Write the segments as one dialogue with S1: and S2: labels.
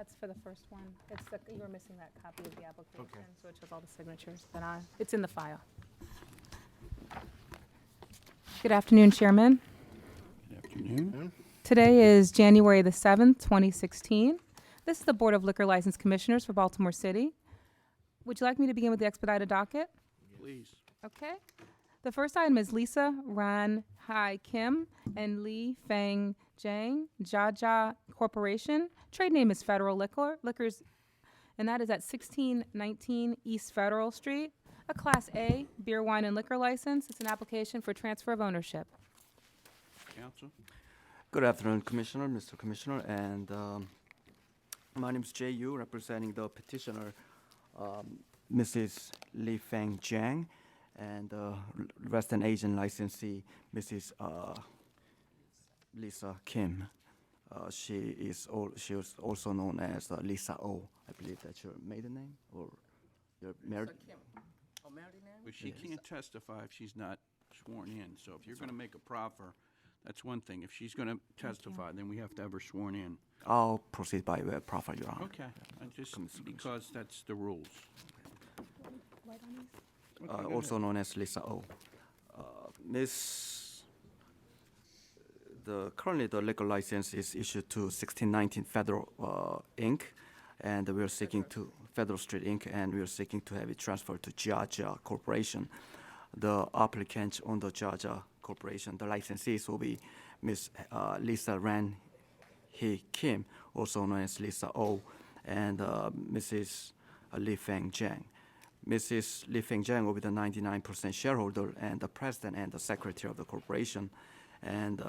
S1: That's for the first one. You were missing that copy of the application, so it shows all the signatures. It's in the file. Good afternoon, Chairman.
S2: Good afternoon.
S1: Today is January the 7th, 2016. This is the Board of Liquor License Commissioners for Baltimore City. Would you like me to begin with the expedited docket?
S2: Please.
S1: Okay. The first item is Lisa Ran Hai Kim and Li Feng Jiang, Jaja Corporation. Trade name is Federal Liquors, and that is at 1619 East Federal Street. A Class A beer, wine, and liquor license. It's an application for transfer of ownership.
S2: Counsel.
S3: Good afternoon, Commissioner, Mr. Commissioner, and my name is Jay Yu, representing the petitioner, Mrs. Li Feng Jiang, and resident agent licensee, Mrs. Lisa Kim. She was also known as Lisa O. I believe that's your maiden name, or your married?
S2: But she can't testify if she's not sworn in. So if you're going to make a proffer, that's one thing. If she's going to testify, then we have to have her sworn in.
S3: I'll proceed by profile, Your Honor.
S2: Okay. Because that's the rules.
S3: Also known as Lisa O. Currently the liquor license is issued to 1619 Federal Inc., and we are seeking to Federal Street Inc., and we are seeking to have it transferred to Jaja Corporation. The applicant on the Jaja Corporation, the licensees will be Ms. Lisa Ran Hee Kim, also known as Lisa O, and Mrs. Li Feng Jiang. Mrs. Li Feng Jiang will be the 99% shareholder and the president and the secretary of the corporation, and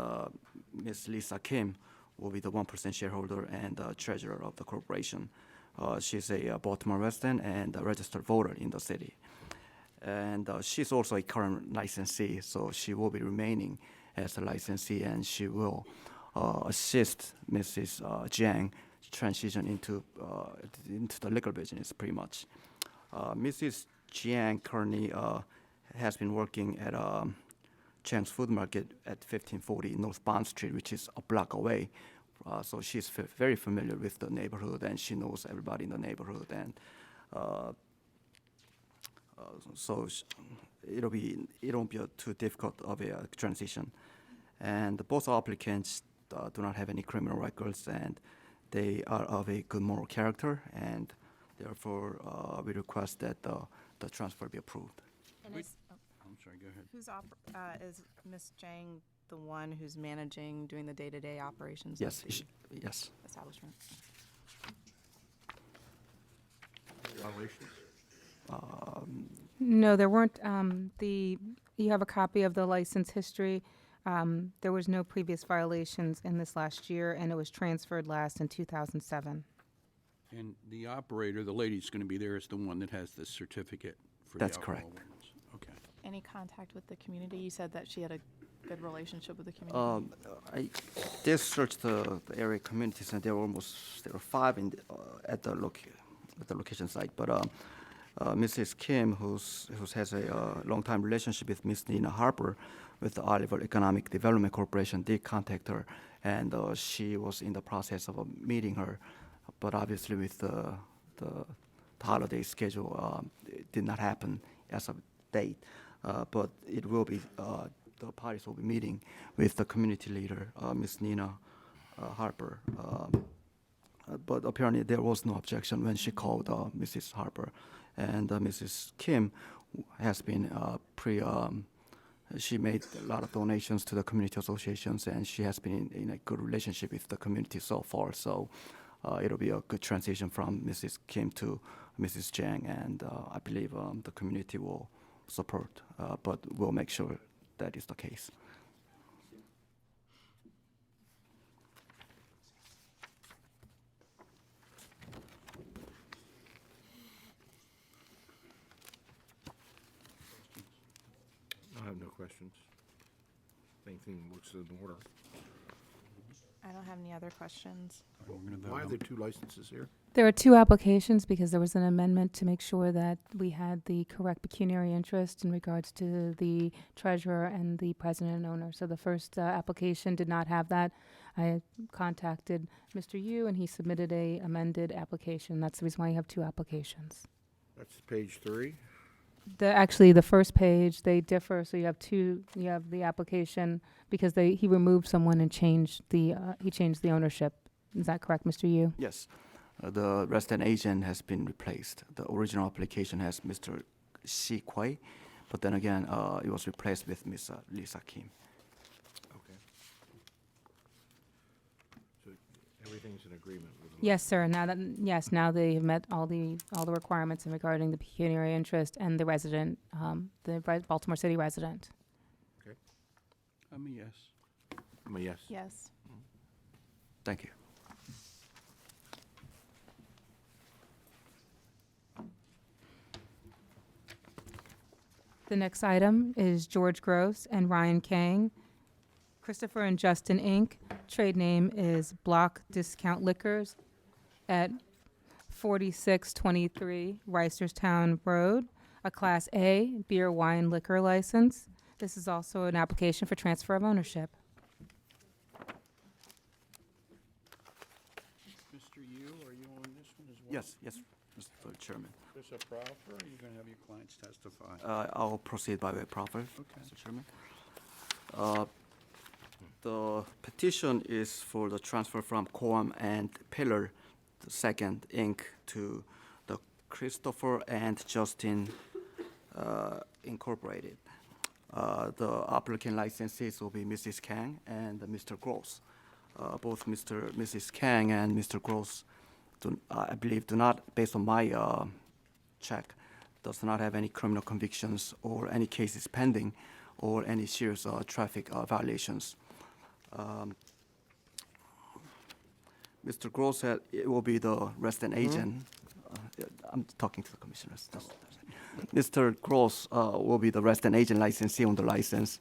S3: Ms. Lisa Kim will be the 1% shareholder and treasurer of the corporation. She's a Baltimore resident and a registered voter in the city. And she's also a current licensee, so she will be remaining as a licensee, and she will assist Mrs. Jiang transition into the liquor business, pretty much. Mrs. Jiang currently has been working at Chang's Food Market at 1540 North Bond Street, which is a block away. So she's very familiar with the neighborhood, and she knows everybody in the neighborhood. And so it won't be too difficult of a transition. And both applicants do not have any criminal records, and they are of a good moral character, and therefore we request that the transfer be approved.
S1: And
S2: I'm sorry, go ahead.
S4: Is Ms. Jiang the one who's doing the day-to-day operations
S3: Yes,
S4: of the
S3: yes.
S4: establishment?
S2: Violations?
S1: No, there weren't. You have a copy of the license history. There was no previous violations in this last year, and it was transferred last in 2007.
S2: And the operator, the lady's going to be there, is the one that has the certificate for
S3: That's
S2: the alcohol
S3: correct.
S2: awareness. Okay.
S4: Any contact with the community? You said that she had a good relationship with the community.
S3: I did search the area communities, and there were 5 at the location site. But Mrs. Kim, who has a long-time relationship with Miss Nina Harper with the Oliver Economic Development Corporation, did contact her, and she was in the process of meeting her. But obviously, with the holiday schedule, it did not happen as of date. But it will be. The parties will be meeting with the community leader, Ms. Nina Harper. But apparently there was no objection when she called Mrs. Harper. And Mrs. Kim has been she made a lot of donations to the community associations, and she has been in a good relationship with the community so far. So it'll be a good transition from Mrs. Kim to Mrs. Jiang, and I believe the community will support, but we'll make sure that is the case.
S5: I have no questions. Anything looks in order.
S4: I don't have any other questions.
S2: All right, we're gonna vote
S5: Why are
S2: on-
S5: there 2 licenses here?
S1: There are two applications because there was an amendment to make sure that we had the correct pecuniary interest in regards to the treasurer and the president and owner. So the first application did not have that. I contacted Mr. Yu and he submitted a amended application. That's the reason why you have two applications.
S5: That's page 3.
S1: Actually, the first page, they differ, so you have the application because he removed someone and changed he changed the ownership. Is that correct, Mr. Yu?
S3: Yes, the resident agent has been replaced. The original application has Mr. Shi Kuei, but then again, it was replaced with Ms. Lisa Kim.
S5: Okay. So everything's in agreement with the
S1: Yes, sir. Now they have met all the requirements in regarding the pecuniary interest and the resident, Baltimore City resident.
S2: I'm a yes.
S5: I'm a yes.
S4: Yes.
S3: Thank you.
S1: The next item is George Gross and Ryan Kang, Christopher and Justin Inc. Trade name is Block Discount Liquors at 4623 Reisterstown Road, a Class A beer, wine, liquor license. This is also an application for transfer of ownership.
S2: Mr. Yu, are you on this one as well?
S3: Yes, Mr. Chairman.
S2: Is this a proffer, or are you going to have your clients testify?
S3: I'll proceed by way of proffer,
S2: Okay.
S3: Mr. Chairman. The petition is for the transfer from Quam and Pillar II Inc. to the Christopher and Justin Incorporated. The applicant licensees will be Mrs. Kang and Mr. Gross. Both Mrs. Kang and Mr. Gross, I believe, do not, based on my check, does not have any criminal convictions or any cases pending or any serious traffic violations. Mr. Gross said it will be the resident agent. I'm talking to the commissioners. Mr. Gross will be the resident agent licensee on the license,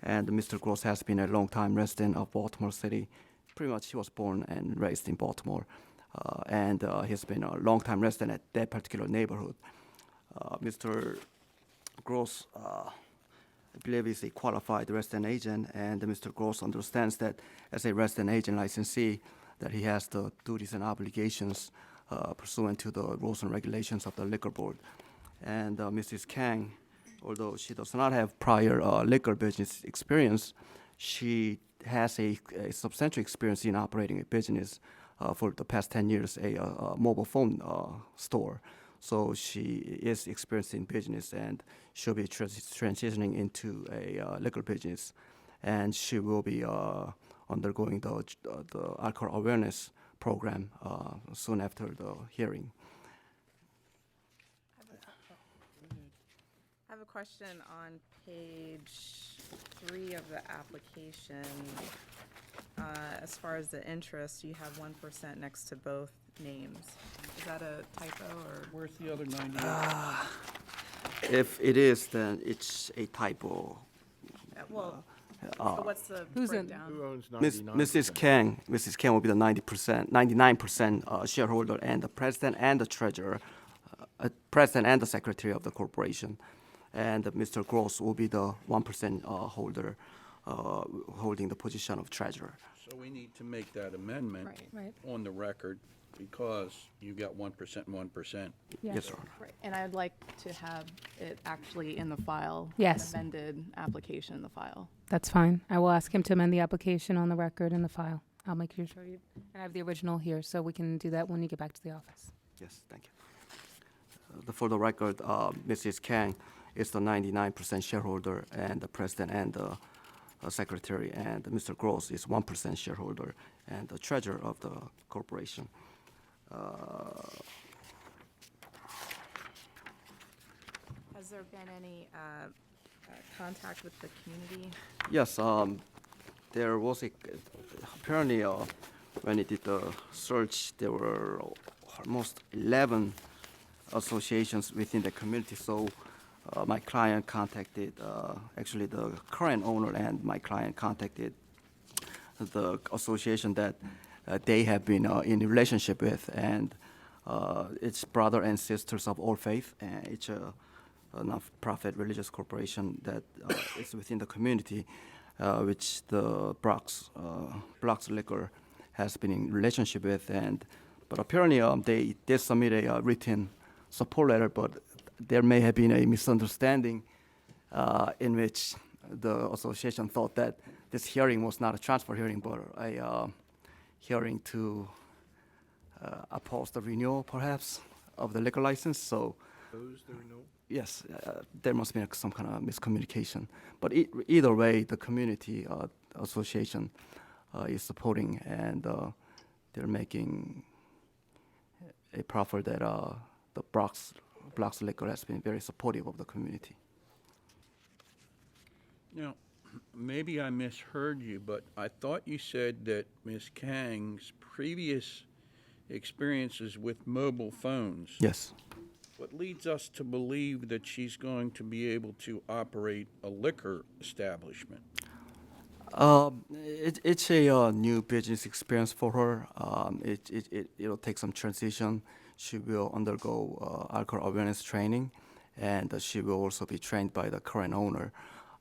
S3: and Mr. Gross has been a long-time resident of Baltimore City. Pretty much, he was born and raised in Baltimore, and he's been a long-time resident at that particular neighborhood. Mr. Gross, I believe, is a qualified resident agent, and Mr. Gross understands that as a resident agent licensee, that he has the duties and obligations pursuant to the rules and regulations of the liquor board. And Mrs. Kang, although she does not have prior liquor business experience, she has a substantial experience in operating a business for the past 10 years, a mobile phone store. So she is experienced in business, and she'll be transitioning into a liquor business, and she will be undergoing the alcohol awareness program soon after the hearing.
S6: I have a question on page 3 of the application. As far as the interest, you have 1% next to both names. Is that a typo or?
S2: Where's the other 98?
S3: If it is, then it's a typo.
S6: Well, so what's the
S1: Who's in-
S6: breakdown?
S5: Who owns
S3: Miss-
S5: 99%?
S3: Mrs. Kang will be the 99% shareholder and the president and the treasurer, president and the secretary of the corporation. And Mr. Gross will be the 1% holder, holding the position of treasurer.
S2: So we need to make that amendment
S1: Right.
S2: on the record because you got 1% and 1%.
S3: Yes, sir.
S4: Right. And I'd like to have it actually in the file. an
S1: Yes.
S4: Amended application in the file.
S1: That's fine. I will ask him to amend the application on the record in the file. I'll make sure and I have the original here, so we can do that when you get back to the office.
S3: Yes, thank you. For the record, Mrs. Kang is the 99% shareholder and the president and the secretary, and Mr. Gross is 1% shareholder and the treasurer of the corporation.
S6: Has there been any contact with the community?
S3: Yes, there was apparently when he did the search, there were almost 11 associations within the community. So my client contacted, actually the current owner and my client contacted the association that they have been in a relationship with, and It's Brother and Sisters of All Faith, and it's a non-profit religious corporation that is within the community, which the Brock's Liquor has been in relationship with, but apparently they did submit a written support letter, but there may have been a misunderstanding in which the association thought that this hearing was not a transfer hearing, but a hearing to oppose the renewal, perhaps, of the liquor license. So,
S5: Oppose the renewal?
S3: yes, there must be some kind of miscommunication. But either way, the community association is supporting, and they're making a proffer that the Brock's Liquor has been very supportive of the community.
S2: Now, maybe I misheard you, but I thought you said that Ms. Kang's previous experiences with mobile phones.
S3: Yes.
S2: What leads us to believe that she's going to be able to operate a liquor establishment?
S3: It's a new business experience for her. It'll take some transition. She will undergo alcohol awareness training, and she will also be trained by the current owner.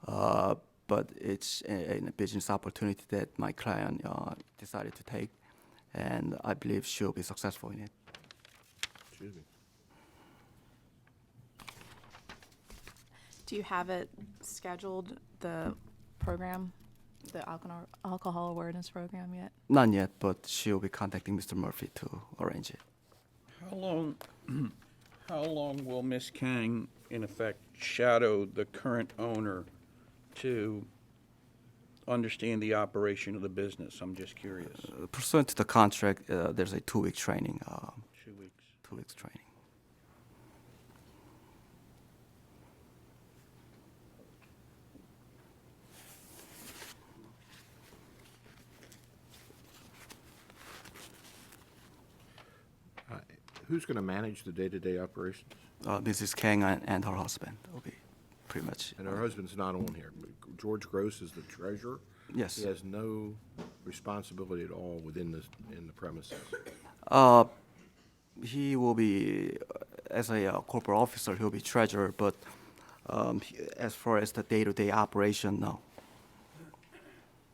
S3: But it's a business opportunity that my client decided to take, and I believe she'll be successful in it.
S5: Excuse me.
S4: Do you have it scheduled, the program, the alcohol awareness program yet?
S3: Not yet, but she'll be contacting Mr. Murphy to arrange it.
S2: How long will Ms. Kang, in effect, shadow the current owner to understand the operation of the business? I'm just curious.
S3: Pursuant to the contract, there's a 2-week training.
S2: 2 weeks.
S3: 2 weeks training.
S5: Who's going to manage the day-to-day operations?
S3: Mrs. Kang and her husband will be pretty much.
S5: And her husband's not on here. George Gross is the treasurer.
S3: Yes.
S5: He has no responsibility at all in the premises.
S3: He will be, as a corporate officer, he'll be treasurer, but as far as the day-to-day operation, no.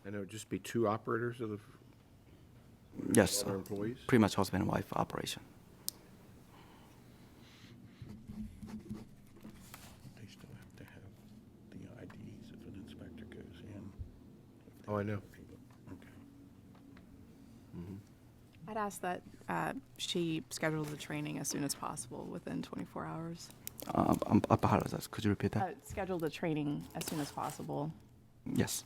S5: And there would just be 2 operators of the
S3: Yes,
S5: other employees?
S3: pretty much husband and wife operation.
S2: They still have to have the IDs if an inspector goes in.
S5: Oh, I know.
S2: Okay.
S4: I'd ask that she schedule the training as soon as possible, within 24 hours.
S3: I apologize. Could you repeat that?
S4: Schedule the training as soon as possible.
S3: Yes.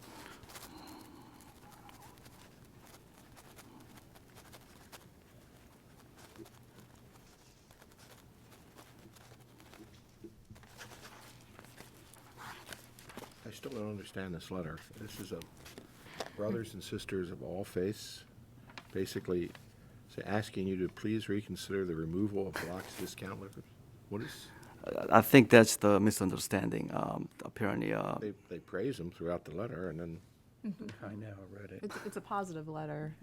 S5: I still don't understand this letter. This is a brothers and sisters of all faiths, basically asking you to please reconsider the removal of Brock's Discount Liquors. What is,
S3: I think that's the misunderstanding. Apparently,
S5: they praise him throughout the letter, and then,
S2: I now read it.
S4: It's a positive letter.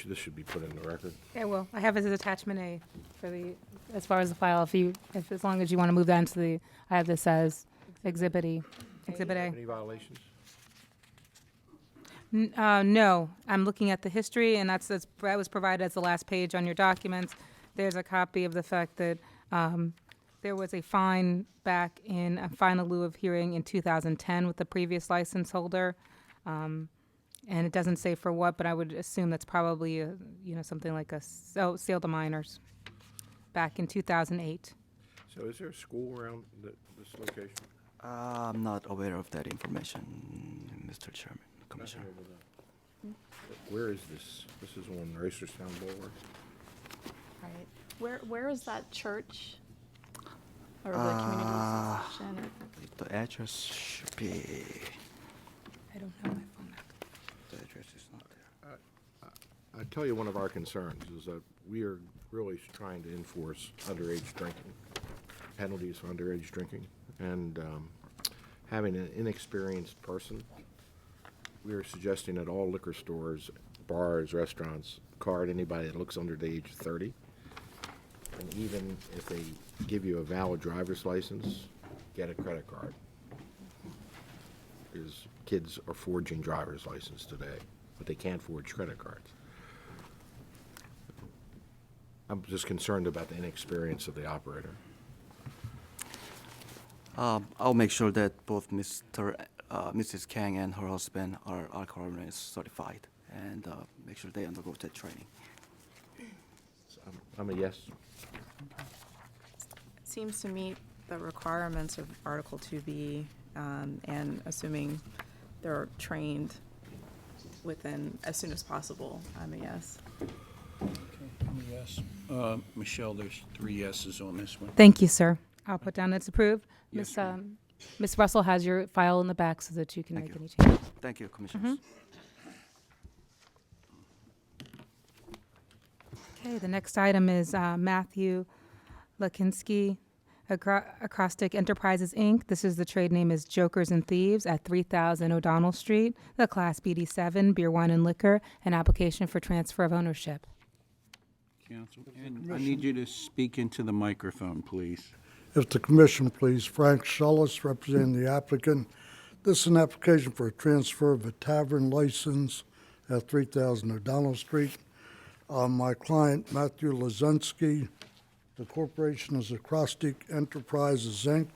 S5: this should be put in the record.
S1: Yeah, well, I have it as attachment A for the, as far as the file, as long as you want to move that into the, I have this as Exhibit E, Exhibit A.
S5: Any violations?
S1: No, I'm looking at the history, and that was provided as the last page on your documents. There's a copy of the fact that there was a fine back in a fine in lieu of hearing in 2010 with the previous license holder. And it doesn't say for what, but I would assume that's probably, something like sale to minors back in 2008.
S5: So is there a school around this location?
S3: I'm not aware of that information, Mr. Chairman, Commissioner.
S5: Where is this? This is on Racerstown Boulevard?
S4: Right. Where is that church? Or the community association?
S3: The address should be.
S1: I don't have my phone back.
S3: The address is not there.
S5: I tell you, one of our concerns is that we are really trying to enforce underage drinking, penalties for underage drinking, and having an inexperienced person, we are suggesting that all liquor stores bars, restaurants, card anybody that looks under the age of 30. And even if they give you a valid driver's license, get a credit card. Because kids are forging driver's license today, but they can't forge credit cards. I'm just concerned about the inexperience of the operator.
S3: I'll make sure that both Mrs. Kang and her husband are alcohol awareness certified, and make sure they undergo that training.
S5: So I'm a yes.
S6: Seems to meet the requirements of Article 2B, and assuming they're trained within, as soon as possible, I'm a yes.
S2: Yes. Michelle, there's 3 yeses on this one.
S1: Thank you, sir. I'll put down it's approved.
S2: Yes,
S1: Ms. Russell has your file in the back so that you can
S3: Thank
S1: make
S3: you.
S1: any changes.
S3: Thank you, Commissioners.
S1: Okay, the next item is Matthew Lakinski, Acrostic Enterprises, Inc. This is the trade name is Jokers and Thieves at 3000 O'Donnell Street, the Class BD7, beer, wine, and liquor, an application for transfer of ownership.
S2: Counsel, and I need you to speak into the microphone, please.
S7: If the commission, please, Frank Schullis, representing the applicant. This is an application for a transfer of a tavern license at 3000 O'Donnell Street. My client, Matthew Lazinski, the corporation is Acrostic Enterprises, Inc.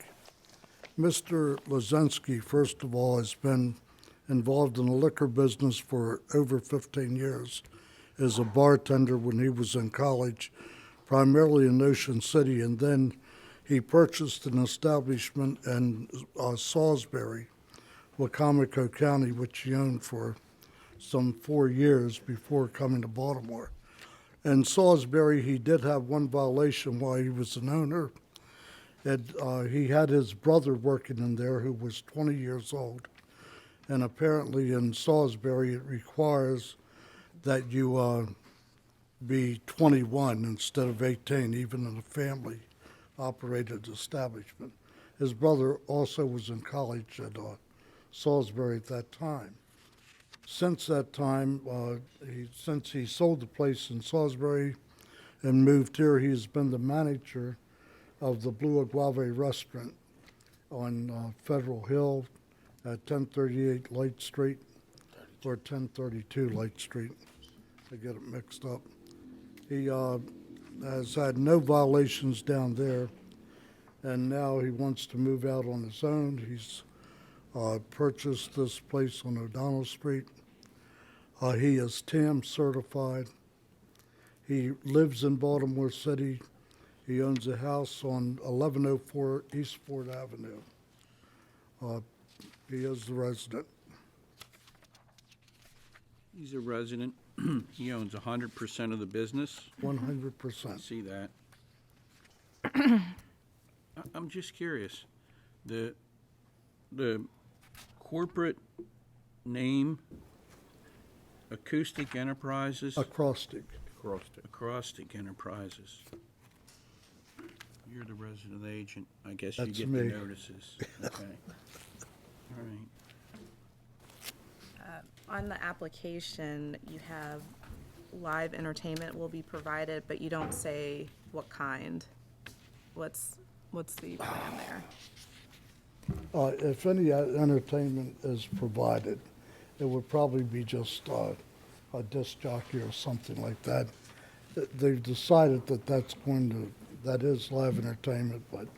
S7: Mr. Lazinski, first of all, has been involved in the liquor business for over 15 years as a bartender when he was in college, primarily in Ocean City, and then he purchased an establishment in Salisbury, Wacomico County, which he owned for some 4 years before coming to Baltimore. In Salisbury, he did have one violation while he was an owner. He had his brother working in there who was 20 years old. And apparently in Salisbury, it requires that you be 21 instead of 18, even in a family-operated establishment. His brother also was in college at Salisbury at that time. Since that time, since he sold the place in Salisbury and moved here, he has been the manager of the Blue Agave restaurant on Federal Hill at 1038 Light Street, or 1032 Light Street. I get it mixed up. He has had no violations down there, and now he wants to move out on his own. He's purchased this place on O'Donnell Street. He is TAM certified. He lives in Baltimore City. He owns a house on 1104 East Ford Avenue. He is the resident.
S2: He's a resident. He owns 100% of the business.
S7: 100%.
S2: I see that. I'm just curious. The corporate name, Acoustic Enterprises?
S7: Acrostic.
S2: Acrostic Enterprises. You're the resident agent. I guess
S7: That's
S2: you get
S7: me.
S2: the notices. Okay. All right.
S6: On the application, you have live entertainment will be provided, but you don't say what kind. What's the plan there?
S7: If any entertainment is provided, it would probably be just a disc jockey or something like that. They've decided that that is live entertainment, but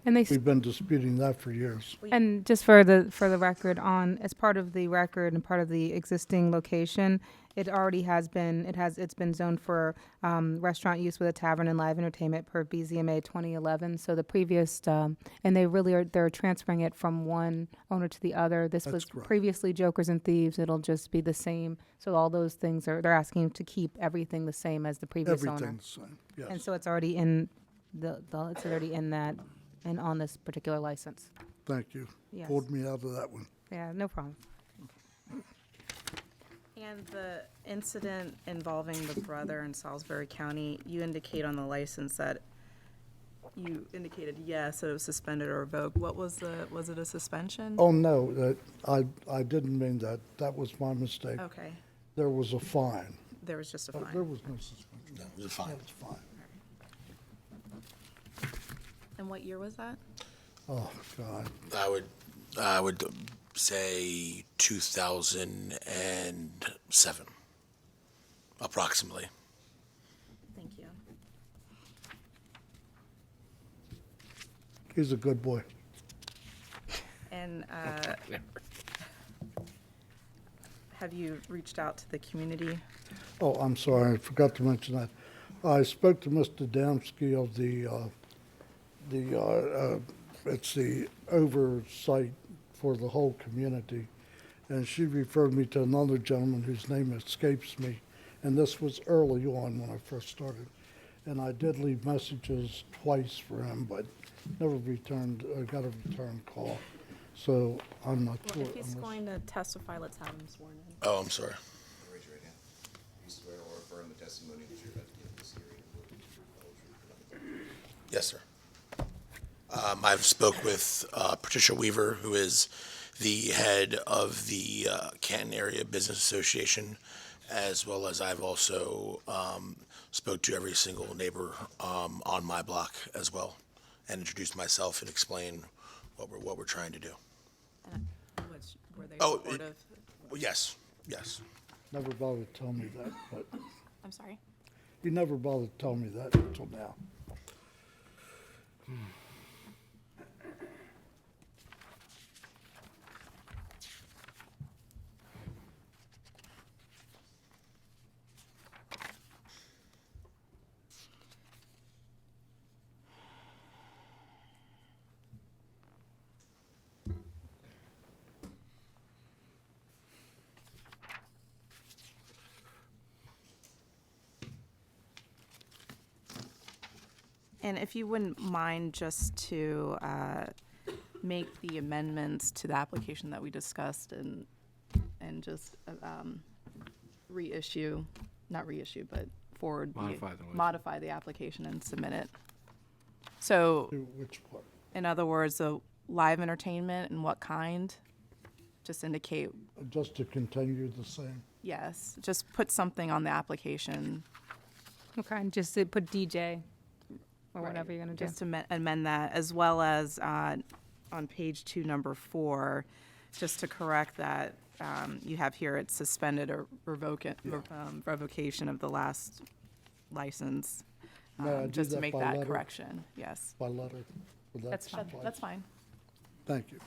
S1: And they,
S7: we've been disputing that for years.
S1: and just for the record, as part of the record and part of the existing location, it already has been, it's been zoned for restaurant use with a tavern and live entertainment per BZMA 2011. So the previous, and they're transferring it from one owner to the other. This
S7: That's
S1: was
S7: correct.
S1: previously Jokers and Thieves. It'll just be the same. So all those things they're asking to keep everything the same as the previous owner.
S7: Everything's the same, yes.
S1: And so it's already in it's already in that, and on this particular license.
S7: Thank you.
S1: Yes.
S7: Pulled me out of that one.
S1: Yeah, no problem.
S6: And the incident involving the brother in Salisbury County, you indicate on the license that you indicated yes, that it was suspended or revoked. What was was it a suspension?
S7: Oh, no, I didn't mean that. That was my mistake.
S6: Okay.
S7: There was a fine.
S6: There was just a
S7: There
S6: fine.
S7: was no suspension.
S8: No, it was a fine.
S7: It was fine.
S4: And what year was that?
S7: Oh, God.
S8: I would say 2007, approximately.
S6: Thank you.
S7: He's a good boy.
S6: And have you reached out to the community?
S7: Oh, I'm sorry, I forgot to mention that. I spoke to Mr. Damsky of it's the oversight for the whole community. And she referred me to another gentleman whose name escapes me. And this was early on when I first started. And I did leave messages twice for him, but never got a return call. So I'm not sure.
S6: Well, if he's
S7: unless-
S6: going to testify, let's have him sworn in.
S8: Oh, I'm sorry.
S9: Raise your right hand. You swear or affirm the testimony that you're about to give this hearing will be the truth, the whole truth, and nothing but the truth.
S8: Yes, sir. I've spoke with Patricia Weaver, who is the head of the Canton Area Business Association, as well as I've also spoke to every single neighbor on my block as well, and introduced myself and explained what we're trying to do.
S6: Were they
S8: Oh,
S6: supportive?
S8: Well, yes, yes.
S7: Never bothered to tell me that, but
S4: I'm sorry.
S7: he never bothered to tell me that until now.
S6: And if you wouldn't mind just to make the amendments to the application that we discussed and just not reissue, but modify the application and submit it. So,
S7: To which part?
S6: in other words, the live entertainment and what kind, just indicate,
S7: Just to continue the same.
S6: yes, just put something on the application.
S1: Okay, and just to put DJ or
S6: Right.
S1: whatever you're gonna do.
S6: Just to amend that, as well as on page 2, number 4, just to correct that, you have here it's suspended or revocation of the last license.
S7: May I do
S6: Just to
S7: that
S6: make
S7: by
S6: that
S7: letter?
S6: correction, yes.
S7: By letter. Would that
S1: That's fine.
S7: suffice?
S6: That's fine.
S7: Thank you.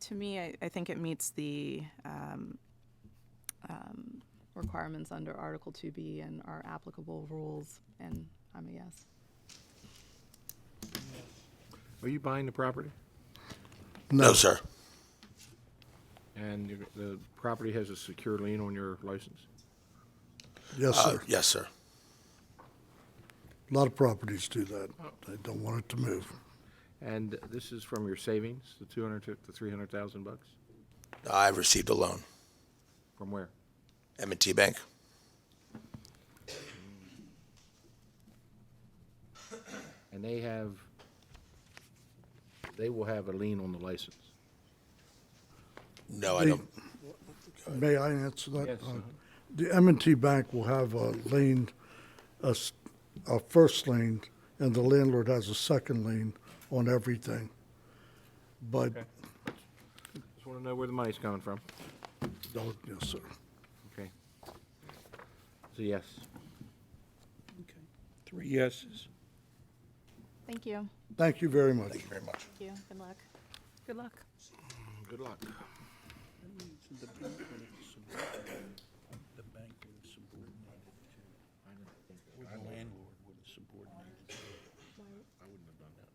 S6: To me, I think it meets the requirements under Article 2B and our applicable rules, and I'm a yes.
S5: Are you buying the property?
S8: No, sir.
S5: And the property has a secure lien on your license?
S7: Yes, sir.
S8: Yes, sir.
S7: A lot of properties do that. They don't want it to move.
S5: And this is from your savings, the 200 to 300,000 bucks?
S8: I've received a loan.
S5: From where?
S8: M&T Bank.
S5: And they will have a lien on the license?
S8: No, I
S7: The-
S8: don't.
S7: May I answer that?
S5: Yes,
S7: The M&T Bank will have a lien, a first lien, and the landlord has a second lien on everything. But,
S5: Okay. Just want to know where the money's coming from.
S7: oh, yes, sir.
S5: Okay. So yes.
S2: Okay. 3 yeses.
S4: Thank you.
S7: Thank you very much.
S8: Thank you very much.
S4: Thank you. Good luck.
S1: Good luck.
S5: Good luck.
S2: The bank would have subordinated to, or the landlord would have subordinated to.
S5: I wouldn't have done that.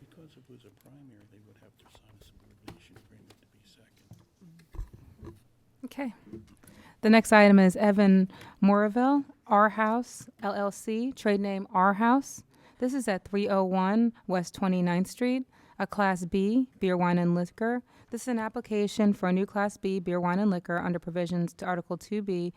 S2: Because if it was a primary, they would have to sign a subordination agreement to be second.
S1: Okay. The next item is Evan Moraville, Our House LLC, trade name Our House. This is at 301 West 29th Street. a Class B beer, wine, and liquor. This is an application for a new Class B beer, wine, and liquor under provisions to Article 2B,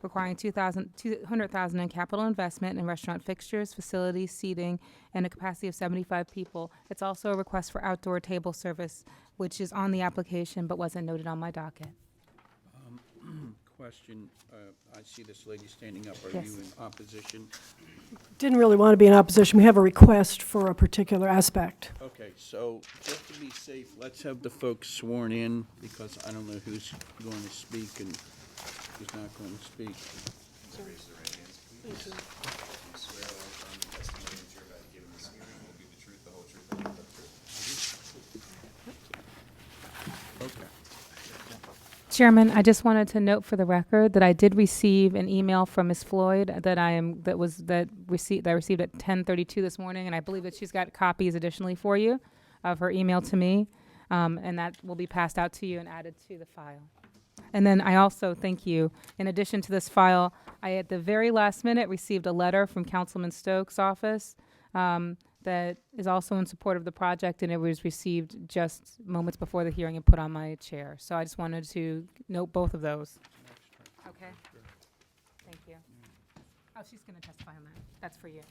S1: requiring $200,000 in capital investment in restaurant fixtures, facilities, seating, and a capacity of 75 people. It's also a request for outdoor table service, which is on the application but wasn't noted on my docket.
S2: Question, I see this lady standing up. Are
S1: Yes.
S2: you in opposition?
S10: Didn't really want to be in opposition. We have a request for a particular aspect.
S2: Okay, so just to be safe, let's have the folks sworn in, because I don't know who's going to speak and who's not going to speak.
S9: Raise their right hands, please. Do you swear or affirm the testimony that you're about to give in this hearing will be the truth, the whole truth, and nothing but the truth?
S2: Okay.
S1: Chairman, I just wanted to note for the record that I did receive an email from Ms. Floyd that I received at 10:32 this morning, and I believe that she's got copies additionally for you of her email to me, and that will be passed out to you and added to the file. And then I also, thank you, in addition to this file, I at the very last minute received a letter from Councilman Stokes' office that is also in support of the project, and it was received just moments before the hearing and put on my chair. So I just wanted to note both of those. Okay? Thank you. Oh, she's going to testify on that. That's for you.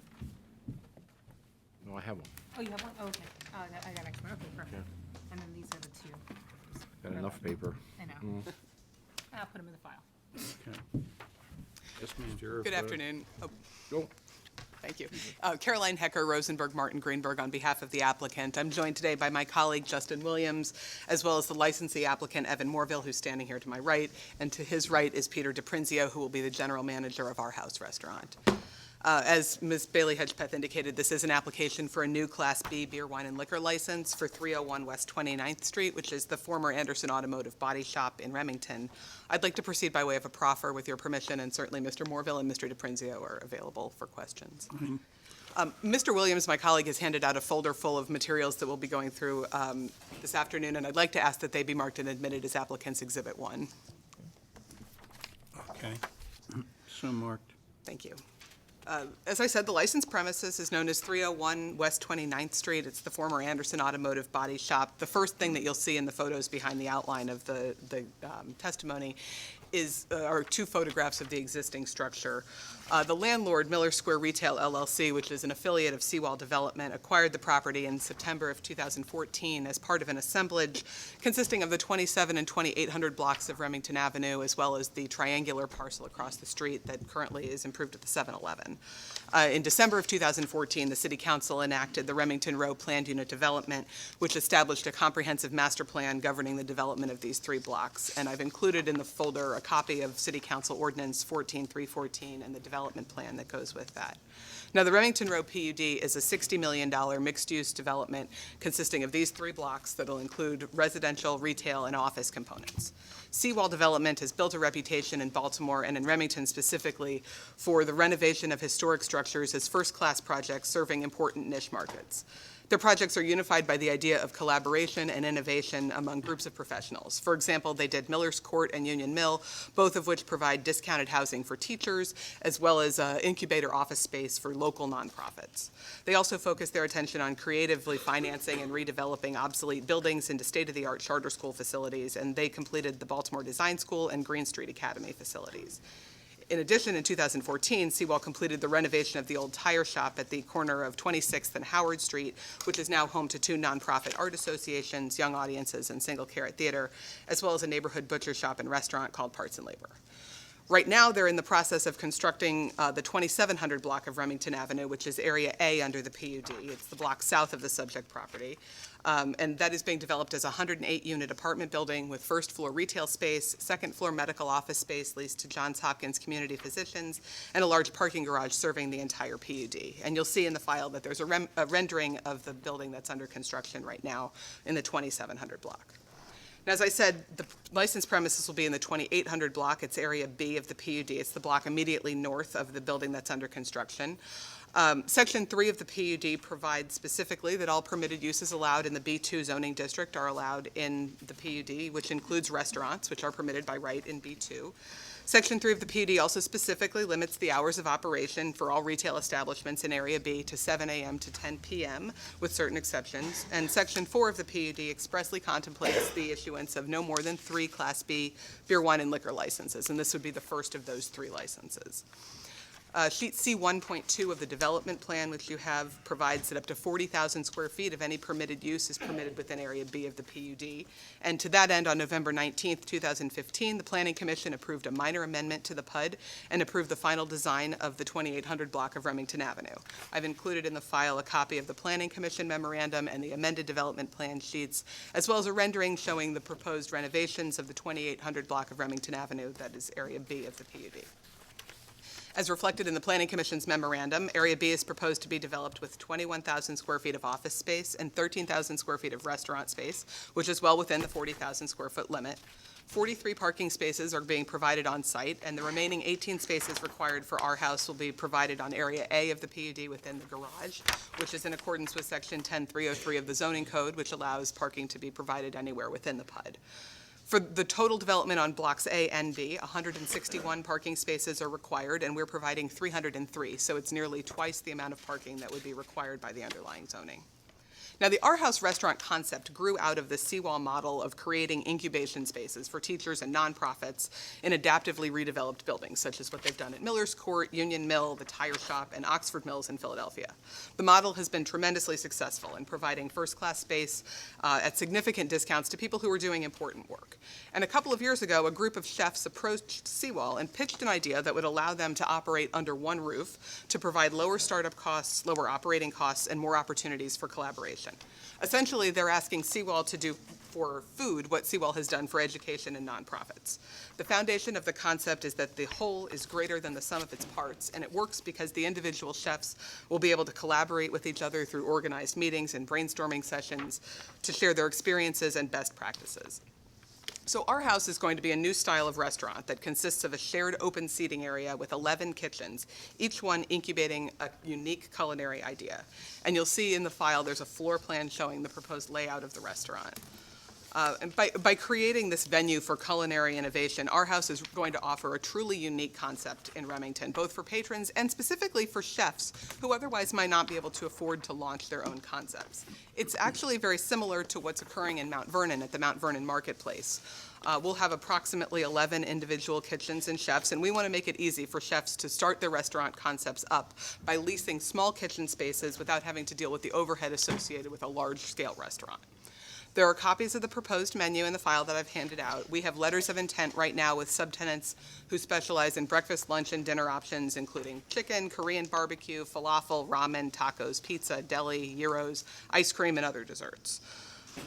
S5: No, I have one.
S1: Oh, you have one? Oh, okay. Oh, I got extra. Okay, perfect. And then these are the two.
S5: Got enough paper.
S1: I know. I'll put them in the file.
S2: Okay. Yes, ma'am.
S11: Good afternoon. Oh,
S5: Go.
S11: thank you. Caroline Hecker, Rosenberg, Martin Greenberg, on behalf of the applicant. I'm joined today by my colleague Justin Williams, as well as the licensee applicant Evan Morville, who's standing here to my right, and to his right is Peter DePrinzio, who will be the general manager of our house restaurant. As Ms. Bailey Hedgepeth indicated, this is an application for a new Class B beer, wine, and liquor license for 301 West 29th Street, which is the former Anderson Automotive Body Shop in Remington. I'd like to proceed by way of a proffer with your permission, and certainly Mr. Morville and Mr. DePrinzio are available for questions. Mr. Williams, my colleague, has handed out a folder full of materials that we'll be going through this afternoon, and I'd like to ask that they be marked and admitted as applicant's Exhibit 1.
S2: Okay. So marked.
S11: Thank you. As I said, the licensed premises is known as 301 West 29th Street. It's the former Anderson Automotive Body Shop. The first thing that you'll see in the photos behind the outline of the testimony are two photographs of the existing structure. The landlord, Miller Square Retail LLC, which is an affiliate of Seawall Development, acquired the property in September of 2014 as part of an assemblage consisting of the 27 and 2800 blocks of Remington Avenue, as well as the triangular parcel across the street that currently is improved at the 7-Eleven. In December of 2014, the City Council enacted the Remington Row Planned Unit Development, which established a comprehensive master plan governing the development of these 3 blocks. And I've included in the folder a copy of City Council Ordinance 14314 and the development plan that goes with that. Now, the Remington Row PUD is a $60 million mixed-use development consisting of these 3 blocks that will include residential, retail, and office components. Seawall Development has built a reputation in Baltimore and in Remington specifically for the renovation of historic structures as first-class projects serving important niche markets. Their projects are unified by the idea of collaboration and innovation among groups of professionals. For example, they did Miller's Court and Union Mill, both of which provide discounted housing for teachers, as well as incubator office space for local nonprofits. They also focus their attention on creatively financing and redeveloping obsolete buildings into state-of-the-art charter school facilities, and they completed the Baltimore Design School and Green Street Academy facilities. In addition, in 2014, Seawall completed the renovation of the old tire shop at the corner of 26th and Howard Street, which is now home to 2 nonprofit art associations, Young Audiences, and Single Carrot Theater, as well as a neighborhood butcher shop and restaurant called Parts and Labor. Right now, they're in the process of constructing the 2700 block of Remington Avenue, which is Area A under the PUD. It's the block south of the subject property. And that is being developed as a 108-unit apartment building with first-floor retail space, second-floor medical office space leased to Johns Hopkins Community Physicians, and a large parking garage serving the entire PUD. And you'll see in the file that there's a rendering of the building that's under construction right now in the 2700 block. Now, as I said, the licensed premises will be in the 2800 block. It's Area B of the PUD. It's the block immediately north of the building that's under construction. Section 3 of the PUD provides specifically that all permitted uses allowed in the B2 zoning district are allowed in the PUD, which includes restaurants, which are permitted by right in B2. Section 3 of the PUD also specifically limits the hours of operation for all retail establishments in Area B to 7 a.m. to 10 p.m., with certain exceptions. And Section 4 of the PUD expressly contemplates the issuance of no more than 3 Class B beer, wine, and liquor licenses, and this would be the first of those 3 licenses. Sheet C 1.2 of the development plan, which you have, provides that up to 40,000 square feet of any permitted use is permitted within Area B of the PUD. And to that end, on November 19th, 2015, the Planning Commission approved a minor amendment to the PUD and approved the final design of the 2800 block of Remington Avenue. I've included in the file a copy of the Planning Commission memorandum and the amended development plan sheets, as well as a rendering showing the proposed renovations of the 2800 block of Remington Avenue, that is Area B of the PUD. As reflected in the Planning Commission's memorandum, Area B is proposed to be developed with 21,000 square feet of office space and 13,000 square feet of restaurant space, which is well within the 40,000 square foot limit. 43 parking spaces are being provided on site, and the remaining 18 spaces required for our house will be provided on Area A of the PUD within the garage, which is in accordance with Section 10303 of the zoning code, which allows parking to be provided anywhere within the PUD. For the total development on blocks A and B, 161 parking spaces are required, and we're providing 303, so it's nearly twice the amount of parking that would be required by the underlying zoning. Now, the Our House restaurant concept grew out of the Seawall model of creating incubation spaces for teachers and nonprofits in adaptively redeveloped buildings, such as what they've done at Miller's Court, Union Mill, the Tire Shop, and Oxford Mills in Philadelphia. The model has been tremendously successful in providing first-class space at significant discounts to people who are doing important work. And a couple of years ago, a group of chefs approached Seawall and pitched an idea that would allow them to operate under one roof to provide lower startup costs, lower operating costs, and more opportunities for collaboration. Essentially, they're asking Seawall to do for food what Seawall has done for education and nonprofits. The foundation of the concept is that the whole is greater than the sum of its parts, and it works because the individual chefs will be able to collaborate with each other through organized meetings and brainstorming sessions to share their experiences and best practices. So Our House is going to be a new style of restaurant that consists of a shared open seating area with 11 kitchens, each one incubating a unique culinary idea. And you'll see in the file there's a floor plan showing the proposed layout of the restaurant. And by creating this venue for culinary innovation, Our House is going to offer a truly unique concept in Remington, both for patrons and specifically for chefs who otherwise might not be able to afford to launch their own concepts. It's actually very similar to what's occurring in Mount Vernon at the Mount Vernon Marketplace. We'll have approximately 11 individual kitchens and chefs, and we want to make it easy for chefs to start their restaurant concepts up by leasing small kitchen spaces without having to deal with the overhead associated with a large-scale restaurant. There are copies of the proposed menu in the file that I've handed out. We have letters of intent right now with subtenants who specialize in breakfast, lunch, and dinner options, including chicken, Korean barbecue, falafel, ramen, tacos, pizza, deli, gyros, ice cream, and other desserts.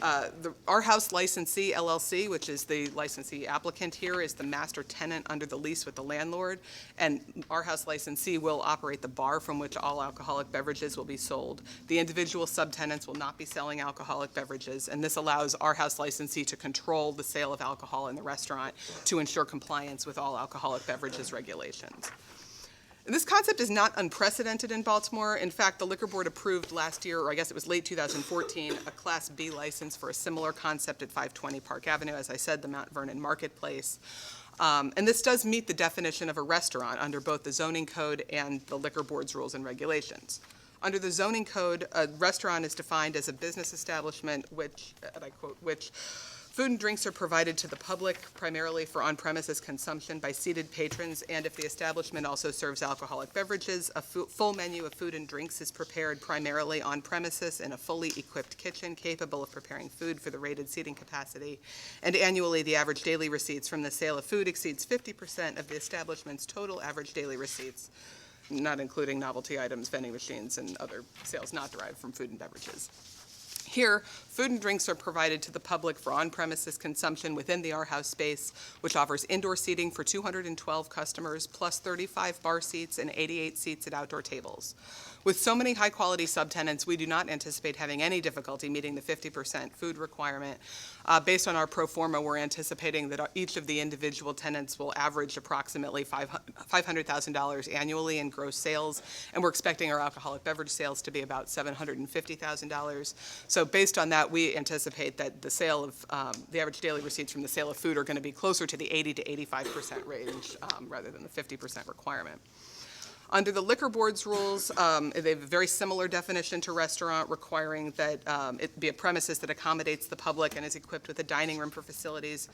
S11: Our House licensee, LLC, which is the licensee applicant here, is the master tenant under the lease with the landlord, and Our House licensee will operate the bar from which all alcoholic beverages will be sold. The individual subtenants will not be selling alcoholic beverages, and this allows Our House licensee to control the sale of alcohol in the restaurant to ensure compliance with all alcoholic beverages regulations. This concept is not unprecedented in Baltimore. In fact, the Liquor Board approved last year, or I guess it was late 2014, a Class B license for a similar concept at 520 Park Avenue, as I said, the Mount Vernon Marketplace. And this does meet the definition of a restaurant under both the zoning code and the Liquor Board's rules and regulations. Under the zoning code, a restaurant is defined as a business establishment which, and I quote, which food and drinks are provided to the public primarily for on-premises consumption by seated patrons, and if the establishment also serves alcoholic beverages, a full menu of food and drinks is prepared primarily on premises in a fully equipped kitchen capable of preparing food for the rated seating capacity. And annually, the average daily receipts from the sale of food exceeds 50% of the establishment's total average daily receipts, not including novelty items, vending machines, and other sales not derived from food and beverages. Here, food and drinks are provided to the public for on-premises consumption within the Our House space, which offers indoor seating for 212 customers, plus 35 bar seats and 88 seats at outdoor tables. With so many high-quality subtenants, we do not anticipate having any difficulty meeting the 50% food requirement. Based on our pro forma, we're anticipating that each of the individual tenants will average approximately $500,000 annually in gross sales, and we're expecting our alcoholic beverage sales to be about $750,000. So based on that, we anticipate that the sale of, the average daily receipts from the sale of food are going to be closer to the 80 to 85% range rather than the 50% requirement. Under the Liquor Board's rules, they have a very similar definition to restaurant, requiring that it be a premises that accommodates the public and is equipped with a dining room for facilities,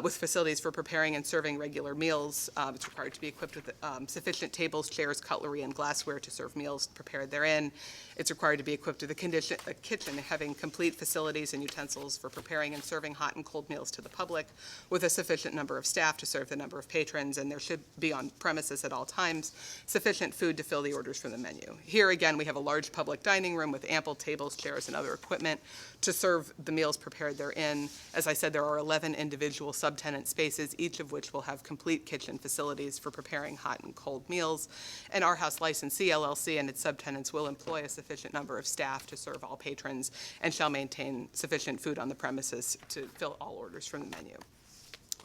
S11: with facilities for preparing and serving regular meals. It's required to be equipped with sufficient tables, chairs, cutlery, and glassware to serve meals prepared therein. It's required to be equipped with a kitchen having complete facilities and utensils for preparing and serving hot and cold meals to the public, with a sufficient number of staff to serve the number of patrons, and there should be on premises at all times sufficient food to fill the orders from the menu. Here again, we have a large public dining room with ample tables, chairs, and other equipment to serve the meals prepared therein. As I said, there are 11 individual subtenant spaces, each of which will have complete kitchen facilities for preparing hot and cold meals. And Our House Licensee LLC and its subtenants will employ a sufficient number of staff to serve all patrons and shall maintain sufficient food on the premises to fill all orders from the menu.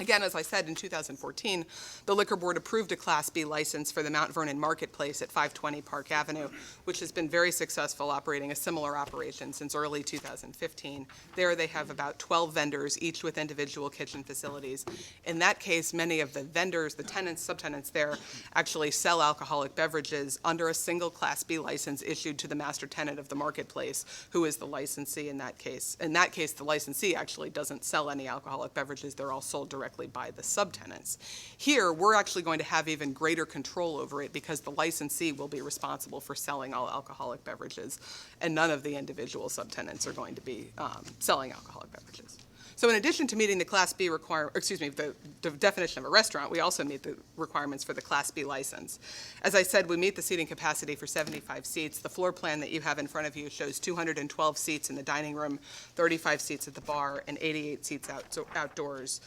S11: Again, as I said, in 2014, the Liquor Board approved a Class B license for the Mount Vernon Marketplace at 520 Park Avenue, which has been very successful, operating a similar operation since early 2015. There they have about 12 vendors, each with individual kitchen facilities. In that case, many of the vendors, the tenants, subtenants there, actually sell alcoholic beverages under a single Class B license issued to the master tenant of the marketplace, who is the licensee in that case. In that case, the licensee actually doesn't sell any alcoholic beverages. They're all sold directly by the subtenants. Here, we're actually going to have even greater control over it because the licensee will be responsible for selling all alcoholic beverages, and none of the individual subtenants are going to be selling alcoholic beverages. So in addition to meeting the Class B the definition of a restaurant, we also meet the requirements for the Class B license. As I said, we meet the seating capacity for 75 seats. The floor plan that you have in front of you shows 212 seats in the dining room, 35 seats at the bar, and 88 seats outdoors.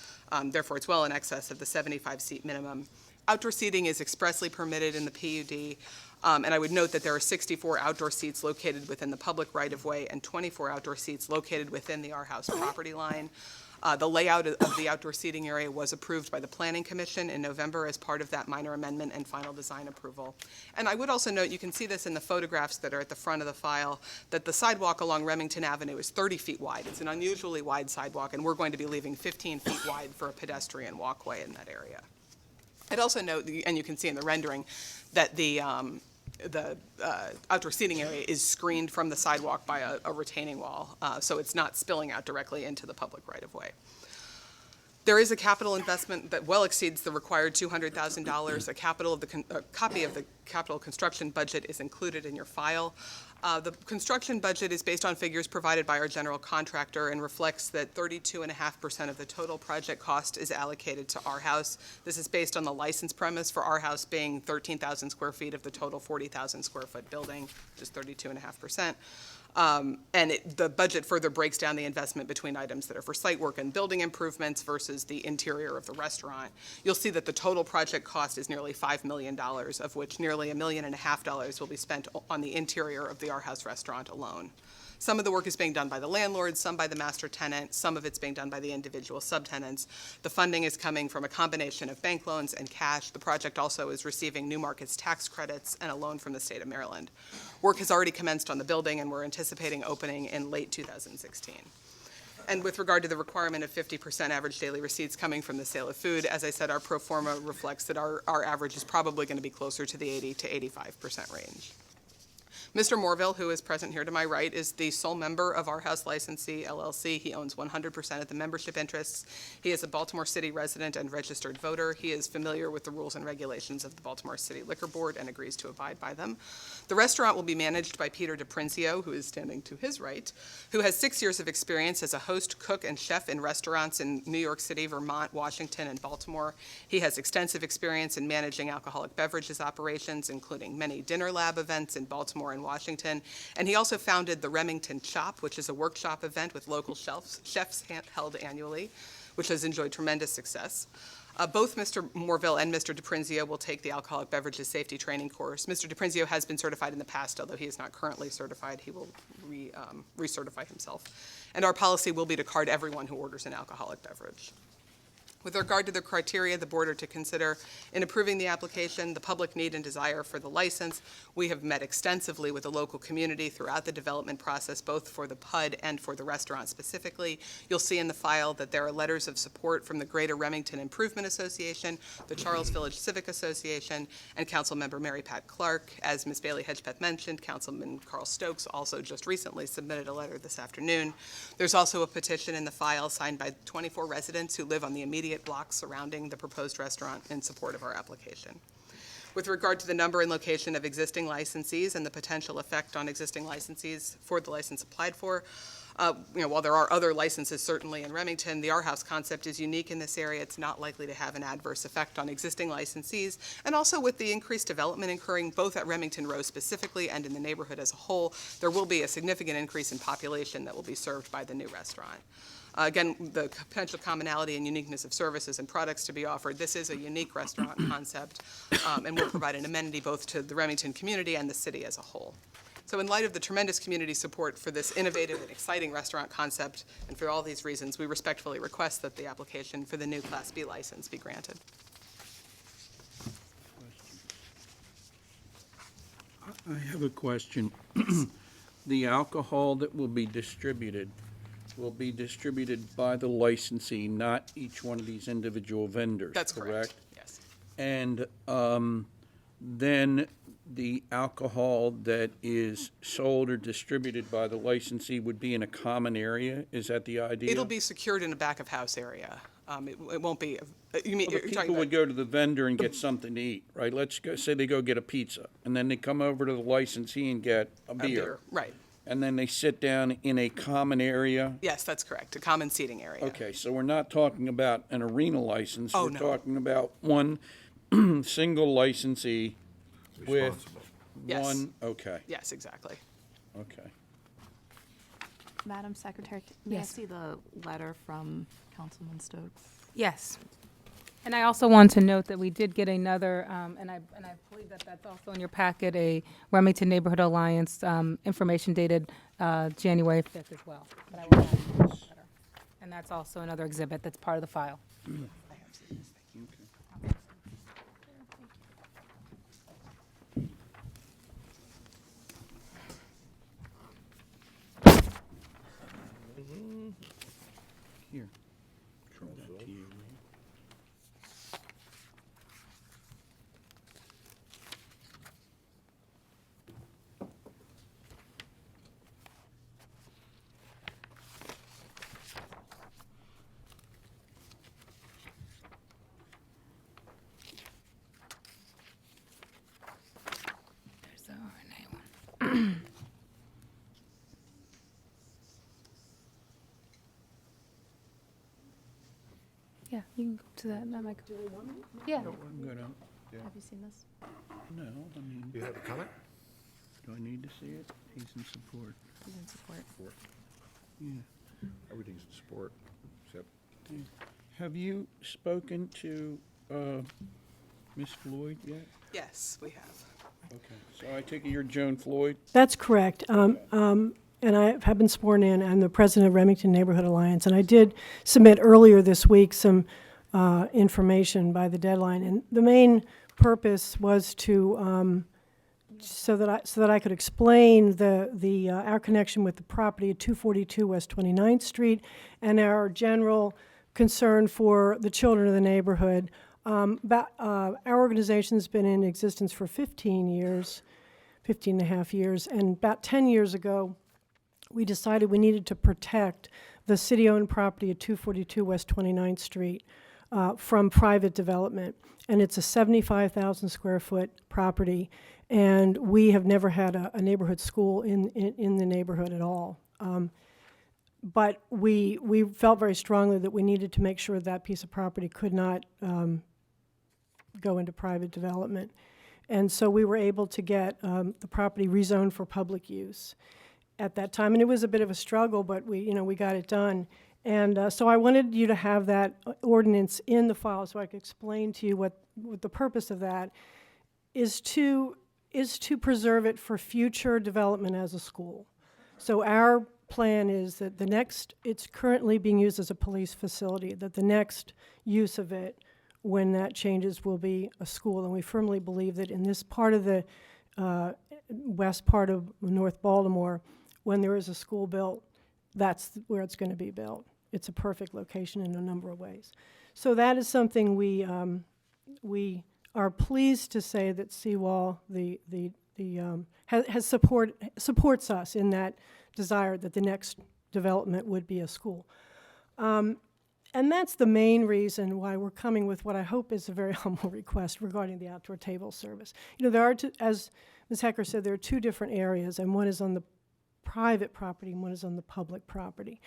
S11: Therefore, it's well in excess of the 75-seat minimum. Outdoor seating is expressly permitted in the PUD. And I would note that there are 64 outdoor seats located within the public right-of-way and 24 outdoor seats located within the Our House property line. The layout of the outdoor seating area was approved by the Planning Commission in November as part of that minor amendment and final design approval. And I would also note, you can see this in the photographs that are at the front of the file, that the sidewalk along Remington Avenue is 30 feet wide. It's an unusually wide sidewalk, and we're going to be leaving 15 feet wide for a pedestrian walkway in that area. I'd also note, and you can see in the rendering, that the outdoor seating area is screened from the sidewalk by a retaining wall, so it's not spilling out directly into the public right-of-way. There is a capital investment that well exceeds the required $200,000. A copy of the capital construction budget is included in your file. The construction budget is based on figures provided by our general contractor and reflects that 32.5% of the total project cost is allocated to Our House. This is based on the license premise for Our House being 13,000 square feet of the total 40,000 square foot building, which is 32.5%. The budget further breaks down the investment between items that are for site work and building improvements versus the interior of the restaurant. You'll see that the total project cost is nearly $5 million, of which nearly $1.5 million will be spent on the interior of the Our House restaurant alone. Some of the work is being done by the landlord, some by the master tenant, some of it's being done by the individual subtenants. The funding is coming from a combination of bank loans and cash. The project also is receiving New Markets tax credits and a loan from the state of Maryland. Work has already commenced on the building, and we're anticipating opening in late 2016. And with regard to the requirement of 50% average daily receipts coming from the sale of food, as I said, our pro forma reflects that our average is probably going to be closer to the 80 to 85% range. Mr. Morville, who is present here to my right, is the sole member of Our House Licensee LLC. He owns 100% of the membership interests. He is a Baltimore City resident and registered voter. He is familiar with the rules and regulations of the Baltimore City Liquor Board and agrees to abide by them. The restaurant will be managed by Peter DePrinzio, who is standing to his right, who has 6 years of experience as a host, cook, and chef in restaurants in New York City, Vermont, Washington, and Baltimore. He has extensive experience in managing alcoholic beverages operations, including many dinner lab events in Baltimore and Washington. And he also founded the Remington Chop, which is a workshop event with local chefs held annually, which has enjoyed tremendous success. Both Mr. Morville and Mr. DePrinzio will take the alcoholic beverages safety training course. Mr. DePrinzio has been certified in the past, although he is not currently certified. He will recertify himself. And our policy will be to card everyone who orders an alcoholic beverage. With regard to the criteria the board are to consider in approving the application, the public need and desire for the license, we have met extensively with the local community throughout the development process, both for the PUD and for the restaurant specifically. You'll see in the file that there are letters of support from the Greater Remington Improvement Association, the Charles Village Civic Association, and Councilmember Mary Pat Clark. As Ms. Bailey Hedgepeth mentioned, Councilman Carl Stokes also just recently submitted a letter this afternoon. There's also a petition in the file signed by 24 residents who live on the immediate blocks surrounding the proposed restaurant in support of our application. With regard to the number and location of existing licensees and the potential effect on existing licensees for the license applied for, while there are other licenses certainly in Remington, the Our House concept is unique in this area. It's not likely to have an adverse effect on existing licensees. And also with the increased development occurring both at Remington Row specifically and in the neighborhood as a whole, there will be a significant increase in population that will be served by the new restaurant. Again, the potential commonality and uniqueness of services and products to be offered. This is a unique restaurant concept and will provide an amenity both to the Remington community and the city as a whole. So in light of the tremendous community support for this innovative and exciting restaurant concept, and for all these reasons, we respectfully request that the application for the new Class B license be granted.
S2: I have a question. The alcohol that will be distributed by the licensee, not each one of these individual vendors,
S11: That's correct. Yes.
S2: And then the alcohol that is sold or distributed by the licensee would be in a common area? Is that the idea?
S11: It'll be secured in a back-of-house area. It won't be, you mean,
S2: Well,
S11: you're
S2: the
S11: talking
S2: people would
S11: about,
S2: go to the vendor and get something to eat, right? Let's go, say they go get a pizza, and then they come over to the licensee and get a
S11: a
S2: beer.
S11: beer, right.
S2: And then they sit down in a common area?
S11: Yes, that's correct, a common seating area.
S2: Okay, so we're not talking about an arena license.
S11: Oh,
S2: We're
S11: no.
S2: talking about one single licensee with
S5: Responsible.
S11: Yes.
S2: one, okay,
S11: Yes, exactly.
S2: okay.
S4: Madam Secretary, may I
S1: Yes.
S4: see the letter from Councilman Stokes?
S1: Yes. And I also want to note that we did get another, and I believe that that's also in your packet, a Remington Neighborhood Alliance information dated January 5th as well. But I will add that letter. And that's also another exhibit that's part of the file.
S2: Here. Throw that to you.
S1: There's the RNA one. Yeah, you can go to that. That might. Yeah.
S2: I'm gonna,
S4: Have you seen this?
S2: no, I mean,
S5: Do you have a comment?
S2: do I need to see it? He's in support.
S4: He's in support.
S2: Yeah.
S5: Everything's in support, except
S2: Have you spoken to Ms. Floyd yet?
S11: Yes, we have.
S2: Okay, so I take it you're Joan Floyd?
S10: That's correct. And I have been sworn in. I'm the president of Remington Neighborhood Alliance, and I did submit earlier this week some information by the deadline. And the main purpose was to so that I could explain our connection with the property at 242 West 29th Street and our general concern for the children of the neighborhood. Our organization's been in existence for 15 and a half years, and about 10 years ago, we decided we needed to protect the city-owned property at 242 West 29th Street from private development. And it's a 75,000 square foot property, and we have never had a neighborhood school in the neighborhood at all. But we felt very strongly that we needed to make sure that piece of property could not go into private development. And so we were able to get the property rezoned for public use at that time. And it was a bit of a struggle, but we got it done. And so I wanted you to have that ordinance in the file so I could explain to you what the purpose of that is to preserve it for future development as a school. So our plan is that it's currently being used as a police facility, that the next use of it, when that changes, will be a school. And we firmly believe that in this part of the west part of North Baltimore, when there is a school built, that's where it's going to be built. It's a perfect location in a number of ways. So that is something we are pleased to say that Seawall supports us in that desire that the next development would be a school. And that's the main reason why we're coming with what I hope is a very humble request regarding the outdoor table service. You know, there are two, as Ms. Hecker said, there are two different areas, and one is on the private property and one is on the public property.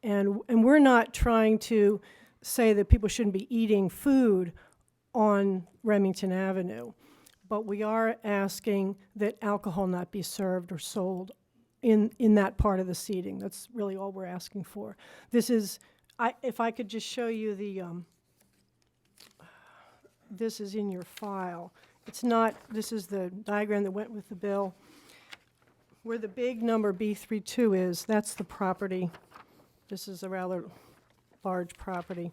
S10: And we're not trying to say that people shouldn't be eating food on Remington Avenue, but we are asking that alcohol not be served or sold in that part of the seating. That's really all we're asking for. This is, if I could just show you the, this is in your file. It's not, this is the diagram that went with the bill. Where the big number B32 is, that's the property. This is a rather large property.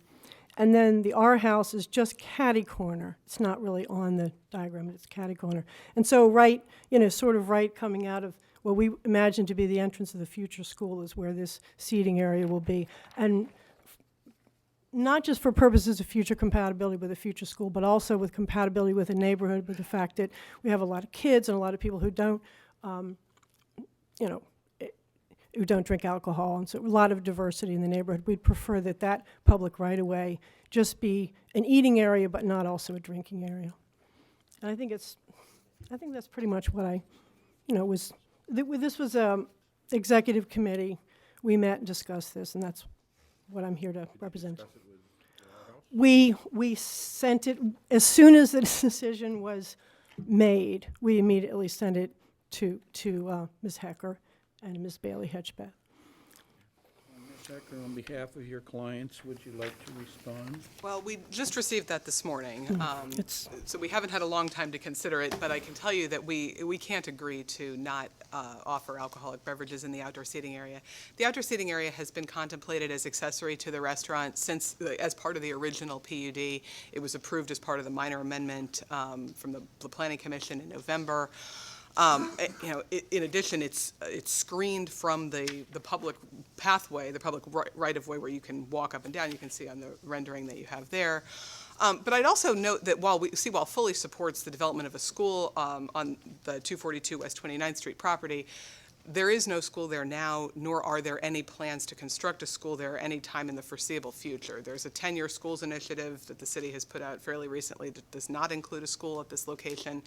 S10: And then the R house is just catty corner. It's not really on the diagram, it's catty corner. And so right, you know, sort of right coming out of what we imagine to be the entrance of the future school is where this seating area will be. And not just for purposes of future compatibility with the future school, but also with compatibility with the neighborhood, with the fact that we have a lot of kids and a lot of people who don't, you know, who don't drink alcohol, and so a lot of diversity in the neighborhood. We'd prefer that that public right-of-way just be an eating area, but not also a drinking area. And I think that's pretty much what I, you know, was. This was executive committee. We met and discussed this, and that's what I'm here to represent. We sent it as soon as the decision was made. We immediately sent it to Ms. Hecker and Ms. Bailey Hedgebeth.
S2: Ms. Hecker, on behalf of your clients, would you like to respond?
S11: Well, we just received that this morning,
S10: It's-
S11: so we haven't had a long time to consider it, but I can tell you that we can't agree to not offer alcoholic beverages in the outdoor seating area. The outdoor seating area has been contemplated as accessory to the restaurant since, as part of the original PUD. It was approved as part of the minor amendment from the Planning Commission in November. You know, in addition, it's screened from the public pathway, the public right-of-way where you can walk up and down. You can see on the rendering that you have there. But I'd also note that while Seawall fully supports the development of a school on the 242 West 29th Street property, there is no school there now, nor are there any plans to construct a school there any time in the foreseeable future. There's a 10-year schools initiative that the city has put out fairly recently that does not include a school at this location.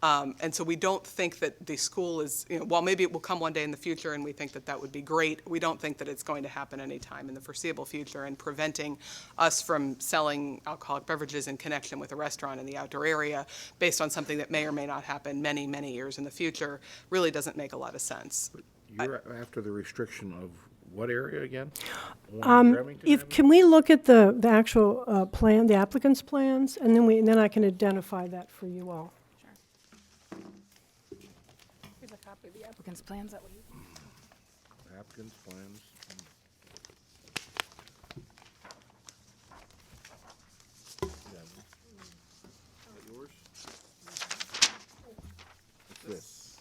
S11: And so we don't think that the school is, you know, while maybe it will come one day in the future and we think that that would be great, we don't think that it's going to happen anytime in the foreseeable future, and preventing us from selling alcoholic beverages in connection with a restaurant in the outdoor area based on something that may or may not happen many, many years in the future really doesn't make a lot of sense.
S5: You're after the restriction of what area again? On Remington Avenue?
S10: Can we look at the actual plan, the applicant's plans, and then I can identify that for you all.
S1: Here's a copy of the applicant's plans that we.
S5: Applicant's plans. Yeah. Is that yours? What's this?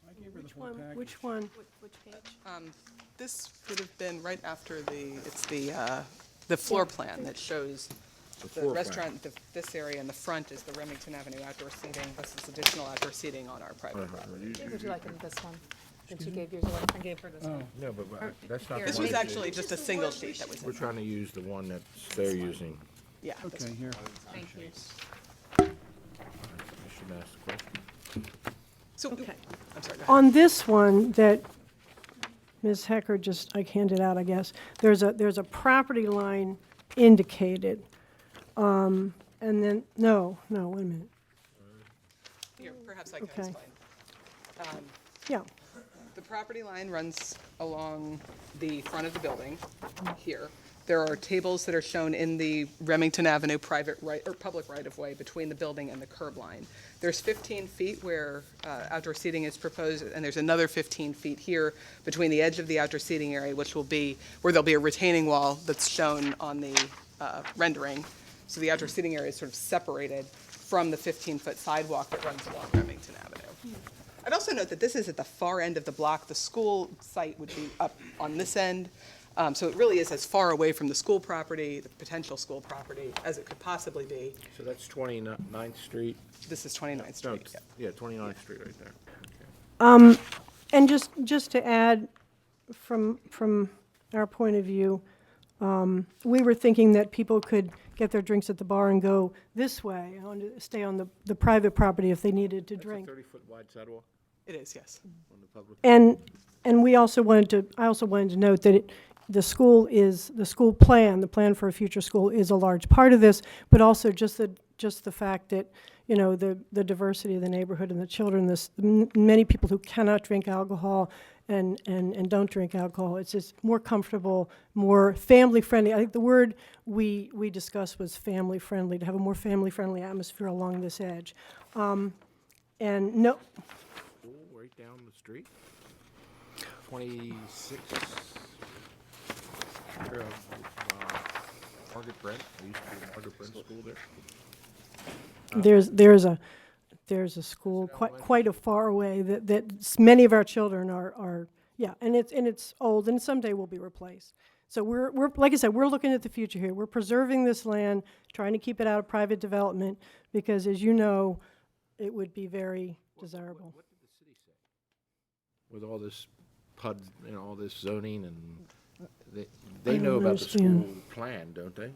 S2: I gave her the
S10: Which
S2: whole
S10: one?
S2: package.
S10: Which one?
S4: Which page?
S11: This would have been right after it's the floor plan that shows
S5: The
S11: the
S5: floor plan.
S11: restaurant, this area in the front is the Remington Avenue outdoor seating. This is additional outdoor seating on our private property.
S4: Would you like this one? Since you gave yours away, I gave her this one.
S5: No, but that's not.
S11: This
S5: the
S11: was
S5: one.
S11: actually just a single sheet that was
S5: We're
S11: in.
S5: trying to use the one that they're using.
S11: Yeah. this
S2: Okay,
S11: one.
S2: here.
S4: Thank you.
S5: I should ask the question.
S11: So,
S10: Okay.
S11: I'm sorry, go ahead.
S10: On this one that Ms. Hecker just, I handed out, I guess, there's a property line indicated. And then, no, wait a minute.
S11: Here, perhaps I can
S10: Okay.
S11: explain.
S10: Yeah,
S11: property line runs along the front of the building here. There are tables that are shown in the Remington Avenue private right, or public right-of-way between the building and the curb line. There's 15 feet where outdoor seating is proposed, and there's another 15 feet here between the edge of the outdoor seating area, which will be, where there'll be a retaining wall that's shown on the rendering. So the outdoor seating area is sort of separated from the 15-foot sidewalk that runs along Remington Avenue. I'd also note that this is at the far end of the block. The school site would be up on this end. So it really is as far away from the school property, the potential school property, as it could possibly be.
S5: So that's 29th Street?
S11: This is 29th
S5: No,
S11: Street.
S5: yeah, 29th Street right there.
S10: And just to add, from our point of view, we were thinking that people could get their drinks at the bar and go this way, stay on the private property if they needed to drink.
S5: That's a 30-foot wide sidewalk
S11: It is, yes.
S5: on the public?
S10: And we also I also wanted to note that the school plan, the plan for a future school is a large part of this, but also just the fact that, you know, the diversity of the neighborhood and the children, many people who cannot drink alcohol and don't drink alcohol. It's just more comfortable, more family-friendly. I think the word we discussed was family-friendly, to have a more family-friendly atmosphere along this edge. And no,
S5: School right down the street? 26, Margaret Brent, I used to be at Margaret Brent School there.
S10: there's a school quite a far away that many of our children are yeah, and it's old and someday will be replaced. So we're like I said, we're looking at the future here. We're preserving this land, trying to keep it out of private development because, as you know, it would be very desirable.
S5: What did the city say? With all this PUD, you know, all this zoning and they know
S10: don't
S5: about the school
S10: understand.
S5: plan, don't they?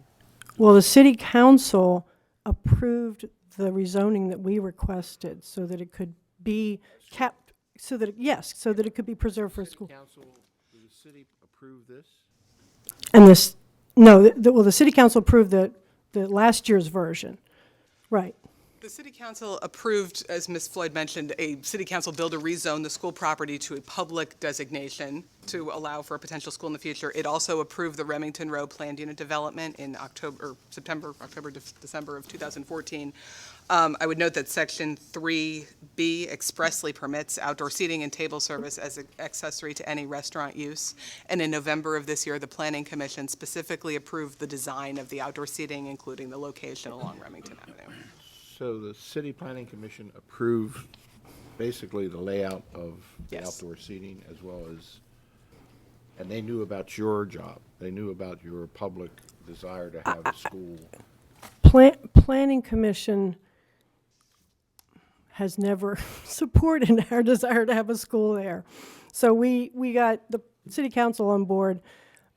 S10: Well, the city council approved the rezoning that we requested so that it could be kept, so that it could be preserved for a school.
S5: Council, did the city approve this?
S10: And this, no, well, the city council approved the last year's version, right.
S11: The city council approved, as Ms. Floyd mentioned, a city council bill to rezone the school property to a public designation to allow for a potential school in the future. It also approved the Remington Row planned unit development in December of 2014. I would note that Section 3B expressly permits outdoor seating and table service as an accessory to any restaurant use. And in November of this year, the Planning Commission specifically approved the design of the outdoor seating, including the location along Remington Avenue.
S5: So the city planning commission approved basically the layout of the
S11: Yes.
S5: outdoor seating as well as, and they knew about your job. They knew about your public desire to have a school.
S10: Planning Commission has never supported our desire to have a school there. So we got the city council on board,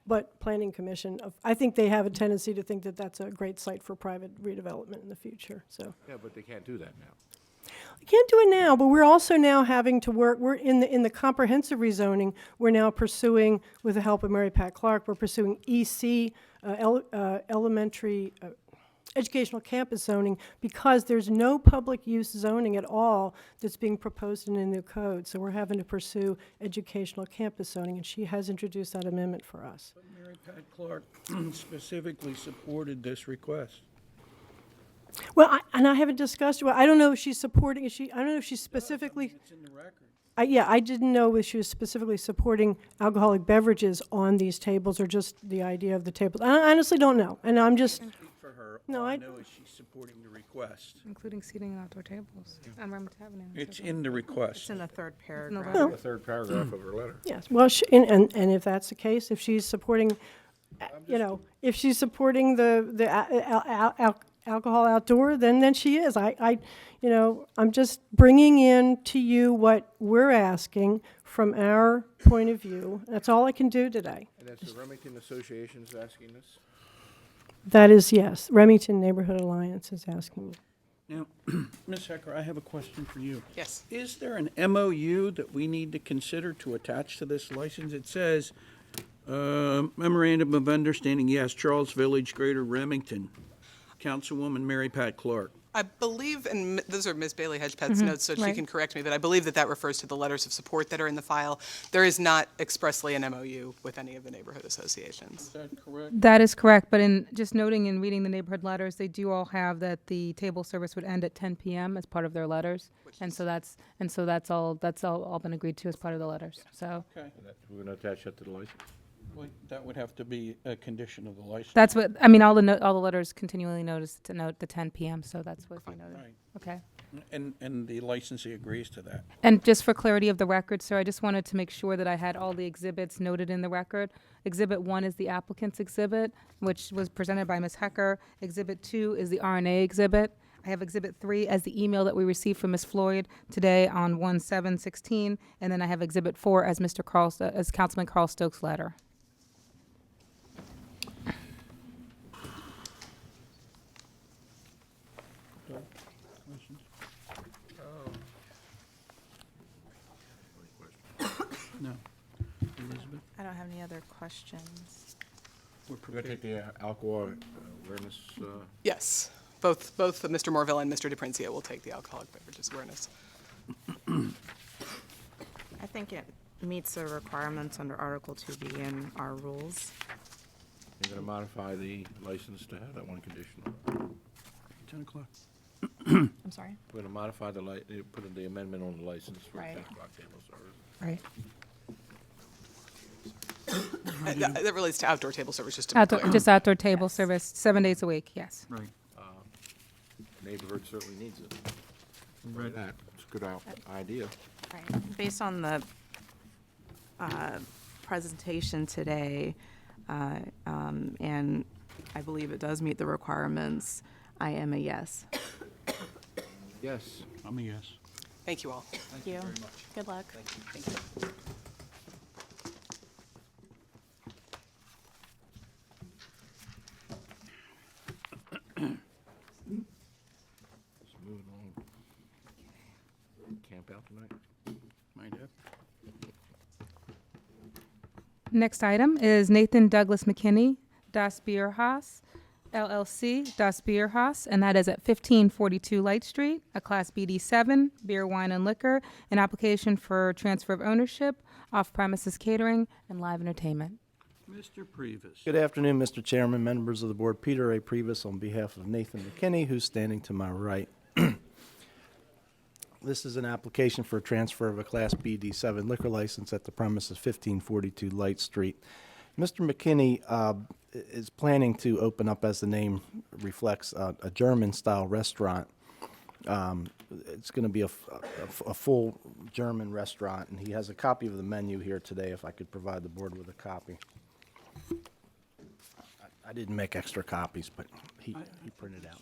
S10: but Planning Commission, I think they have a tendency to think that that's a great site for private redevelopment in the future, so.
S5: Yeah, but they can't do that now.
S10: We can't do it now, but we're also now having to work, we're in the comprehensive rezoning, we're now pursuing, with the help of Mary Pat Clark, we're pursuing EC, elementary, educational campus zoning, because there's no public use zoning at all that's being proposed in the new code. So we're having to pursue educational campus zoning, and she has introduced that amendment for us.
S2: But Mary Pat Clark specifically supported this request.
S10: Well, I haven't discussed, well, I don't know if she's supporting, I don't know if she's specifically,
S2: It's in the record.
S10: I didn't know if she was specifically supporting alcoholic beverages on these tables, or just the idea of the table. I honestly don't know, and I'm just,
S2: Speak for her.
S10: No,
S2: All I
S10: I-
S2: know is she's supporting the request.
S1: Including seating and outdoor tables on Remington Avenue.
S2: It's in the request.
S6: It's in the third
S1: No,
S6: paragraph.
S10: No.
S5: The third paragraph of her letter.
S10: yes, well, and if that's the case, if she's supporting, you know, if she's supporting the alcohol outdoor, then she is. You know, I'm just bringing in to you what we're asking from our point of view. That's all I can do today.
S5: And that's the Remington Association's asking this?
S10: That is, yes, Remington Neighborhood Alliance is asking.
S2: Now, Ms. Hecker, I have a question for you.
S11: Yes.
S2: Is there an MOU that we need to consider to attach to this license? It says, memorandum of understanding, yes, Charles Village, Greater Remington. Councilwoman Mary Pat Clark.
S11: I believe, and those are Ms. Bailey Hedgepeth's notes, so she
S1: right.
S11: can correct me, but I believe that that refers to the letters of support that are in the file. There is not expressly an MOU with any of the neighborhood associations.
S2: Is that correct?
S1: That is correct, but in just noting and reading the neighborhood letters, they do all have that the table service would end at 10 p.m. as part of their letters, and so that's all been agreed to as part of the letters. So
S2: Okay.
S5: We're going to attach that to the license?
S2: Well, that would have to be a condition of the license.
S1: that's what I mean. All the letters continually note the 10 p.m. So that's what we noted.
S2: Right.
S1: Okay.
S2: And the licensee agrees to that.
S1: And just for clarity of the record, sir, I just wanted to make sure that I had all the exhibits noted in the record. Exhibit 1 is the applicant's exhibit, which was presented by Ms. Hecker. Exhibit 2 is the RNA exhibit. I have Exhibit 3 as the email that we received from Ms. Floyd today on 1/7/16, and then I have Exhibit 4 as as Councilman Carl Stokes' letter.
S2: No. Elizabeth?
S6: I don't have any other questions.
S2: We're
S5: We're going to
S2: prepared.
S5: take the alcohol awareness,
S11: Yes, both Mr. Morville and Mr. DePrincia will take the alcoholic beverages awareness.
S6: I think it meets the requirements under Article 2B in our rules.
S5: you're going to modify the license to have that one condition.
S2: 10 o'clock.
S4: I'm sorry?
S5: We're going to modify put in the amendment on the license for
S4: Right.
S5: 10 o'clock table service.
S1: Right.
S11: That relates to outdoor table service, just to be clear.
S1: Just outdoor table service, 7 days a week, yes.
S2: Right.
S5: Neighborhood certainly needs it. Right. That, it's a good idea.
S6: Right. Based on the presentation today, and I believe it does meet the requirements, I am a yes.
S5: Yes.
S2: I'm a yes.
S11: Thank you all.
S4: Thank you. Good luck.
S5: Let's move on. Camp out tonight?
S2: Might have.
S1: Next item is Nathan Douglas McKinney, Das Bierhaus, LLC, Das Bierhaus, and that is at 1542 Light Street, a Class BD7, beer, wine, and liquor, an application for transfer of ownership, off-premises catering, and live entertainment.
S2: Mr. Previs.
S12: Good afternoon, Mr. Chairman, members of the board. Peter A. Previs on behalf of Nathan McKinney, who's standing to my right. This is an application for a transfer of a Class BD7 liquor license at the premises 1542 Light Street. Mr. McKinney is planning to open up, as the name reflects, a German-style restaurant. It's going to be a full German restaurant, and he has a copy of the menu here today, if I could provide the board with a copy. I didn't make extra copies, but he printed out.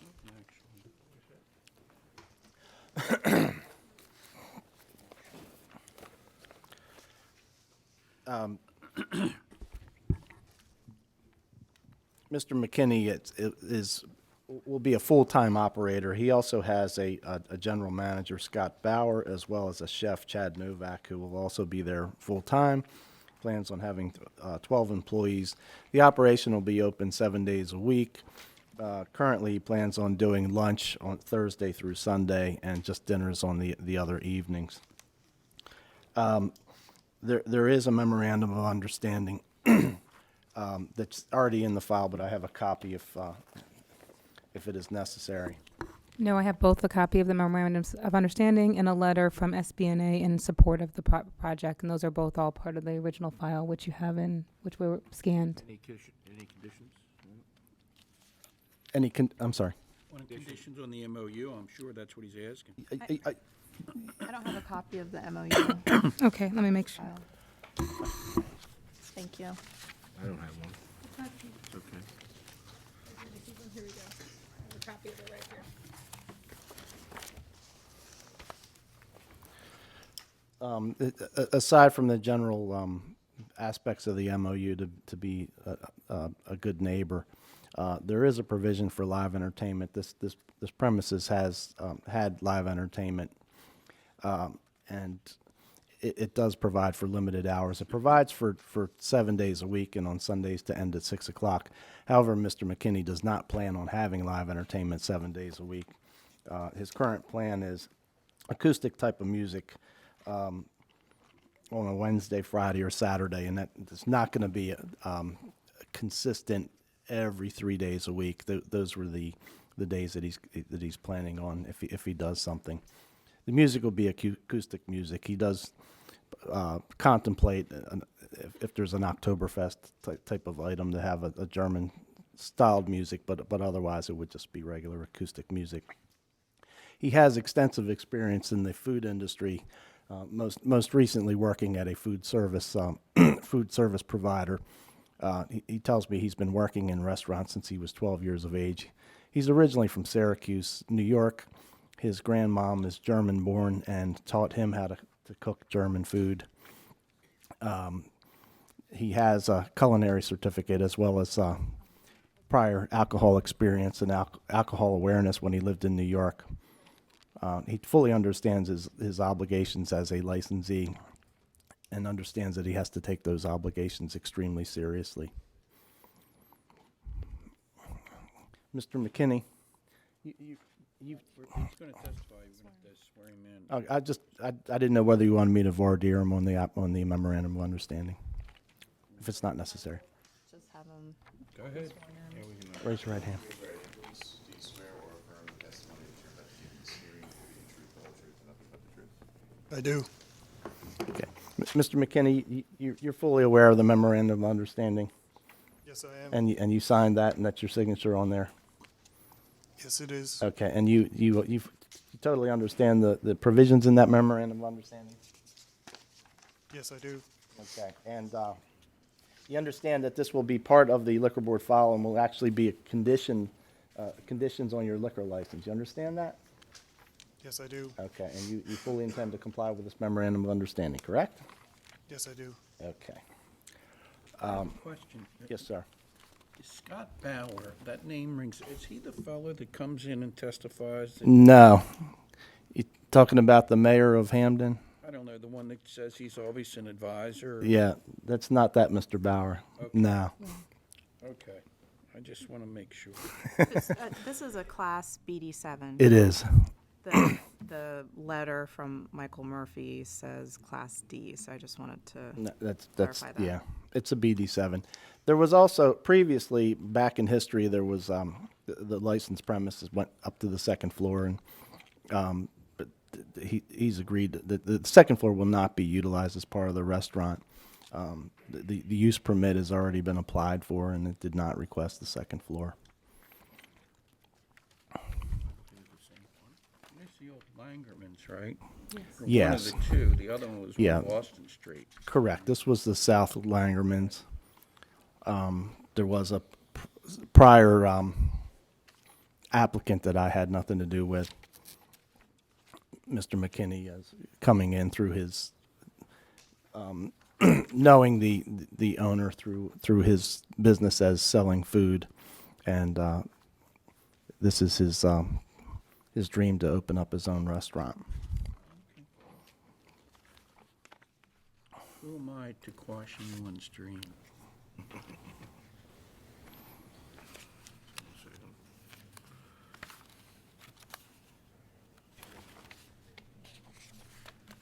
S12: Mr. McKinney will be a full-time operator. He also has a general manager, Scott Bauer, as well as a chef, Chad Novak, who will also be there full-time. Plans on having 12 employees. The operation will be open 7 days a week. Currently, he plans on doing lunch on Thursday through Sunday and just dinners on the other evenings. There is a memorandum of understanding that's already in the file, but I have a copy if it is necessary.
S1: No, I have both a copy of the memorandums of understanding and a letter from SBNA in support of the project, and those are both all part of the original file, which you have which were scanned.
S5: Any conditions?
S12: I'm sorry.
S2: On conditions on the MOU, I'm sure that's what he's asking.
S4: I don't have a copy of the MOU
S1: Okay, let me make sure.
S4: file. Thank you.
S5: I don't have one. It's okay.
S1: Here we go. I have a copy of it right here.
S12: Aside from the general aspects of the MOU to be a good neighbor, there is a provision for live entertainment. This premises has had live entertainment, and it does provide for limited hours. It provides for 7 days a week and on Sundays to end at 6 o'clock. However, Mr. McKinney does not plan on having live entertainment 7 days a week. His current plan is acoustic type of music on a Wednesday, Friday, or Saturday, and that is not going to be consistent every 3 days a week. Those were the days that he's planning on if he does something. The music will be acoustic music. He does contemplate if there's an Oktoberfest type of item to have a German styled music, but otherwise it would just be regular acoustic music. He has extensive experience in the food industry, most recently working at a food service provider. He tells me he's been working in restaurants since he was 12 years of age. He's originally from Syracuse, New York. His grandmom is German-born and taught him how to cook German food. He has a culinary certificate as well as prior alcohol experience and alcohol awareness when he lived in New York. He fully understands his obligations as a licensee and understands that he has to take those obligations extremely seriously. Mr. McKinney,
S2: He's going to testify. We're going to swear him in.
S12: I didn't know whether you wanted me to voir dire him on the memorandum of understanding, if it's not necessary.
S4: Just have them.
S2: Go ahead.
S12: Raise your right hand.
S9: Do you swear or affirm the testimony that you're about to give in this hearing will be the truth, the whole truth, and nothing but the truth?
S7: I do.
S12: Okay. Mr. McKinney, you're fully aware of the memorandum of understanding,
S7: Yes, I am.
S12: and you signed that, and that's your signature on there?
S7: Yes, it is.
S12: Okay, and you totally understand the provisions in that memorandum of understanding?
S7: Yes, I do.
S12: Okay, and you understand that this will be part of the liquor board file and will actually be a conditions on your liquor license. You understand that?
S7: Yes, I do.
S12: Okay, and you fully intend to comply with this memorandum of understanding, correct?
S7: Yes, I do.
S12: Okay.
S2: Question.
S12: Yes, sir.
S2: Scott Bauer, that name rings, is he the fellow that comes in and testifies?
S12: No. You talking about the mayor of Hamden?
S2: I don't know, the one that says he's always an advisor?
S12: Yeah, that's not that Mr. Bauer.
S2: Okay.
S12: No.
S2: Okay, I just want to make sure.
S6: This is a Class BD7.
S12: It is.
S6: The letter from Michael Murphy says Class D, so I just wanted to
S12: No, that's
S6: clarify that.
S12: yeah. It's a BD7. There was also previously back in history there was the licensed premises went up to the second floor, and but he's agreed that the second floor will not be utilized as part of the restaurant. The use permit has already been applied for, and it did not request the second floor.
S2: There's the old Langermans, right?
S12: Yes.
S2: One of the two, the other one was
S12: Yeah.
S2: Boston Street.
S12: Correct. This was the South Langermans. There was a prior applicant that I had nothing to do with. Mr. McKinney is coming in through his knowing the owner through his business as selling food, and this is his dream to open up his own restaurant.
S2: Who am I to quash anyone's dream?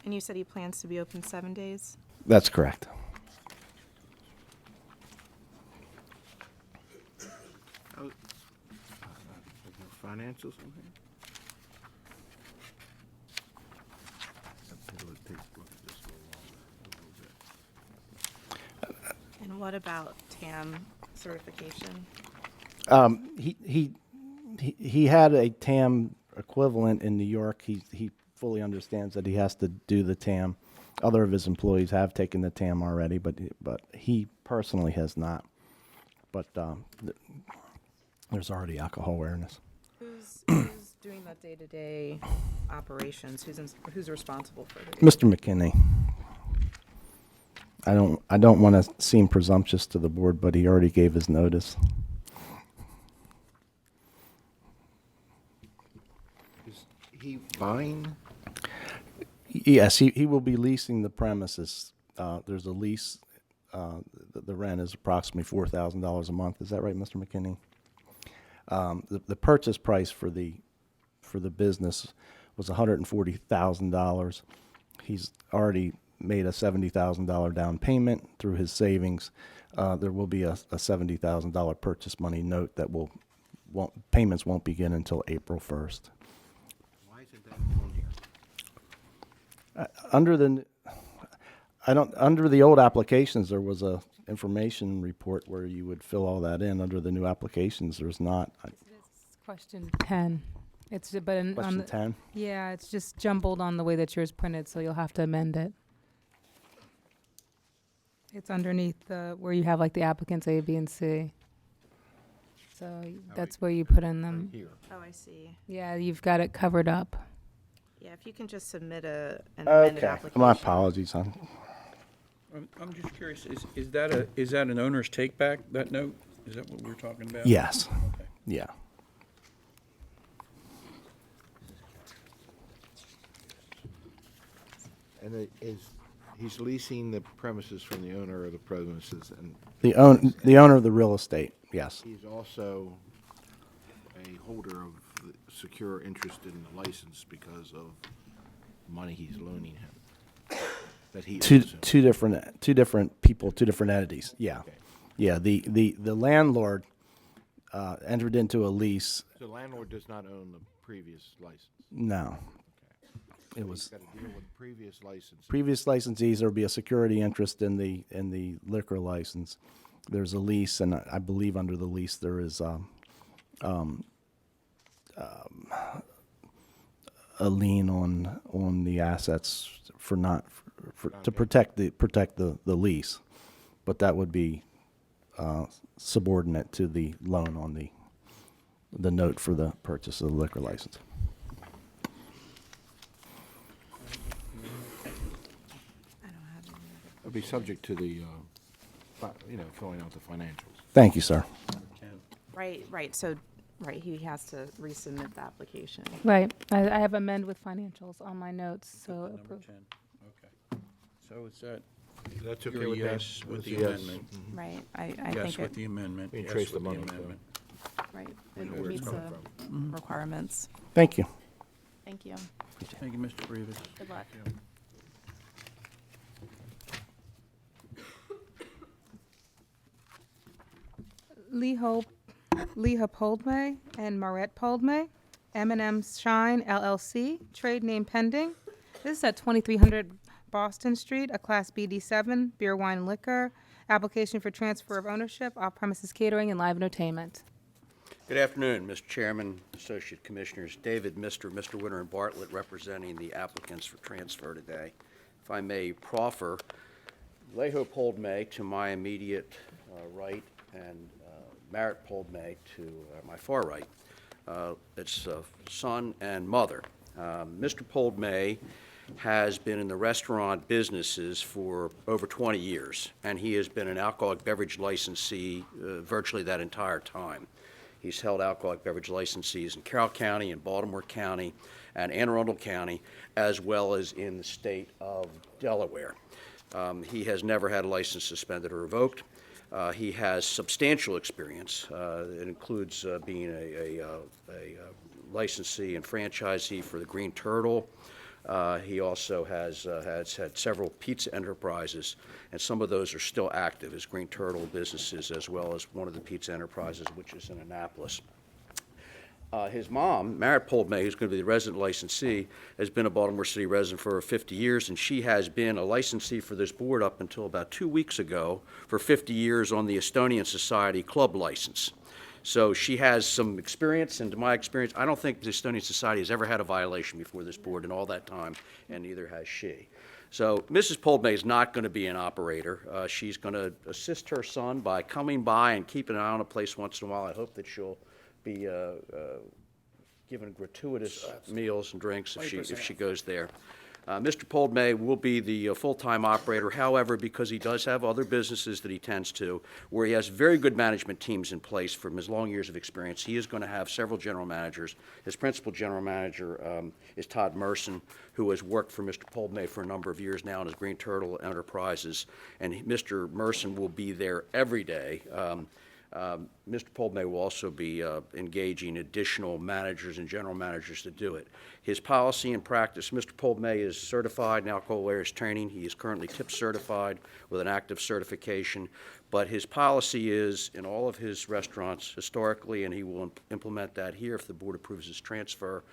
S6: And you said he plans to be open 7 days?
S12: That's correct.
S5: Financials on here?
S6: And what about TAM certification?
S12: He had a TAM equivalent in New York. He fully understands that he has to do the TAM. Other of his employees have taken the TAM already, but he personally has not. But there's already alcohol awareness.
S6: Who's doing the day-to-day operations? Who's responsible for the
S12: Mr. McKinney. I don't want to seem presumptuous to the board, but he already gave his notice.
S5: Is he buying?
S12: Yes, he will be leasing the premises. There's a lease. The rent is approximately $4,000 a month. Is that right, Mr. McKinney? The purchase price for the for the business was $140,000. He's already made a $70,000 down payment through his savings. There will be a $70,000 purchase money note that payments won't begin until April 1st.
S5: Why isn't that on here?
S12: Under the old applications, there was a information report where you would fill all that in. Under the new applications, there's not.
S1: Question 10. It's, but on
S12: Question
S1: the,
S12: 10?
S1: yeah, it's just jumbled on the way that yours printed, so you'll have to amend it. It's underneath where you have like the applicants A, B, and C. So that's where you put in them.
S5: Here.
S6: Oh, I see.
S1: Yeah, you've got it covered up.
S6: Yeah, if you can just submit an amended
S12: Okay,
S6: application.
S12: my apologies.
S2: I'm just curious, is that an owner's take back, that note? Is that what we're talking about?
S12: Yes,
S2: Okay.
S12: yeah.
S5: And he's leasing the premises from the owner of the premises, and
S12: The owner of the real estate, yes.
S5: he's also a holder of the secure interest in the license because of money he's loaning him. That he owes him.
S12: Two different people, two different entities, yeah.
S5: Okay.
S12: Yeah, the landlord entered into a lease,
S5: So the landlord does not own the previous license.
S12: no.
S5: So
S12: It was
S5: he's got to deal with previous license.
S12: previous licensees, there'll be a security interest in the liquor license. There's a lease, and I believe under the lease there is a lien on the assets to protect the lease, but that would be subordinate to the loan on the note for the purchase of the liquor license.
S5: It'll be subject to the, filling out the financials.
S12: Thank you, sir.
S6: Right, so, he has to resubmit the application.
S1: Right. I have amend with financials on my notes, so
S2: Number
S1: approve.
S2: 10, okay. So is that
S5: That's okay
S2: your
S5: with that?
S2: yes with
S5: That's
S2: the
S5: a yes.
S2: amendment?
S6: Right, I
S2: Yes
S6: think
S2: with
S6: it,
S2: the amendment.
S5: We can
S2: yes
S5: trace the
S2: with
S5: money, so.
S2: amendment.
S6: right,
S5: know
S6: it
S5: where it's
S6: meets
S5: coming
S6: the requirements.
S12: Thank you.
S6: Thank you.
S2: Thank you, Mr. Rivas.
S6: Good luck.
S1: Leha Poldme and Maret Poldme, M&M Shine LLC, trade name pending. This is at 2300 Boston Street, a Class BD7, beer, wine, liquor. Application for transfer of ownership, off-premises catering, and live entertainment.
S13: Good afternoon, Mr. Chairman, Associate Commissioners. David, Mr. Winter, and Bartlett representing the applicants for transfer today. If I may proffer, Leopold May to my immediate right and Merritt Poldme to my far right. It's son and mother. Mr. Poldme has been in the restaurant businesses for over 20 years, and he has been an alcoholic beverage licensee virtually that entire time. He's held alcoholic beverage licensees in Carroll County, in Baltimore County, and Anne Arundel County, as well as in the state of Delaware. He has never had a license suspended or revoked. He has substantial experience. It includes being a licensee and franchisee for the Green Turtle. He also has had several pizza enterprises, and some of those are still active as Green Turtle businesses, as well as one of the pizza enterprises, which is in Annapolis. His mom, Merritt Poldme, who's going to be the resident licensee, has been a Baltimore City resident for 50 years, and she has been a licensee for this board up until about 2 weeks ago for 50 years on the Estonian Society club license. So she has some experience, and to my experience, I don't think the Estonian Society has ever had a violation before this board in all that time, and neither has she. So Mrs. Poldme is not going to be an operator. She's going to assist her son by coming by and keeping an eye on a place once in a while. I hope that she'll be given gratuitous meals and drinks if she goes there. Mr. Poldme will be the full-time operator. However, because he does have other businesses that he tends to, where he has very good management teams in place from his long years of experience, he is going to have several general managers. His principal general manager is Todd Merson, who has worked for Mr. Poldme for a number of years now in his Green Turtle Enterprises, and Mr. Merson will be there every day. Mr. Poldmay will also be engaging additional managers and general managers to do it. His policy and practice, Mr. Poldmay is certified in alcohol awareness training. He is currently TIP certified with an active certification. But his policy is, in all of his restaurants historically, and he will implement that here if the board approves his transfer,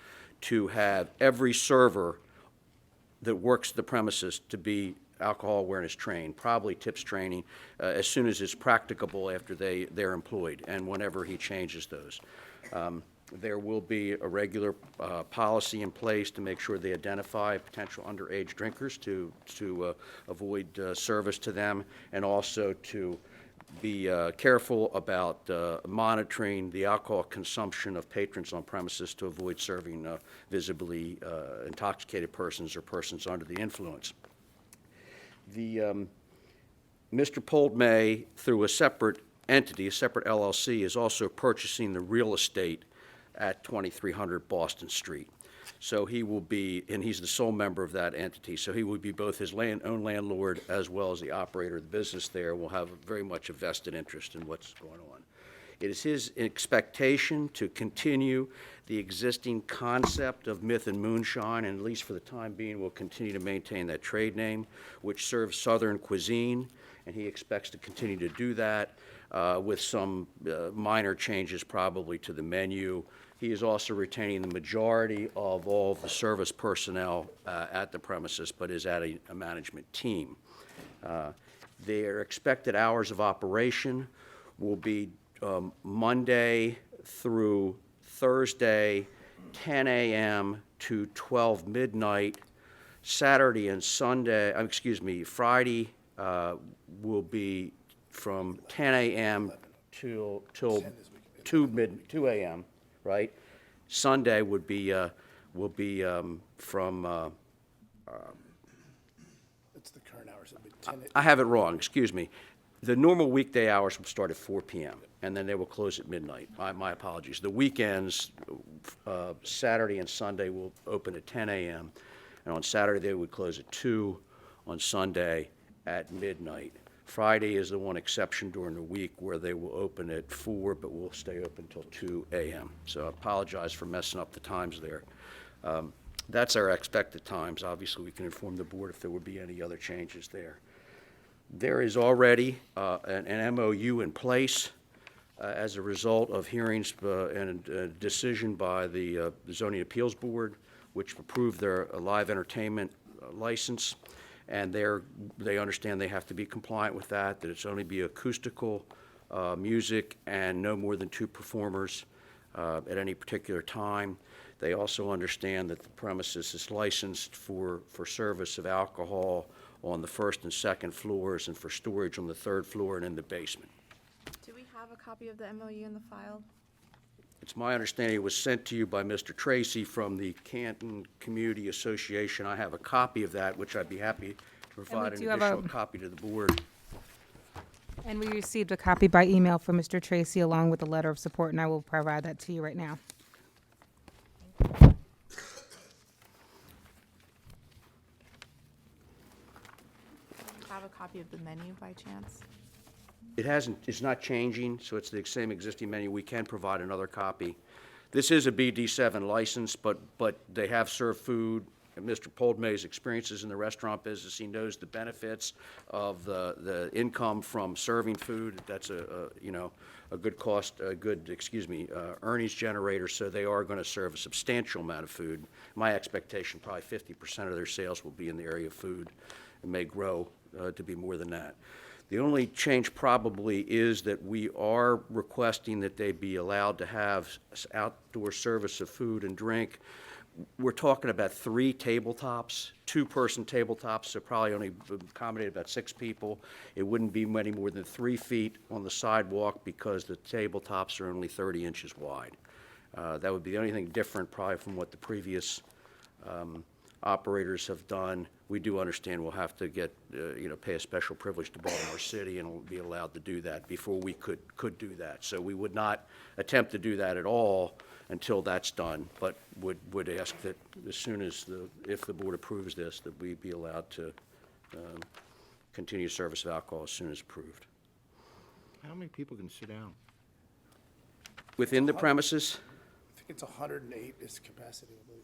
S13: to have every server that works the premises to be alcohol awareness trained, probably TIPS training, as soon as it's practicable after they're employed and whenever he changes those. There will be a regular policy in place to make sure they identify potential underage drinkers to avoid service to them, and also to be careful about monitoring the alcohol consumption of patrons on premises to avoid serving visibly intoxicated persons or persons under the influence. Mr. Poldmay, through a separate entity, a separate LLC, is also purchasing the real estate at 2300 Boston Street. So he will be, and he's the sole member of that entity, so he will be both his own landlord as well as the operator of the business there, will have very much a vested interest in what's going on. It is his expectation to continue the existing concept of Myth and Moonshine, and at least for the time being, will continue to maintain that trade name, which serves Southern cuisine, and he expects to continue to do that with some minor changes probably to the menu. He is also retaining the majority of all of the service personnel at the premises, but is adding a management team. Their expected hours of operation will be Monday through Thursday, 10 a.m. to 12 midnight. Saturday and Sunday, Friday will be from 10 a.m. till 2 a.m., right? Sunday would be from,
S12: It's the current hours.
S13: I have it wrong, excuse me. The normal weekday hours will start at 4 p.m., and then they will close at midnight. My apologies. The weekends, Saturday and Sunday, will open at 10 a.m., and on Saturday they would close at 2, on Sunday at midnight. Friday is the one exception during the week where they will open at 4, but will stay open until 2 a.m. So I apologize for messing up the times there. That's our expected times. Obviously, we can inform the board if there would be any other changes there. There is already an MOU in place as a result of hearings and a decision by the Zoning Appeals Board, which approved their live entertainment license. And they understand they have to be compliant with that it's only be acoustical music and no more than 2 performers at any particular time. They also understand that the premises is licensed for service of alcohol on the 1st and 2nd floors and for storage on the 3rd floor and in the basement.
S4: Do we have a copy of the MOU in the file?
S13: It's my understanding it was sent to you by Mr. Tracy from the Canton Community Association. I have a copy of that, which I'd be happy to provide an
S1: do have
S13: additional
S1: a-
S13: copy to the board.
S1: And we received a copy by email from Mr. Tracy along with a letter of support, and I will provide that to you right now.
S4: Do you have a copy of the menu by chance?
S13: It's not changing, so it's the same existing menu. We can provide another copy. This is a BD7 license, but they have served food. And Mr. Poldmay's experiences in the restaurant business, he knows the benefits of the income from serving food. That's a good cost, earnings generator, so they are going to serve a substantial amount of food. My expectation, probably 50% of their sales will be in the area of food. It may grow to be more than that. The only change probably is that we are requesting that they be allowed to have outdoor service of food and drink. We're talking about 3 tabletops, 2-person tabletops, so probably only accommodate about 6 people. It wouldn't be many more than 3 feet on the sidewalk because the tabletops are only 30 inches wide. That would be the only thing different probably from what the previous operators have done. We do understand we'll have to get, pay a special privilege to Baltimore City and we'll be allowed to do that before we could do that. So we would not attempt to do that at all until that's done, but would ask that as soon as if the board approves this, that we be allowed to continue service of alcohol as soon as approved.
S5: How many people can sit down?
S13: Within the premises?
S14: I think it's 108 is capacity, I believe.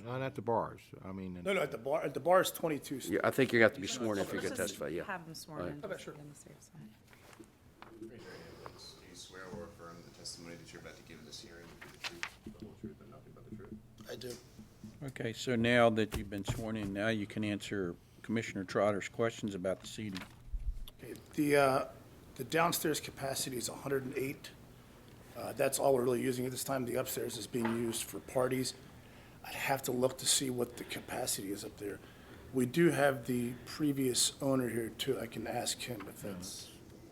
S5: Not at the bars, I mean.
S14: No, at the bar is 22.
S13: Yeah, I think you have to be sworn in if you're
S6: Let's
S13: going to
S6: just
S13: testify, yeah.
S6: have them sworn in.
S14: Okay,
S6: just
S14: sure.
S6: to be on the safe side.
S9: Raise your hand, please. Do you swear or affirm the testimony that you're about to give in this hearing will be the truth, the whole truth, and nothing but the truth?
S14: I do.
S2: Okay, so now that you've been sworn in, now you can answer Commissioner Trotter's questions about the seating.
S14: Okay, the downstairs capacity is 108. That's all we're really using at this time. The upstairs is being used for parties. I'd have to look to see what the capacity is up there. We do have the previous owner here too. I can ask him if that's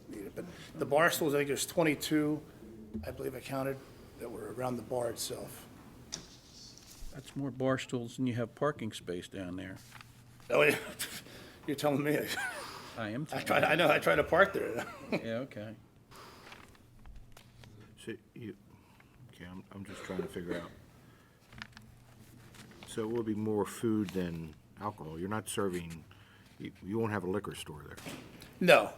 S14: needed. But the bar stools, I think there's 22, I believe I counted, that were around the bar itself.
S2: That's more bar stools than you have parking space down there.
S14: Oh, yeah. You're telling me.
S2: I am.
S14: I know, I try to park there.
S2: Yeah, okay.
S5: So I'm just trying to figure out. So it will be more food than alcohol. You're not serving, you won't have a liquor store there.
S14: No,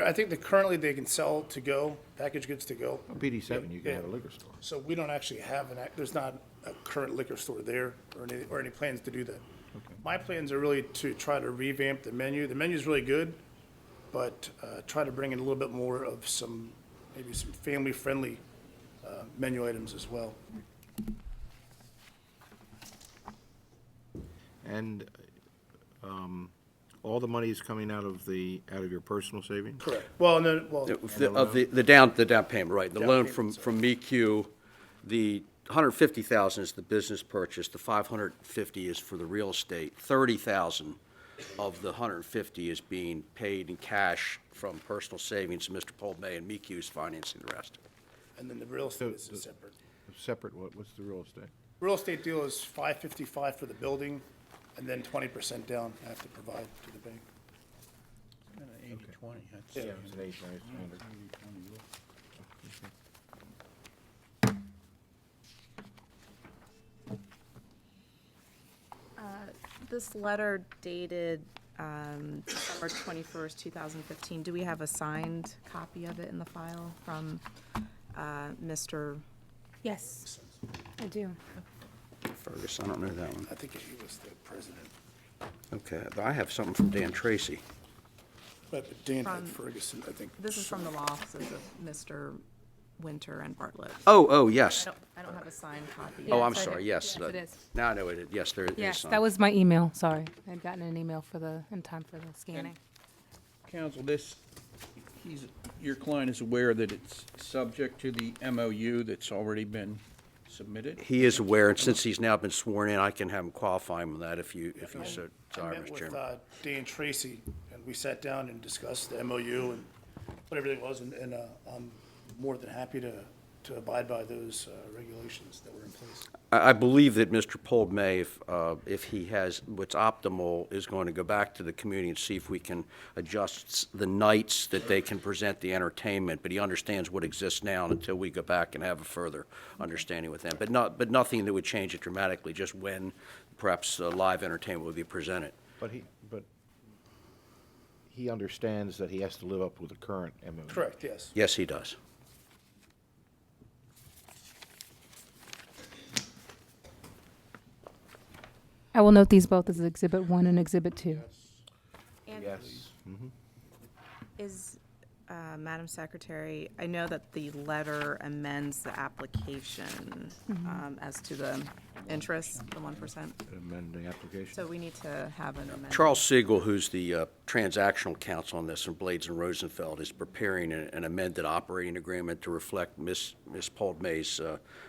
S14: I think that currently they can sell to go, packaged goods to go.
S5: On PD7, you can
S14: Yeah.
S5: have a liquor store.
S14: So we don't actually have there's not a current liquor store there or any plans to do that. My plans are really to try to revamp the menu. The menu's really good, but try to bring in a little bit more of maybe some family-friendly menu items as well.
S5: And all the money is coming out of your personal savings?
S14: Correct. Well, no, well,
S13: Of the down payment, right. The
S14: Down
S13: loan
S14: payment,
S13: from MEQ, the 150,000 is the business purchase, the 550 is for the real estate. 30,000 of the 150 is being paid in cash from personal savings. Mr. Poldmay and MEQ is financing the rest.
S14: and then the real estate is separate.
S5: Separate, what's the real estate?
S14: Real estate deal is $555 for the building, and then 20% down I have to provide to the bank.
S2: Kind of 80/20. That's-
S14: Yeah.
S5: It's an 8, right?
S6: This letter dated December 21st, 2015, do we have a signed copy of it in the file from Mr.?
S1: Yes, I do.
S13: Fergus, I don't know that one.
S14: I think he was the president.
S13: Okay, but I have something from Dan Tracy.
S14: But Dan
S6: From-
S14: Ferguson, I think.
S6: This is from the law offices of Mr. Winter and Bartlett.
S13: Oh, yes.
S6: I don't have a signed copy.
S13: Oh,
S1: Yeah,
S13: I'm
S1: it's right
S13: sorry,
S1: here.
S13: yes.
S1: Yes, it is.
S13: Now I know it, yes, there it is.
S1: Yes,
S13: some.
S1: that was my email, sorry. I had gotten an email in time for the scanning.
S2: Counsel, your client is aware that it's subject to the MOU that's already been submitted?
S13: He is aware, and since he's now been sworn in, I can have him qualify him on that if you so
S14: I
S13: desire,
S14: met
S13: Mr.
S14: with
S13: Chairman.
S14: Dan Tracy, and we sat down and discussed the MOU and what everything was, and I'm more than happy to abide by those regulations that were in place.
S13: I believe that Mr. Poldmay, if he has, what's optimal, is going to go back to the community and see if we can adjust the nights that they can present the entertainment, but he understands what exists now until we go back and have a further understanding with them. But nothing that would change it dramatically, just when perhaps live entertainment would be presented.
S5: But he understands that he has to live up with the current MOU.
S14: Correct, yes.
S13: Yes, he does.
S1: I will note these both as Exhibit 1 and Exhibit 2.
S6: And
S5: Yes.
S6: is, Madam Secretary, I know that the letter amends the application as to the interest, the 1%.
S5: Amend the application.
S6: So we need to have an amendment.
S13: Charles Siegel, who's the transactional counsel on this from Blades and Rosenfeld, is preparing an amended operating agreement to reflect Ms. Poldmay's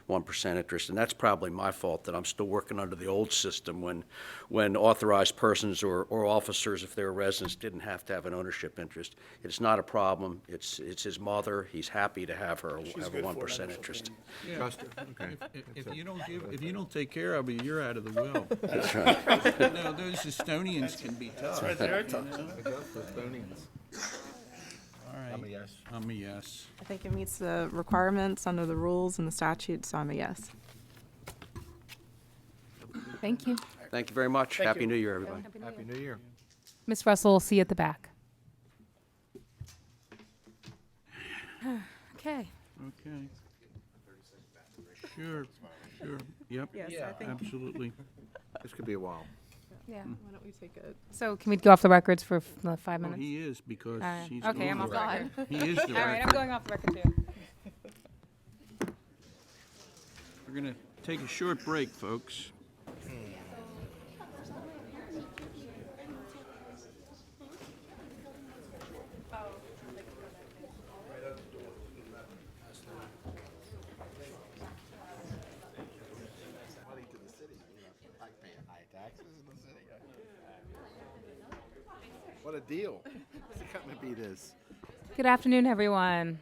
S13: 1% interest. And that's probably my fault that I'm still working under the old system when authorized persons or officers, if they're residents, didn't have to have an ownership interest. It's not a problem. It's his mother. He's happy to have her
S14: She's
S13: have a
S14: good for it,
S13: 1%
S14: I'm sure.
S13: interest.
S5: Trust her, okay.
S2: If you don't take care of it, you're out of the will.
S13: That's right.
S2: No, those Estonians can be tough.
S14: That's right, they are tough.
S2: All right.
S5: I'm a yes.
S2: I'm a yes.
S6: I think it meets the requirements under the rules and the statute, so I'm a yes.
S1: Thank you.
S13: Thank you very much.
S14: Thank
S13: Happy
S14: you.
S13: New Year, everybody.
S5: Happy New Year.
S1: Ms. Russell, will see you at the back. Okay.
S2: Okay. Sure, sure, yep.
S6: Yes, I think-
S2: Absolutely.
S5: This could be a while.
S1: Yeah.
S4: Why don't we take a
S1: So can we go off the records for 5
S2: Well,
S1: minutes?
S2: he is because
S1: All right.
S2: he's.
S1: Okay, I'm
S2: over
S1: off the
S2: it.
S1: record.
S2: He is the
S1: All right, I'm
S2: record.
S1: going off the record too.
S2: We're gonna take a short break, folks.
S5: What a deal. It's gonna be this.
S1: Good afternoon, everyone.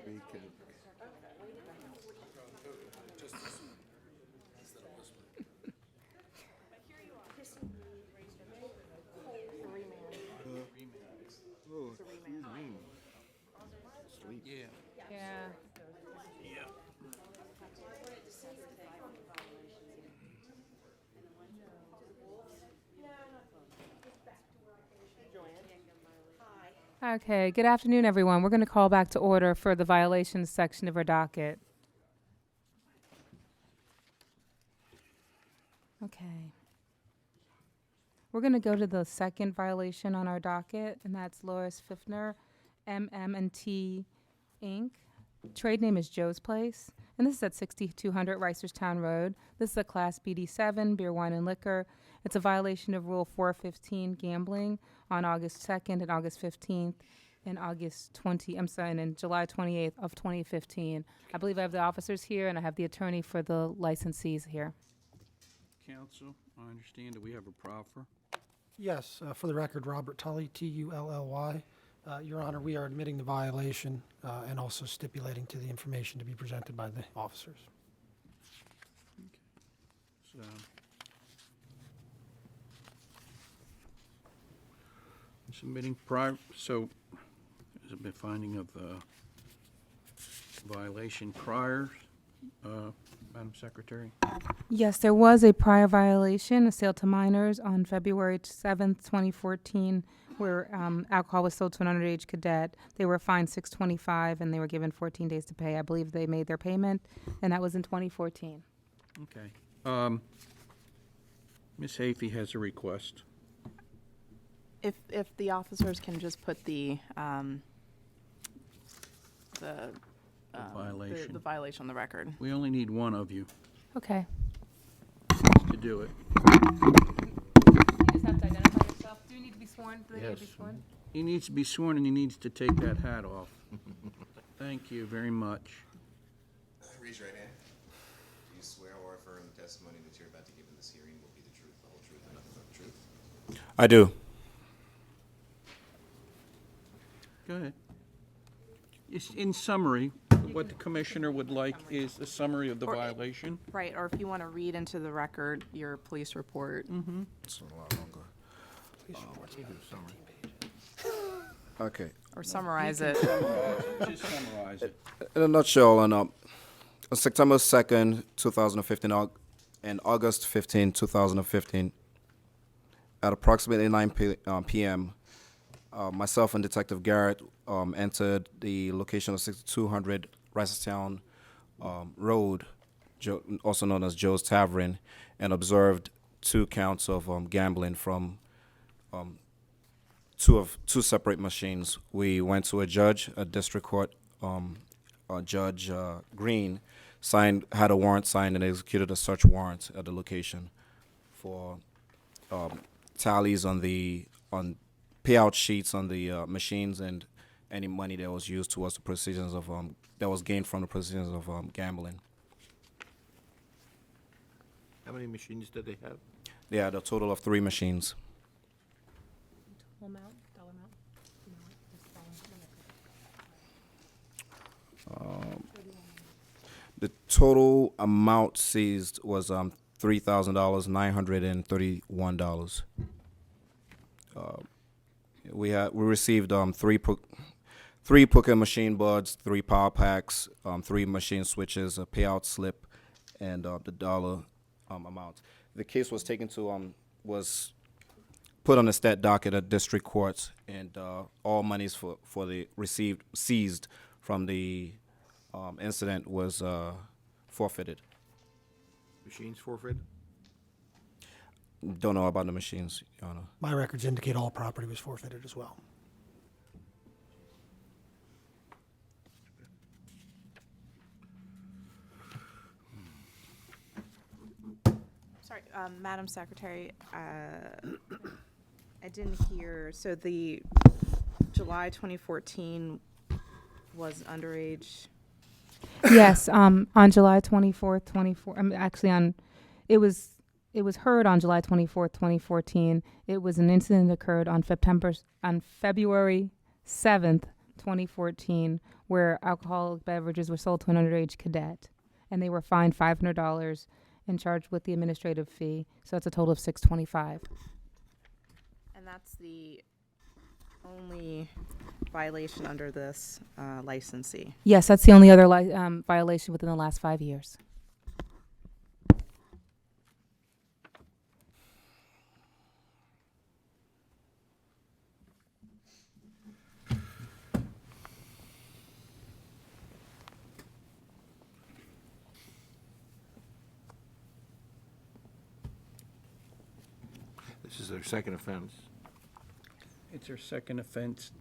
S5: We could- Oh, excuse me. Sleep.
S2: Yeah.
S1: Yeah. Okay, good afternoon, everyone. We're going to call back to order for the violations section of our docket. Okay. We're going to go to the second violation on our docket, and that's Loris Pfiffner, MM&T Inc. Trade name is Joe's Place, and this is at 6200 Reisterstown Road. This is a Class BD7, beer, wine, and liquor. It's a violation of Rule 415, gambling, on August 2nd and August 15th and and July 28th of 2015. I believe I have the officers here, and I have the attorney for the licensees here.
S2: Counsel, I understand that we have a proffer.
S15: Yes, for the record, Robert Tully, T-U-L-L-Y. Your Honor, we are admitting the violation and also stipulating to the information to be presented by the officers.
S2: So, submitting prior, so there's been finding of violation prior, Madam Secretary?
S1: Yes, there was a prior violation, a sale to minors on February 7th, 2014, where alcohol was sold to an underage cadet. They were fined $625, and they were given 14 days to pay. I believe they made their payment, and that was in 2014.
S2: Okay. Ms. Hafey has a request.
S4: If the officers can just put the
S2: Violation.
S4: the violation on the record.
S2: We only need one of you
S1: Okay.
S2: to do it.
S1: You just have to identify yourself. Do you need to be sworn? Do they need to be
S5: Yes.
S1: sworn?
S2: He needs to be sworn and he needs to take that hat off. Thank you very much.
S9: Raise your right hand. Do you swear or affirm the testimony that you're about to give in this hearing will be the truth, the whole truth, and nothing but the truth?
S12: I do.
S2: Go ahead. In summary, what the commissioner would like is a summary of the
S4: Or-
S2: violation.
S4: Right, or if you want to read into the record your police report.
S5: It's a lot longer.
S12: Okay.
S4: Or summarize it.
S2: Just summarize it.
S12: In a nutshell, on September 2nd, 2015, and August 15, 2015, at approximately 9 p.m., myself and Detective Garrett entered the location of 6200 Reisterstown Road, also known as Joe's Tavern, and observed 2 counts of gambling from two separate machines. We went to a judge, a district court, Judge Green, had a warrant signed and executed a search warrant at the location for tallies on payout sheets on the machines and any money that was used towards the proceedings of that was gained from the proceedings of gambling.
S5: How many machines did they have?
S12: They had a total of 3 machines.
S1: Dollar amount?
S12: The total amount seized was $3,000, $931. We received three poker machine buds, 3 power packs, 3 machine switches, a payout slip, and the dollar amount. The case was taken to was
S16: put on the stat docket at district courts, and all monies for the seized from the incident was forfeited.
S5: Machines forfeited?
S16: Don't know about the machines, Your Honor.
S15: My records indicate all property was forfeited as well.
S6: Sorry, Madam Secretary, I didn't hear, so the July 2014 was underage?
S1: Yes, on July 24th, it was heard on July 24th, 2014. It was an incident that occurred on February 7th, 2014, where alcoholic beverages were sold to an underage cadet, and they were fined $500 and charged with the administrative fee. So that's a total of $625.
S6: And that's the only violation under this licensee?
S1: Yes, that's the only other violation within the last 5 years.
S5: This is their second offense.
S2: It's their second offense.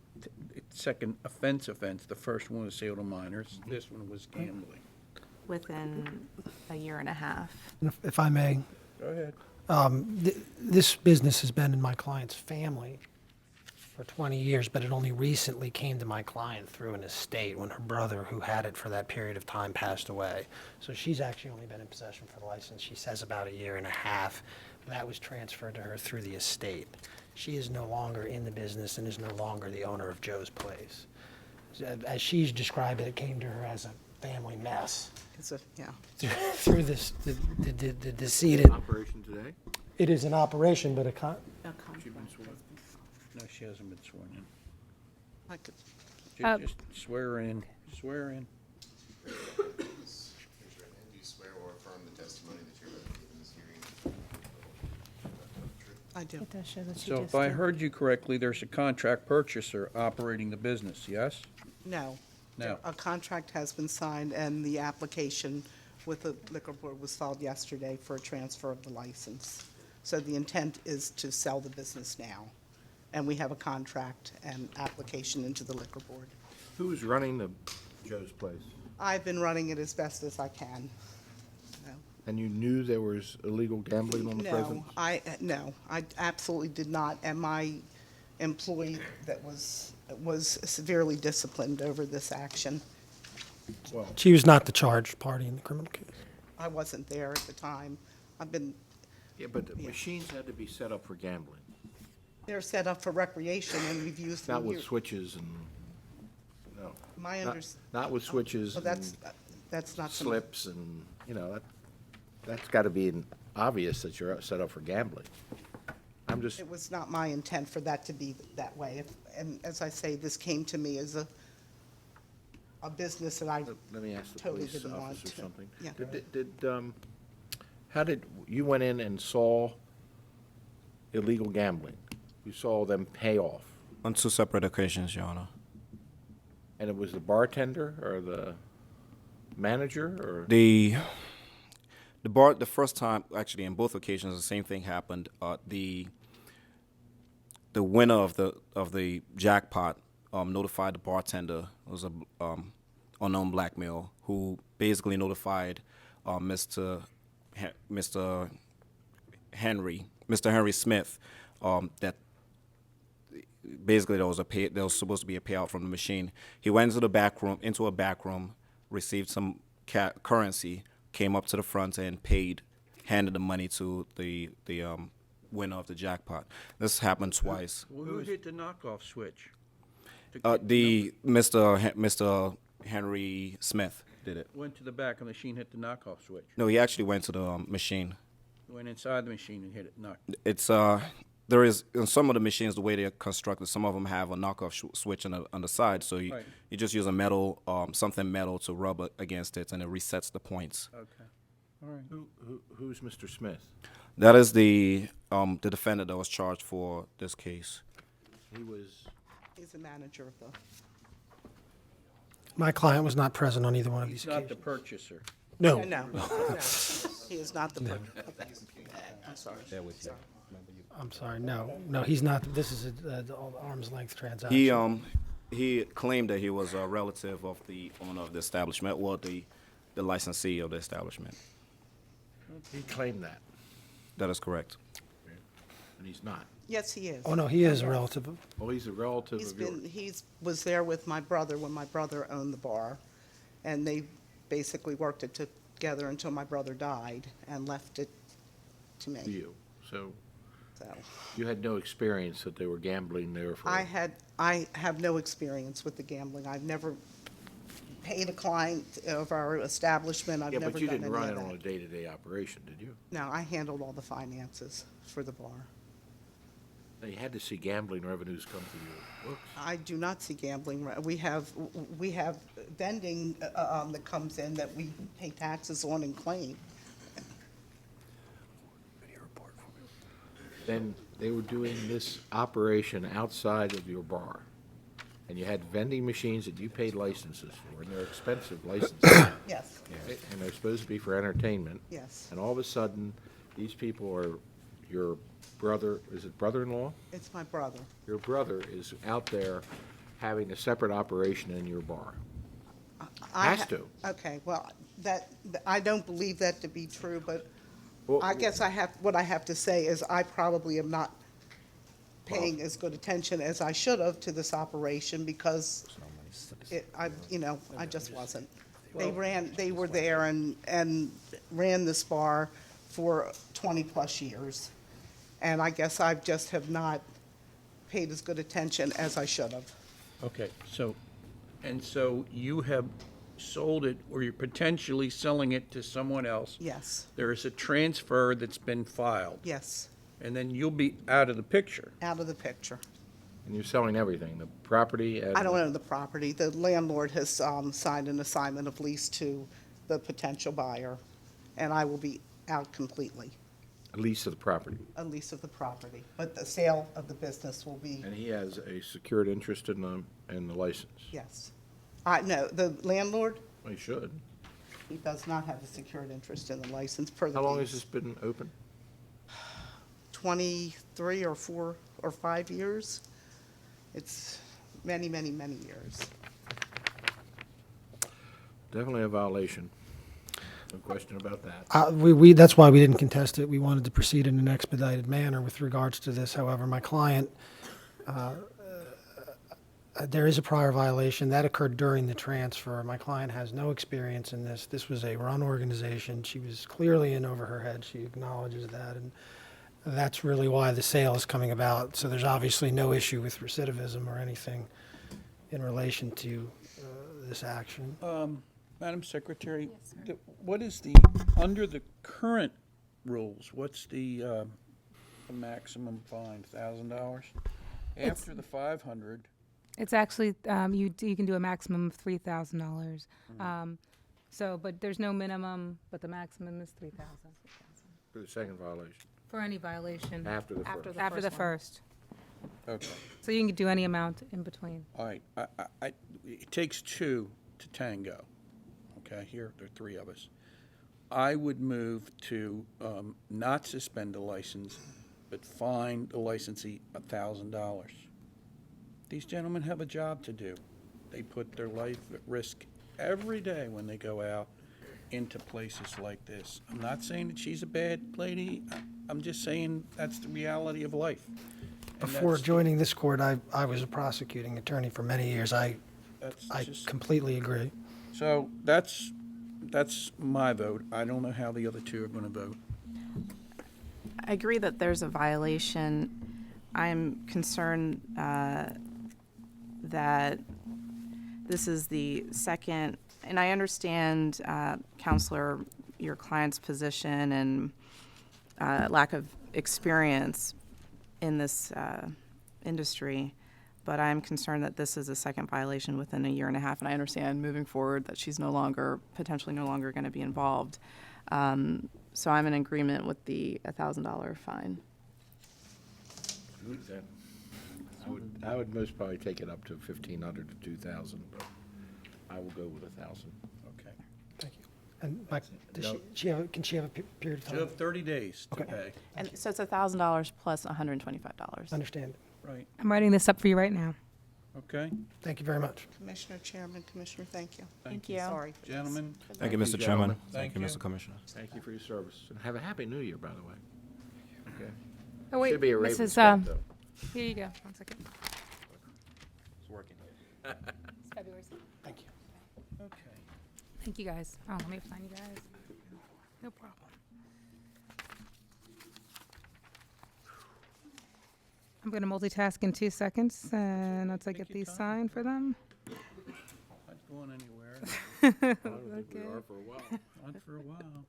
S2: Second offense. The first one was sale to minors. This one was gambling.
S6: Within a year and a half.
S15: If I may,
S2: Go ahead.
S15: this business has been in my client's family for 20 years, but it only recently came to my client through an estate when her brother, who had it for that period of time, passed away. So she's actually only been in possession for the license, she says, about a year and a half. That was transferred to her through the estate. She is no longer in the business and is no longer the owner of Joe's Place. As she's described it, it came to her as a family mess.
S11: It's a, yeah.
S15: Through this, the decedent.
S5: Operation today?
S15: It is an operation, but
S2: She been sworn? No, she hasn't been sworn in.
S11: I could,
S2: Just swear her in. Swear in.
S9: Raise your right hand. Do you swear or affirm the testimony that you're about to give in this hearing?
S11: I do.
S4: It does show that she
S2: So
S4: just
S2: if I
S4: did.
S2: heard you correctly, there's a contract purchaser operating the business, yes?
S11: No.
S2: No.
S11: A contract has been signed, and the application with the liquor board was filed yesterday for a transfer of the license. So the intent is to sell the business now, and we have a contract and application into the liquor board.
S5: Who's running the Joe's Place?
S11: I've been running it as best as I can. No.
S5: And you knew there was illegal gambling on the presence?
S11: No, I absolutely did not, and my employee that was severely disciplined over this action.
S5: Well,
S15: she was not the charged party in the criminal case.
S11: I wasn't there at the time. I've been,
S5: yeah, but the machines had to be set up for gambling,
S11: they're set up for recreation, and we've used them
S5: not with
S11: here.
S5: switches and, no.
S11: My
S5: Not-
S11: unders-
S5: Not with switches
S11: Well,
S5: and
S11: that's not. some-
S5: slips and, that's got to be obvious that you're set up for gambling. I'm just,
S11: It was not my intent for that to be that way. And as I say, this came to me as a business that I
S5: let me ask the
S11: totally
S5: police
S11: didn't want
S5: officer
S11: to.
S5: something.
S11: Yeah.
S5: How did, you went in and saw illegal gambling? You saw them pay off?
S16: On 2 separate occasions, Your Honor.
S5: And it was the bartender or the manager or?
S16: The first time, actually, in both occasions, the same thing happened. The winner of the jackpot notified the bartender. It was a unknown black male who basically notified Mr. Henry Smith that basically there was supposed to be a payout from the machine. He went into a back room, received some currency, came up to the front and handed the money to the winner of the jackpot. This happened twice.
S2: Who hit the knockoff switch?
S16: Mr. Henry Smith did it.
S2: Went to the back of the machine, hit the knockoff switch.
S16: No, he actually went to the machine.
S2: Went inside the machine and hit it, knocked.
S16: It's there is in some of the machines, the way they're constructed, some of them have a knockoff switch on the side, so you just use a metal something metal to rub against it, and it resets the points.
S2: Okay. All right.
S5: Who's Mr. Smith?
S16: That is the defendant that was charged for this case.
S5: He was,
S11: He's the manager of the.
S15: My client was not present on either one of these
S2: He's not the
S15: occasions.
S2: purchaser.
S15: No.
S11: No, he is not the. I'm sorry.
S15: I'm sorry, no, he's not. This is an arm's length transaction.
S16: He claimed that he was a relative of the owner of the establishment, or the licensee of the establishment.
S5: he claimed that,
S16: That is correct.
S5: and he's not.
S11: Yes, he is.
S15: Oh, no, he is a relative of,
S5: Oh, he's a relative
S11: He's
S5: of yours.
S11: been, was there with my brother when my brother owned the bar, and they basically worked it together until my brother died and left it to
S5: To
S11: me.
S5: you. So
S11: So
S5: you had no experience that they were gambling there for?
S11: I have no experience with the gambling. I've never paid a client of our establishment. I've
S5: Yeah,
S11: never
S5: but you
S11: done
S5: didn't
S11: any
S5: run
S11: of
S5: it on a
S11: that.
S5: day-to-day operation, did you?
S11: No, I handled all the finances for the bar.
S5: Now, you had to see gambling revenues come through your books.
S11: I do not see gambling. We have vending that comes in that we pay taxes on and claim.
S5: Then they were doing this operation outside of your bar, and you had vending machines that you paid licenses for, and they're expensive licenses.
S11: Yes,
S5: And they're supposed to be for entertainment.
S11: yes.
S5: And all of a sudden, these people are your brother, is it brother-in-law?
S11: It's my brother.
S5: Your brother is out there having a separate operation in your bar. Has to.
S11: Okay, well, I don't believe that to be true, but
S5: Well,
S11: I guess what I have to say is I probably am not paying as good attention as I should have to this operation because I just wasn't. They were there and ran this bar for 20-plus years. And I guess I just have not paid as good attention as I should have.
S2: Okay, so you have sold it, or you're potentially selling it to someone else.
S11: Yes,
S2: There is a transfer that's been filed,
S11: yes,
S2: and then you'll be out of the picture.
S11: out of the picture.
S5: And you're selling everything, the property and...
S11: I don't own the property. The landlord has signed an assignment of lease to the potential buyer, and I will be out completely,
S5: A lease of the property.
S11: a lease of the property. But the sale of the business will be,
S5: And he has a secured interest in the license.
S11: yes. No, the landlord,
S5: Well, he should.
S11: he does not have a secured interest in the license per the
S5: How long has
S11: lease.
S5: this been open?
S11: 23 or 4 or 5 years. It's many, many, many years.
S5: Definitely a violation. No question about that.
S15: That's why we didn't contest it. We wanted to proceed in an expedited manner with regards to this. However, my client, there is a prior violation. That occurred during the transfer. My client has no experience in this. This was a run organization. She was clearly in over her head. She acknowledges that. And that's really why the sale is coming about. So there's obviously no issue with recidivism or anything in relation to this action.
S2: Madam Secretary, what is under the current rules, what's the maximum fine, $1,000? After the 500,
S1: It's actually, you can do a maximum of $3,000. So, but there's no minimum, but the maximum is 3,000
S5: For the second violation.
S1: for any violation.
S5: After the first.
S1: After the first.
S2: okay,
S1: So you can do any amount in between.
S2: all right. It takes two to tango, okay? Here, there are three of us. I would move to not suspend the license, but fine the licensee $1,000. These gentlemen have a job to do. They put their life at risk every day when they go out into places like this. I'm not saying that she's a bad lady. I'm just saying that's the reality of life. And
S15: Before
S2: that's-
S15: joining this court, I was a prosecuting attorney for many years. I
S2: that's just-
S15: completely agree.
S2: So that's my vote. I don't know how the other two are going to vote.
S4: I agree that there's a violation. I'm concerned that this is the second, and I understand, Counselor, your client's position and lack of experience in this industry, but I'm concerned that this is a second violation within a year and a half, and I understand moving forward that she's potentially no longer going to be involved. So I'm in agreement with the $1,000 fine.
S5: I would most probably take it up to 1,500 to 2,000, but I will go with 1,000.
S2: Okay.
S15: Thank you. And Mike, can she have a period of
S2: You
S15: time?
S2: have 30 days to
S15: Okay.
S2: pay.
S4: And so it's $1,000 plus $125.
S15: Understand.
S2: Right,
S1: I'm writing this up for you right now.
S2: okay.
S15: Thank you very much.
S11: Commissioner, Chairman, Commissioner, thank you.
S4: Thank you.
S11: Sorry. for this.
S2: Gentlemen,
S16: Thank you, Mr. Chairman.
S5: gentlemen.
S2: Thank
S16: Thank you,
S2: you.
S16: Mr. Commissioner.
S5: Thank you for your service. And have a happy new year, by the way. Okay.
S1: Oh, wait,
S5: Should be a Raven
S1: Mrs.
S5: sweat, though.
S1: Here you go. 1 second.
S16: It's working.
S1: It's February 6th.
S15: Thank you.
S2: okay.
S1: Thank you, guys. Oh, let me find you guys. No problem. I'm going to multitask in 2 seconds, and once I get these signed for them.
S2: Not going anywhere.
S1: Okay.
S5: For a while.
S2: Not for a while.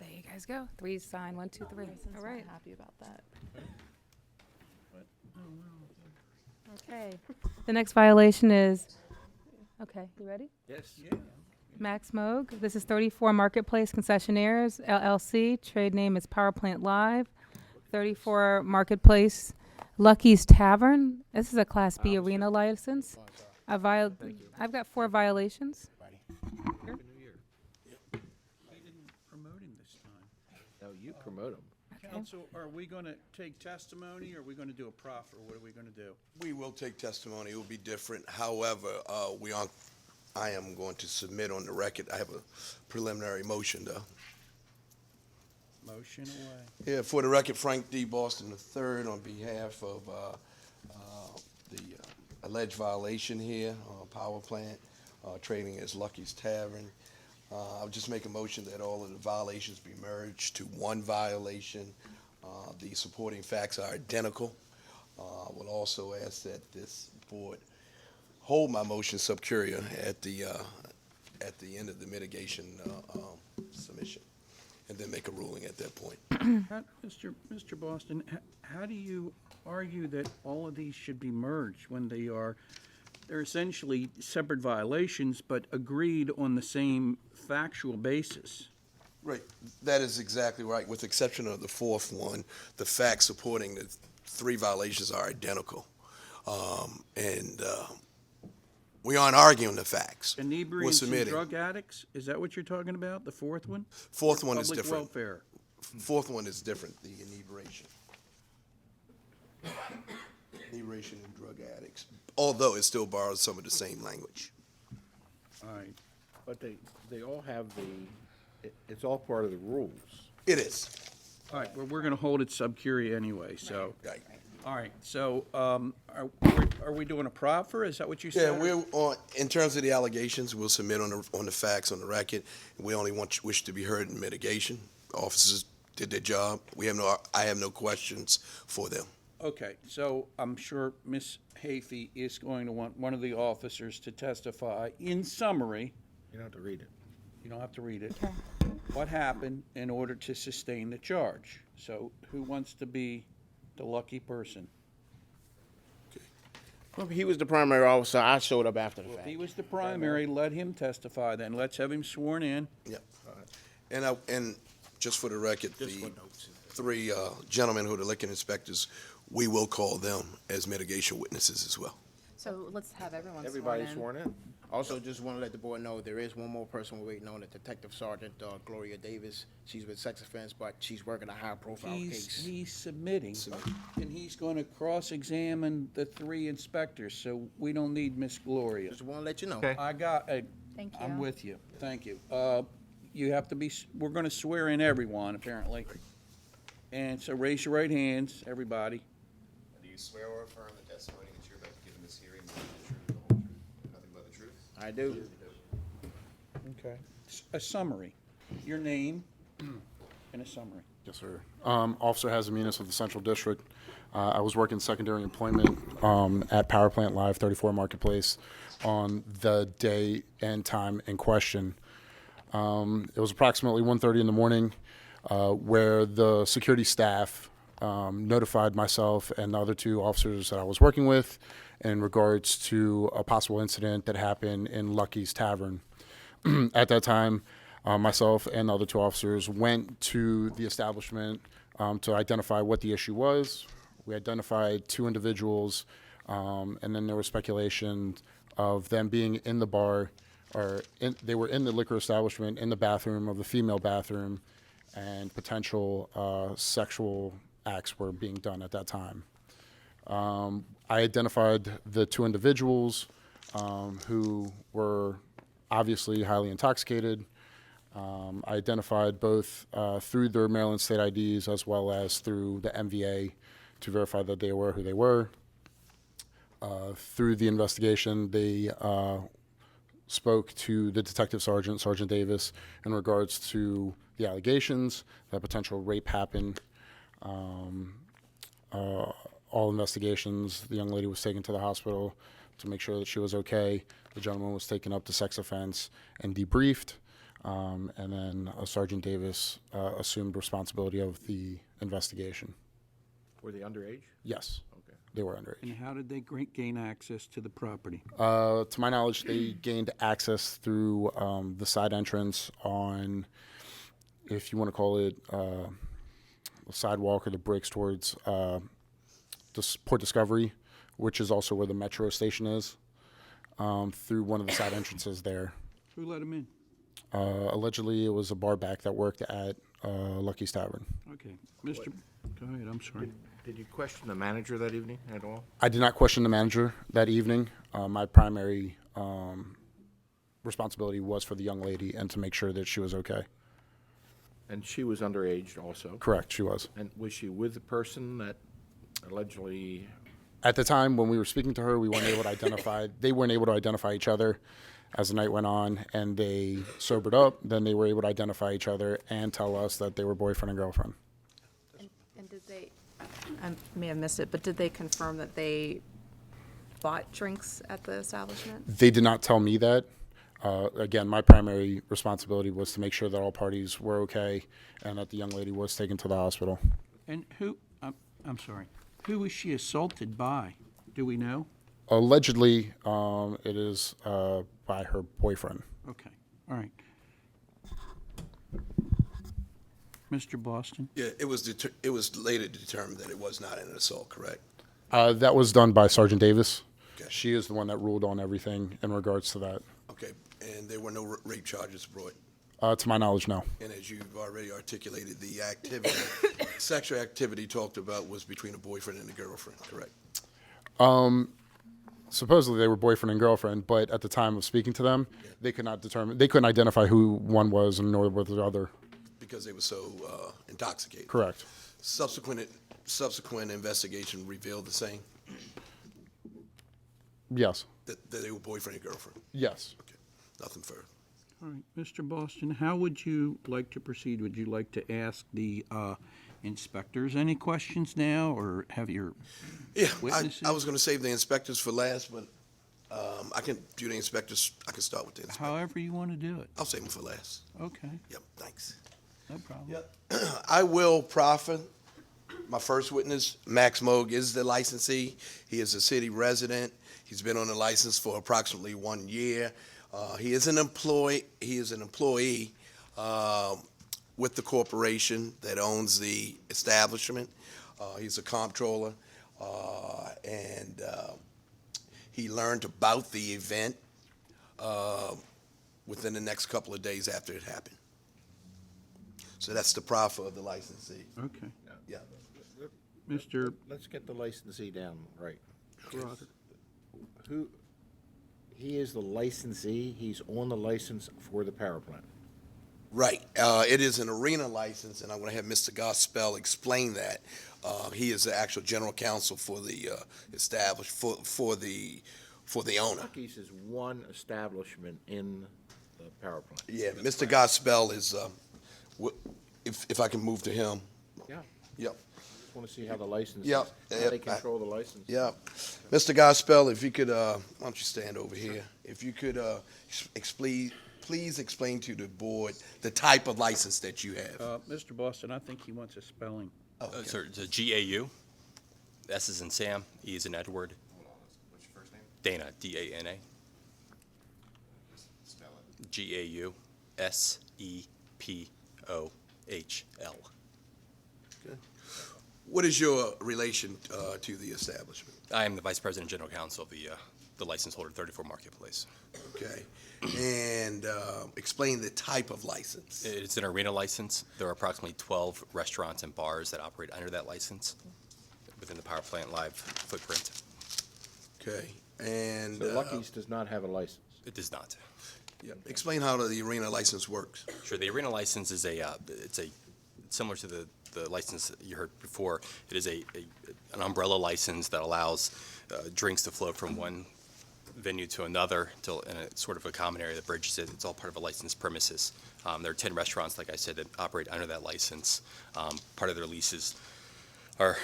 S1: There you guys go. 3 signed. 1, 2, 3. All right.
S4: Happy about that.
S1: Okay. The next violation is, okay, you ready?
S2: Yes. Yeah.
S1: Max Moog. This is 34 Marketplace Concessionaires, LLC. Trade name is Power Plant Live. 34 Marketplace Lucky's Tavern. This is a Class B arena license. I've got 4 violations.
S5: Happy New Year.
S2: He didn't promote him this time.
S5: No, you promote them.
S2: Council, are we going to take testimony, or are we going to do a proffer? What are we going to do?
S8: We will take testimony. It will be different. However, I am going to submit on the record. I have a preliminary motion, though.
S2: Motion away.
S8: Yeah, for the record, Frank D. Boston III, on behalf of the alleged violation here, power plant, trading as Lucky's Tavern. I'll just make a motion that all of the violations be merged to one violation. The supporting facts are identical. I will also ask that this board hold my motion sub curia at the end of the mitigation submission, and then make a ruling at that point.
S2: Mr. Boston, how do you argue that all of these should be merged when they're essentially separate violations, but agreed on the same factual basis?
S8: Right, that is exactly right, with the exception of the fourth one. The facts supporting the 3 violations are identical. We aren't arguing the facts. We're
S2: Inebriants and
S8: submitting.
S2: drug addicts, is that what you're talking about, the fourth one?
S8: Fourth one is
S2: Public
S8: different.
S2: welfare.
S8: Fourth one is different, the inebriation. Inebriation and drug addicts, although it still borrows some of the same language.
S2: All right.
S5: But they all have it's all part of the rules.
S8: It is.
S2: All right, well, we're going to hold it sub curia anyway, so.
S8: Right.
S2: All right, so are we doing a proffer? Is that what you
S8: Yeah,
S2: said?
S8: we're on, in terms of the allegations, we'll submit on the facts on the record. We only wish to be heard in mitigation. Officers did their job. I have no questions for them.
S2: Okay, so I'm sure Ms. Hafey is going to want one of the officers to testify in summary.
S5: You don't have to read it.
S2: You don't have to read it. What happened in order to sustain the charge? So who wants to be the lucky person?
S17: Well, he was the primary officer. I showed up after the
S2: If
S17: fact.
S2: he was the primary, let him testify then. Let's have him sworn in.
S8: Yep. And just for the record, the 3 gentlemen who are the liquor inspectors, we will call them as mitigation witnesses as well.
S4: So let's have everyone
S5: Everybody's sworn in.
S17: Also, just want to let the board know there is one more person we're waiting on, a Detective Sergeant Gloria Davis. She's with sex offense, but she's working a high-profile case.
S2: He's submitting, and he's going to cross-examine the 3 inspectors, so we don't need Miss Gloria.
S17: Just want to let you know.
S2: I got,
S4: Thank you.
S2: I'm with you. Thank you. You have to be, we're going to swear in everyone, apparently. And so raise your right hands, everybody.
S9: Do you swear or affirm the testimony that you're about to give in this hearing will be the truth, the whole truth, and nothing but the truth?
S17: I do.
S2: Okay. A summary. Your name and a summary.
S18: Yes, sir. Officer Hazaminus of the Central District. I was working secondary employment at Power Plant Live, 34 Marketplace, on the day and time in question. It was approximately 1:30 in the morning where the security staff notified myself and the other 2 officers that I was working with in regards to a possible incident that happened in Lucky's Tavern. At that time, myself and the other two officers went to the establishment to identify what the issue was. We identified two individuals, and then there was speculation of them being in the bar, they were in the liquor establishment, in the bathroom of the female bathroom, and potential sexual acts were being done at that time. I identified the two individuals who were obviously highly intoxicated. I identified both through their Maryland state IDs as well as through the MVA to verify that they were who they were. Through the investigation, they spoke to the detective sergeant, Sergeant Davis, in regards to the allegations that potential rape happened. All investigations, the young lady was taken to the hospital to make sure that she was okay. The gentleman was taken up to sex offense and debriefed. And then Sergeant Davis assumed responsibility of the investigation.
S5: Were they underage?
S18: Yes.
S5: Okay.
S18: They were underage.
S2: And how did they gain access to the property?
S18: To my knowledge, they gained access through the side entrance on, if you want to call it, the sidewalk or the bricks towards Port Discovery, which is also where the metro station is, through one of the side entrances there.
S2: Who let them in?
S18: Allegedly, it was a bar back that worked at Lucky's Tavern.
S2: Okay. Mr. Go ahead, I'm sorry.
S5: Did you question the manager that evening at all?
S18: I did not question the manager that evening. My primary responsibility was for the young lady and to make sure that she was okay.
S5: And she was underage also?
S18: Correct, she was.
S5: And was she with the person that allegedly?
S18: At the time when we were speaking to her, we weren't able to identify, they weren't able to identify each other. As the night went on and they sobered up, then they were able to identify each other and tell us that they were boyfriend and girlfriend.
S4: And did they, I may have missed it, but did they confirm that they bought drinks at the establishment?
S18: They did not tell me that. Again, my primary responsibility was to make sure that all parties were okay and that the young lady was taken to the hospital.
S2: And who, I'm sorry, who was she assaulted by? Do we know?
S18: Allegedly, it is by her boyfriend.
S2: Okay, all right. Mr. Boston?
S8: Yeah, it was later determined that it was not an assault, correct?
S18: That was done by Sergeant Davis.
S8: Okay.
S18: She is the one that ruled on everything in regards to that.
S8: Okay, and there were no rape charges brought?
S18: To my knowledge, no.
S8: And as you've already articulated, the activity, sexual activity talked about was between a boyfriend and a girlfriend, correct?
S18: Supposedly they were boyfriend and girlfriend, but at the time of speaking to them, they could not determine, they couldn't identify who one was and nor was the other.
S8: Because they were so intoxicated?
S18: Correct.
S8: Subsequent investigation revealed the same?
S18: Yes.
S8: That they were boyfriend and girlfriend?
S18: Yes.
S8: Okay, nothing further.
S2: All right, Mr. Boston, how would you like to proceed? Would you like to ask the inspectors any questions now, or have your
S8: Yeah,
S2: witnesses?
S8: I was going to save the inspectors for last, but I can do the inspectors. I can start with the inspectors.
S2: However you want to do it.
S8: I'll save them for last.
S2: Okay,
S8: Yep, thanks.
S2: no problem.
S8: Yep. I will proffer. My first witness, Max Moog, is the licensee. He is a city resident. He's been on the license for approximately 1 year. He is an employee with the corporation that owns the establishment. He's a comptroller, and he learned about the event within the next couple of days after it happened. So that's the proffer of the licensee.
S2: Okay.
S8: Yeah.
S2: Mr.
S5: Let's get the licensee down right.
S2: Schroeder.
S5: Who, he is the licensee, he's on the license for the power plant.
S8: Right. It is an arena license, and I'm going to have Mr. Gospel explain that. He is the actual general counsel for the for the owner.
S5: Lucky's is one establishment in the power plant.
S8: Yeah, Mr. Gospel is. If I can move to him.
S5: Yeah.
S8: Yep.
S5: Just want to see how the license,
S8: Yep.
S5: how they control the license.
S8: Yeah. Mr. Gospel, if you could, why don't you stand over here? If you could please explain to the board the type of license that you have.
S2: Mr. Boston, I think he wants a spelling.
S19: Sir, it's a GAU. S is in Sam, E is in Edward.
S9: What's your first name?
S19: Dana, D-A-N-A.
S9: Spell it.
S19: GAU. SEPOHL.
S20: What is your relation to the establishment?
S19: I am the Vice President and General Counsel of the license holder, 34 Marketplace.
S20: Okay. And explain the type of license.
S19: It's an arena license. There are approximately 12 restaurants and bars that operate under that license within the Power Plant Live footprint.
S20: Okay. And
S5: So Lucky's does not have a license.
S19: It does not.
S20: yeah, explain how the arena license works.
S19: Sure. The arena license is similar to the license that you heard before. It is an umbrella license that allows drinks to flow from one venue to another in a sort of a common area that bridges it. It's all part of a licensed premises. There are 10 restaurants, like I said, that operate under that license. Part of their leases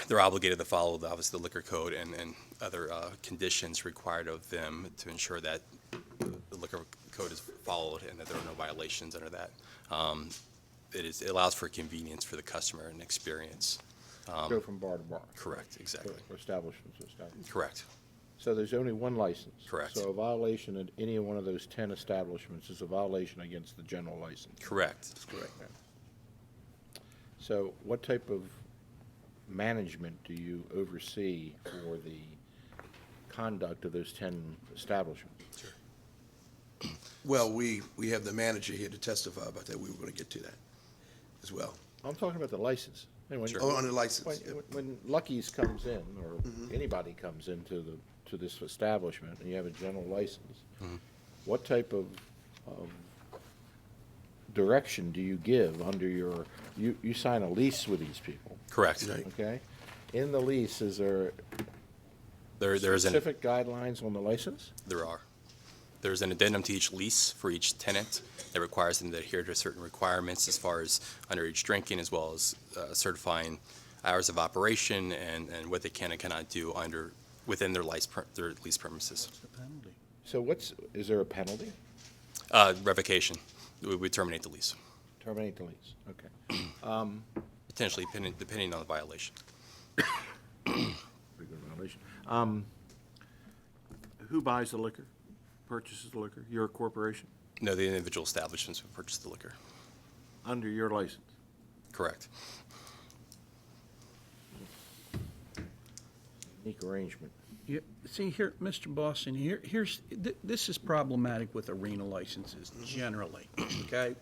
S19: they're obligated to follow obviously the liquor code and other conditions required of them to ensure that the liquor code is followed and that there are no violations under that. It allows for convenience for the customer and experience.
S5: Go from bar to bar.
S19: Correct, exactly.
S5: Or establishment to establishment.
S19: Correct.
S5: So there's only one license.
S19: Correct.
S5: So a violation at any one of those 10 establishments is a violation against the general license.
S19: Correct.
S20: That's correct.
S5: So what type of management do you oversee for the conduct of those 10 establishments?
S20: Well, we have the manager here to testify about that. We were going to get to that as well.
S5: I'm talking about the license. And when-
S20: Oh, on the license.
S5: When,
S20: yeah.
S5: when Lucky's comes in, or anybody comes into to this establishment, and you have a general license, what type of direction do you give under you sign a lease with these people?
S19: Correct.
S5: Okay? In the lease, is there
S19: There is
S5: specific guidelines on the license?
S19: There are. There's an addendum to each lease for each tenant that requires them to adhere to certain requirements as far as underage drinking, as well as certifying hours of operation and what they can and cannot do within their lease premises.
S5: So is there a penalty?
S19: Revocation. We would terminate the lease,
S5: Terminate the lease, okay.
S19: potentially depending on the violation.
S5: Pretty good violation. Who buys the liquor, purchases the liquor? Your corporation?
S19: No, the individual establishments would purchase the liquor.
S5: Under your license?
S19: Correct.
S5: Unique arrangement.
S2: Yeah, see here, Mr. Boston, this is problematic with arena licenses generally, okay?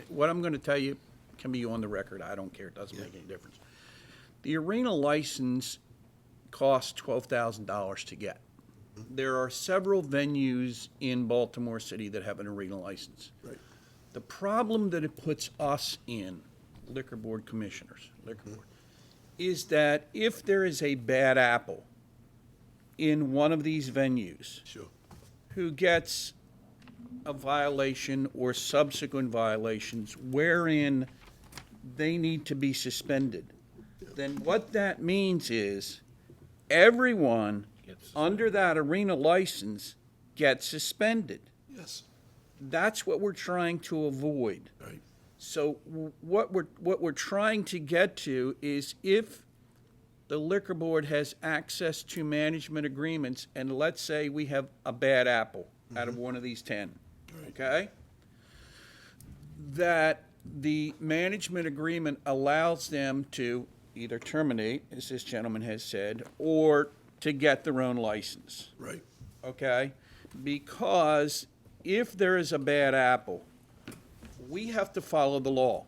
S2: What I'm gonna tell you can be on the record, I don't care, it doesn't make any difference. The arena license costs $12,000 to get. There are several venues in Baltimore City that have an arena license.
S20: Right.
S2: The problem that it puts us in, liquor board commissioners, is that if there is a bad apple in one of these venues
S20: Sure.
S2: who gets a violation or subsequent violations wherein they need to be suspended, then what that means is everyone under that arena license gets suspended.
S20: Yes.
S2: That's what we're trying to avoid.
S20: Right.
S2: So what we're trying to get to is if the liquor board has access to management agreements, and let's say we have a bad apple out of one of these 10, okay? That the management agreement allows them to either terminate, as this gentleman has said, or to get their own license.
S20: Right.
S2: Okay? Because if there is a bad apple, we have to follow the law.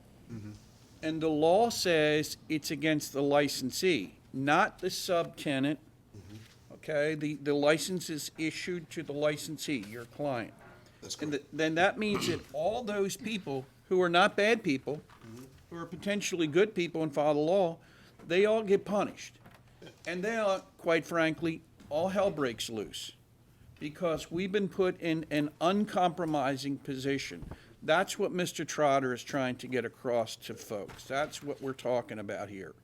S2: And the law says it's against the licensee, not the subtenant. Okay? The license is issued to the licensee, your client.
S20: That's
S2: And
S20: correct.
S2: then that means that all those people who are not bad people, who are potentially good people and follow the law, they all get punished. And then, quite frankly, all hell breaks loose because we've been put in an uncompromising position. That's what Mr. Trotter is trying to get across to folks. That's what we're talking about here.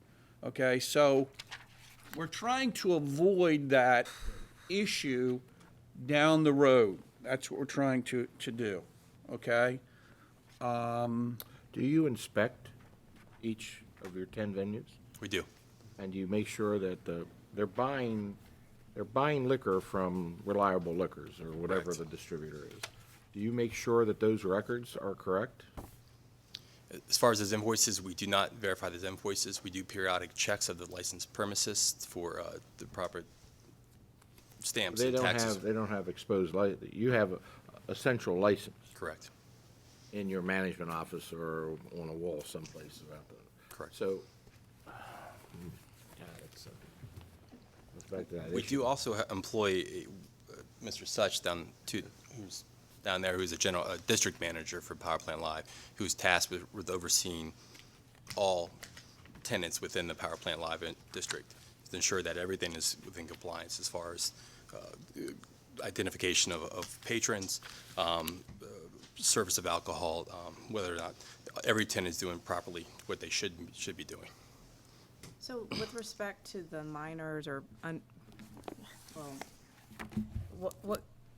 S2: Okay, so we're trying to avoid that issue down the road. That's what we're trying to do, okay?
S5: Do you inspect each of your 10 venues?
S19: We do.
S5: And you make sure that they're buying liquor from Reliable Liquors or whatever
S19: Correct.
S5: the distributor is. Do you make sure that those records are correct?
S19: As far as those invoices, we do not verify those invoices. We do periodic checks of the licensed premises for the proper stamps
S5: They
S19: and
S5: don't
S19: taxes.
S5: have, they don't have exposed you have a central license
S19: Correct.
S5: in your management office or on a wall someplace about that.
S19: Correct.
S5: So, let's back to that
S19: We
S5: issue.
S19: do also employ Mr. Such who's down there, who's a district manager for Power Plant Live, who's tasked with overseeing all tenants within the Power Plant Live district to ensure that everything is within compliance as far as identification of patrons, service of alcohol, whether or not every tenant is doing properly what they should be doing.
S4: So with respect to the minors or,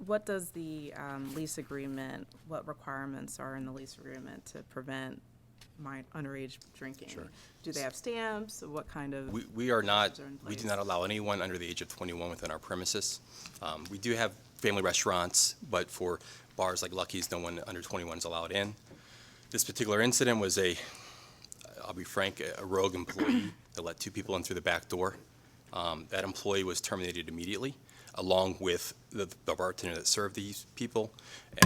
S4: what does the lease agreement, what requirements are in the lease agreement to prevent underage drinking?
S19: Sure.
S4: Do they have stamps? What kind of?
S19: We are not,
S4: rules are in
S19: we do
S4: place?
S19: not allow anyone under the age of 21 within our premises. We do have family restaurants, but for bars like Lucky's, no one under 21 is allowed in. This particular incident was I'll be frank, a rogue employee that let two people in through the back door. That employee was terminated immediately, along with the bartender that served these people,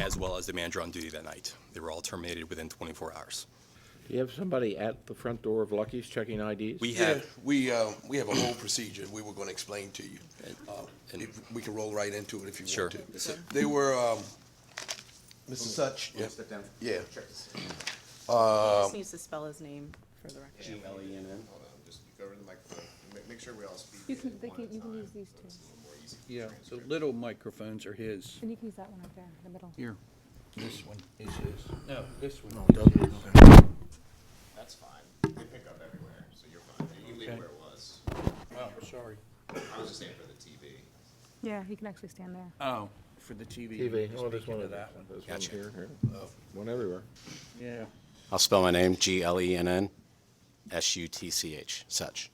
S19: as well as the manager on duty that night. They were all terminated within 24 hours.
S5: Do you have somebody at the front door of Lucky's checking IDs?
S19: We
S20: Yeah,
S19: have,
S20: we have a whole procedure we were gonna explain to you. If we can roll right into it if you
S19: Sure.
S20: want to. They were, Mr. Such, yeah. Yeah.
S4: Just needs to spell his name for the record.
S9: Hold on, just go over to the microphone. Make sure we all speak.
S1: You can,
S9: at
S1: they
S9: once.
S1: can, you can use these two.
S9: It's a little more easy for
S2: Yeah,
S9: transfer.
S2: the little microphones are his.
S1: And you can use that one right there in the middle.
S2: Here, this one is his. No, this one is his.
S9: That's fine. They pick up everywhere, so you're fine. You can leave
S2: Okay.
S9: where it was.
S2: Oh, sorry.
S9: I was just saying for the TV.
S1: Yeah, he can actually stand there.
S2: Oh, for the TV.
S5: TV, oh, this
S2: Speaking
S5: one,
S2: of that one.
S5: this one
S19: Gotcha.
S5: here, one everywhere.
S2: Yeah.
S13: I'll spell my name, Glenn, Sutch, Such.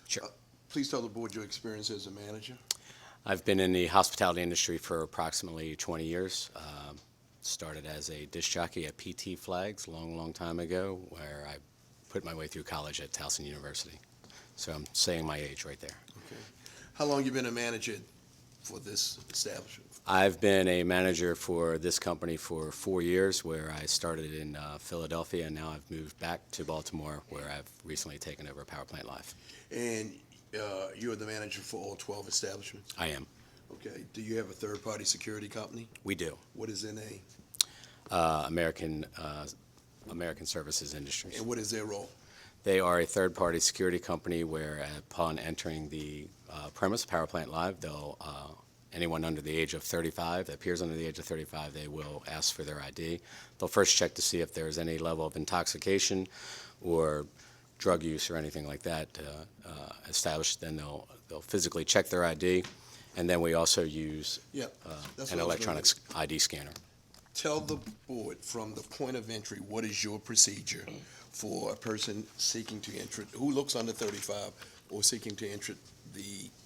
S13: Sure.
S20: Please tell the board your experience as a manager.
S13: I've been in the hospitality industry for approximately 20 years. Started as a disc jockey at PT Flags a long, long time ago, where I put my way through college at Towson University. So I'm saying my age right there.
S20: Okay. How long you been a manager for this establishment?
S13: I've been a manager for this company for 4 years, where I started in Philadelphia, and now I've moved back to Baltimore, where I've recently taken over Power Plant Live.
S20: And you're the manager for all 12 establishments?
S13: I am.
S20: Okay. Do you have a third-party security company?
S13: We do.
S20: What is their name?
S13: American Services Industries.
S20: And what is their role?
S13: They are a third-party security company where upon entering the premise, Power Plant Live, they'll, anyone under the age of 35, that appears under the age of 35, they will ask for their ID. They'll first check to see if there's any level of intoxication or drug use or anything like that established. Then they'll physically check their ID, and then we also use
S20: Yeah, that's
S13: an
S20: what I was
S13: electronic ID scanner.
S20: Tell the board from the point of entry, what is your procedure for a person seeking to enter, who looks under 35 or seeking to enter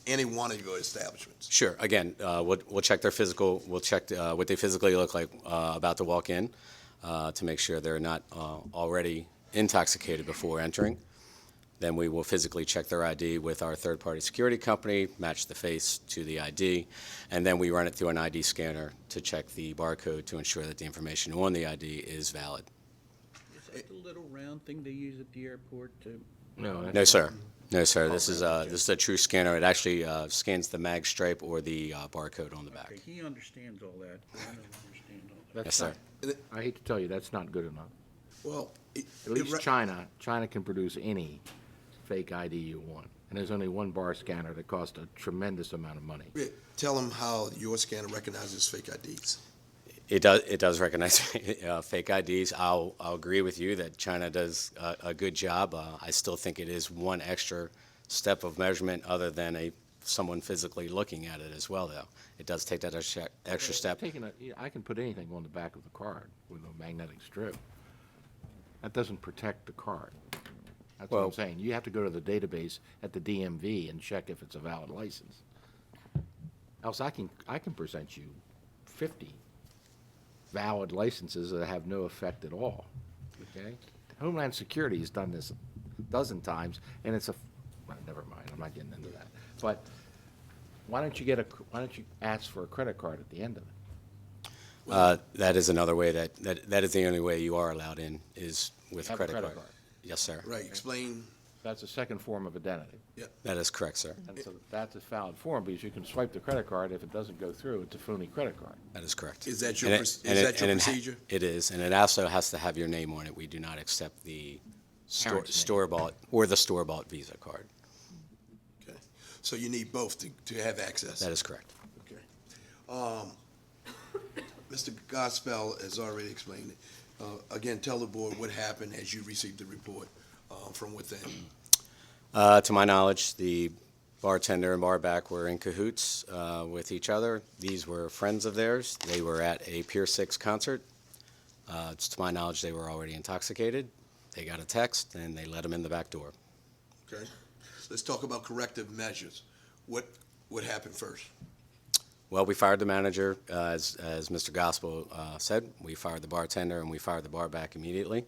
S20: any one of your establishments?
S13: Sure. Again, we'll check their physical. We'll check what they physically look like about to walk in to make sure they're not already intoxicated before entering. Then we will physically check their ID with our third-party security company, match the face to the ID, and then we run it through an ID scanner to check the barcode to ensure that the information on the ID is valid.
S2: Is that the little round thing they use at the airport to?
S13: No, sir. No, sir. This is a true scanner. It actually scans the mag stripe or the barcode on the back.
S2: Okay, he understands all that. I don't understand all that.
S13: Yes, sir.
S5: I hate to tell you, that's not good enough.
S20: Well,
S5: At least China can produce any fake ID you want. And there's only one bar scanner that costs a tremendous amount of money.
S20: tell them how your scanner recognizes fake IDs.
S13: It does recognize fake IDs. I'll agree with you that China does a good job. I still think it is one extra step of measurement other than someone physically looking at it as well, though. It does take that extra step.
S5: I can put anything on the back of the card with a magnetic strip. That doesn't protect the card. That's what I'm saying. You have to go to the database at the DMV and check if it's a valid license. Else I can present you 50 valid licenses that have no effect at all, okay? Homeland Security has done this a dozen times, and it's well, never mind, I'm not getting into that. But why don't you ask for a credit card at the end of it?
S19: That is another way that is the only way you are allowed in, is with
S5: Have a
S19: credit
S5: credit
S19: card.
S5: card.
S19: Yes, sir.
S20: Right, explain.
S5: That's a second form of identity.
S19: That is correct, sir.
S5: And so that's a valid form, because you can swipe the credit card. If it doesn't go through, it's a phony credit card.
S19: That is correct.
S20: Is that your
S19: And
S20: procedure?
S19: It is, and it also has to have your name on it. We do not accept the
S5: Parent's name.
S19: store-bought or the store-bought Visa card.
S20: Okay. So you need both to have access?
S19: That is correct.
S20: Okay. Mr. Gospel has already explained it. Again, tell the board what happened as you received the report from within.
S19: To my knowledge, the bartender and bar back were in cahoots with each other. These were friends of theirs. They were at a Pier 6 concert. To my knowledge, they were already intoxicated. They got a text, and they let them in the back door.
S20: Okay. Let's talk about corrective measures. What happened first?
S19: Well, we fired the manager, as Mr. Gospel said. We fired the bartender, and we fired the bar back immediately.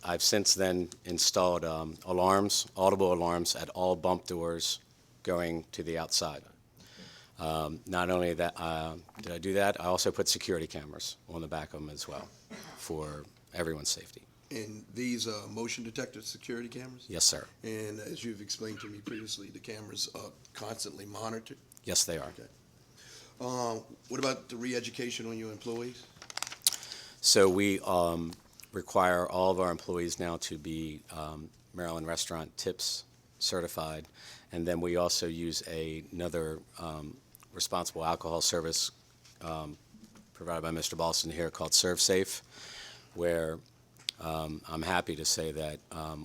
S19: I've since then installed alarms, audible alarms, at all bump doors going to the outside. Not only that, did I do that, I also put security cameras on the back of them as well for everyone's safety.
S20: And these are motion detector security cameras?
S19: Yes, sir.
S20: And as you've explained to me previously, the cameras are constantly monitored?
S19: Yes, they are.
S20: Okay. What about the re-education on your employees?
S19: So we require all of our employees now to be Maryland Restaurant Tips certified, and then we also use another responsible alcohol service provided by Mr. Boston here called ServSafe, where I'm happy to say that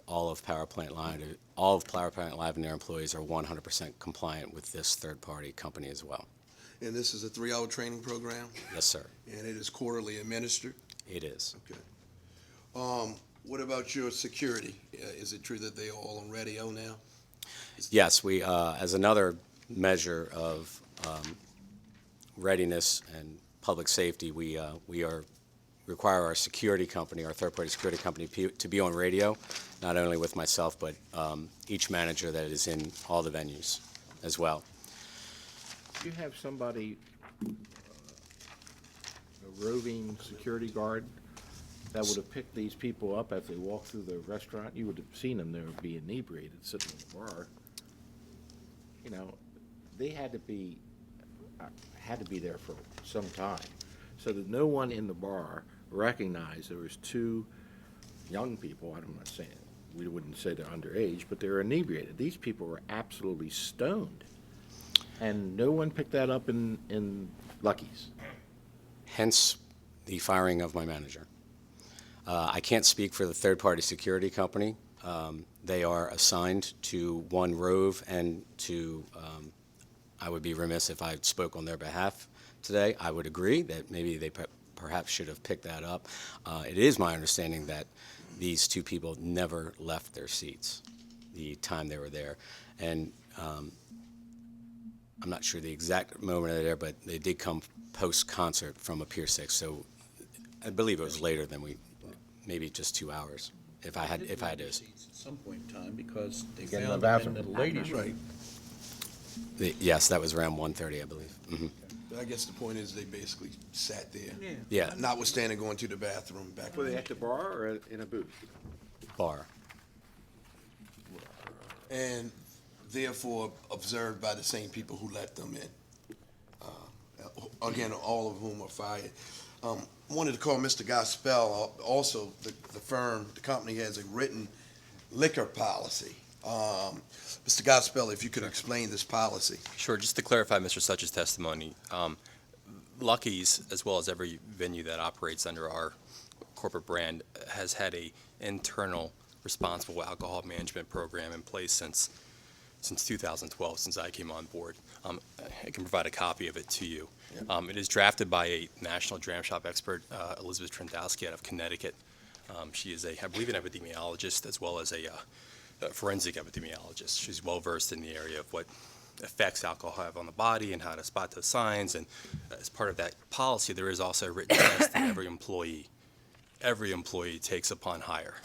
S19: all of Power Plant Live and their employees are 100% compliant with this third-party company as well.
S20: And this is a 3-hour training program?
S19: Yes, sir.
S20: And it is quarterly administered?
S19: It is.
S20: Okay. What about your security? Is it true that they are all on radio now?
S19: Yes, we, as another measure of readiness and public safety, we require our security company, our third-party security company, to be on radio, not only with myself, but each manager that is in all the venues as well.
S5: Do you have somebody, a roving security guard, that would have picked these people up as they walked through the restaurant? You would have seen them, they would be inebriated, sitting in the bar. You know, they had to be there for some time, so that no one in the bar recognized there was two young people. I'm not saying, we wouldn't say they're underage, but they're inebriated. These people were absolutely stoned, and no one picked that up in Lucky's.
S19: Hence the firing of my manager. I can't speak for the third-party security company. They are assigned to one Rove and to, I would be remiss if I spoke on their behalf today. I would agree that maybe they perhaps should have picked that up. It is my understanding that these two people never left their seats the time they were there. And I'm not sure the exact moment they were there, but they did come post-concert from a Pier 6, so I believe it was later than maybe just 2 hours, if I had to.
S2: At some point in time, because they
S5: Get in the
S2: found them in
S5: bathroom.
S2: the ladies' room.
S19: Yes, that was around 1:30, I believe. Mhm.
S20: But I guess the point is they basically sat there.
S19: Yeah.
S20: Notwithstanding going to the bathroom back.
S5: Were they at the bar or in a booth?
S19: Bar.
S20: And therefore observed by the same people who let them in. Again, all of whom are fired. Wanted to call Mr. Gospel. Also, the firm, the company has a written liquor policy. Mr. Gospel, if you could explain this policy.
S19: Sure. Just to clarify Mr. Such's testimony, Lucky's, as well as every venue that operates under our corporate brand, has had a internal responsible alcohol management program in place since 2012, since I came on board. I can provide a copy of it to you. It is drafted by a national dram shop expert, Elizabeth Trendowski, out of Connecticut. She is I believe, an epidemiologist as well as a forensic epidemiologist. She's well versed in the area of what effects alcohol have on the body and how to spot those signs. And as part of that policy, there is also a written test that every employee takes upon hire.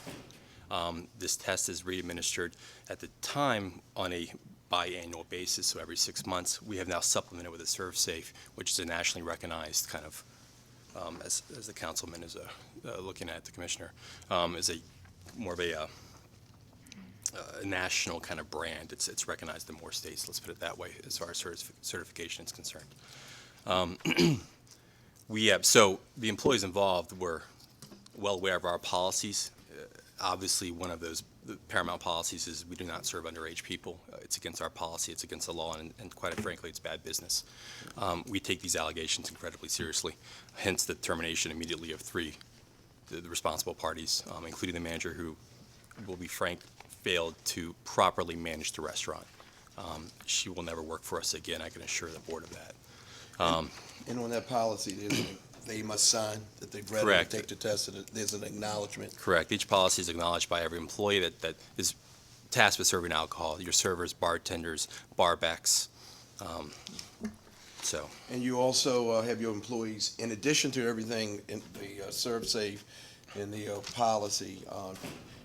S19: This test is re-administered at the time on a biannual basis, so every 6 months. We have now supplemented with a ServSafe, which is a nationally recognized kind of, as the councilman is looking at, the commissioner, is a more of a national kind of brand. It's recognized in more states, let's put it that way, as far as certification is concerned. So the employees involved were well aware of our policies. Obviously, one of those the paramount policies is we do not serve underage people. It's against our policy, it's against the law, and quite frankly, it's bad business. We take these allegations incredibly seriously, hence the termination immediately of three, the responsible parties, including the manager who, will be frank, failed to properly manage the restaurant. She will never work for us again, I can assure the board of that.
S20: And on that policy, they must sign that they've read it and
S19: Correct.
S20: take the test, and there's an acknowledgement.
S19: Correct. Each policy is acknowledged by every employee that is tasked with serving alcohol, your servers, bartenders, barbacks.
S20: And you also have your employees, in addition to everything in the ServSafe and the policy,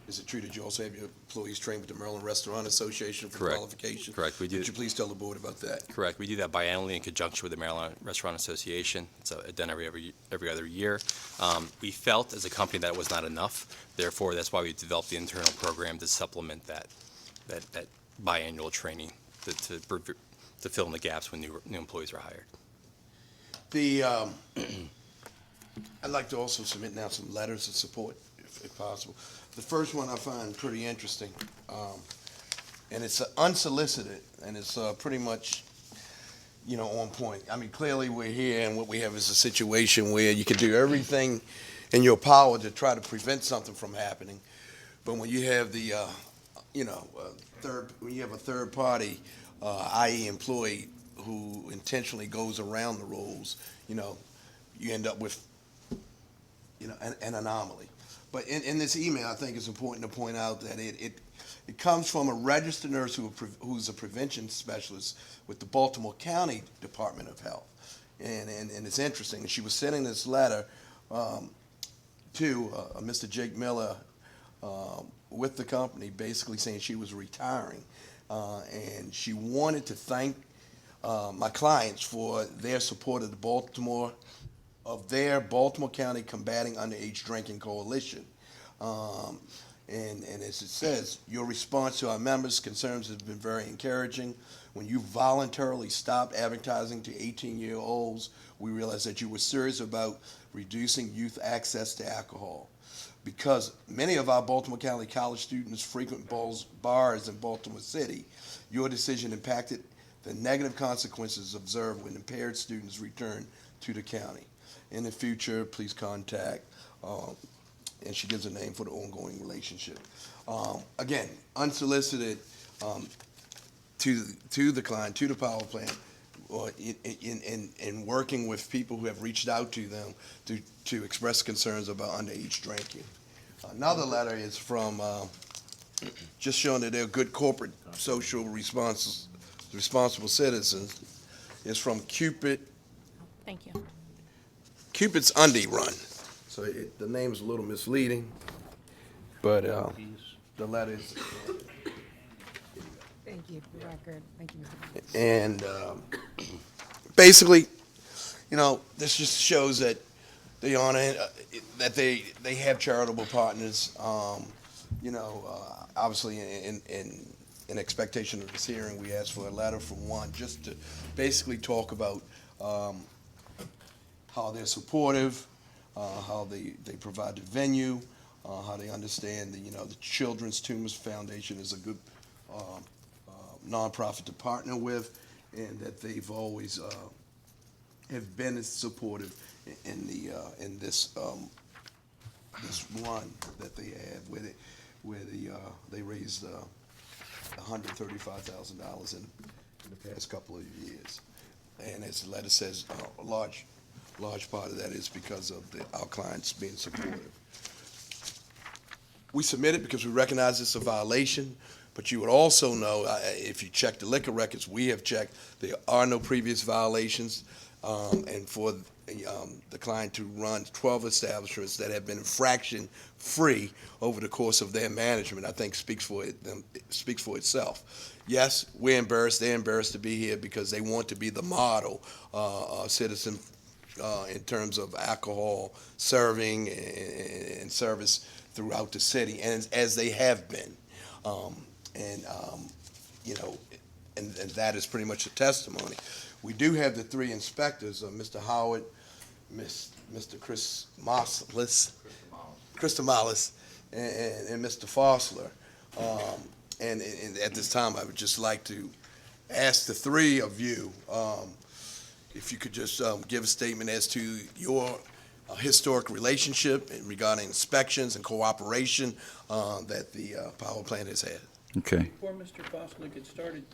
S20: is it true that you also have your employees trained with the Maryland Restaurant Association for
S19: Correct.
S20: qualification?
S19: Correct. We do.
S20: Would you please tell the board about that?
S19: Correct. We do that biannually in conjunction with the Maryland Restaurant Association. It's done every other year. We felt as a company that it was not enough. Therefore, that's why we developed the internal program to supplement that biannual training to fill in the gaps when new employees are hired.
S20: I'd like to also submit now some letters of support, if possible. The first one I find pretty interesting, and it's unsolicited, and it's pretty much, on point. I mean, clearly we're here, and what we have is a situation where you can do everything in your power to try to prevent something from happening, but when you have the, when you have a third party, i.e. employee, who intentionally goes around the rules, you end up with, an anomaly. But in this email, I think it's important to point out that it comes from a registered nurse who's a prevention specialist with the Baltimore County Department of Health. And it's interesting. She was sending this letter to Mr. Jake Miller with the company, basically saying she was retiring. And she wanted to thank my clients for their support of their Baltimore County Combating Underage Drinking Coalition. And as it says, your response to our members' concerns has been very encouraging. When you voluntarily stopped advertising to 18-year-olds, we realized that you were serious about reducing youth access to alcohol. Because many of our Baltimore County college students frequent bars in Baltimore City, your decision impacted the negative consequences observed when impaired students return to the county. In the future, please contact, and she gives a name for the ongoing relationship. Again, unsolicited to the client, to the power plant, or in working with people who have reached out to them to express concerns about underage drinking. Another letter is from, just showing that they're good corporate social responsible citizens. It's from Cupid.
S4: Thank you.
S20: Cupid's Undie Run. So the name's a little misleading, but the letter is.
S1: Thank you for the record. Thank you, Mr.
S20: And basically, this just shows that they honor that they have charitable partners. Obviously, in expectation of this hearing, we asked for a letter from one just to basically talk about how they're supportive, how they provide the venue, how they understand the Children's Tumors Foundation is a good nonprofit to partner with, and that they've always have been supportive in this run that they have where they raised $135,000 in the past couple of years. And as the letter says, a large part of that is because of our clients being supportive. We submit it because we recognize it's a violation. But you would also know, if you check the liquor records, we have checked, there are no previous violations, and for the client to run 12 establishments that have been infraction-free over the course of their management, I think speaks for itself. Yes, we're embarrassed, they're embarrassed to be here because they want to be the model citizen in terms of alcohol serving and service throughout the city, and as they have been. And that is pretty much a testimony. We do have the three inspectors, Mr. Howard, Mr. Chris Christomalis, and Mr. Fosler. And at this time, I would just like to ask the three of you if you could just give a statement as to your historic relationship regarding inspections and cooperation that the power plant has had.
S2: Okay. Before Mr. Fosler gets started,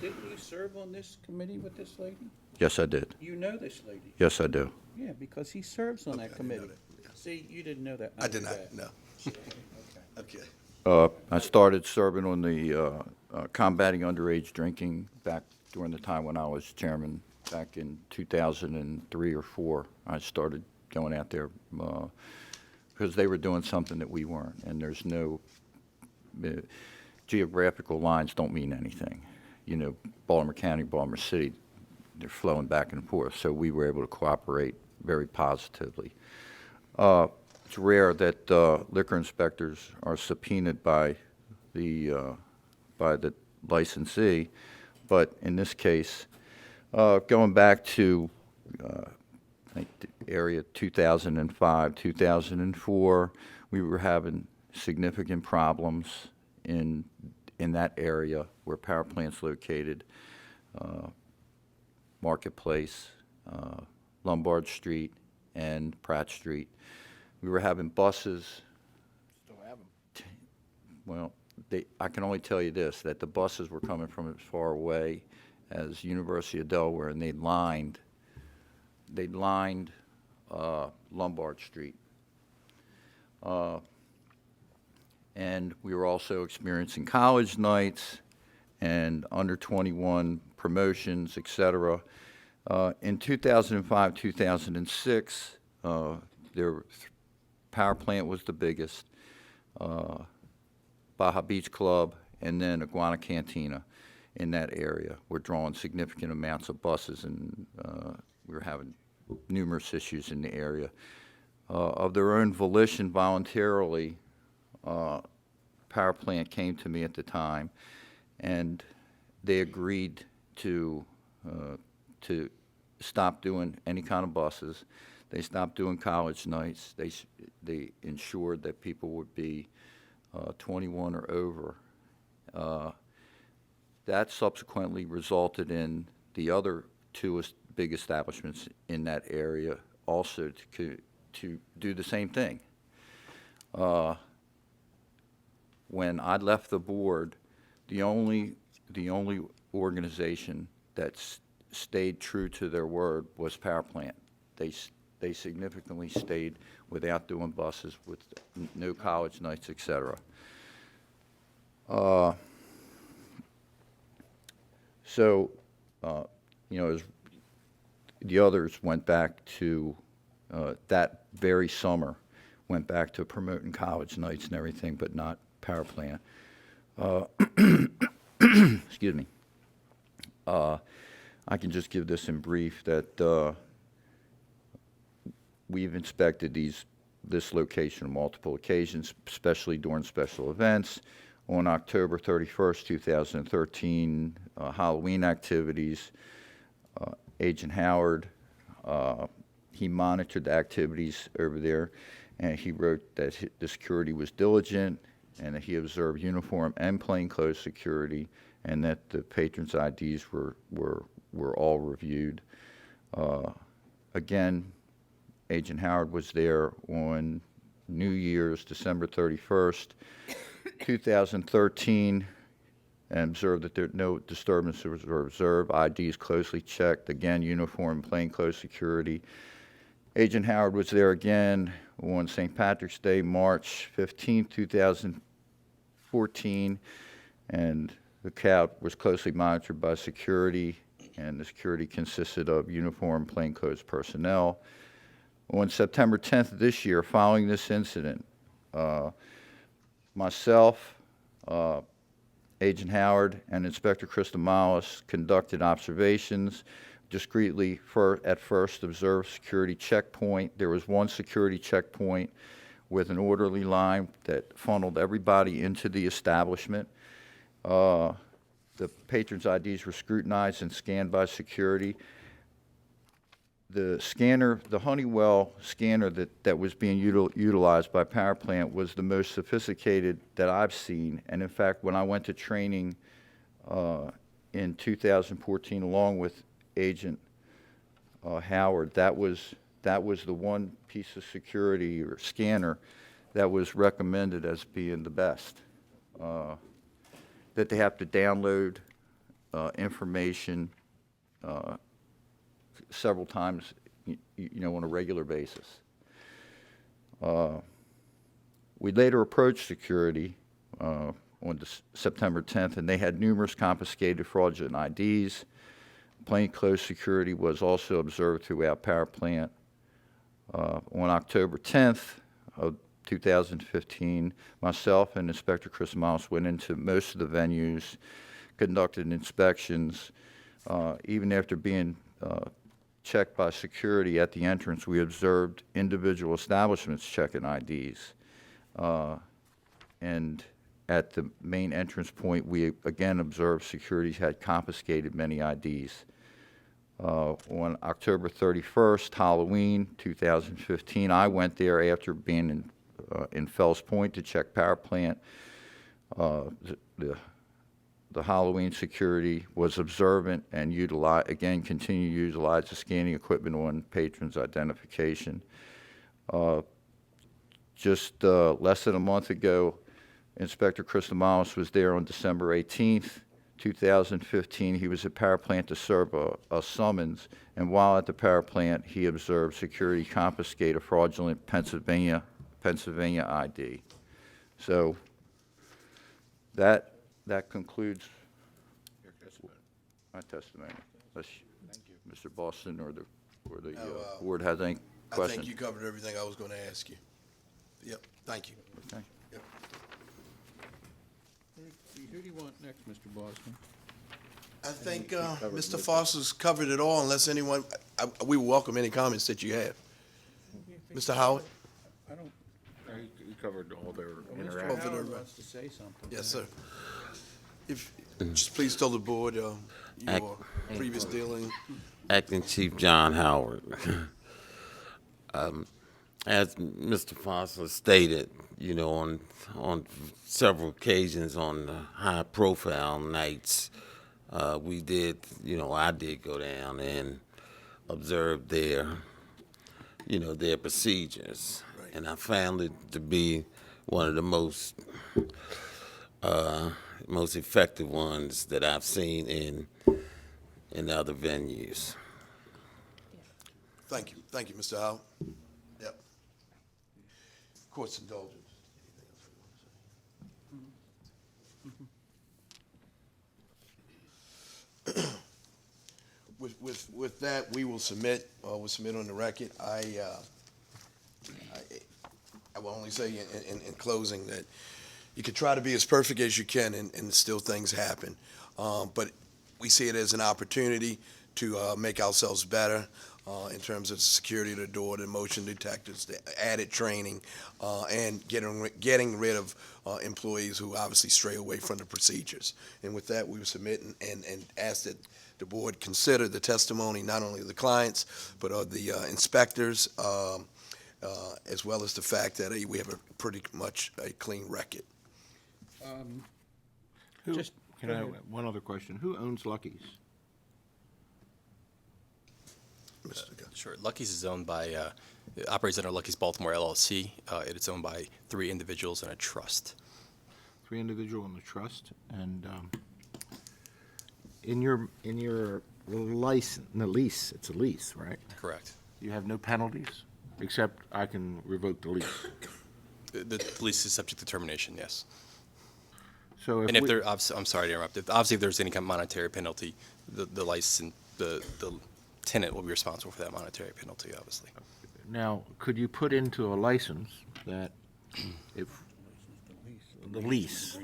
S2: didn't you serve on this committee with this lady?
S3: Yes, I did.
S2: You know this lady?
S3: Yes, I do.
S2: Yeah, because he serves on that committee. See, you didn't know that.
S20: I did not, no. Okay.
S3: I started serving on the combating underage drinking back during the time when I was chairman, back in 2003 or 4. I started going out there because they were doing something that we weren't, and there's no geographical lines don't mean anything. You know, Baltimore County, Baltimore City, they're flowing back and forth, so we were able to cooperate very positively. It's rare that liquor inspectors are subpoenaed by the licensee, but in this case, going back to I think the area 2005, 2004, we were having significant problems in that area where power plant's located, Marketplace, Lombard Street, and Pratt Street. We were having buses.
S5: Still have them.
S3: Well, I can only tell you this, that the buses were coming from as far away as University of Delaware, and they lined Lombard Street. And we were also experiencing college nights and under 21 promotions, et cetera. In 2005, 2006, Power Plant was the biggest, Baja Beach Club, and then Iguana Cantina in that area. We're drawing significant amounts of buses, and we were having numerous issues in the area. Of their own volition, voluntarily, Power Plant came to me at the time, and they agreed to stop doing any kind of buses. They stopped doing college nights. They ensured that people would be 21 or over. That subsequently resulted in the other two big establishments in that area also to do the same thing. When I left the board, the only organization that stayed true to their word was Power Plant. They significantly stayed without doing buses, with no college nights, et cetera. As the others went back to that very summer, went back to promoting college nights and everything, but not Power Plant. Excuse me. I can just give this in brief that we've inspected this location on multiple occasions, especially during special events. On October 31st, 2013, Halloween activities, Agent Howard, he monitored the activities over there, and he wrote that the security was diligent and that he observed uniform and plainclothes security, and that the patrons' IDs were all reviewed. Again, Agent Howard was there on New Year's, December 31st, 2013, and observed that there no disturbances were observed. IDs closely checked. Again, uniform, plainclothes security. Agent Howard was there again on St. Patrick's Day, March 15th, 2014,
S21: And the cab was closely monitored by security, and the security consisted of uniformed plainclothes personnel. On September 10th of this year, following this incident, myself, Agent Howard, and Inspector Christomales conducted observations, discreetly at first observed security checkpoint. There was one security checkpoint with an orderly line that funneled everybody into the establishment. The patrons' IDs were scrutinized and scanned by security. The scanner, the Honeywell scanner that was being utilized by Power Plant was the most sophisticated that I've seen. And in fact, when I went to training in 2014, along with Agent Howard, that was the one piece of security or scanner that was recommended as being the best. That they have to download information several times, on a regular basis. We later approached security on September 10th, and they had numerous confiscated fraudulent IDs. Plainclothes security was also observed throughout Power Plant. On October 10th of 2015, myself and Inspector Christomales went into most of the venues, conducted inspections. Even after being checked by security at the entrance, we observed individual establishments checking IDs. And at the main entrance point, we again observed security had confiscated many IDs. On October 31st, Halloween 2015, I went there after being in Fells Point to check Power Plant. The Halloween security was observant and continued to utilize the scanning equipment on patrons' identification. Just less than a month ago, Inspector Christomales was there on December 18th, 2015. He was at Power Plant to serve a summons, and while at the Power Plant, he observed security confiscate a fraudulent Pennsylvania ID. So that concludes my testimony. Unless Mr. Boston or the board has any questions.
S20: I think you covered everything I was going to ask you. Yep, thank you.
S21: Okay.
S20: Yep.
S2: Who do you want next, Mr. Boston?
S20: I think Mr. Foster's covered it all, unless anyone, we welcome any comments that you have. Mr. Howard?
S2: I don't.
S5: You covered all their
S2: Mr.
S5: interactions.
S2: Howard wants to say something.
S20: Yes, sir. If, just please tell the board your previous dealing.
S22: Acting Chief John Howard. As Mr. Foster stated, on several occasions on the high-profile nights, we did, I did go down and observe their procedures. Right. And I found it to be one of the most effective ones that I've seen in other venues.
S20: Thank you, Mr. Howard. Yep. Court's indulgence. With that, we will submit. We'll submit on the record. I will only say in closing that you can try to be as perfect as you can, and still things happen. But we see it as an opportunity to make ourselves better in terms of the security of the door, the motion detectors, the added training, and getting rid of employees who obviously stray away from the procedures. And with that, we will submit and ask that the board consider the testimony not only of the clients, but of the inspectors, as well as the fact that we have a pretty much a clean record.
S5: Can I have one other question? Who owns Lucky's?
S19: Sure. Lucky's is owned by, it operates under Lucky's Baltimore LLC. It is owned by 3 individuals and a trust.
S5: 3 individuals and a trust, and in your license, the lease, it's a lease, right?
S19: Correct.
S5: You have no penalties, except I can revoke the lease.
S19: The lease is subject to termination, yes.
S5: So
S19: And if there, I'm sorry to interrupt. Obviously, if there's any kind of monetary penalty, the tenant will be responsible for that monetary penalty, obviously.
S5: Now, could you put into a license that if, the lease,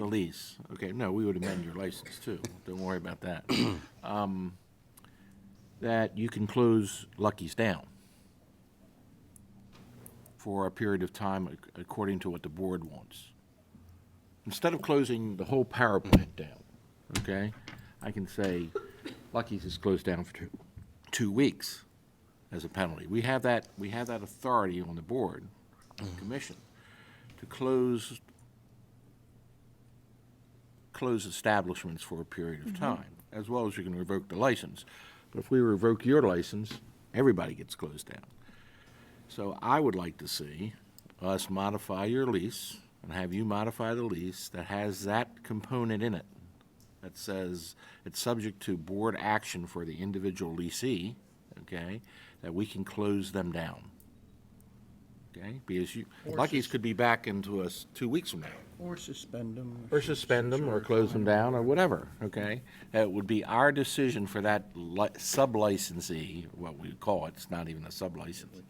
S5: okay, no, we would amend your license too, don't worry about that. That you can close Lucky's down for a period of time according to what the board wants. Instead of closing the whole power plant down, okay, I can say Lucky's is closed down for 2 weeks as a penalty. We have that authority on the board, commission, to close establishments for a period of time, as well as you can revoke the license. But if we revoke your license, everybody gets closed down. So I would like to see us modify your lease and have you modify the lease that has that component in it that says it's subject to board action for the individual leasee, okay, that we can close them down. Okay, because Lucky's could be back into us 2 weeks from now.
S2: Or suspend them.
S5: Or suspend them, or close them down, or whatever, okay? It would be our decision for that sub-licensee, what we call it, it's not even a sub-license,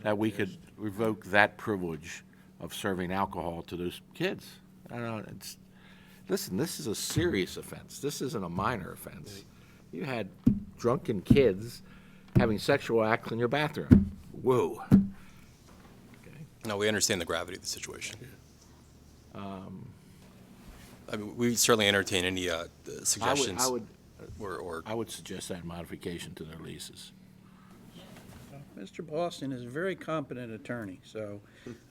S5: that we could revoke that privilege of serving alcohol to those kids. I don't know, listen, this is a serious offense. This isn't a minor offense. You had drunken kids having sexual acts in your bathroom. Whoa.
S19: No, we understand the gravity of the situation. I mean, we certainly entertain any suggestions.
S5: I would suggest that modification to their leases.
S2: Mr. Boston is a very competent attorney, so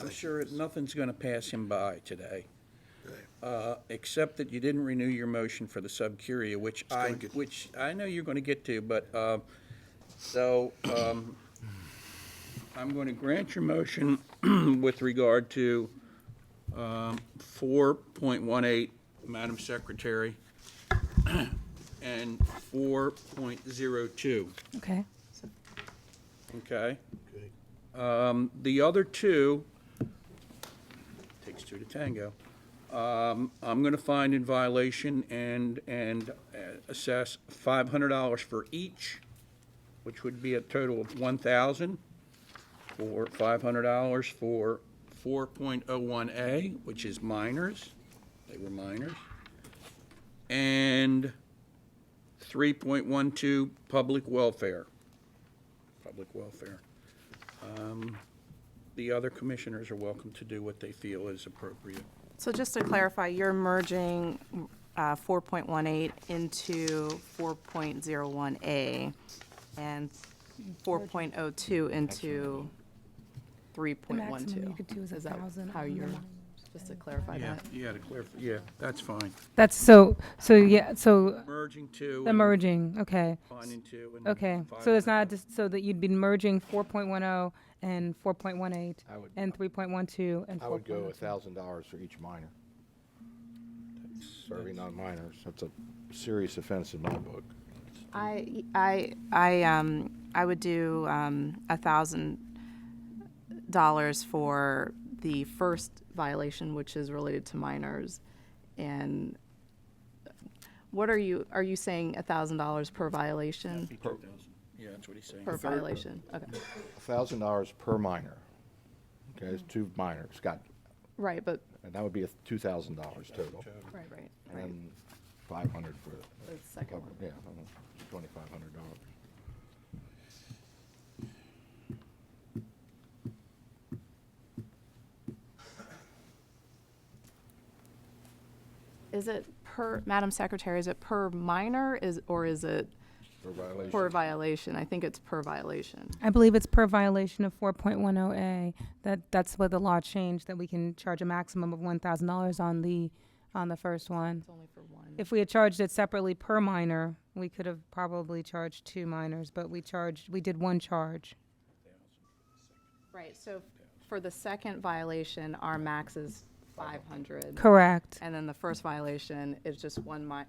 S2: I'm sure nothing's going to pass him by today. Except that you didn't renew your motion for the sub curia, which I know you're going to get to, but, I'm going to grant your motion with regard to 4.18, Madam Secretary, and 4.02.
S1: Okay.
S2: Okay? The other two, takes two to tango, I'm going to find in violation and assess $500 for each, which would be a total of $1,000, for $500 for 4.01A, which is minors. They were minors. And 3.12, public welfare. Public welfare. The other commissioners are welcome to do what they feel is appropriate.
S4: So just to clarify, you're merging 4.18 into 4.01A and 4.02 into
S1: The maximum
S4: 3.12.
S1: you could do is
S4: Is that
S1: 1,000
S4: how
S1: on the
S4: you're,
S1: minors.
S4: just to clarify that?
S2: Yeah, to clarify, yeah, that's fine.
S1: That's so yeah, so
S2: Merging two.
S1: the merging, okay.
S2: Finding two. And
S1: Okay, so it's not just, so that you'd be merging 4.10 and 4.18 and 3.12 and 4.02.
S5: I would go $1,000 for each minor. Serving non-minors, that's a serious offense in my book.
S4: I would do $1,000 for the first violation, which is related to minors. And what are you saying $1,000 per violation?
S2: Yeah, that's what he's saying.
S4: Per violation, okay.
S5: $1,000 per minor. Okay, it's two minors,
S4: Right, but,
S5: and that would be $2,000 total.
S4: right.
S5: And $500 for
S4: The second one.
S5: Yeah, $2,500.
S4: Is it per, Madam Secretary, is it per minor, or is it
S5: Per violation.
S4: per violation? I think it's per violation.
S1: I believe it's per violation of 4.10A. That's what the law changed, that we can charge a maximum of $1,000 on the first one.
S4: It's only for one.
S1: If we had charged it separately per minor, we could have probably charged 2 minors, but we did one charge.
S4: Right, so for the second violation, our max is 500.
S1: Correct.
S4: And then the first violation is just one one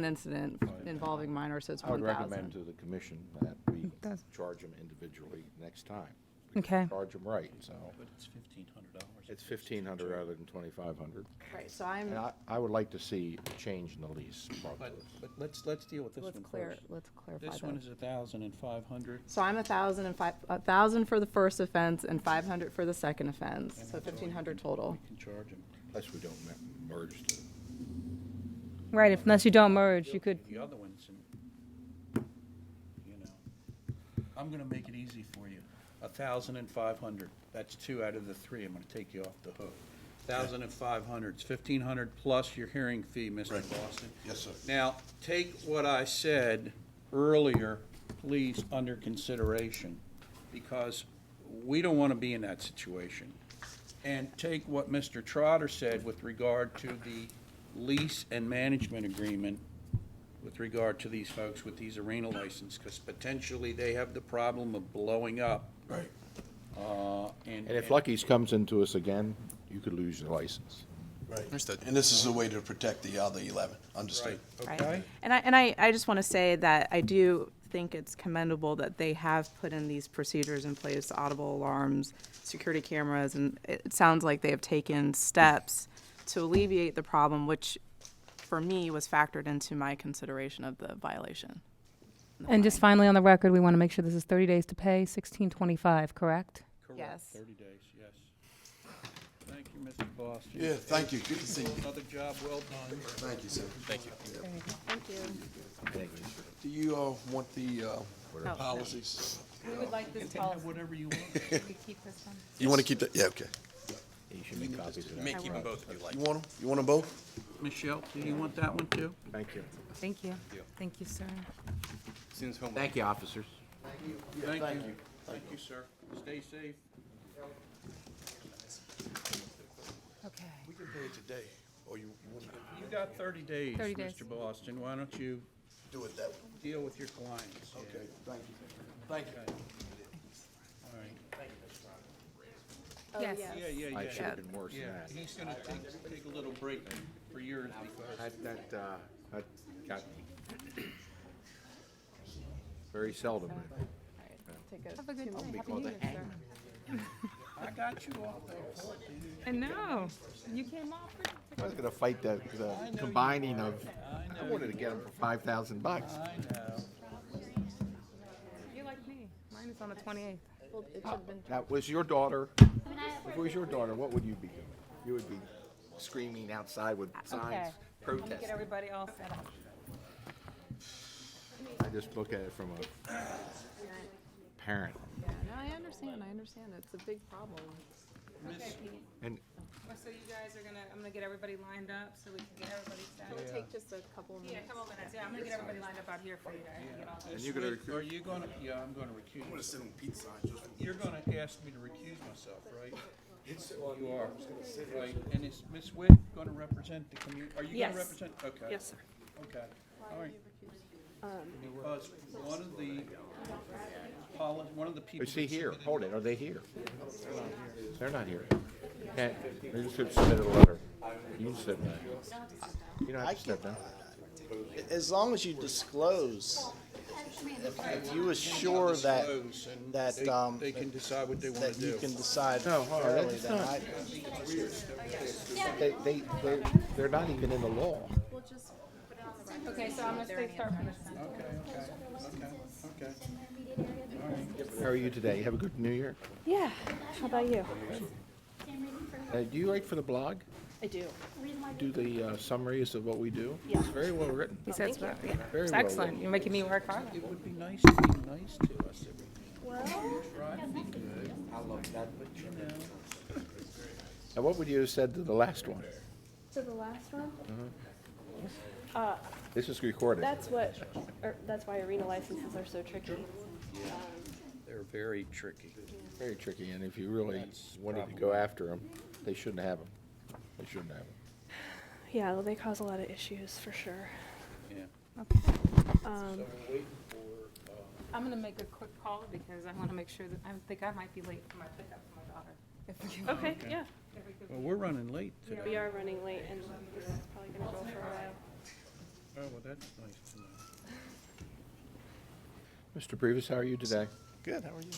S4: incident involving minors, so it's
S5: I would
S4: 1,000.
S5: recommend to the commission that we charge them individually next time. We
S1: Okay.
S5: Charge them right, so.
S2: But it's $1,500.
S5: It's 1,500 rather than 2,500.
S4: Right, so I'm,
S5: And I would like to see a change in the lease brought to
S2: But
S5: us.
S2: let's deal with this
S4: let's
S2: one
S4: clear,
S2: first.
S4: let's clarify
S2: This one
S4: that.
S2: is 1,500.
S4: So I'm 1,000 for the first offense and 500 for the second offense, so 1,500 total.
S2: We can charge them.
S5: Unless we don't merge the.
S1: Right, if, unless you don't merge, you could,
S2: The other ones, and, you know, I'm gonna make it easy for you. 1,500, that's 2 out of the 3, I'm gonna take you off the hook. 1,500, it's 1,500 plus your hearing fee, Mr. Boston.
S20: Yes, sir.
S2: Now, take what I said earlier, please, under consideration, because we don't want to be in that situation. And take what Mr. Trotter said with regard to the lease and management agreement with regard to these folks with these arena licenses, because potentially they have the problem of blowing up.
S20: Right.
S2: And
S5: And if Lucky's comes into us again, you could lose your license.
S20: Right. Understood. And this is a way to protect the other 11. Understood.
S2: Right, okay?
S4: And I just want to say that I do think it's commendable that they have put in these procedures in place, audible alarms, security cameras, and it sounds like they have taken steps to alleviate the problem, which for me was factored into my consideration of the violation.
S1: and just finally on the record, we want to make sure this is 30 days to pay, 1625, correct?
S2: Correct,
S4: Yes.
S2: 30 days, yes. Thank you, Mr. Boston.
S20: Yeah, thank you. Good to see you.
S2: Another job well done.
S20: Thank you, sir.
S19: Thank you.
S4: Thank you.
S20: Do you want the policies?
S1: We would like this
S2: Have whatever you want.
S1: We keep this one?
S20: You want to keep that? Yeah, okay.
S5: You should make copies of
S19: You
S5: that.
S19: may keep them both if you like.
S20: You want them? You want them both?
S2: Michelle, do you want that one too?
S5: Thank you.
S1: Thank you. Thank you, sir.
S19: As soon as home.
S5: Thank you, officers.
S2: Thank you. Thank you, sir. Stay safe.
S1: Okay.
S20: We can pay it today, or you want to
S2: You got 30 days,
S1: 30 days.
S2: Mr. Boston. Why don't you
S20: do it that way?
S2: deal with your clients? Yeah.
S20: Okay, thank you. Thank you.
S2: All right.
S1: Yes.
S2: Yeah, yeah, yeah.
S5: I should have been worse than
S2: Yeah,
S5: that.
S2: he's gonna take a little break for yours because
S5: That got me. Very seldom.
S1: Have a good day. Happy
S5: called
S1: New
S5: a
S1: Year, sir.
S2: I got you off the hook, dude.
S1: I know. You came off pretty
S5: I was gonna fight the combining of, I wanted to get them for $5,000.
S2: I know.
S1: You're like me. Mine is on the 28th.
S4: Well, it should have been.
S5: That was your daughter. If it was your daughter, what would you be doing? You would be screaming outside with
S1: Okay.
S5: signs
S1: Let me get
S5: protesting.
S1: everybody all set up.
S5: I just look at it from a parent.
S4: Yeah, no, I understand, it's a big problem.
S5: And
S1: So you guys are gonna, I'm gonna get everybody lined up so we can get everybody set.
S4: It'll take just a couple of
S1: Yeah,
S4: minutes.
S1: a couple minutes. Yeah, I'm gonna get everybody lined up out here for you guys. Get all
S5: And you're gonna
S2: Are you gonna, yeah, I'm gonna recuse.
S20: I'm gonna sit on pizza signs just for.
S2: You're gonna ask me to recuse myself, right? You are, right, and is Ms. Witt gonna represent the community? Are you
S1: Yes.
S2: gonna represent? Okay.
S1: Yes, sir.
S2: Okay, all right. Because one of the, one of the people.
S5: is he
S2: that
S5: here?
S2: submitted-
S5: Hold it, are they here? They're not here. Okay, they just submitted a letter. You can sit down. You don't have to sit down.
S17: As long as you disclose, if you are sure that,
S2: Disclose, and
S17: that,
S2: they can decide what they wanna
S17: that you
S2: do.
S17: can decide
S5: No, hold on,
S17: fairly,
S5: that's
S17: then
S5: not- They're not even in the law.
S1: Okay, so I'm gonna start from this end.
S2: Okay.
S5: How are you today? You have a good New Year?
S7: Yeah. How about you?
S5: Do you write for the blog?
S7: I do.
S5: Do the summaries of what we do?
S7: Yeah.
S5: It's very well written.
S1: He said, yeah.
S5: Very
S1: It's
S5: well
S1: excellent.
S5: written.
S1: You're making me work hard.
S2: It would be nice to be nice to us every
S7: Well,
S2: try to be good.
S5: I love that.
S2: But you know,
S5: Now, what would you have said to the last one?
S7: to the last one.
S5: This is recorded.
S7: That's why arena licenses are so tricky.
S2: they're very tricky.
S5: Very tricky, and if you really wanted to go after them, they shouldn't have them. They shouldn't have them.
S7: Yeah, well, they cause a lot of issues for sure.
S2: Yeah.
S1: I'm gonna make a quick call because I wanna make sure that, I think I might be late for my pickup for my daughter. If we can-
S7: Okay, yeah.
S1: if we could-
S2: Well, we're running late today.
S7: We are running late, and this is probably gonna go for a while.
S2: Oh, well, that's nice to know.
S5: Mr. Previs, how are you today?
S17: Good, how are you?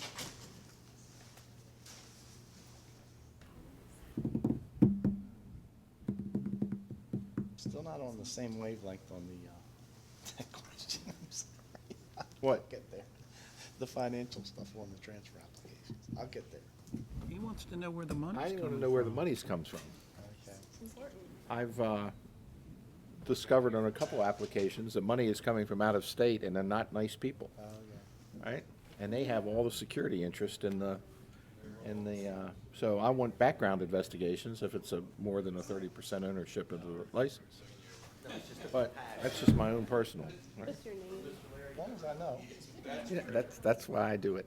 S12: Still not on the same wavelength on the, that question, I'm sorry.
S5: What?
S12: I'll get there. The financial stuff on the transfer applications. I'll get there.
S2: He wants to know where the money's
S5: I
S2: coming
S5: want
S2: from.
S5: to know where the money's comes from.
S12: Okay.
S5: I've discovered on a couple applications, the money is coming from out of state and they're not nice people,
S12: Oh, yeah.
S5: right? And they have all the security interest in the, so I want background investigations if it's more than a 30% ownership of the license. But that's just my own personal, right?
S7: What's your name?
S12: As long as I know.
S5: Yeah, that's why I do it.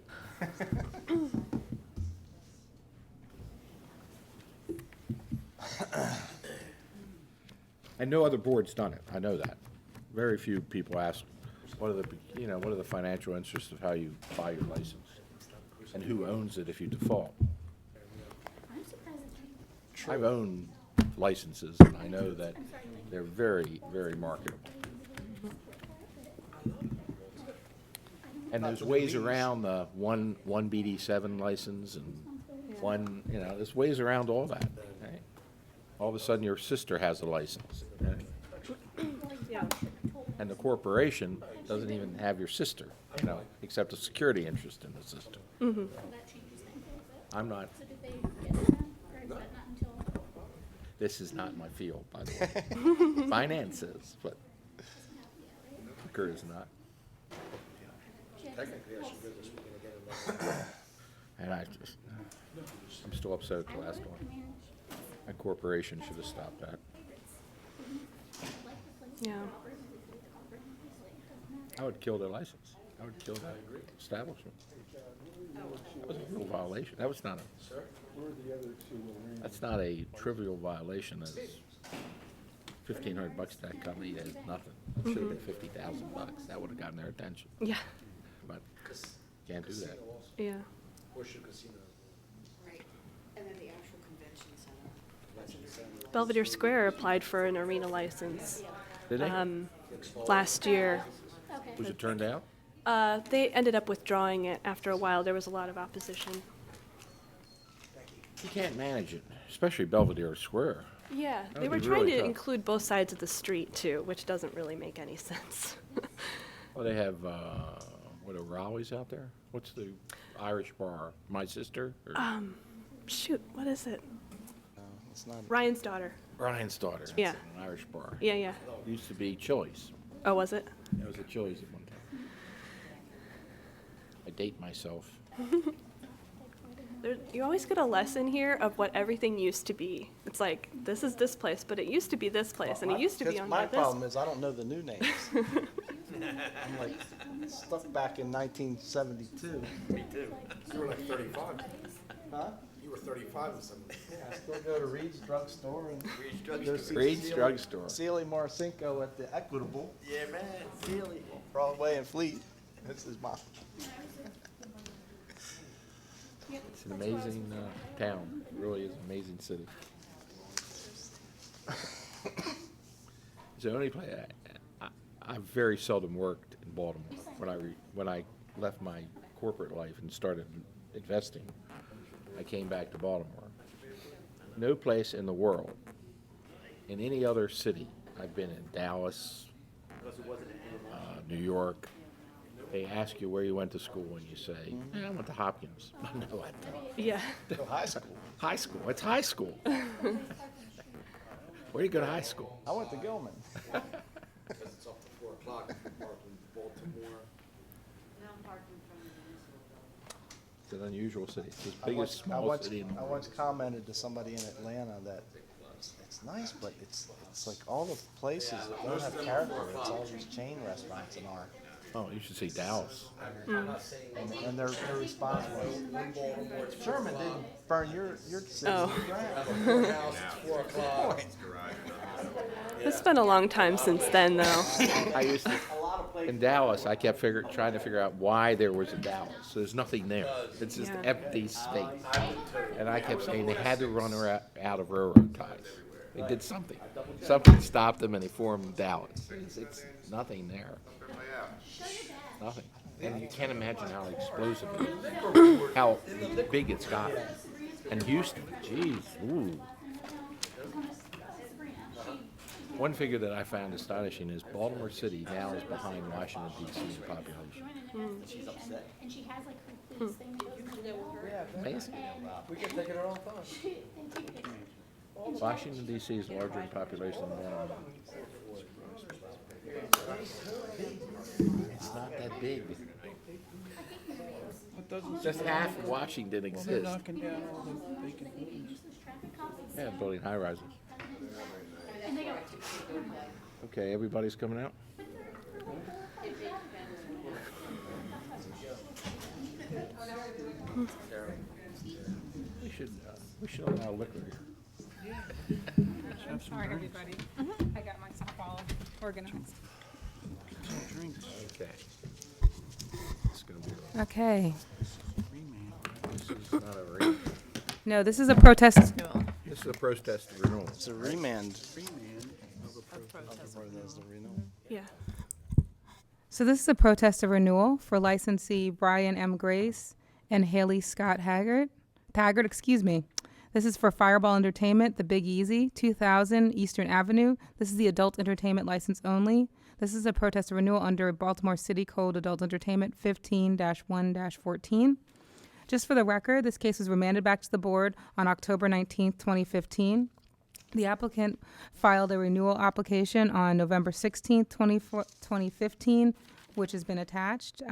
S5: And no other board's done it, I know that. Very few people ask, what are the financial interests of how you buy your license? And who owns it if you default? I've owned licenses, and I know that they're very, very marketable. And there's ways around the one BD7 license and one, there's ways around all that, right? All of a sudden, your sister has a license, right?
S7: Yeah.
S5: And the corporation doesn't even have your sister, except a security interest in the sister.
S7: Mm-hmm.
S5: I'm not, this is not my field, by the way. Finance is, but liquor is not.
S17: Technically, I should do this weekend again.
S5: And I'm still upset at the last one. That corporation should have stopped that.
S7: Yeah.
S5: I would kill their license. I would kill that establishment. That was a real violation. That was not that's not a trivial violation as $1,500 to that company is nothing. It should have been $50,000. That would have gotten their attention.
S7: Yeah.
S5: But can't do that.
S7: Yeah.
S17: Horseshoe Casino.
S6: Right, and then the actual convention center.
S7: Belvedere Square applied for an arena license
S5: Did they?
S7: last year.
S5: Was it turned out?
S7: They ended up withdrawing it after a while. There was a lot of opposition.
S5: You can't manage it, especially Belvedere Square.
S7: Yeah,
S5: That
S7: they
S5: would
S7: were
S5: be
S7: trying
S5: really
S7: to
S5: tough.
S7: include both sides of the street too, which doesn't really make any sense.
S5: Well, they have, Raleigh's out there? What's the Irish bar? My Sister? Or
S7: Shoot, what is it?
S12: It's not.
S7: Ryan's daughter.
S5: Ryan's daughter. That's
S7: Yeah.
S5: it, an Irish bar.
S7: Yeah, yeah.
S5: Used to be Chili's.
S7: Oh, was it?
S5: It was a Chili's at one time. I date myself.
S7: You always get a lesson here of what everything used to be. It's like, this is this place, but it used to be this place, and it used to be on
S12: My
S7: this.
S12: problem is I don't know the new names. I'm like stuck back in 1972.
S17: Me too. You were like 35.
S12: Huh?
S17: You were 35 or something.
S12: Yeah, I still go to Reed's Drugstore and
S17: Reed's
S12: go
S17: Drugstore.
S12: see
S5: Reed's
S12: Celia-
S5: Drugstore.
S12: Celia Marcinko at the Equitable.
S17: Yeah, man.
S12: Celia. Broadway and Fleet. This is my.
S5: It's an amazing town. It really is an amazing city. It's the only place, I very seldom worked in Baltimore. When I left my corporate life and started investing, I came back to Baltimore. No place in the world, in any other city, I've been in Dallas, New York, they ask you where you went to school and you say, I went to Hopkins. No, I don't.
S7: Yeah.
S12: No, high school.
S5: High school, it's high school. Where do you go to high school?
S12: I went to Gilman.
S17: Because it's up to 4 o'clock if you park in Baltimore.
S5: It's an unusual city. It's the
S12: I
S5: biggest small city in the
S12: I
S5: world.
S12: once commented to somebody in Atlanta that it's nice, but it's like all the places that don't have character. It's all these chain restaurants and art.
S5: Oh, you should see Dallas.
S12: And their response was, Sherman didn't burn your city to
S7: Oh.
S12: the ground.
S17: It's 4 o'clock.
S7: It's been a long time since then, though.
S5: I used to, in Dallas, I kept trying to figure out why there was a Dallas. There's nothing there. It's just
S7: Yeah.
S5: empty space. And I kept saying they had to run her out of railroad ties. They did something. Something stopped them and they formed Dallas. It's nothing there. Nothing. And you can't imagine how explosive it is, how big it's gotten. And Houston, geez, ooh. One figure that I found astonishing is Baltimore City now is behind Washington DC in population.
S22: She's upset.
S10: And she has like her this thing.
S5: Amazing.
S22: We can take it our own time.
S5: Washington DC is larger in population than Baltimore. It's not that big. Just half of Washington
S2: Well, they're
S5: exists.
S2: knocking down all the vacant buildings.
S5: Yeah, building high rises. Okay, everybody's coming out? We should allow liquor here.
S1: All right, everybody. I got myself all organized.
S5: Okay. It's gonna be,
S1: Okay.
S5: this is not a remand.
S1: No, this is a protest.
S5: This is a protest renewal.
S16: It's a remand.
S7: Yeah.
S1: So this is a protest of renewal for licensee Brian M. Grace and Haley Scott Taggart, excuse me. This is for Fireball Entertainment, The Big Easy, 2000 Eastern Avenue. This is the adult entertainment license only. This is a protest of renewal under Baltimore City Code Adult Entertainment 15-1-14. Just for the record, this case was remanded back to the board on October 19th, 2015. The applicant filed a renewal application on November 16th, 2015, which has been attached.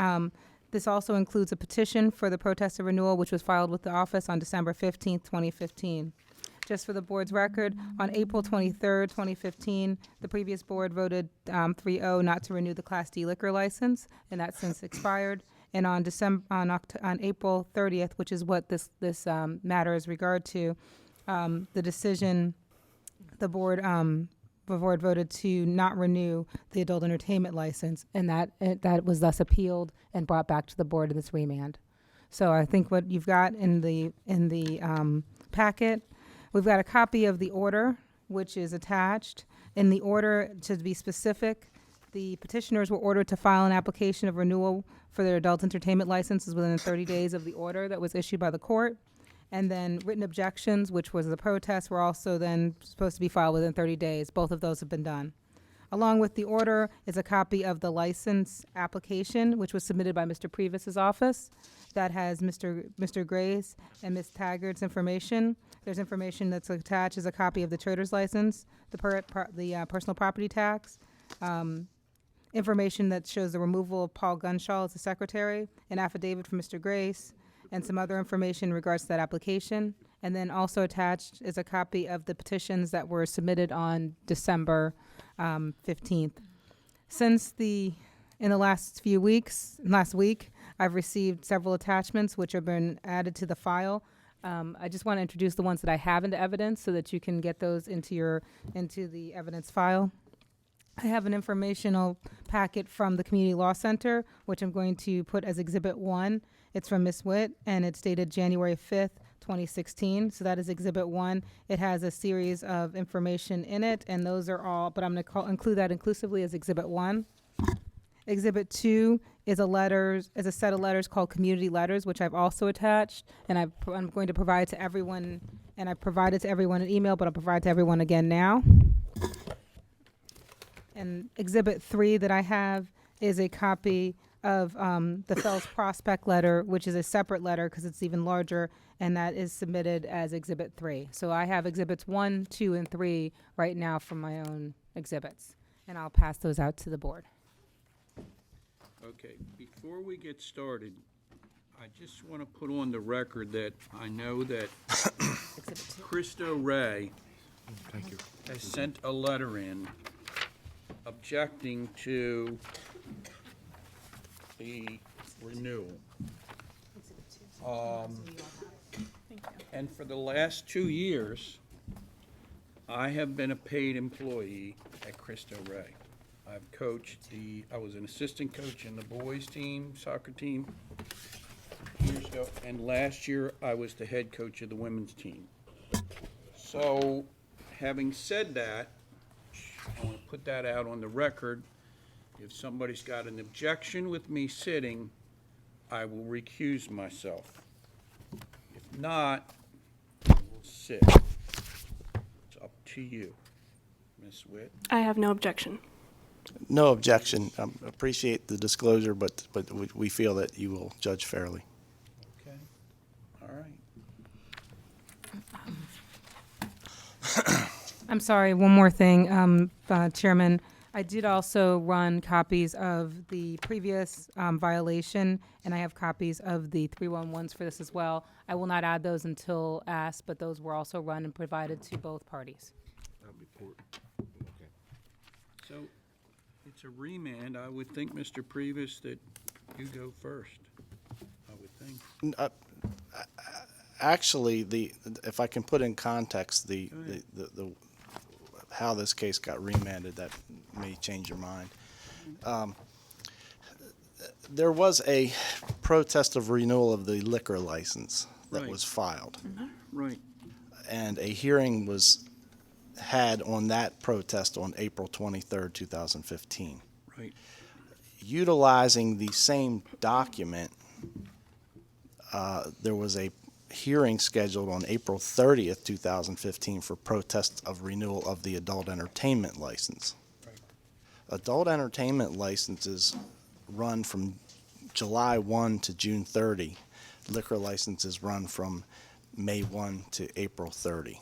S1: This also includes a petition for the protest of renewal, which was filed with the office on December 15th, 2015. Just for the board's record, on April 23rd, 2015, the previous board voted 3-0 not to renew the Class D liquor license, and that's since expired. And on April 30th, which is what this matter is regard to, the decision, the board voted to not renew the adult entertainment license, and that was thus appealed and brought back to the board in this remand. So I think what you've got in the packet, we've got a copy of the order, which is attached. In the order, to be specific, the petitioners were ordered to file an application of renewal for their adult entertainment licenses within 30 days of the order that was issued by the court. And then written objections, which was the protest, were also then supposed to be filed within 30 days. Both of those have been done. Along with the order is a copy of the license application, which was submitted by Mr. Previs's office. That has Mr. Grace and Ms. Taggart's information. There's information that's attached as a copy of the trader's license, the personal property tax, information that shows the removal of Paul Gunshaw as the secretary, an affidavit from Mr. Grace, and some other information in regards to that application. And then also attached is a copy of the petitions that were submitted on December 15th. In the last week, I've received several attachments which have been added to the file. I just want to introduce the ones that I have into evidence so that you can get those into the evidence file. I have an informational packet from the Community Law Center, which I'm going to put as Exhibit 1. It's from Ms. Witt, and it's dated January 5th, 2016. So that is Exhibit 1. It has a series of information in it, and those are all, but I'm going to include that inclusively as Exhibit 1. Exhibit 2 is a set of letters called Community Letters, which I've also attached, and I'm going to provide to everyone, and I've provided to everyone an email, but I'll provide to everyone again now. And Exhibit 3 that I have is a copy of the Fells Prospect letter, which is a separate letter because it's even larger, and that is submitted as Exhibit 3. So I have Exhibits 1, 2, and 3 right now from my own exhibits, and I'll pass those out to the board.
S2: Okay, before we get started, I just want to put on the record that I know that Cristo Ray has sent a letter in objecting to the renewal. And for the last 2 years, I have been a paid employee at Cristo Ray. I've coached I was an assistant coach in the boys team, soccer team, years ago, and last year I was the head coach of the women's team. So, having said that, I want to put that out on the record. If somebody's got an objection with me sitting, I will recuse myself. If not, I will sit. It's up to you. Ms. Witt?
S7: I have no objection.
S12: No objection. Appreciate the disclosure, but we feel that you will judge fairly.
S2: Okay, all right.
S1: I'm sorry, one more thing, Chairman. I did also run copies of the previous violation, and I have copies of the 311s for this as well. I will not add those until asked, but those were also run and provided to both parties.
S2: So it's a remand. I would think, Mr. Previs, that you go first. I would think.
S12: Actually, if I can put in context the how this case got remanded, that may change your mind. There was a protest of renewal of the liquor license that
S2: Right.
S12: was filed,
S2: Right.
S12: and a hearing was had on that protest on April 23rd, 2015.
S2: Right.
S12: Utilizing the same document, there was a hearing scheduled on April 30th, 2015 for protest of renewal of the adult entertainment license. Adult entertainment licenses run from July 1 to June 30. Liquor licenses run from May 1 to April 30.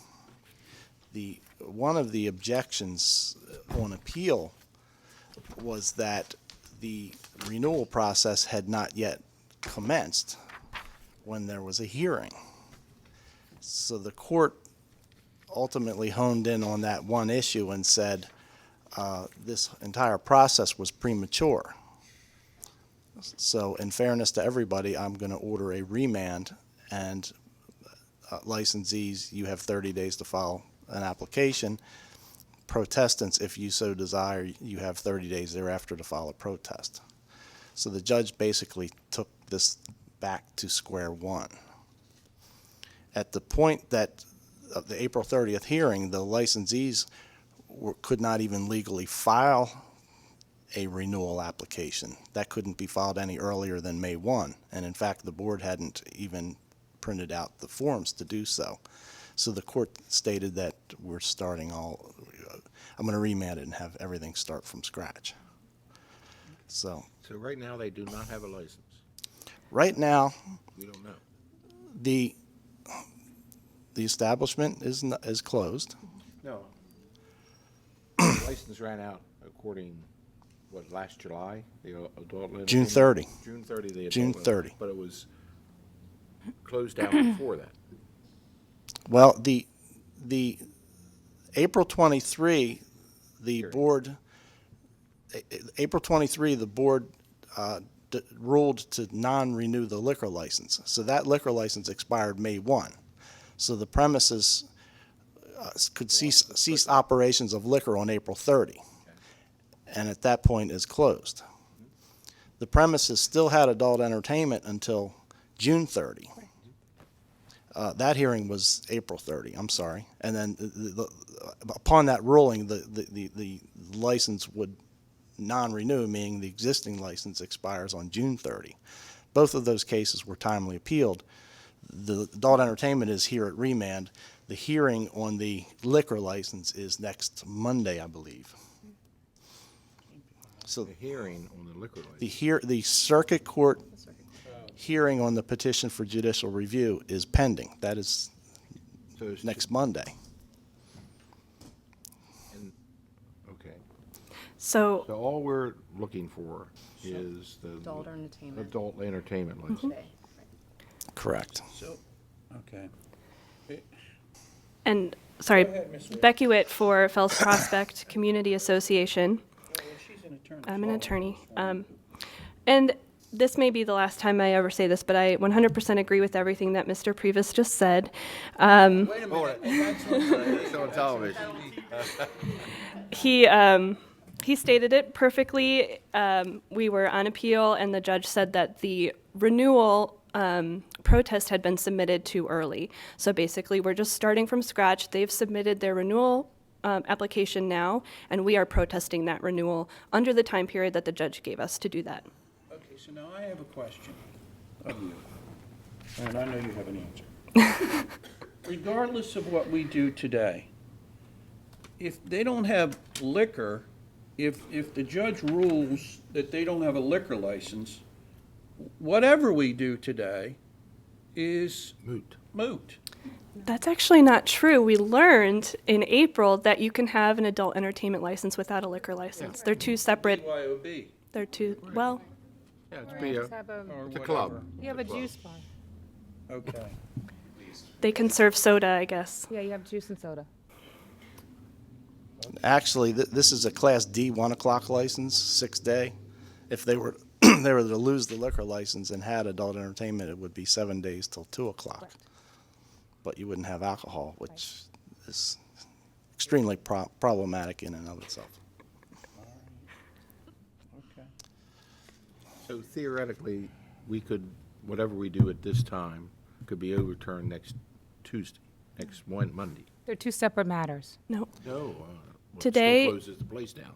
S12: One of the objections on appeal was that the renewal process had not yet commenced when there was a hearing. So the court ultimately honed in on that one issue and said this entire process was premature. So in fairness to everybody, I'm going to order a remand, and licensees, you have 30 days to file an application. Protestants, if you so desire, you have 30 days thereafter to file a protest. So the judge basically took this back to square one. At the point that of the April 30th hearing, the licensees could not even legally file a renewal application. That couldn't be filed any earlier than May 1. And in fact, the board hadn't even printed out the forms to do so. So the court stated that we're starting I'm going to remand it and have everything start from scratch. So
S5: right now, they do not have a license.
S12: right now,
S5: We don't know.
S12: the establishment is closed.
S5: No. The license ran out according, last July? The adult entertainment?
S12: June 30.
S5: June 30, the adult.
S12: June 30.
S5: But it was closed down before that.
S12: Well, the April 23, the board, April 23, the board ruled to non-renew the liquor license. So that liquor license expired May 1. So the premises could cease operations of liquor on April 30, and at that point is closed. The premises still had adult entertainment until June 30. That hearing was April 30, I'm sorry. And then upon that ruling, the license would non-renew, meaning the existing license expires on June 30. Both of those cases were timely appealed. The adult entertainment is here at remand. The hearing on the liquor license is next Monday, I believe. So
S5: The hearing on the liquor license.
S12: the circuit court hearing on the petition for judicial review is pending. That is
S5: So it's
S12: next Monday.
S5: Okay.
S7: So
S5: So all we're looking for is the
S4: Adult entertainment.
S5: adult entertainment license.
S12: Correct.
S2: So, okay.
S7: And, sorry,
S2: Go ahead, Ms. Witt.
S7: Becky Witt for Fells Prospect Community Association.
S2: She's an attorney.
S7: I'm an attorney. And this may be the last time I ever say this, but I 100% agree with everything that Mr. Previs just said.
S2: Wait a minute.
S5: It's on television.
S7: He stated it perfectly. We were on appeal, and the judge said that the renewal protest had been submitted too early. So basically, we're just starting from scratch. They've submitted their renewal application now, and we are protesting that renewal under the time period that the judge gave us to do that.
S2: Okay, so now I have a question of you, and I know you have an answer. Regardless of what we do today, if they don't have liquor, if the judge rules that they don't have a liquor license, whatever we do today is moot.
S7: That's actually not true. We learned in April that you can have an adult entertainment license without a liquor license. They're two separate.
S2: BYOB.
S7: They're two. Well,
S5: Yeah, it's
S2: Or
S5: a club.
S2: whatever.
S1: You have a juice bar.
S2: Okay.
S7: they can serve soda, I guess.
S1: Yeah, you have juice and soda.
S12: Actually, this is a Class D 1 o'clock license, 6-day. If they were, they were to lose the liquor license and had adult entertainment, it would be 7 days till 2 o'clock. But you wouldn't have alcohol, which is extremely problematic in and of itself.
S2: Okay.
S5: So theoretically, we could, whatever we do at this time, could be overturned next Tuesday, next Monday.
S1: They're two separate matters.
S7: No.
S5: No.
S7: Today-
S5: Still closes the place down.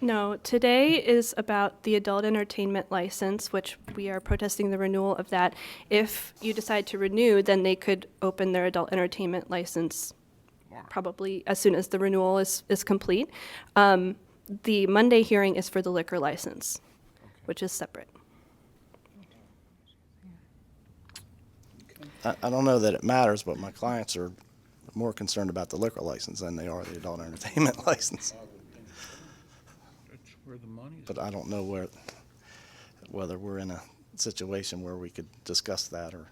S7: No, today is about the adult entertainment license, which we are protesting the renewal of that. If you decide to renew, then they could open their adult entertainment license probably as soon as the renewal is complete. The Monday hearing is for the liquor license, which is separate.
S12: I don't know that it matters, but my clients are more concerned about the liquor license than they are the adult entertainment license.
S2: That's where the money's.
S12: But I don't know whether we're in a situation where we could discuss that or.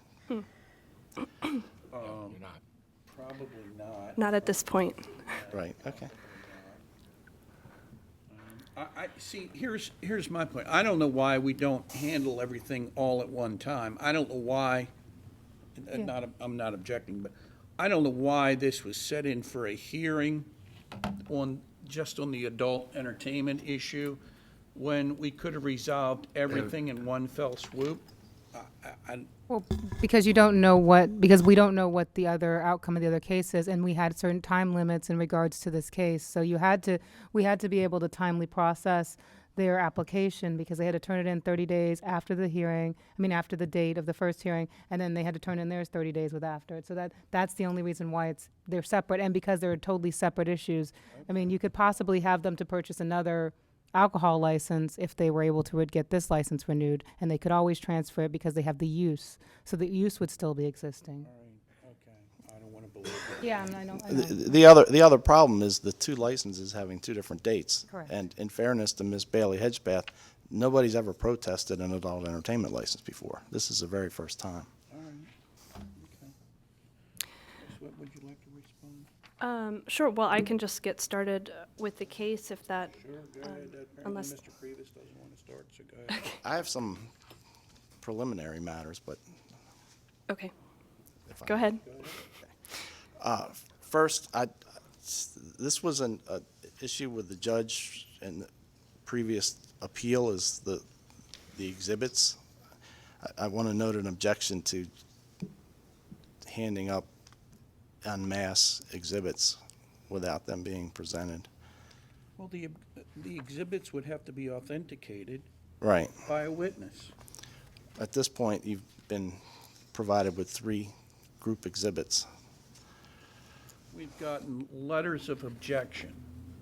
S2: Probably not.
S7: Not at this point.
S12: Right, okay.
S2: I see, here's my point. I don't know why we don't handle everything all at one time. I don't know why, I'm not objecting, but I don't know why this was set in for a hearing just on the adult entertainment issue, when we could have resolved everything in one fell swoop.
S1: Well, because we don't know what the other outcome of the other case is, and we had certain time limits in regards to this case. So we had to be able to timely process their application because they had to turn it in 30 days after the hearing, after the date of the first hearing, and then they had to turn in theirs 30 days after it. So that's the only reason why they're separate, and because they're totally separate issues. You could possibly have them to purchase another alcohol license if they were able to get this license renewed, and they could always transfer it because they have the use. So the use would still be existing.
S2: Okay, I don't want to believe that.
S1: Yeah, I know.
S12: The other problem is the two licenses having two different dates.
S1: Correct.
S12: And in fairness to Ms. Bailey Hedgepath, nobody's ever protested an adult entertainment license before. This is the very first time.
S2: All right, okay. What would you like to respond?
S7: Sure. Well, I can just get started with the case if that.
S2: Sure, go ahead. Apparently
S7: unless-
S2: Mr. Previs doesn't want to start, so go ahead.
S12: I have some preliminary matters, but
S7: Okay.
S12: if I
S7: Go ahead.
S12: First, this was an issue with the judge in the previous appeal is the exhibits. I want to note an objection to handing up en masse exhibits without them being presented.
S2: Well, the exhibits would have to be authenticated
S12: Right.
S2: by a witness.
S12: At this point, you've been provided with 3 group exhibits.
S2: We've gotten letters of objection,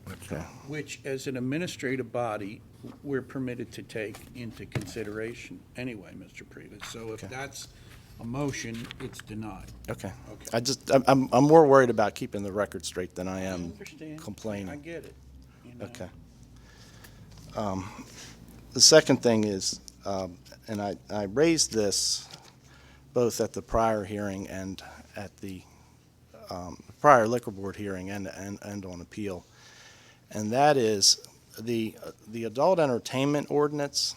S12: Okay.
S2: which as an administrative body, we're permitted to take into consideration anyway, Mr. Previs. So if
S12: Okay.
S2: that's a motion, it's denied.
S12: Okay.
S2: Okay.
S12: I'm more worried about keeping the record straight than I am
S2: Understand?
S12: complaining.
S2: I get it. you know.
S12: Okay. The second thing is, and I raised this both at the prior hearing and at the prior liquor board hearing and on appeal, and that is the adult entertainment ordinance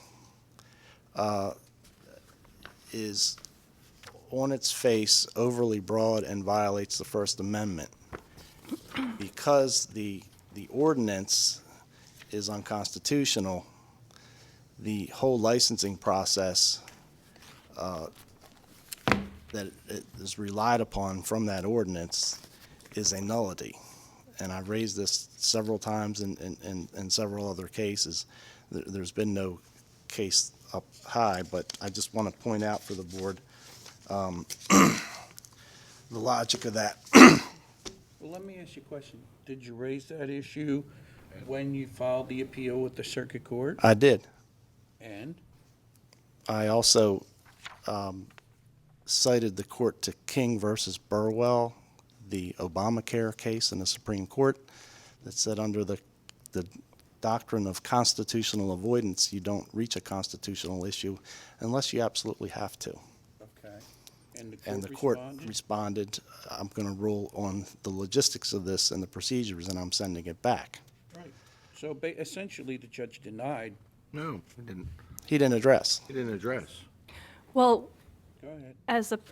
S12: is on its face overly broad and violates the First Amendment because the ordinance is unconstitutional. The whole licensing process that it is relied upon from that ordinance is a nullity. And I've raised this several times in several other cases. There's been no case up high, but I just want to point out for the board the logic of that.
S2: Well, let me ask you a question. Did you raise that issue when you filed the appeal with the circuit court?
S12: I did.
S2: And?
S12: I also cited the court to King versus Burwell, the Obamacare case in the Supreme Court, that said under the doctrine of constitutional avoidance, you don't reach a constitutional issue unless you absolutely have to.
S2: Okay.
S12: And the court responded, I'm going to rule on the logistics of this and the procedures, and I'm sending it back.
S2: Right. So essentially, the judge denied.
S5: No, he didn't.
S12: He didn't address.
S5: He didn't address.
S7: Well,
S2: Go ahead.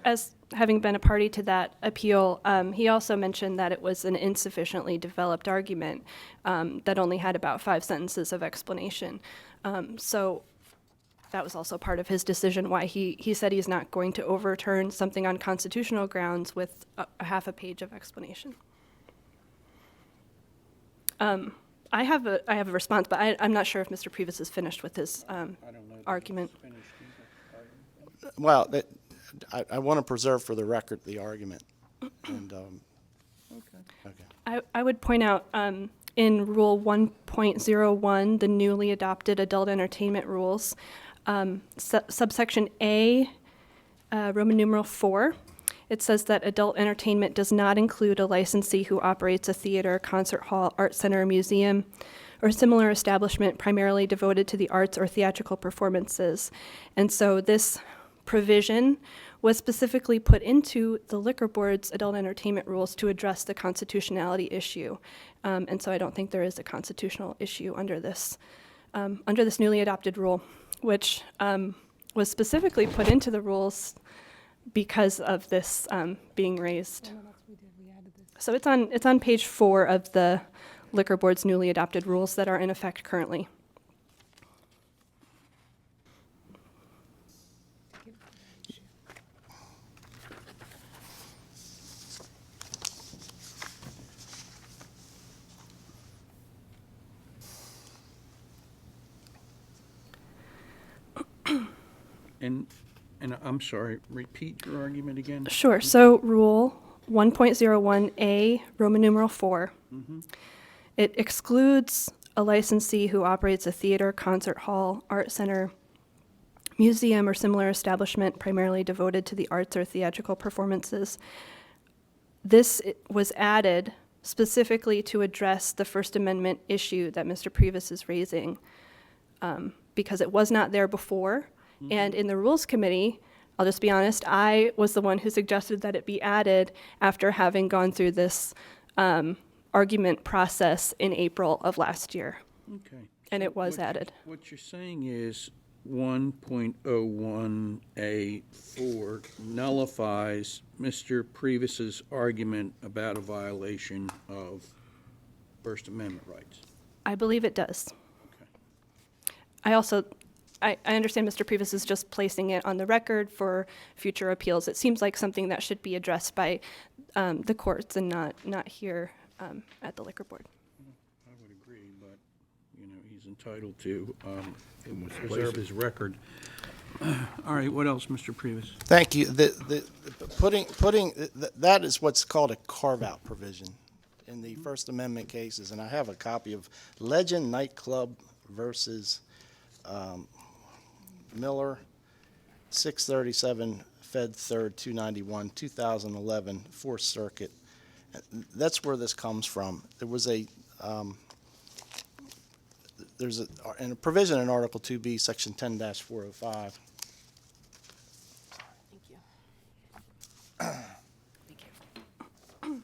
S7: as having been a party to that appeal, he also mentioned that it was an insufficiently developed argument that only had about 5 sentences of explanation. So that was also part of his decision why he said he's not going to overturn something on constitutional grounds with a half a page of explanation. I have a response, but I'm not sure if Mr. Previs is finished with his argument.
S12: Well, I want to preserve for the record the argument. And, okay.
S7: I would point out in Rule 1.01, the newly adopted adult entertainment rules, subsection A, Roman numeral 4, it says that adult entertainment does not include a licensee who operates a theater, concert hall, art center, museum, or similar establishment primarily devoted to the arts or theatrical performances. And so this provision was specifically put into the Liquor Board's adult entertainment rules to address the constitutionality issue. And so I don't think there is a constitutional issue under this newly adopted rule, which was specifically put into the rules because of this being raised. So it's on page 4 of the Liquor Board's newly adopted rules that are in effect currently.
S2: And I'm sorry, repeat your argument again?
S7: Sure. So Rule 1.01A, Roman numeral 4, it excludes a licensee who operates a theater, concert hall, art center, museum, or similar establishment primarily devoted to the arts or theatrical performances. This was added specifically to address the First Amendment issue that Mr. Previs is raising, because it was not there before. And in the Rules Committee, I'll just be honest, I was the one who suggested that it be added after having gone through this argument process in April of last year.
S2: Okay.
S7: And it was
S2: What
S7: added.
S2: What you're saying is 1.01A4 nullifies Mr. Previs's argument about a violation of First Amendment rights.
S7: I believe it does.
S2: Okay.
S7: I understand Mr. Previs is just placing it on the record for future appeals. It seems like something that should be addressed by the courts and not here at the Liquor Board.
S2: I would agree, but, he's entitled to preserve his record. All right, what else, Mr. Previs?
S12: Thank you. That is what's called a carve-out provision in the First Amendment cases, and I have a copy of Legend Nightclub versus Miller, 637 Fed 3rd 291, 2011, Fourth Circuit. That's where this comes from. There was there's a provision in Article 2B, Section 10-405.
S7: Thank you.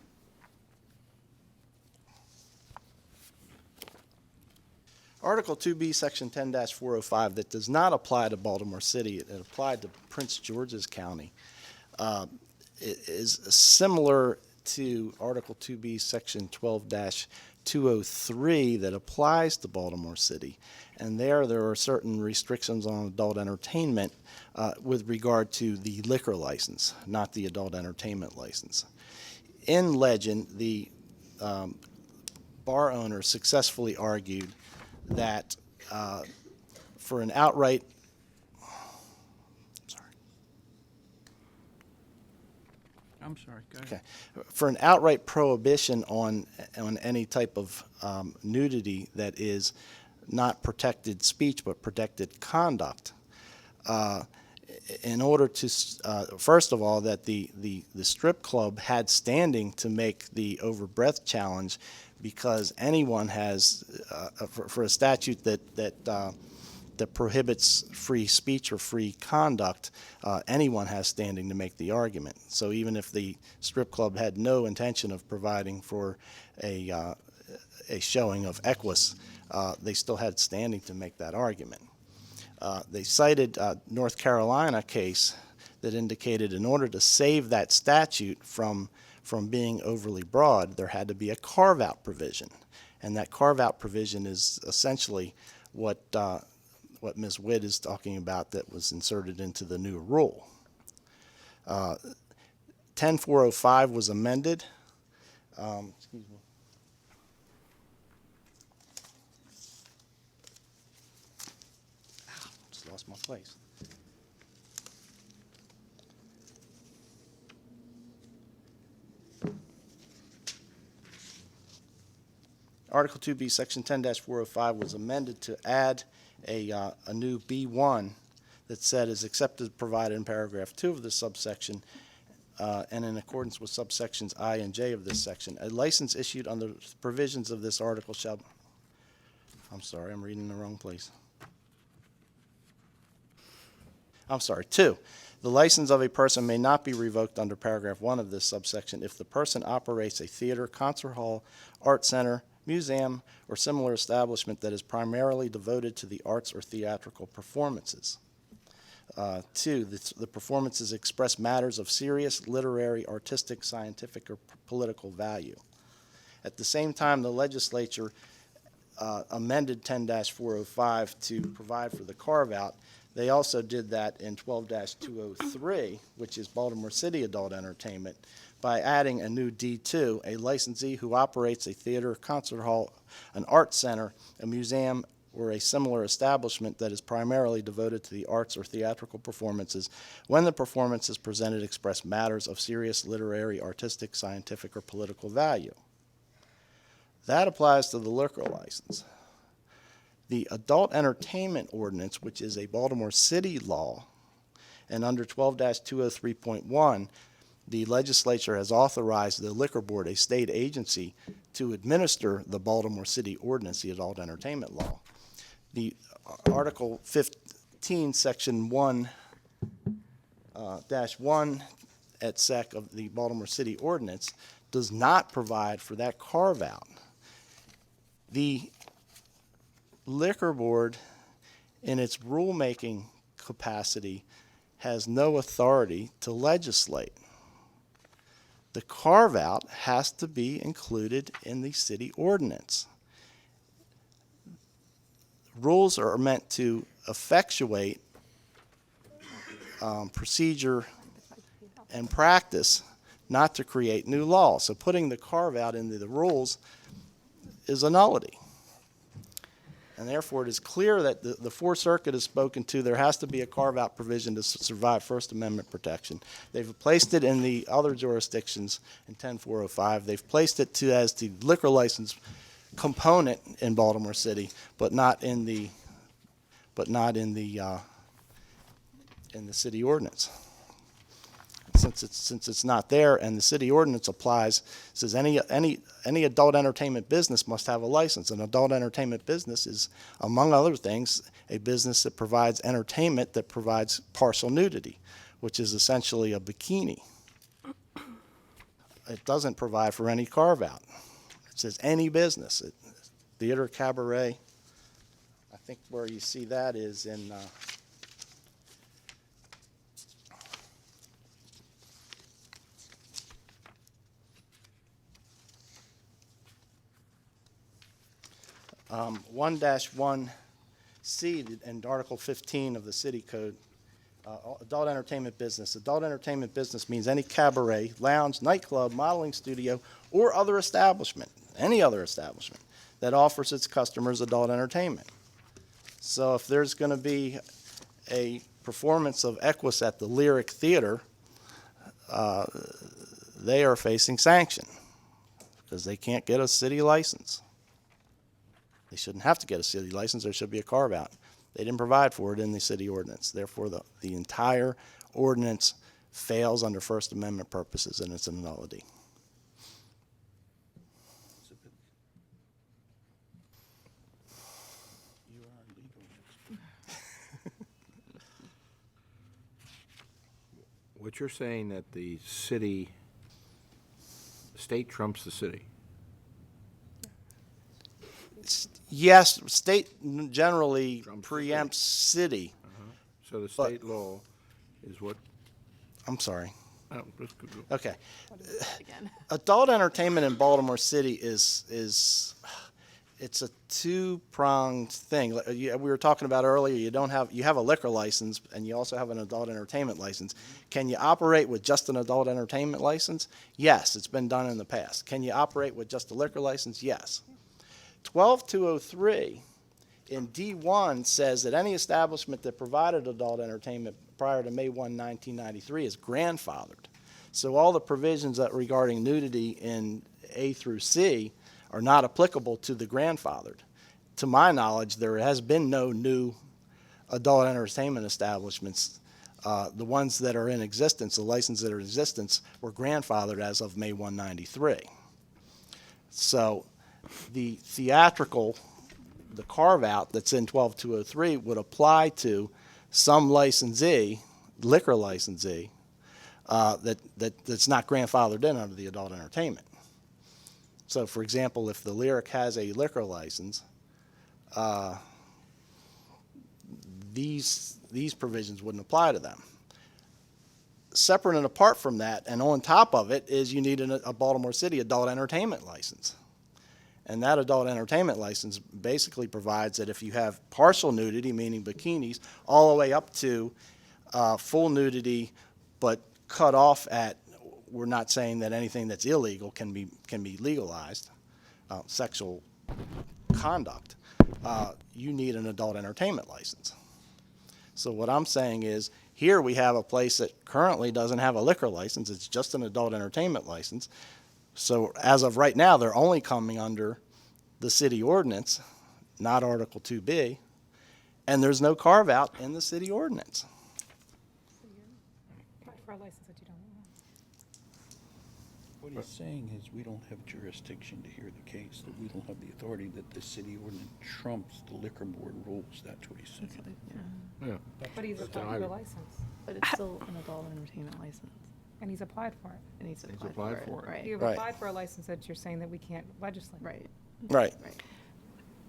S12: Article 2B, Section 10-405, that does not apply to Baltimore City. It applied to Prince George's County. It is similar to Article 2B, Section 12-203 that applies to Baltimore City. And there are certain restrictions on adult entertainment with regard to the liquor license, not the adult entertainment license. In Legend, the bar owner successfully argued that for an outright,
S2: I'm sorry, go ahead.
S12: Okay. For an outright prohibition on any type of nudity that is not protected speech but protected conduct, in order to, first of all, that the strip club had standing to make the overbreadth challenge, because anyone has, for a statute that prohibits free speech or free conduct, anyone has standing to make the argument. So even if the strip club had no intention of providing for a showing of equus, they still had standing to make that argument. They cited a North Carolina case that indicated in order to save that statute from being overly broad, there had to be a carve-out provision. And that carve-out provision is essentially what Ms. Witt is talking about that was inserted into the new rule. 10405 was amended. Excuse me. Just lost my place. Article 2B, Section 10-405 was amended to add a new B1 that said is accepted provided in paragraph 2 of this subsection and in accordance with subsections I and J of this section. A license issued under the provisions of this article shall, I'm sorry, I'm reading the wrong place. I'm sorry, 2. The license of a person may not be revoked under paragraph 1 of this subsection if the person operates a theater, concert hall, art center, museum, or similar establishment that is primarily devoted to the arts or theatrical performances. 2, the performances express matters of serious literary, artistic, scientific, or political value. At the same time, the legislature amended 10-405 to provide for the carve-out. They also did that in 12-203, which is Baltimore City Adult Entertainment, by adding a new D2, a licensee who operates a theater, concert hall, an art center, a museum, or a similar establishment that is primarily devoted to the arts or theatrical performances when the performances presented express matters of serious literary, artistic, scientific, or political value. That applies to the liquor license. The adult entertainment ordinance, which is a Baltimore City law, and under 12-203.1, the legislature has authorized the Liquor Board, a state agency, to administer the Baltimore City ordinance, the adult entertainment law. The Article 15, Section 1 -1 et sec of the Baltimore City ordinance does not provide for that carve-out. The Liquor Board, in its rulemaking capacity, has no authority to legislate. The carve-out has to be included in the city ordinance. Rules are meant to effectuate procedure and practice, not to create new law. So putting the carve-out into the rules is a nullity. And therefore, it is clear that the Fourth Circuit has spoken to there has to be a carve-out provision to survive First Amendment protection. They've placed it in the other jurisdictions in 10-405. They've placed it as the liquor license component in Baltimore City, but not in the city ordinance. Since it's not there, and the city ordinance applies, says any adult entertainment business must have a license. An adult entertainment business is, among other things, a business that provides entertainment that provides partial nudity, which is essentially a bikini. It doesn't provide for any carve-out. It says any business, theater, cabaret. I think where you see that is in 1-1C and Article 15 of the City Code, adult entertainment business. Adult entertainment business means any cabaret, lounge, nightclub, modeling studio, or other establishment, any other establishment, that offers its customers adult entertainment. So if there's going to be a performance of Equus at the Lyric Theater, they are facing sanction because they can't get a city license. They shouldn't have to get a city license. There should be a carve-out. They didn't provide for it in the city ordinance. Therefore, the entire ordinance fails under First Amendment purposes, and it's a nullity.
S5: What you're saying that the state trumps the city?
S12: Yes, state generally preempts city.
S5: So the state law is what?
S12: I'm sorry.
S5: Just go.
S12: Okay. Adult entertainment in Baltimore City is it's a two-pronged thing. We were talking about earlier, you have a liquor license and you also have an adult entertainment license. Can you operate with just an adult entertainment license? Yes, it's been done in the past. Can you operate with just a liquor license? Yes. 12203 in D1 says that any establishment that provided adult entertainment prior to May 1, 1993 is grandfathered. So all the provisions that regarding nudity in A through C are not applicable to the grandfathered. To my knowledge, there has been no new adult entertainment establishments. The ones that are in existence, the licenses that are in existence, were grandfathered as of May 1, 93. So the theatrical, the carve-out that's in 12203 would apply to some licensee, liquor licensee, that's not grandfathered in under the adult entertainment. So, for example, if the Lyric has a liquor license, these provisions wouldn't apply to them. Separate and apart from that, and on top of it, is you need a Baltimore City adult entertainment license. And that adult entertainment license basically provides that if you have partial nudity, meaning bikinis, all the way up to full nudity, but cut off at, we're not saying that anything that's illegal can be legalized, sexual conduct, you need an adult entertainment license. So what I'm saying is, here we have a place that currently doesn't have a liquor license, it's just an adult entertainment license. So as of right now, they're only coming under the city ordinance, not Article 2B, and there's no carve-out in the city ordinance.
S1: For a license that you don't want.
S2: What he's saying is we don't have jurisdiction to hear the case, that we don't have the authority, that the city ordinance trumps the liquor board rules. That's what he's saying.
S5: Yeah.
S1: But he's applied for a license,
S4: But it's still an adult entertainment license.
S1: and he's applied for it.
S4: And he's
S5: applied
S4: applied
S5: for
S4: for
S5: it.
S4: it, right?
S1: You've
S12: Right.
S1: applied for a license that you're saying that we can't legislate.
S4: Right.
S12: Right.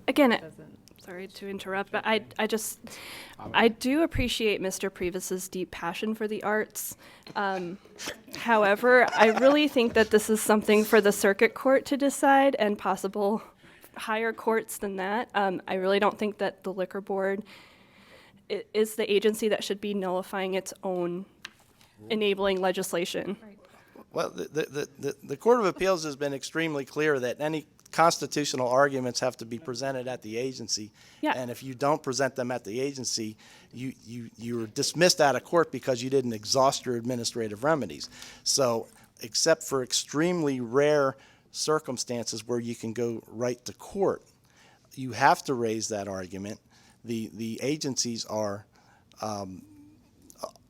S7: Again,
S4: Doesn't-
S7: sorry to interrupt, but I do appreciate Mr. Priebus's deep passion for the arts. However, I really think that this is something for the circuit court to decide and possible higher courts than that. I really don't think that the liquor board is the agency that should be nullifying its own enabling legislation.
S12: Well, the Court of Appeals has been extremely clear that any constitutional arguments have to be presented at the agency.
S7: Yeah.
S12: And if you don't present them at the agency, you're dismissed out of court because you didn't exhaust your administrative remedies. So, except for extremely rare circumstances where you can go right to court, you have to raise that argument. The agencies are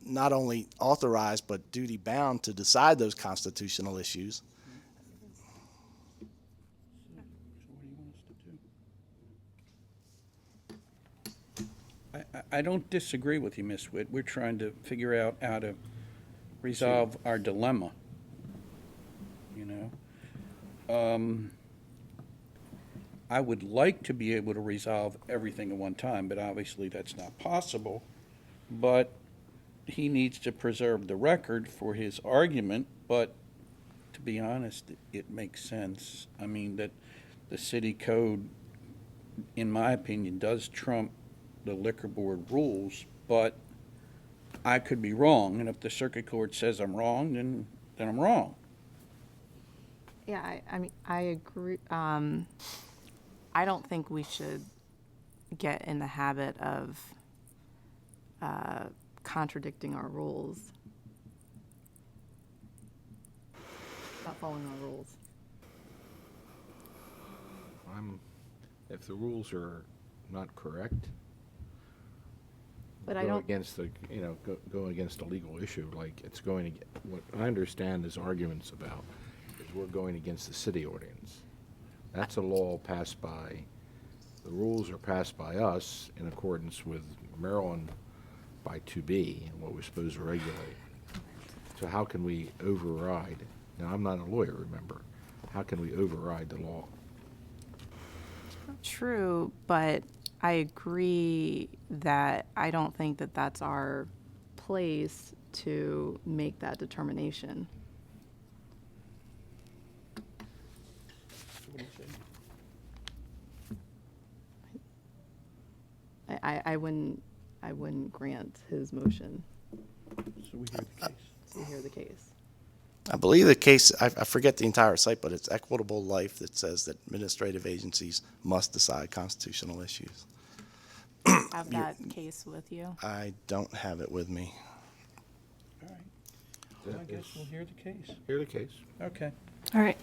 S12: not only authorized but duty bound to decide those constitutional issues.
S2: I don't disagree with you, Ms. Witt. We're trying to figure out how to resolve our dilemma, you know? I would like to be able to resolve everything at one time, but obviously that's not possible. But he needs to preserve the record for his argument, but to be honest, it makes sense. I mean, that the city code, in my opinion, does trump the liquor board rules, but I could be wrong, and if the circuit court says I'm wrong, then I'm wrong.
S4: Yeah, I mean, I agree. I don't think we should get in the habit of contradicting our rules. Not following our rules.
S5: If the rules are not correct,
S4: But I
S5: go
S4: don't,
S5: against the, go against a legal issue, like it's going to, what I understand his arguments about is we're going against the city ordinance. That's a law passed by, the rules are passed by us in accordance with Maryland by 2B and what we're supposed to regulate. So how can we override? Now, I'm not a lawyer, remember. How can we override the law?
S4: true, but I agree that I don't think that that's our place to make that determination. I wouldn't grant his motion.
S2: So we hear the case.
S4: To hear the case.
S11: I believe the case, I forget the entire site, but it's Equitable Life that says that administrative agencies must decide constitutional issues.
S4: Have that case with you?
S11: I don't have it with me.
S2: All right. Well, I guess we'll hear the case.
S5: Hear the case.
S2: Okay,
S7: All right.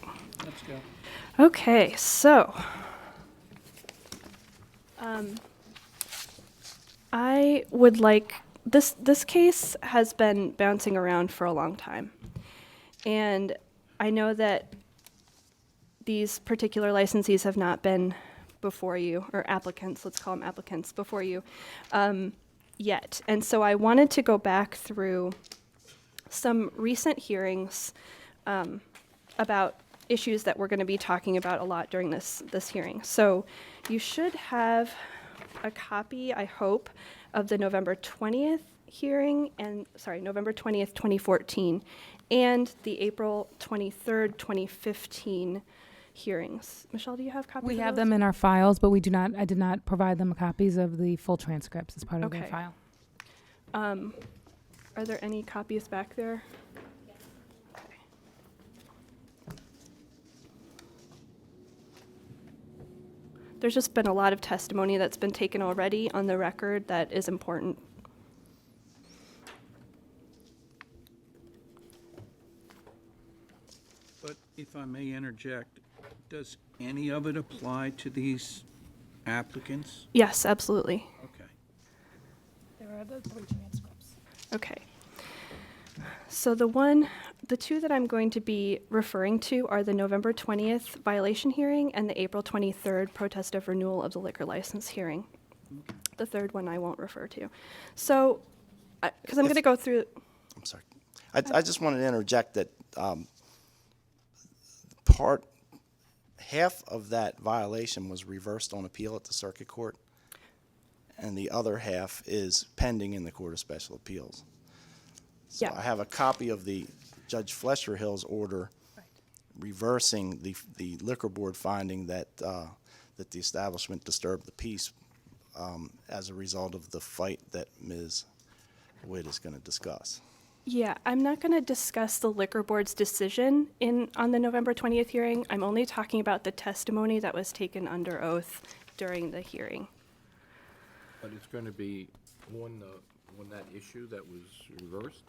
S2: let's go.
S7: Okay, so I would like this case has been bouncing around for a long time. And I know that these particular licensees have not been before you, or applicants, let's call them applicants, before you yet. And so I wanted to go back through some recent hearings about issues that we're going to be talking about a lot during this hearing. So you should have a copy, I hope, of the November 20th hearing, and November 20th, 2014, and the April 23rd, 2015 hearings. Michelle, do you have copies
S1: We
S7: of
S1: have
S7: those?
S1: them in our files, but I did not provide them copies of the full transcripts as part of their
S7: Okay.
S1: file.
S7: Are there any copies back there? Okay. There's just been a lot of testimony that's been taken already on the record that is important.
S2: But if I may interject, does any of it apply to these applicants?
S7: Yes, absolutely.
S2: Okay.
S10: There are the 3 transcripts.
S7: Okay. So the two that I'm going to be referring to are the November 20th violation hearing and the April 23rd protest of renewal of the liquor license hearing. The third one I won't refer to. So, because I'm going to go through.
S11: I'm sorry. I just wanted to interject that half of that violation was reversed on appeal at the circuit court, and the other half is pending in the Court of Special Appeals. So
S7: Yeah.
S11: I have a copy of the Judge Flesher Hill's order reversing the liquor board finding that that the establishment disturbed the peace as a result of the fight that Ms. Witt is going to discuss.
S7: Yeah, I'm not going to discuss the liquor board's decision on the November 20th hearing. I'm only talking about the testimony that was taken under oath during the hearing.
S5: But it's going to be on that issue that was reversed?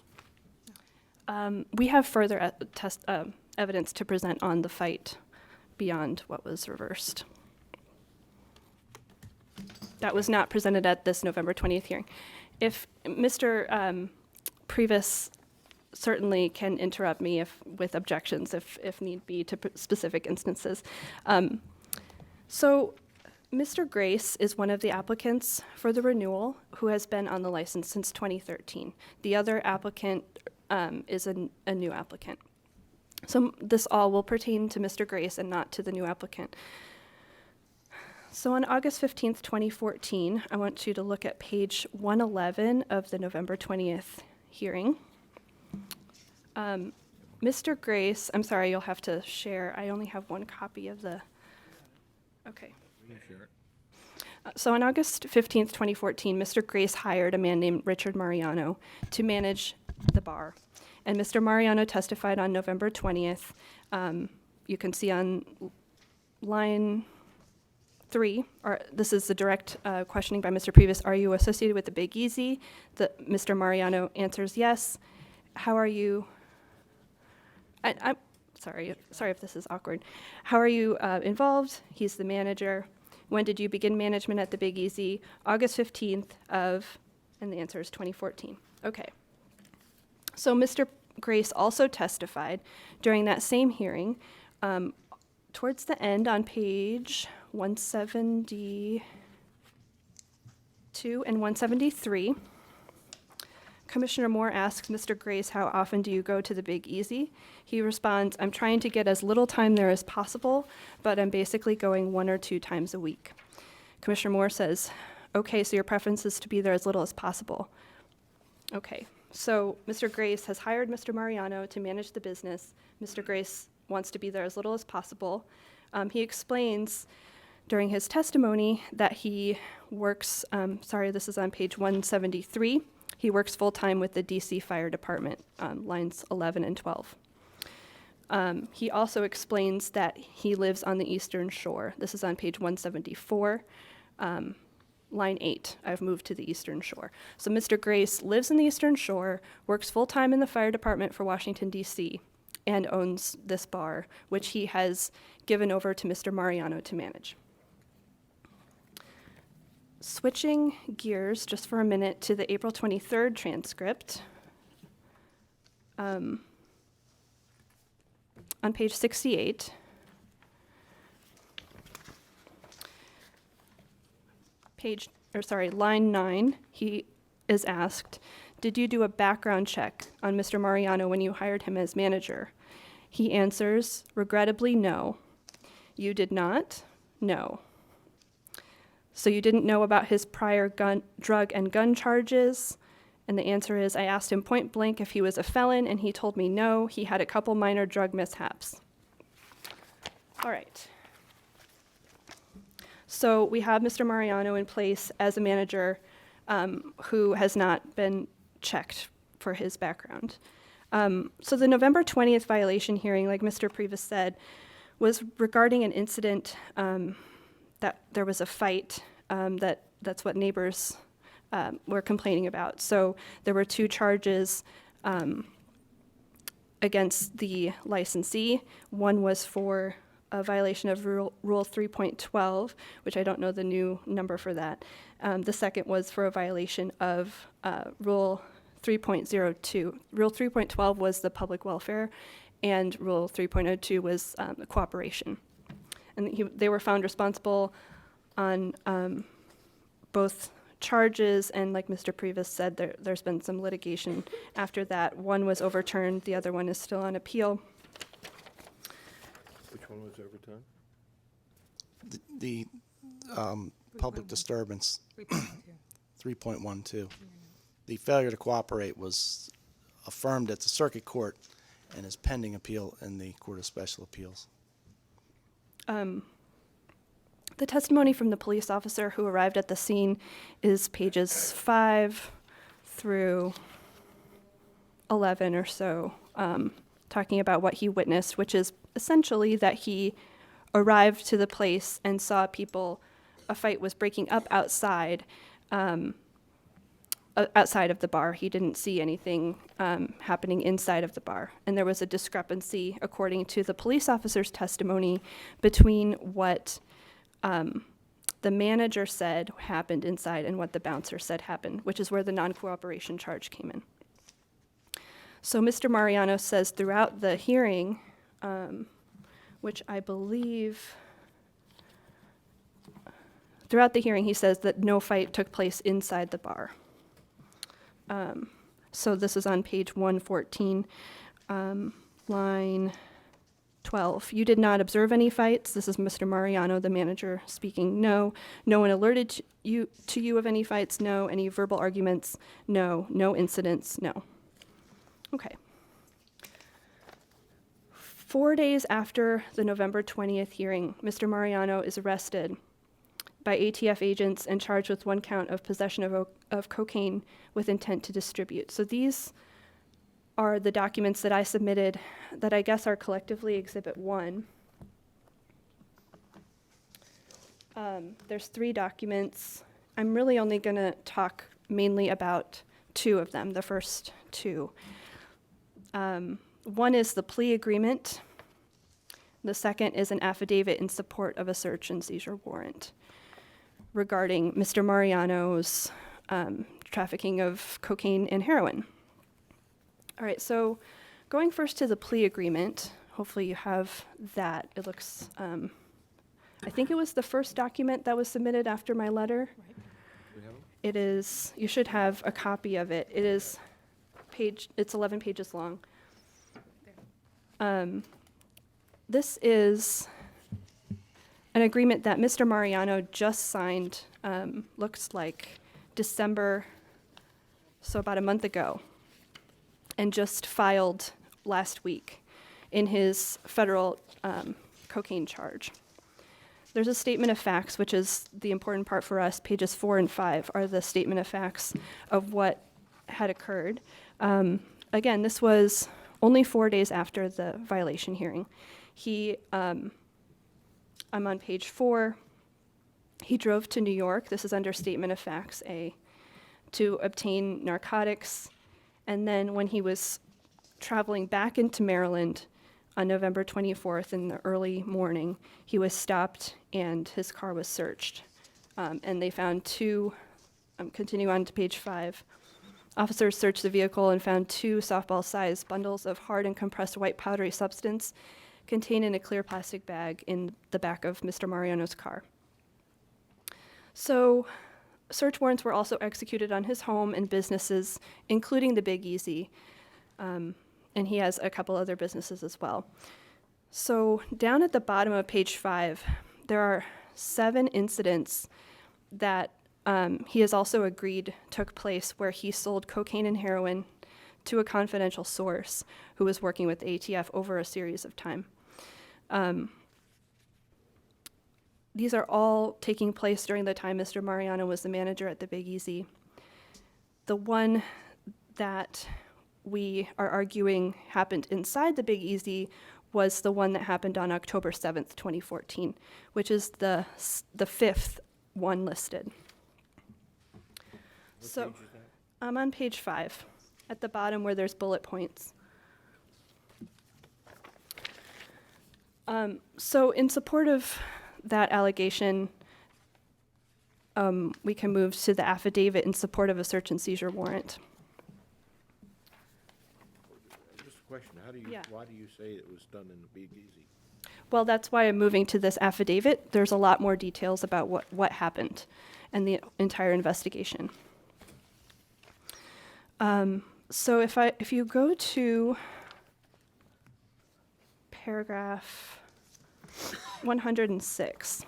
S7: We have further evidence to present on the fight beyond what was reversed. That was not presented at this November 20th hearing. If Mr. Previs certainly can interrupt me with objections if need be to specific instances. So Mr. Grace is one of the applicants for the renewal who has been on the license since 2013. The other applicant is a new applicant. So this all will pertain to Mr. Grace and not to the new applicant. So on August 15th, 2014, I want you to look at page 111 of the November 20th hearing. Mr. Grace, I'm sorry, you'll have to share. I only have one copy of the, okay. So on August 15th, 2014, Mr. Grace hired a man named Richard Mariano to manage the bar. And Mr. Mariano testified on November 20th. You can see on line 3, this is the direct questioning by Mr. Previs. Are you associated with the Big Easy? Mr. Mariano answers yes. How are you? sorry if this is awkward. How are you involved? He's the manager. When did you begin management at the Big Easy? August 15th of, and the answer is 2014. Okay. So Mr. Grace also testified during that same hearing, towards the end on page 172 and 173. Commissioner Moore asks Mr. Grace, how often do you go to the Big Easy? He responds, I'm trying to get as little time there as possible, but I'm basically going 1 or 2 times a week. Commissioner Moore says, okay, so your preference is to be there as little as possible. Okay, so Mr. Grace has hired Mr. Mariano to manage the business. Mr. Grace wants to be there as little as possible. He explains during his testimony that he works, this is on page 173. He works full-time with the DC Fire Department, lines 11 and 12. He also explains that he lives on the Eastern Shore. This is on page 174, line 8. I've moved to the Eastern Shore. So Mr. Grace lives in the Eastern Shore, works full-time in the Fire Department for Washington, D.C., and owns this bar, which he has given over to Mr. Mariano to manage. Switching gears just for a minute to the April 23rd transcript. On page 68, line 9, he is asked, did you do a background check on Mr. Mariano when you hired him as manager? He answers, regrettably, no. You did not? No. So you didn't know about his prior drug and gun charges? And the answer is, I asked him point blank if he was a felon, and he told me no, he had a couple minor drug mishaps. All right. So we have Mr. Mariano in place as a manager who has not been checked for his background. So the November 20th violation hearing, like Mr. Previs said, was regarding an incident that there was a fight, that's what neighbors were complaining about. So there were 2 charges against the licensee. One was for a violation of Rule 3.12, which I don't know the new number for that. The second was for a violation of Rule 3.02. Rule 3.12 was the public welfare, and Rule 3.02 was cooperation. And they were found responsible on both charges, and like Mr. Previs said, there's been some litigation after that. One was overturned, the other one is still on appeal.
S5: Which one was overturned?
S11: The public disturbance, 3.12. The failure to cooperate was affirmed at the circuit court and is pending appeal in the Court of Special Appeals.
S7: The testimony from the police officer who arrived at the scene is pages 5 through 11 or so, talking about what he witnessed, which is essentially that he arrived to the place and saw a fight was breaking up outside, outside of the bar. He didn't see anything happening inside of the bar. And there was a discrepancy, according to the police officer's testimony, between what the manager said happened inside and what the bouncer said happened, which is where the non-cooperation charge came in. So Mr. Mariano says throughout the hearing, which I believe, throughout the hearing he says that no fight took place inside the bar. So this is on page 114, line 12. You did not observe any fights. This is Mr. Mariano, the manager, speaking. No. No one alerted you of any fights. No. Any verbal arguments? No. No incidents? No. Okay. 4 days after the November 20th hearing, Mr. Mariano is arrested by ATF agents and charged with 1 count of possession of cocaine with intent to distribute. So these are the documents that I submitted that I guess are collectively Exhibit 1. There's 3 documents. I'm really only going to talk mainly about 2 of them, the first 2. One is the plea agreement The second is an affidavit in support of a search and seizure warrant regarding Mr. Mariano's trafficking of cocaine and heroin. All right, so going first to the plea agreement, hopefully you have that. It looks, I think it was the first document that was submitted after my letter. It is, you should have a copy of it. It is it's 11 pages long. This is an agreement that Mr. Mariano just signed, looks like December, so about a month ago, and just filed last week in his federal cocaine charge. There's a statement of facts, which is the important part for us. Pages 4 and 5 are the statement of facts of what had occurred. Again, this was only 4 days after the violation hearing. I'm on page 4. He drove to New York, this is under Statement of Facts A, to obtain narcotics. And then when he was traveling back into Maryland on November 24th in the early morning, he was stopped and his car was searched. And they found continue on to page 5. Officers searched the vehicle and found 2 softball-sized bundles of hard and compressed white powdery substance contained in a clear plastic bag in the back of Mr. Mariano's car. So search warrants were also executed on his home and businesses, including the Big Easy, and he has a couple other businesses as well. So down at the bottom of page 5, there are 7 incidents that he has also agreed took place where he sold cocaine and heroin to a confidential source who was working with the ATF over a series of time. These are all taking place during the time Mr. Mariano was the manager at the Big Easy. The one that we are arguing happened inside the Big Easy was the one that happened on October 7th, 2014, which is the 5th one listed. So I'm on page 5, at the bottom where there's bullet points. So in support of that allegation, we can move to the affidavit in support of a search and seizure warrant.
S5: Just a question, why do you say it was done in the Big Easy?
S7: Well, that's why I'm moving to this affidavit. There's a lot more details about what happened and the entire investigation. So if you go to paragraph 106,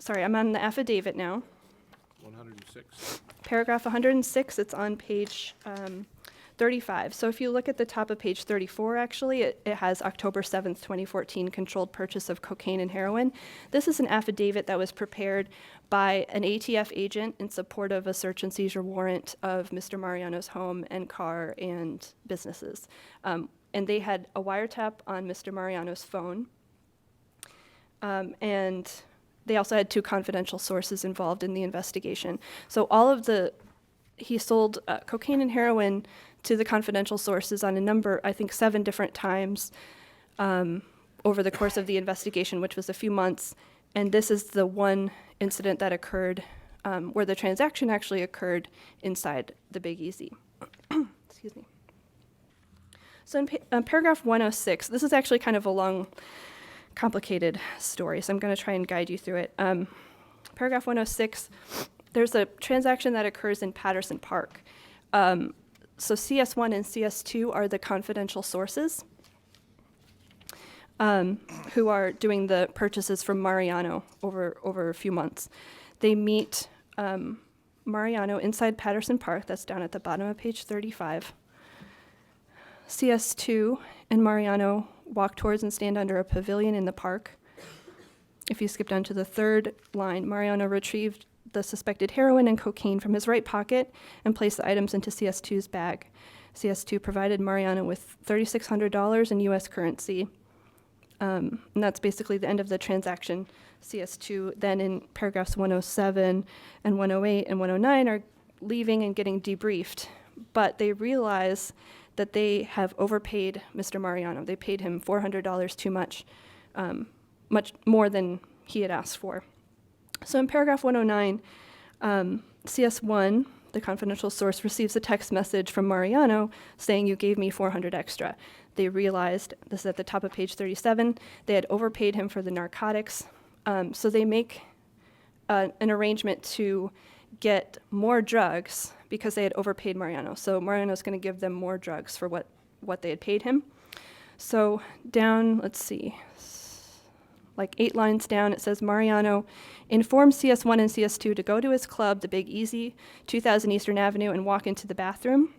S7: I'm on the affidavit now.
S5: 106?
S7: Paragraph 106, it's on page 35. So if you look at the top of page 34, actually, it has October 7th, 2014, controlled purchase of cocaine and heroin. This is an affidavit that was prepared by an ATF agent in support of a search and seizure warrant of Mr. Mariano's home and car and businesses. And they had a wiretap on Mr. Mariano's phone. And they also had 2 confidential sources involved in the investigation. So he sold cocaine and heroin to the confidential sources on a number, I think 7 different times over the course of the investigation, which was a few months. And this is the one incident that occurred where the transaction actually occurred inside the Big Easy. Excuse me. So in paragraph 106, this is actually kind of a long, complicated story, so I'm going to try and guide you through it. Paragraph 106, there's a transaction that occurs in Patterson Park. So CS1 and CS2 are the confidential sources who are doing the purchases from Mariano over a few months. They meet Mariano inside Patterson Park, that's down at the bottom of page 35. CS2 and Mariano walk towards and stand under a pavilion in the park. If you skip down to the 3rd line, Mariano retrieved the suspected heroin and cocaine from his right pocket and placed the items into CS2's bag. CS2 provided Mariano with $3,600 in U.S. currency. And that's basically the end of the transaction. CS2 then in paragraphs 107 and 108 and 109 are leaving and getting debriefed. But they realize that they have overpaid Mr. Mariano. They paid him $400 too much, much more than he had asked for. So in paragraph 109, CS1, the confidential source, receives a text message from Mariano saying, "You gave me 400 extra." They realized, this is at the top of page 37, they had overpaid him for the narcotics. So they make an arrangement to get more drugs because they had overpaid Mariano. So Mariano's going to give them more drugs for what they had paid him. So down, let's see, like 8 lines down, it says Mariano informed CS1 and CS2 to go to his club, the Big Easy, 2000 Eastern Avenue, and walk into the bathroom.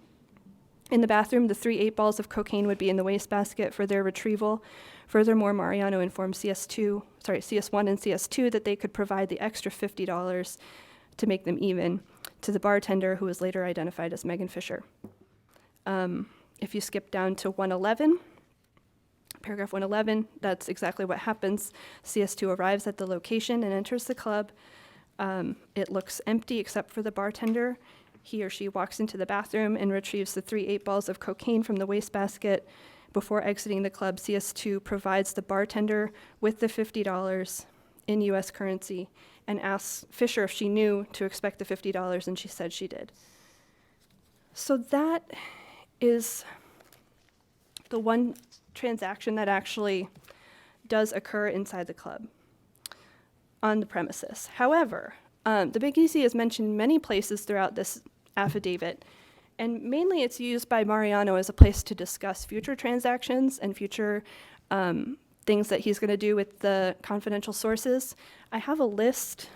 S7: In the bathroom, the 3 8-balls of cocaine would be in the wastebasket for their retrieval. Furthermore, Mariano informed CS1 and CS2 that they could provide the extra $50 to make them even to the bartender, who was later identified as Megan Fisher. If you skip down to 111, paragraph 111, that's exactly what happens. CS2 arrives at the location and enters the club. It looks empty except for the bartender. He or she walks into the bathroom and retrieves the 3 8-balls of cocaine from the wastebasket. Before exiting the club, CS2 provides the bartender with the $50 in U.S. currency and asks Fisher if she knew to expect the $50, and she said she did. So that is the one transaction that actually does occur inside the club on the premises. However, the Big Easy is mentioned many places throughout this affidavit, and mainly it's used by Mariano as a place to discuss future transactions and future things that he's going to do with the confidential sources. I have a list.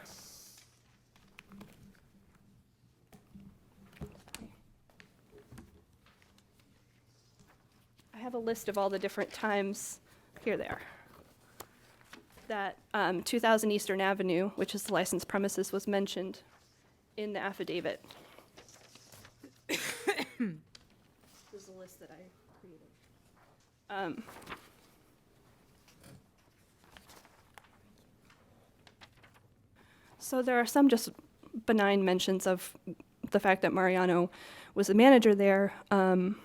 S7: I have a list of all the different times, here they are, that 2000 Eastern Avenue, which is the licensed premises, was mentioned in the affidavit. This is a list that I created. So there are some just benign mentions of the fact that Mariano was the manager there, and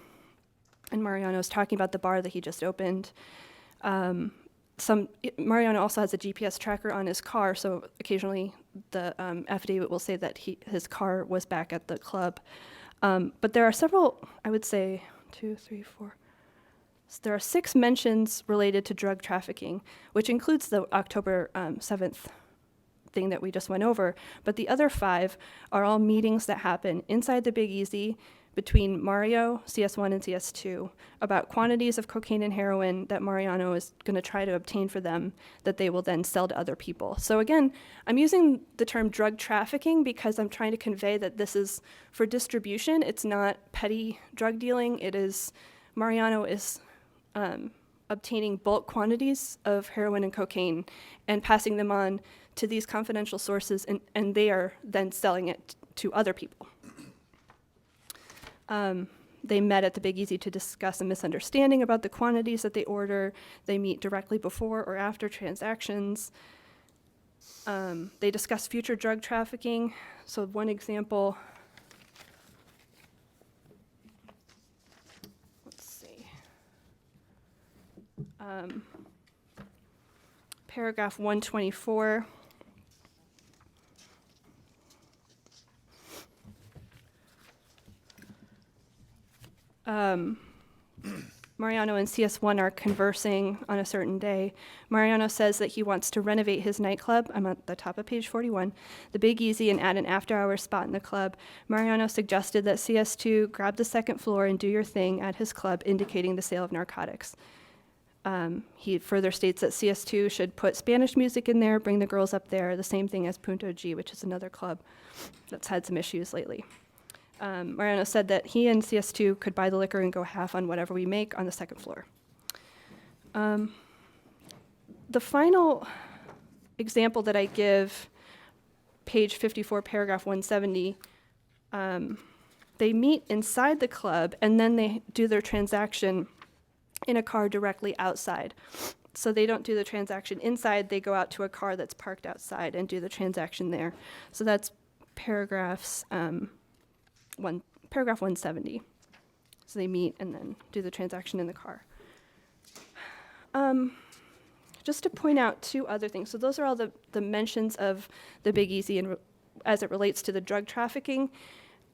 S7: Mariano's talking about the bar that he just opened. Mariano also has a GPS tracker on his car, so occasionally the affidavit will say that his car was back at the club. But there are several, I would say, 2, 3, 4. So there are 6 mentions related to drug trafficking, which includes the October 7th thing that we just went over. But the other 5 are all meetings that happen inside the Big Easy between Mario, CS1, and CS2 about quantities of cocaine and heroin that Mariano is going to try to obtain for them that they will then sell to other people. So again, I'm using the term drug trafficking because I'm trying to convey that this is for distribution. It's not petty drug dealing. It is, Mariano is obtaining bulk quantities of heroin and cocaine and passing them on to these confidential sources, and they are then selling it to other people. They met at the Big Easy to discuss a misunderstanding about the quantities that they order. They meet directly before or after transactions. They discuss future drug trafficking. So one example, let's see. Paragraph 124. Mariano and CS1 are conversing on a certain day. Mariano says that he wants to renovate his nightclub. I'm at the top of page 41, the Big Easy, and add an after-hours spot in the club. Mariano suggested that CS2 grab the second floor and do your thing at his club, indicating the sale of narcotics. He further states that CS2 should put Spanish music in there, bring the girls up there, the same thing as Punto G, which is another club that's had some issues lately. Mariano said that he and CS2 could buy the liquor and go half on whatever we make on the second floor. The final example that I give, page 54, paragraph 170, they meet inside the club and then they do their transaction in a car directly outside. So they don't do the transaction inside, they go out to a car that's parked outside and do the transaction there. So that's paragraph 170. So they meet and then do the transaction in the car. Just to point out two other things. So those are all the mentions of the Big Easy and as it relates to the drug trafficking.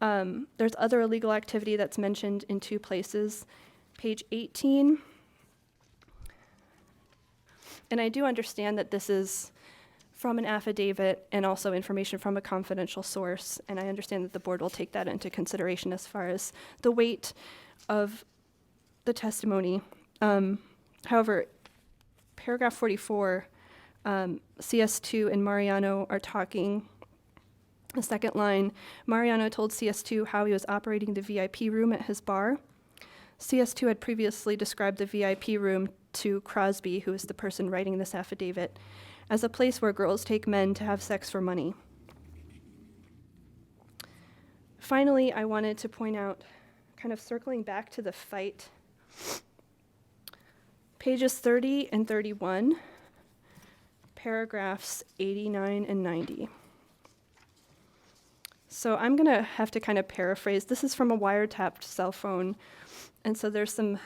S7: There's other illegal activity that's mentioned in two places. Page 18. And I do understand that this is from an affidavit and also information from a confidential source, and I understand that the board will take that into consideration as far as the weight of the testimony. However, paragraph 44, CS2 and Mariano are talking. The second line, Mariano told CS2 how he was operating the VIP room at his bar. CS2 had previously described the VIP room to Crosby, who is the person writing this affidavit, as a place where girls take men to have sex for money. Finally, I wanted to point out, kind of circling back to the fight, pages 30 and 31, paragraphs 89 and 90. So I'm going to have to kind of paraphrase. This is from a wiretapped cell phone, and so there's some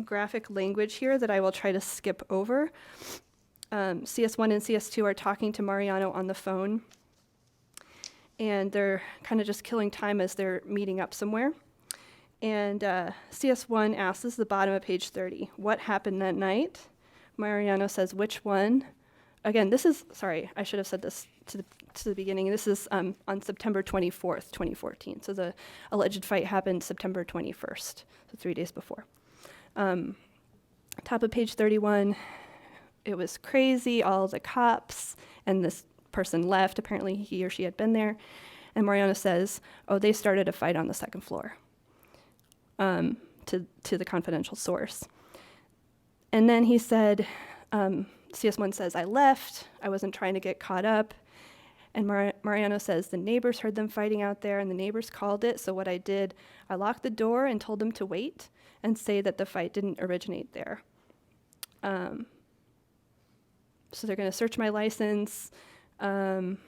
S7: graphic language here that I will try to skip over. CS1 and CS2 are talking to Mariano on the phone, and they're kind of just killing time as they're meeting up somewhere. And CS1 asks, this is the bottom of page 30, what happened that night? Mariano says, which one? Again, this is, sorry, I should have said this to the beginning. This is on September 24th, 2014. So the alleged fight happened September 21st, so 3 days before. Top of page 31, it was crazy, all the cops, and this person left. Apparently he or she had been there. And Mariano says, oh, they started a fight on the second floor, to the confidential source. And then he said, CS1 says, I left, I wasn't trying to get caught up. And Mariano says, the neighbors heard them fighting out there, and the neighbors called it, so what I did, I locked the door and told them to wait and say that the fight didn't originate there. So they're going to search my license. And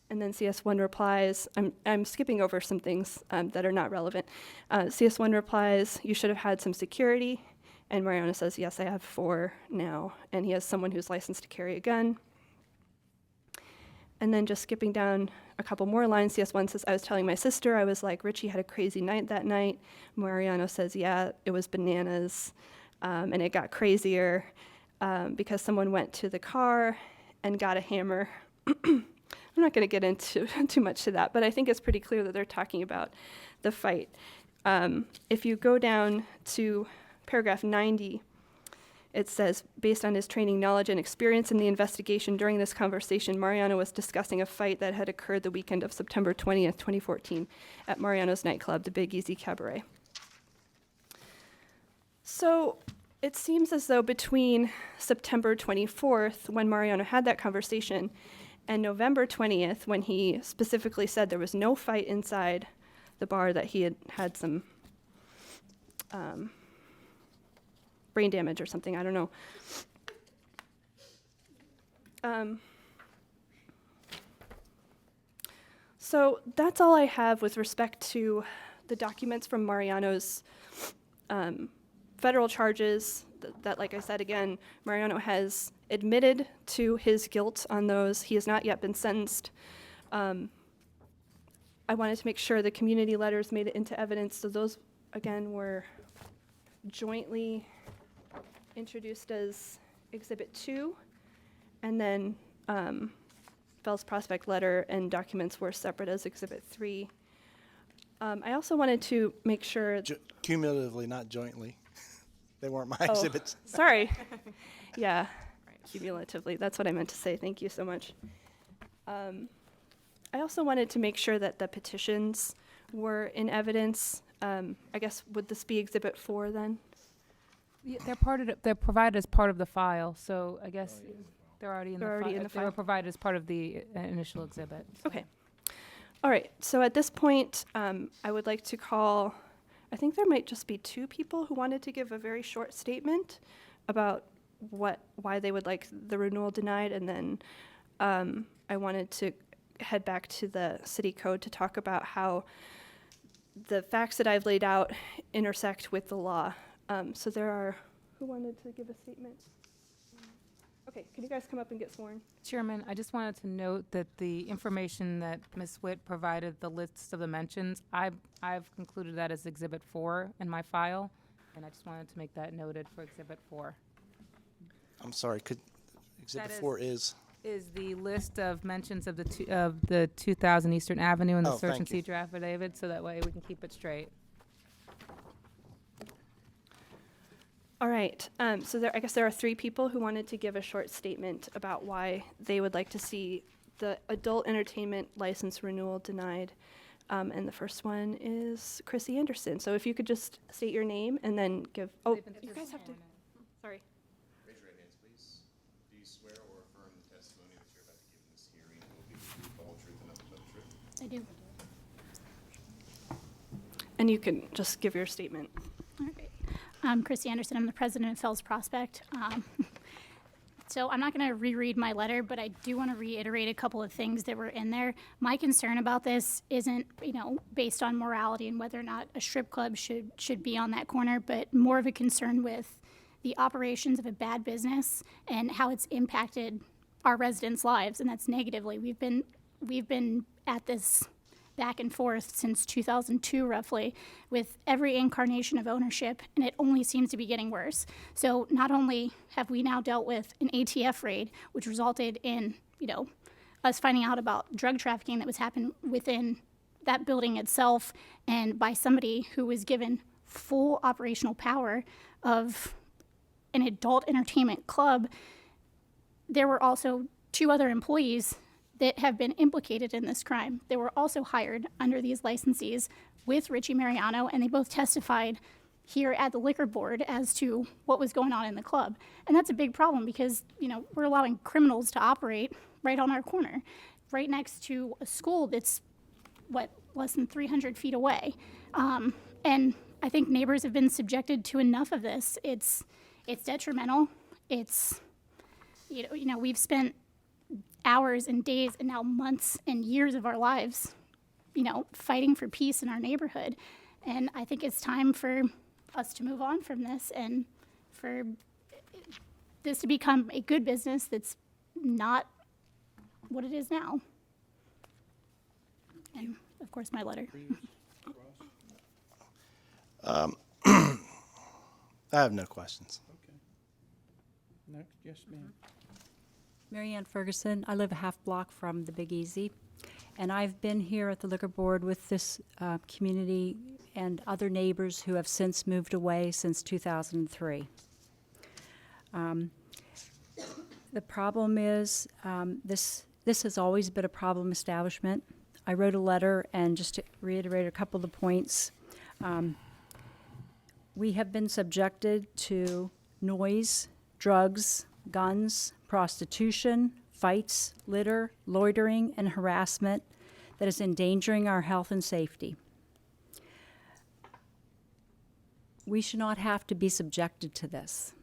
S7: then CS1 replies, I'm skipping over some things that are not relevant. CS1 replies, you should have had some security. And Mariano says, yes, I have 4 now. And he has someone who's licensed to carry a gun. And then just skipping down a couple more lines, CS1 says, I was telling my sister, I was like, Richie had a crazy night that night. Mariano says, yeah, it was bananas. And it got crazier because someone went to the car and got a hammer. I'm not going to get into too much to that, but I think it's pretty clear that they're talking about the fight. If you go down to paragraph 90, it says, based on his training, knowledge, and experience in the investigation during this conversation, Mariano was discussing a fight that had occurred the weekend of September 20th, 2014 at Mariano's nightclub, the Big Easy Cabaret. So it seems as though between September 24th, when Mariano had that conversation, and November 20th, when he specifically said there was no fight inside the bar, that he had had some brain damage or something, I don't know. So that's all I have with respect to the documents from Mariano's federal charges that, like I said again, Mariano has admitted to his guilt on those. He has not yet been sentenced. I wanted to make sure the community letters made it into evidence, so those, again, were jointly introduced as Exhibit 2, and then Fells Prospect letter and documents were separate as Exhibit 3. I also wanted to make sure...
S11: Cumulatively, not jointly. They weren't my
S7: Oh,
S11: exhibits.
S7: Sorry. Yeah, cumulatively. That's what I meant to say. Thank you so much. I also wanted to make sure that the petitions were in evidence. I guess, would this be Exhibit 4 then?
S1: Yeah, they're provided as part of the file, so I guess they're already in the file. They were provided as part of the initial exhibit.
S7: Okay. All right. So at this point, I would like to call, I think there might just be 2 people who wanted to give a very short statement about why they would like the renewal denied, and then I wanted to head back to the city code to talk about how the facts that I've laid out intersect with the law. So there are, who wanted to give a statement? Okay, can you guys come up and get sworn?
S1: Chairman, I just wanted to note that the information that Ms. Witt provided, the list of the mentions, I've concluded that as Exhibit 4 in my file, and I just wanted to make that noted for Exhibit 4.
S11: I'm sorry, could, Exhibit
S1: That is-
S11: 4 is?
S1: Is the list of mentions of the 2000 Eastern Avenue and the
S11: Oh,
S1: search and
S11: thank you.
S1: seizure affidavit, so that way we can keep it straight.
S7: All right, so I guess there are 3 people who wanted to give a short statement about why they would like to see the adult entertainment license renewal denied. And the first one is Chrissy Anderson. So if you could just state your name and then give, oh, you guys have to, sorry.
S9: Raise your right hands, please. Do you swear or affirm the testimony that you're about to give in this hearing will be the truth, the whole truth, and nothing but the truth?
S10: I do.
S7: And you can just give your statement.
S10: All right. I'm Chrissy Anderson. I'm the president of Fells Prospect. So I'm not going to reread my letter, but I do want to reiterate a couple of things that were in there. My concern about this isn't, based on morality and whether or not a strip club should be on that corner, but more of a concern with the operations of a bad business and how it's impacted our residents' lives, and that's negatively. We've been at this back and forth since 2002, roughly, with every incarnation of ownership, and it only seems to be getting worse. So not only have we now dealt with an ATF raid, which resulted in, us finding out about drug trafficking that was happening within that building itself, and by somebody who was given full operational power of an adult entertainment club, there were also 2 other employees that have been implicated in this crime. They were also hired under these licensees with Richie Mariano, and they both testified here at the liquor board as to what was going on in the club. And that's a big problem because, we're allowing criminals to operate right on our corner, right next to a school that's, less than 300 feet away. And I think neighbors have been subjected to enough of this. It's detrimental. It's, we've spent hours and days and now months and years of our lives, fighting for peace in our neighborhood. And I think it's time for us to move on from this and for this to become a good business that's not what it is now. And of course, my letter.
S11: I have no questions.
S2: Next, yes, ma'am.
S14: Mary Ann Ferguson. I live a half block from the Big Easy, and I've been here at the liquor board with this community and other neighbors who have since moved away since 2003. The problem is this has always been a problem establishment. I wrote a letter, and just to reiterate a couple of the points, we have been subjected to noise, drugs, guns, prostitution, fights, litter, loitering, and harassment that is endangering our health and safety. We should not have to be subjected to this.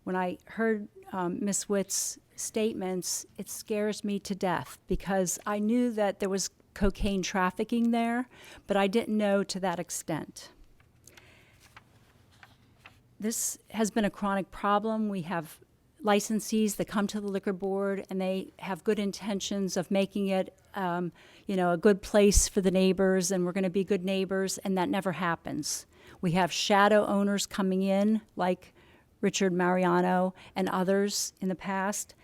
S14: When I heard Ms. Witt's statements, it scares me to death because I knew that there was cocaine trafficking there, but I didn't know to that extent. This has been a chronic problem. We have licensees that come to the liquor board and they have good intentions of making it, a good place for the neighbors, and we're going to be good neighbors, and that never happens. We have shadow owners coming in, like Richard Mariano and others in the past,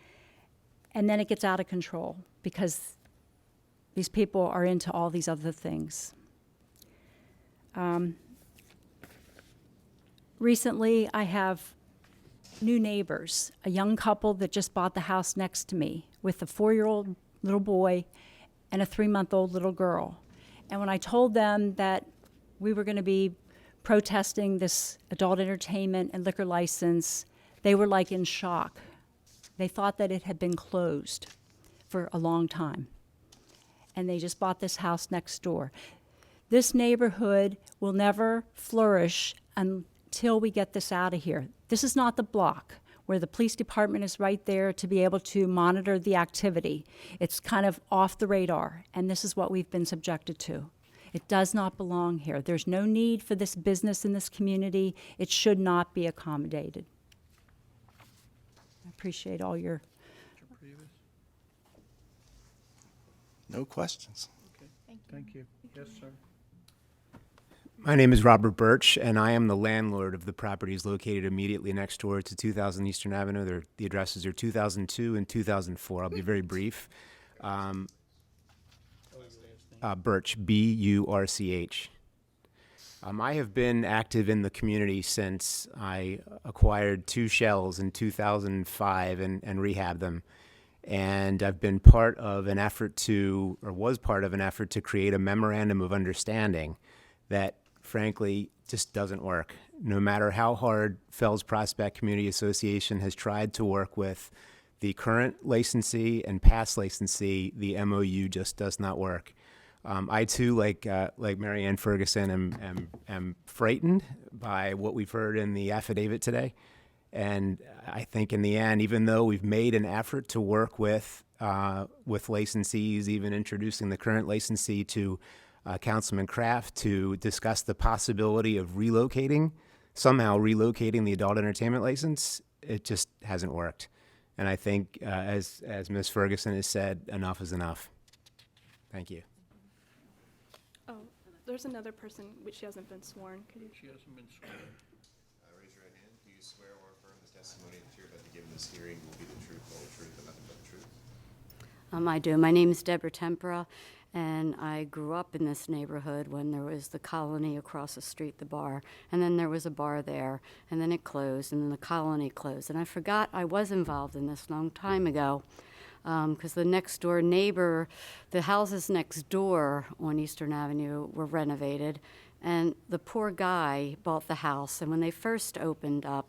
S14: and then it gets out of control because these people are into all these other things. Recently, I have new neighbors, a young couple that just bought the house next to me with a 4-year-old little boy and a 3-month-old little girl. And when I told them that we were going to be protesting this adult entertainment and liquor license, they were like in shock. They thought that it had been closed for a long time. And they just bought this house next door. This neighborhood will never flourish until we get this out of here. This is not the block. where the police department is right there to be able to monitor the activity. It's kind of off the radar, and this is what we've been subjected to. It does not belong here. There's no need for this business in this community. It should not be accommodated. I appreciate all your.
S11: No questions.
S2: Thank you. Yes, sir.
S15: My name is Robert Birch, and I am the landlord of the properties located immediately next door to 2000 Eastern Avenue. The addresses are 2002 and 2004. I'll be very brief. Birch, B-U-R-C-H. I have been active in the community since I acquired 2 shells in 2005 and rehabbed them. And I've been part of an effort to, or was part of an effort to create a memorandum of understanding that frankly just doesn't work. No matter how hard Fells Prospect Community Association has tried to work with the current licensee and past licensee, the MOU just does not work. I too, like Mary Ann Ferguson, am frightened by what we've heard in the affidavit today. And I think in the end, even though we've made an effort to work with licensees, even introducing the current licensee to Councilman Kraft to discuss the possibility of somehow relocating the adult entertainment license, it just hasn't worked. And I think, as Ms. Ferguson has said, enough is enough. Thank you.
S7: Oh, there's another person, which she hasn't been sworn. Could you?
S2: She hasn't been sworn.
S9: Raise your right hand. Do you swear or affirm the testimony that you're about to give in this hearing will be the truth, the whole truth, and nothing but the truth?
S18: I do. My name is Deborah Tempera, and I grew up in this neighborhood when there was the Colony across the street, the bar, and then there was a bar there, and then it closed, and then the Colony closed. And I forgot I was involved in this a long time ago, because the next door neighbor, the houses next door on Eastern Avenue were renovated, and the poor guy bought the house, and when they first opened up,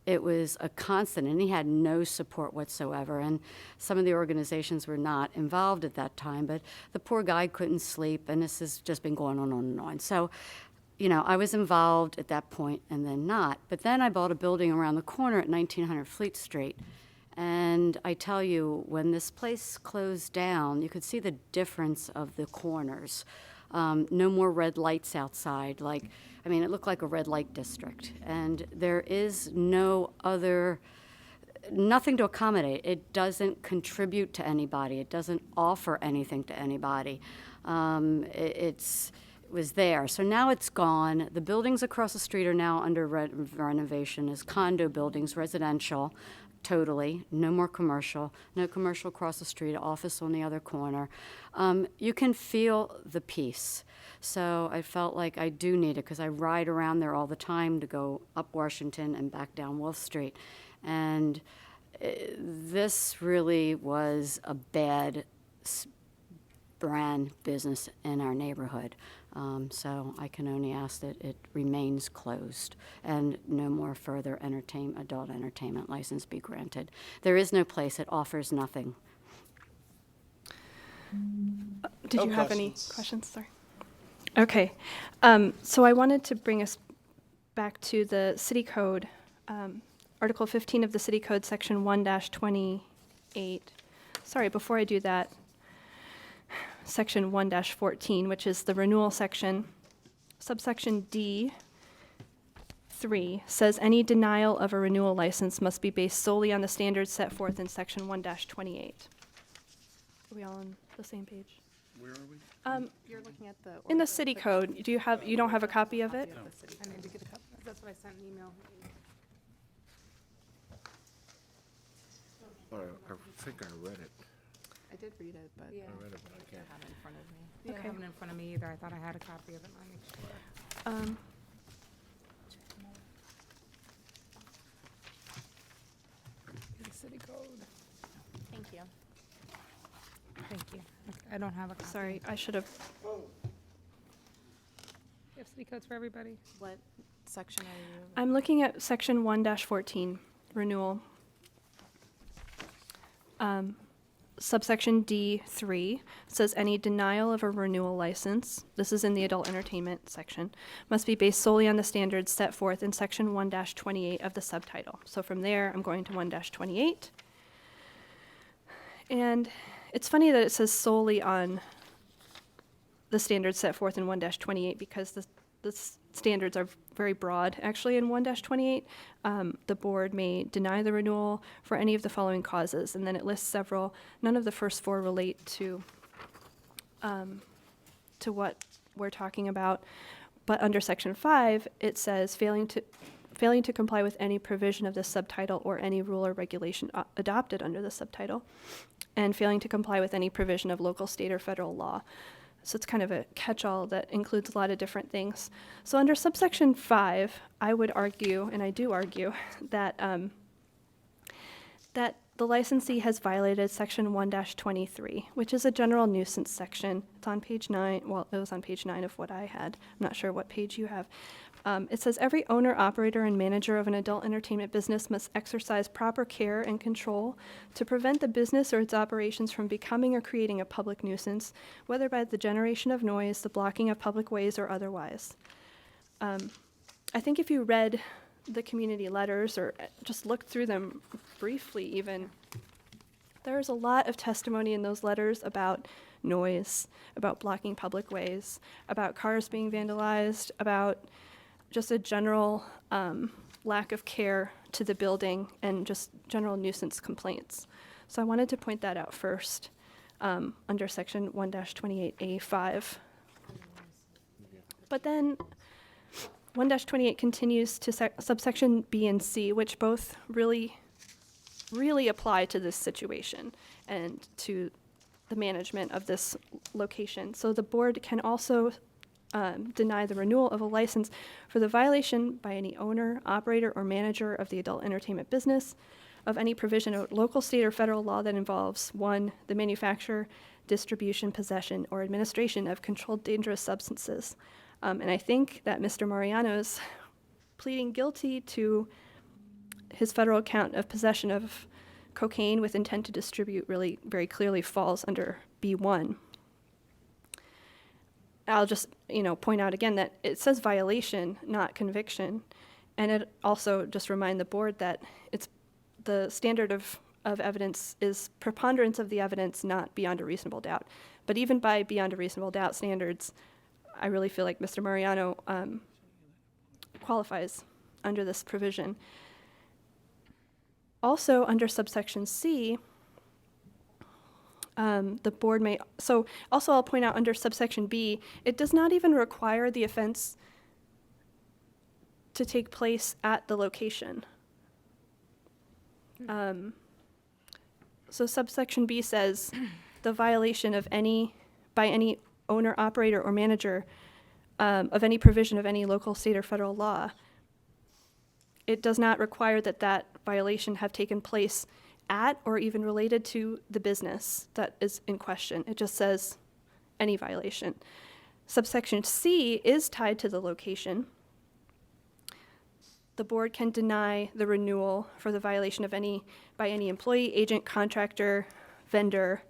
S18: it was a constant, and he had no support whatsoever. And some of the organizations were not involved at that time, but the poor guy couldn't sleep, and this has just been going on and on. So, you know, I was involved at that point and then not. But then I bought a building around the corner at 1900 Fleet Street. And I tell you, when this place closed down, you could see the difference of the corners. No more red lights outside. It looked like a red light district. And there is nothing to accommodate. It doesn't contribute to anybody. It doesn't offer anything to anybody. It was there. So now it's gone. The buildings across the street are now under renovation as condo buildings, residential. Totally. No more commercial. No commercial across the street, office on the other corner. You can feel the peace. So I felt like I do need it because I ride around there all the time to go up Washington and back down Wolf Street. And this really was a bad brand business in our neighborhood. So I can only ask that it remains closed and no more further adult entertainment license be granted. There is no place. It offers nothing.
S7: Did you have any questions? Sorry. Okay. So I wanted to bring us back to the City Code, Article 15 of the City Code, Section 1-28. Sorry, before I do that, Section 1-14, which is the renewal section. Subsection D3 says any denial of a renewal license must be based solely on the standards set forth in Section 1-28. Are we all on the same page?
S2: Where are we?
S6: You're looking at the.
S7: In the City Code, you don't have a copy of it?
S1: I need to get a copy. That's what I sent an email.
S5: I think I read it.
S6: I did read it, but
S1: Yeah.
S5: I read it, but I can't.
S6: have it in front of me.
S1: Yeah, I
S7: Okay.
S1: have it in front of me either. I thought I had a copy of it. Let me make sure. The City Code.
S6: Thank you.
S1: Thank you. Okay, I don't have a copy.
S7: Sorry, I should have.
S1: You have city codes for everybody?
S6: What section are you?
S7: I'm looking at Section 1-14, renewal. subsection D3 says any denial of a renewal license, this is in the adult entertainment section, must be based solely on the standards set forth in section 1-28 of the subtitle. So from there, I'm going to 1-28. And it's funny that it says solely on the standards set forth in 1-28 because the standards are very broad. Actually, in 1-28, the board may deny the renewal for any of the following causes, and then it lists several. None of the first four relate to what we're talking about, but under section 5, it says failing to comply with any provision of this subtitle or any rule or regulation adopted under the subtitle, and failing to comply with any provision of local, state, or federal law. So it's kind of a catch-all that includes a lot of different things. So under subsection 5, I would argue, and I do argue, that that the licensee has violated section 1-23, which is a general nuisance section. It's on page 9. Well, it was on page 9 of what I had. I'm not sure what page you have. It says every owner, operator, and manager of an adult entertainment business must exercise proper care and control to prevent the business or its operations from becoming or creating a public nuisance, whether by the generation of noise, the blocking of public ways, or otherwise. I think if you read the community letters or just looked through them briefly even, there's a lot of testimony in those letters about noise, about blocking public ways, about cars being vandalized, about just a general lack of care to the building and just general nuisance complaints. So I wanted to point that out first under section 1-28A5. But then 1-28 continues to subsection B and C, which both really apply to this situation and to the management of this location. So the board can also deny the renewal of a license for the violation by any owner, operator, or manager of the adult entertainment business of any provision of local, state, or federal law that involves 1, the manufacture, distribution, possession, or administration of controlled dangerous substances. And I think that Mr. Mariano's pleading guilty to his federal count of possession of cocaine with intent to distribute really very clearly falls under B1. I'll just, point out again that it says violation, not conviction. And it also just remind the board that it's the standard of evidence is preponderance of the evidence, not beyond a reasonable doubt. But even by beyond a reasonable doubt standards, I really feel like Mr. Mariano qualifies under this provision. Also, under subsection C, the board may, so also I'll point out under subsection B, it does not even require the offense to take place at the location. So subsection B says the violation of by any owner, operator, or manager of any provision of any local, state, or federal law. It does not require that violation have taken place at or even related to the business that is in question. It just says any violation. Subsection C is tied to the location. The board can deny the renewal for the violation of by any employee, agent, contractor, vendor,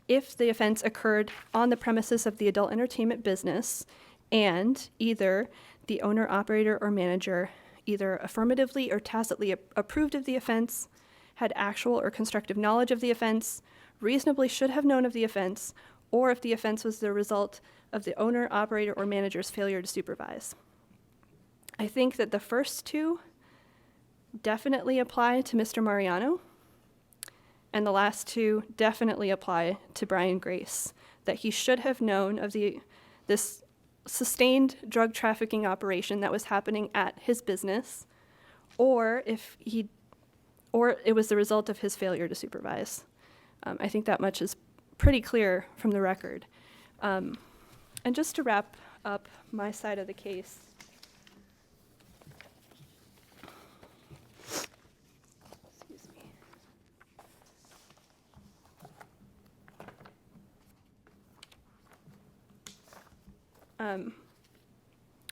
S7: if the offense occurred on the premises of the adult entertainment business and either the owner, operator, or manager either affirmatively or tacitly approved of the offense, had actual or constructive knowledge of the offense, reasonably should have known of the offense, or if the offense was the result of the owner, operator, or manager's failure to supervise. I think that the first two definitely apply to Mr. Mariano, and the last two definitely apply to Brian Grace, that he should have known of this sustained drug trafficking operation that was happening at his business, or it was the result of his failure to supervise. I think that much is pretty clear from the record. And just to wrap up my side of the case, excuse me.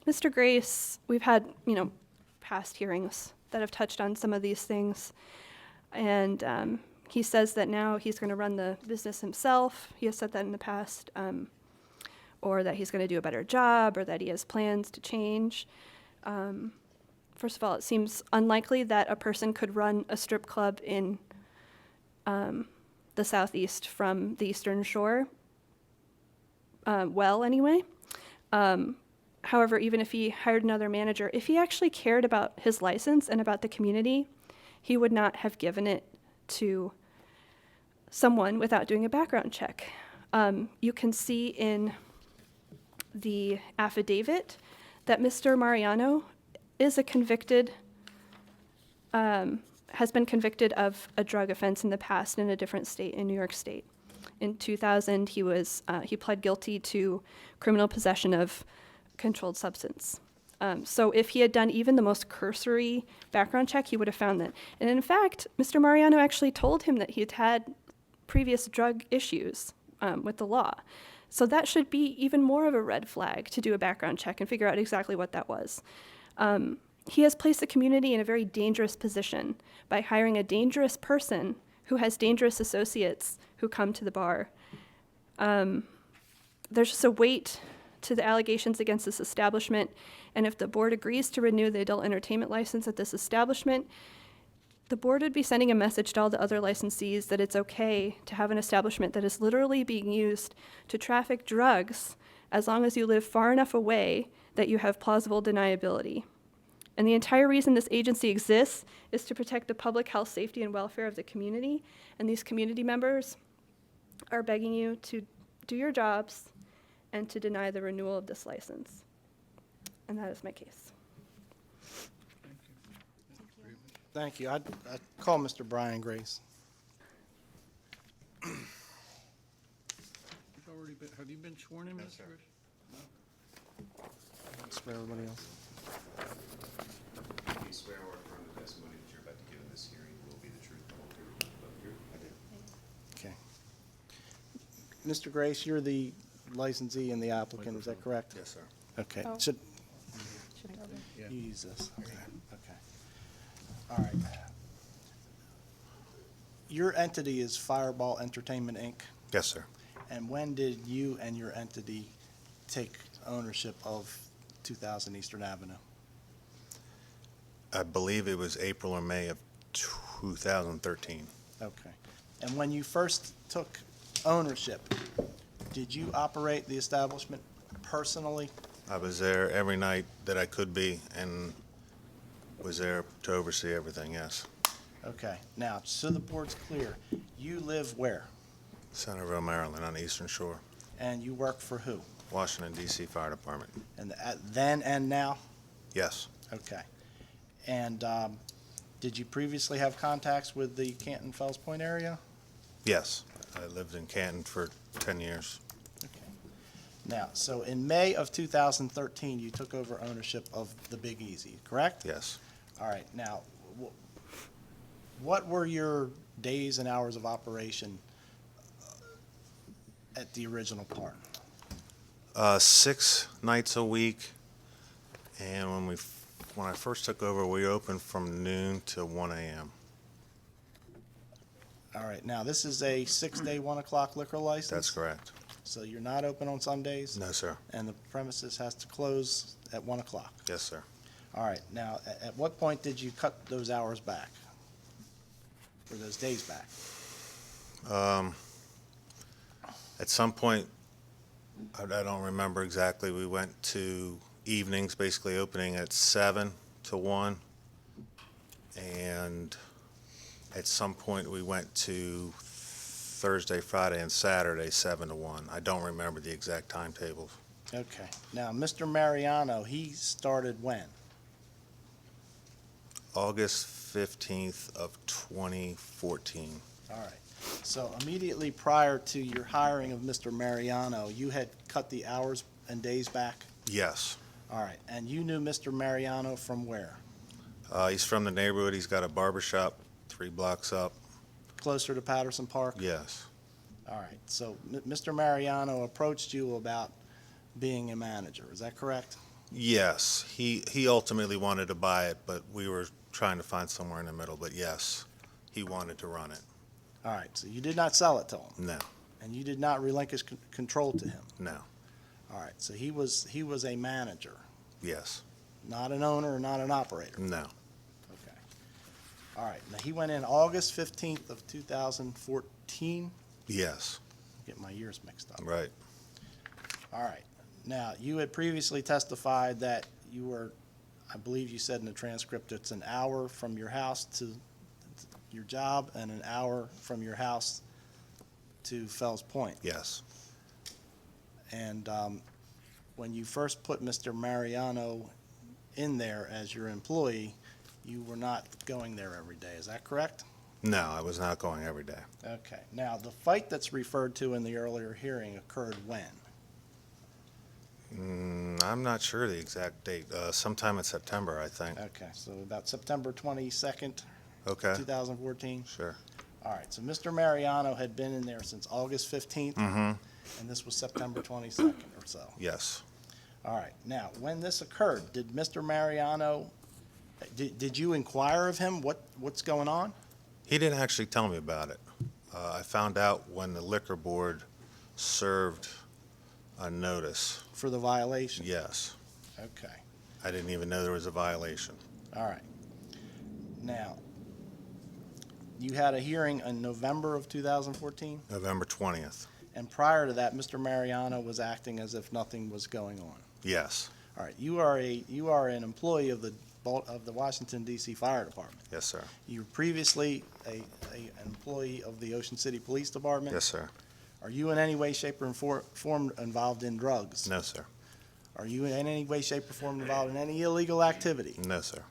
S7: Mr. Grace, we've had, past hearings that have touched on some of these things, and He says that now he's going to run the business himself. He has said that in the past, or that he's going to do a better job, or that he has plans to change. First of all, it seems unlikely that a person could run a strip club in the Southeast from the Eastern Shore. Well, anyway. However, even if he hired another manager, if he actually cared about his license and about the community, he would not have given it to someone without doing a background check. You can see in the affidavit that Mr. Mariano is a convicted, has been convicted of a drug offense in the past in a different state, in New York State. In 2000, he pled guilty to criminal possession of controlled substance. So if he had done even the most cursory background check, he would have found that. And in fact, Mr. Mariano actually told him that he had had previous drug issues with the law. So that should be even more of a red flag to do a background check and figure out exactly what that was. He has placed the community in a very dangerous position by hiring a dangerous person who has dangerous associates who come to the bar. There's just a weight to the allegations against this establishment, and if the board agrees to renew the adult entertainment license at this establishment, the board would be sending a message to all the other licensees that it's okay to have an establishment that is literally being used to traffic drugs as long as you live far enough away that you have plausible deniability. And the entire reason this agency exists is to protect the public health, safety, and welfare of the community, and these community members are begging you to do your jobs and to deny the renewal of this license. And that is my case.
S12: Thank you. I'd call Mr. Brian Grace.
S2: Have you been sworn in, Mr. Rich?
S12: Swear everybody else.
S9: Do you swear or affirm the testimony that you're about to give in this hearing will be the truth, the whole truth, and nothing but the truth? I do.
S12: Okay. Mr. Grace, you're the licensee and the applicant, is that correct?
S20: Yes, sir.
S12: Okay.
S7: Oh.
S12: Should
S7: Should I go there?
S12: you use this? Okay. Okay. All right. Your entity is Fireball Entertainment, Inc.,
S8: Yes, sir.
S12: and when did you and your entity take ownership of 2000 Eastern Avenue?
S8: I believe it was April or May of 2013.
S12: Okay. And when you first took ownership, did you operate the establishment personally?
S8: I was there every night that I could be and was there to oversee everything, yes.
S12: Okay. Now, so the board's clear, you live where?
S8: Centerville, Maryland, on the Eastern Shore.
S12: And you work for who?
S8: Washington, D.C. Fire Department.
S12: And then and now?
S8: Yes.
S12: Okay. And did you previously have contacts with the Canton Fells Point area?
S8: Yes. I lived in Canton for 10 years.
S12: Okay. Now, so in May of 2013, you took over ownership of the Big Easy, correct?
S8: Yes.
S12: All right. Now, what were your days and hours of operation at the original part?
S8: 6 nights a week, and when I first took over, we opened from noon to 1 a.m.
S12: All right. Now, this is a 6-day, 1 o'clock liquor license?
S8: That's correct.
S12: So you're not open on Sundays?
S8: No, sir.
S12: And the premises has to close at 1 o'clock?
S8: Yes, sir.
S12: All right. Now, at what point did you cut those hours back? Or those days back?
S8: At some point, I don't remember exactly, we went to evenings, basically opening at 7 to 1. And at some point, we went to Thursday, Friday, and Saturday, 7 to 1. I don't remember the exact timetables.
S12: Okay. Now, Mr. Mariano, he started when?
S8: August 15th of 2014.
S12: All right. So immediately prior to your hiring of Mr. Mariano, you had cut the hours and days back?
S8: Yes.
S12: All right. And you knew Mr. Mariano from where?
S8: He's from the neighborhood. He's got a barber shop 3 blocks up.
S12: Closer to Patterson Park?
S8: Yes.
S12: All right. So Mr. Mariano approached you about being a manager. Is that correct?
S8: Yes. He ultimately wanted to buy it, but we were trying to find somewhere in the middle. But yes, he wanted to run it.
S12: All right, so you did not sell it to him,
S8: No,
S12: and you did not relinquish control to him.
S8: no,
S12: All right, so he was a manager,
S8: yes,
S12: not an owner, not an operator.
S8: no,
S12: Okay. All right, now he went in August 15th of 2014.
S8: yes,
S12: Get my years mixed up.
S8: right.
S12: All right. Now, you had previously testified that you were, I believe you said in the transcript, it's an hour from your house to your job and an hour from your house to Fells Point.
S8: Yes,
S12: And when you first put Mr. Mariano in there as your employee, you were not going there every day. Is that correct?
S8: no, I was not going every day.
S12: Okay. Now, the fight that's referred to in the earlier hearing occurred when?
S8: I'm not sure the exact date, sometime in September, I think.
S12: Okay, so about September 22nd,
S8: Okay,
S12: 2014?
S8: sure.
S12: All right, so Mr. Mariano had been in there since August 15th,
S8: Mm-hmm,
S12: and this was September 22nd or so.
S8: yes.
S12: All right, now, when this occurred, did Mr. Mariano, did you inquire of him what's going on?
S8: He didn't actually tell me about it. I found out when the liquor board served a notice.
S12: For the violation?
S8: Yes.
S12: Okay,
S8: I didn't even know there was a violation.
S12: all right. Now, you had a hearing in November of 2014,
S8: November 20th.
S12: and prior to that, Mr. Mariano was acting as if nothing was going on.
S8: Yes,
S12: All right, you are an employee of the Washington DC Fire Department.
S8: yes, sir.
S12: You were previously an employee of the Ocean City Police Department.
S8: Yes, sir.
S12: Are you in any way, shape, or form involved in drugs?
S8: No, sir.
S12: Are you in any way, shape, or form involved in any illegal activity?
S8: No, sir.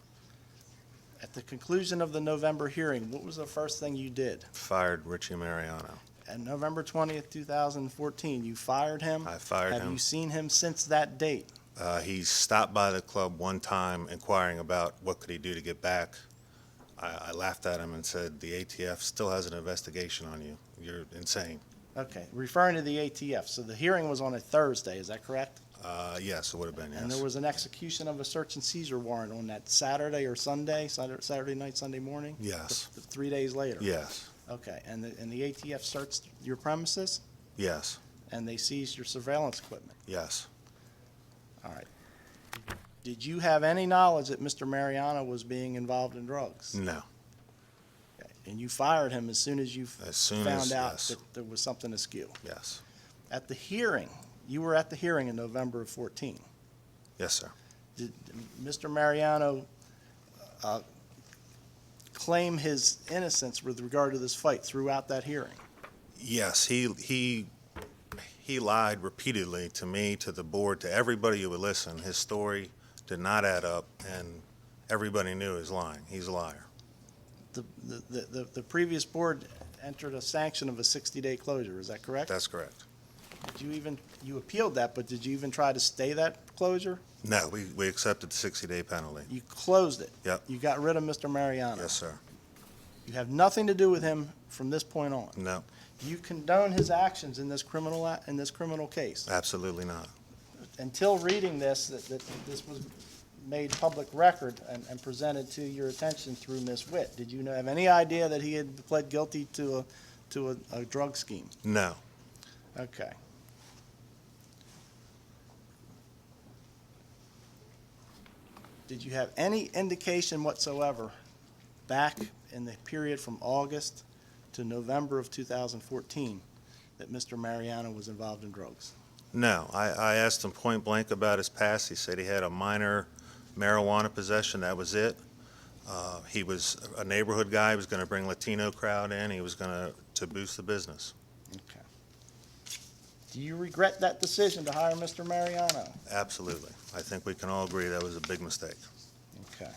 S12: At the conclusion of the November hearing, what was the first thing you did?
S8: Fired Richie Mariano.
S12: On November 20th, 2014, you fired him?
S8: I fired
S12: Have
S8: him.
S12: you seen him since that date?
S8: He stopped by the club one time inquiring about what could he do to get back. I laughed at him and said, the ATF still has an investigation on you. You're insane.
S12: Okay, referring to the ATF, so the hearing was on a Thursday, is that correct?
S8: Yes, it would have been,
S12: And there
S8: yes.
S12: was an execution of a search and seizure warrant on that Saturday or Sunday, Saturday night, Sunday morning?
S8: Yes,
S12: 3 days later?
S8: yes,
S12: Okay, and the ATF searched your premises,
S8: yes,
S12: and they seized your surveillance equipment?
S8: yes.
S12: All right. Did you have any knowledge that Mr. Mariano was being involved in drugs?
S8: No,
S12: Okay, and you fired him as soon as you
S8: as soon
S12: found
S8: as,
S12: out
S8: yes,
S12: that there was something askew?
S8: yes,
S12: At the hearing, you were at the hearing in November of 14.
S8: yes, sir.
S12: Did Mr. Mariano claim his innocence with regard to this fight throughout that hearing?
S8: Yes, he lied repeatedly to me, to the board, to everybody who would listen. His story did not add up, and everybody knew he was lying. He's a liar.
S12: The previous board entered a sanction of a 60-day closure, is that correct?
S8: That's correct.
S12: You appealed that, but did you even try to stay that closure?
S8: No, we accepted the 60-day penalty.
S12: You closed it?
S8: Yep.
S12: You got rid of Mr. Mariano?
S8: Yes, sir.
S12: You have nothing to do with him from this point on?
S8: No,
S12: Do you condone his actions in this criminal case?
S8: absolutely not.
S12: Until reading this, that this was made public record and presented to your attention through Ms. Witt, did you have any idea that he had pled guilty to a drug scheme?
S8: No,
S12: Okay. Did you have any indication whatsoever back in the period from August to November of 2014 that Mr. Mariano was involved in drugs?
S8: no. I asked him point blank about his past. He said he had a minor marijuana possession. That was it. He was a neighborhood guy. He was going to bring Latino crowd in. He was going to boost the business.
S12: Okay. Do you regret that decision to hire Mr. Mariano?
S8: Absolutely. I think we can all agree that was a big mistake.
S12: Okay.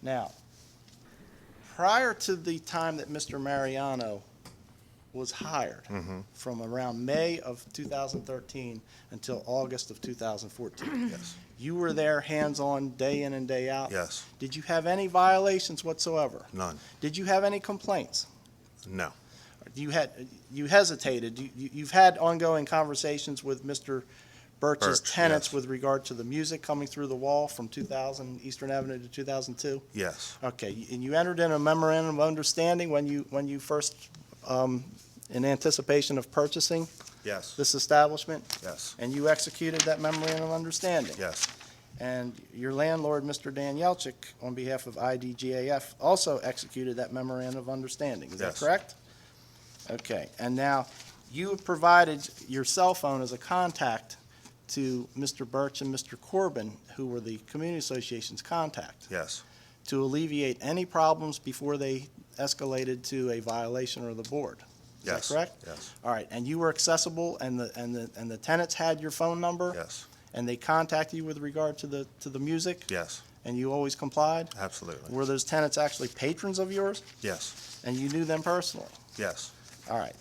S12: Now, prior to the time that Mr. Mariano was hired, from around May of 2013 until August of 2014,
S8: Yes,
S12: you were there hands-on, day in and day out?
S8: yes,
S12: Did you have any violations whatsoever?
S8: none.
S12: Did you have any complaints?
S8: No,
S12: You hesitated. You've had ongoing conversations with Mr. Birch's
S8: Birch,
S12: tenants
S8: yes.
S12: with regard to the music coming through the wall from 2000 Eastern Avenue to 2002?
S8: yes,
S12: Okay, and you entered in a memorandum of understanding when you first in anticipation of purchasing
S8: Yes.
S12: this establishment?
S8: Yes.
S12: And you executed that memorandum of understanding?
S8: Yes.
S12: And your landlord, Mr. Dan Yelchik, on behalf of IDGAF, also executed that memorandum of understanding. Is that
S8: Yes.
S12: correct? Okay. And now, you have provided your cell phone as a contact to Mr. Birch and Mr. Corbin, who were the Community Association's contact,
S8: Yes.
S12: to alleviate any problems before they escalated to a violation of the board. Is
S8: Yes.
S12: that correct?
S8: Yes.
S12: All right. And you were accessible, and the tenants had your phone number?
S8: Yes.
S12: And they contacted you with regard to the music?
S8: Yes.
S12: And you always complied?
S8: Absolutely.
S12: Were those tenants actually patrons of yours?
S8: Yes.
S12: And you knew them personally?
S8: Yes.
S12: All right.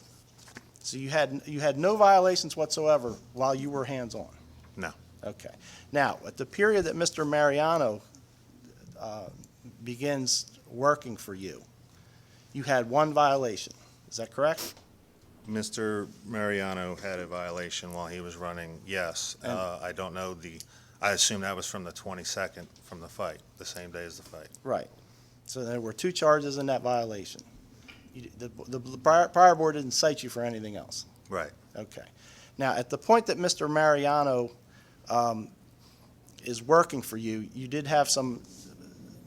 S12: So you had no violations whatsoever while you were hands-on?
S8: No.
S12: Okay. Now, at the period that Mr. Mariano begins working for you, you had one violation. Is that correct?
S8: Mr. Mariano had a violation while he was running, yes. I don't know I assume that was from the 22nd, from the fight, the same day as the fight.
S12: Right. So there were two charges in that violation. The prior board didn't cite you for anything else?
S8: Right.
S12: Okay. Now, at the point that Mr. Mariano is working for you, you did have some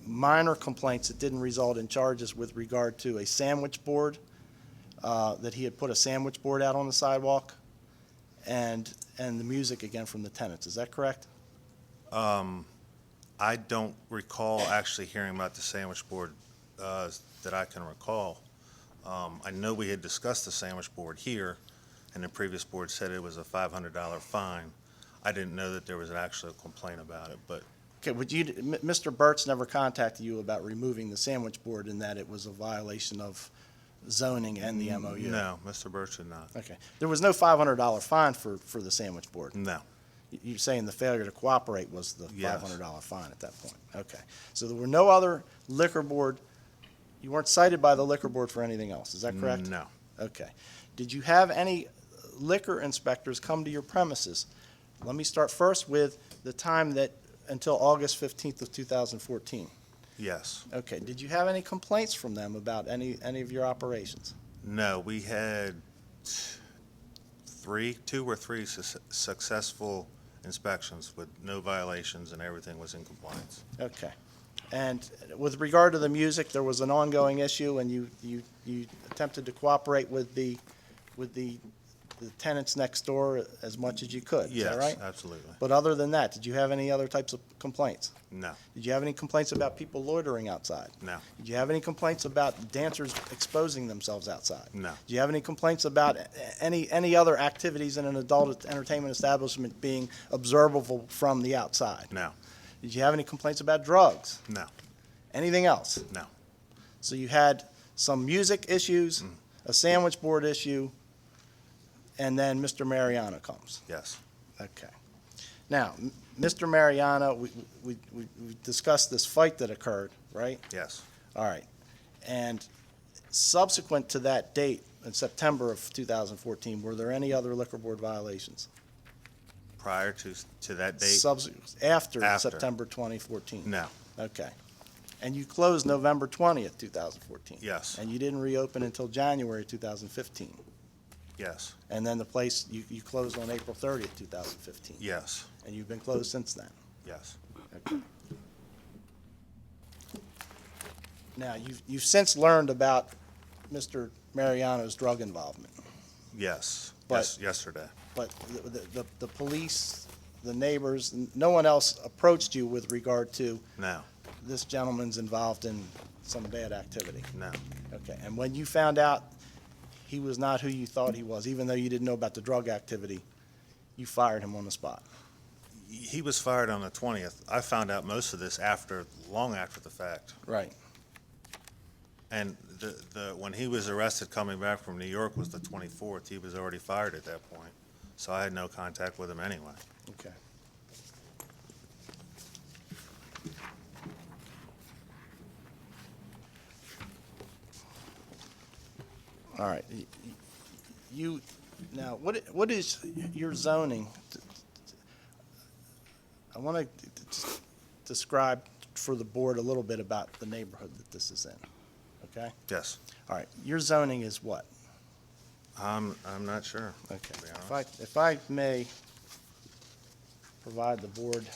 S12: minor complaints that didn't result in charges with regard to a sandwich board, that he had put a sandwich board out on the sidewalk, and the music again from the tenants. Is that correct?
S8: I don't recall actually hearing about the sandwich board that I can recall. I know we had discussed the sandwich board here, and the previous board said it was a $500 fine. I didn't know that there was an actual complaint about it, but
S12: Okay, Mr. Burt's never contacted you about removing the sandwich board in that it was a violation of zoning and the MOU?
S8: no, Mr. Birch did not.
S12: Okay. There was no $500 fine for the sandwich board?
S8: No.
S12: You're saying the failure to cooperate was the
S8: Yes.
S12: $500 fine at that point? Okay. So there were no other liquor board, you weren't cited by the liquor board for anything else, is that correct?
S8: No.
S12: Okay. Did you have any liquor inspectors come to your premises? Let me start first with the time that, until August 15th of 2014.
S8: Yes.
S12: Okay. Did you have any complaints from them about any of your operations?
S8: No, we had two or three successful inspections with no violations, and everything was in compliance.
S12: Okay. And with regard to the music, there was an ongoing issue, and you attempted to cooperate with the tenants next door as much as you could, is that right?
S8: Yes, absolutely.
S12: But other than that, did you have any other types of complaints?
S8: No,
S12: Did you have any complaints about people loitering outside?
S8: no,
S12: Did you have any complaints about dancers exposing themselves outside?
S8: no,
S12: Do you have any complaints about any other activities in an adult entertainment establishment being observable from the outside?
S8: no,
S12: Did you have any complaints about drugs?
S8: no,
S12: Anything else?
S8: no.
S12: So you had some music issues, a sandwich board issue, and then Mr. Mariano comes.
S8: Yes.
S12: Okay. Now, Mr. Mariano, we discussed this fight that occurred, right?
S8: Yes.
S12: All right. And subsequent to that date, in September of 2014, were there any other liquor board violations?
S8: Prior to that date?
S12: After
S8: After.
S12: September 2014?
S8: No.
S12: Okay. And you closed November 20th, 2014?
S8: Yes.
S12: And you didn't reopen until January 2015?
S8: Yes.
S12: And then the place, you closed on April 30th, 2015?
S8: Yes.
S12: And you've been closed since then?
S8: Yes.
S12: Okay. Now, you've since learned about Mr. Mariano's drug involvement,
S8: Yes.
S12: But-
S8: Yes. Yesterday.
S12: but the police, the neighbors, no one else approached you with regard to
S8: No.
S12: this gentleman's involved in some bad activity?
S8: No.
S12: Okay, and when you found out he was not who you thought he was, even though you didn't know about the drug activity, you fired him on the spot?
S8: He was fired on the 20th. I found out most of this long after the fact.
S12: Right.
S8: And when he was arrested coming back from New York was the 24th. He was already fired at that point. So I had no contact with him anyway.
S12: Okay. All right. Now, what is your zoning? I want to describe for the board a little bit about the neighborhood that this is in, okay?
S8: Yes.
S12: All right. Your zoning is what?
S8: I'm not sure.
S12: Okay.
S8: to be honest.
S12: If I may provide the board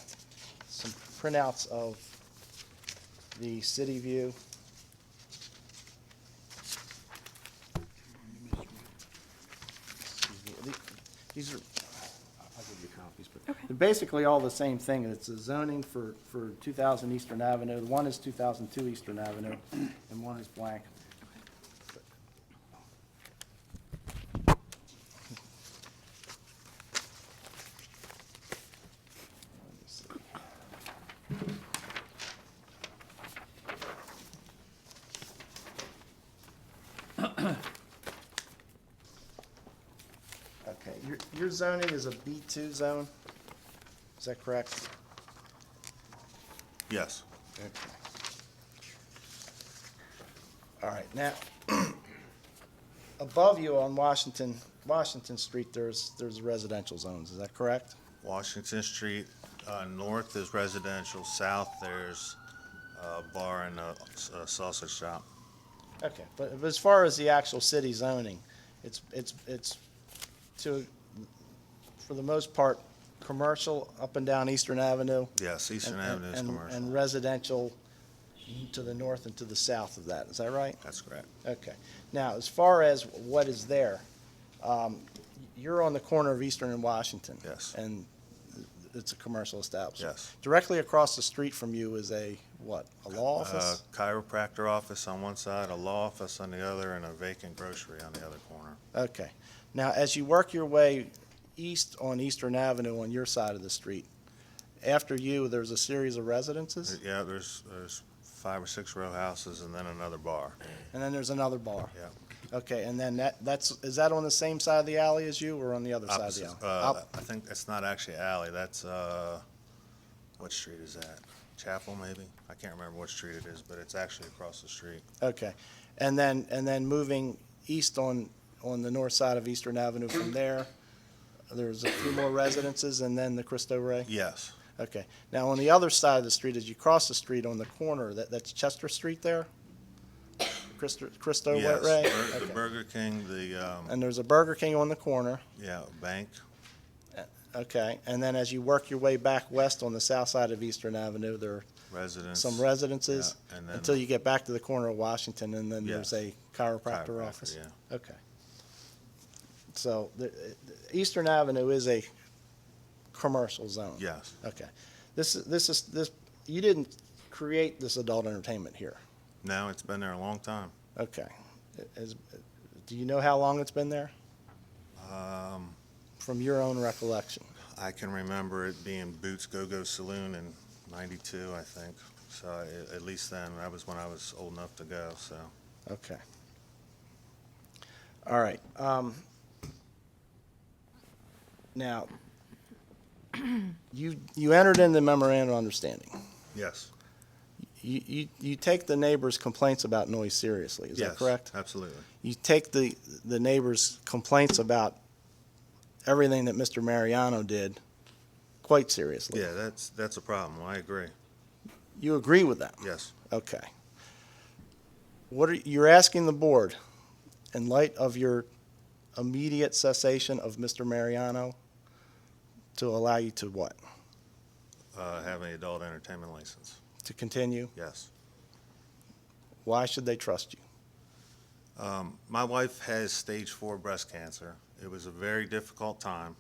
S12: some printouts of the city view. Excuse me. These are, I'll give you copies, but they're basically all the same thing. It's a zoning for 2000 Eastern Avenue. One is 2002 Eastern Avenue, and one is blank. Okay, your zoning is a B2 zone, is that correct?
S8: Yes.
S12: Okay. All right, now, above you on Washington Street, there's residential zones, is that correct?
S8: Washington Street, north is residential, south there's a bar and a sausage shop.
S12: Okay, but as far as the actual city zoning, it's to, for the most part, commercial up and down Eastern Avenue?
S8: Yes, Eastern Avenue is commercial.
S12: And residential to the north and to the south of that, is that right?
S8: That's correct.
S12: Okay. Now, as far as what is there, you're on the corner of Eastern and Washington.
S8: Yes.
S12: And it's a commercial establishment.
S8: Yes.
S12: Directly across the street from you is a, what, a law office?
S8: Chiropractor office on one side, a law office on the other, and a vacant grocery on the other corner.
S12: Okay. Now, as you work your way east on Eastern Avenue on your side of the street, after you, there's a series of residences?
S8: Yeah, there's 5 or 6 row houses and then another bar.
S12: And then there's another bar?
S8: Yeah.
S12: Okay, and then is that on the same side of the alley as you, or on the other side of
S8: Opposite,
S12: the alley?
S8: I think it's not actually alley, that's, what street is that? Chapel, maybe? I can't remember what street it is, but it's actually across the street.
S12: Okay. And then moving east on the north side of Eastern Avenue from there, there's a few more residences and then the Cristo Rey?
S8: Yes.
S12: Okay. Now, on the other side of the street, as you cross the street on the corner, that's Chester Street there? Cristo Rey?
S8: Yes,
S12: Okay.
S8: the Burger King,
S12: And there's a Burger King on the corner.
S8: yeah, bank.
S12: Okay. And then as you work your way back west on the south side of Eastern Avenue, there are
S8: Residence.
S12: some residences
S8: Yeah, and then-
S12: until you get back to the corner of Washington, and then
S8: Yes.
S12: there's a chiropractor
S8: Chiropractor,
S12: office?
S8: yeah.
S12: Okay. So the Eastern Avenue is a commercial zone?
S8: Yes.
S12: Okay. You didn't create this adult entertainment here?
S8: No, it's been there a long time.
S12: Okay. Do you know how long it's been there? From your own recollection?
S8: I can remember it being Boots Go-Go Saloon in '92, I think. So at least then, that was when I was old enough to go, so.
S12: Okay. All right. Now, you entered in the memorandum of understanding.
S8: Yes.
S12: You take the neighbors' complaints about noise seriously, is that correct?
S8: Yes, absolutely.
S12: You take the neighbors' complaints about everything that Mr. Mariano did quite seriously?
S8: Yeah, that's a problem. I agree.
S12: You agree with that?
S8: Yes.
S12: Okay. You're asking the board, in light of your immediate cessation of Mr. Mariano, to allow you to what?
S8: Have an adult entertainment license.
S12: To continue?
S8: Yes.
S12: Why should they trust you?
S8: My wife has stage 4 breast cancer. It was a very difficult time.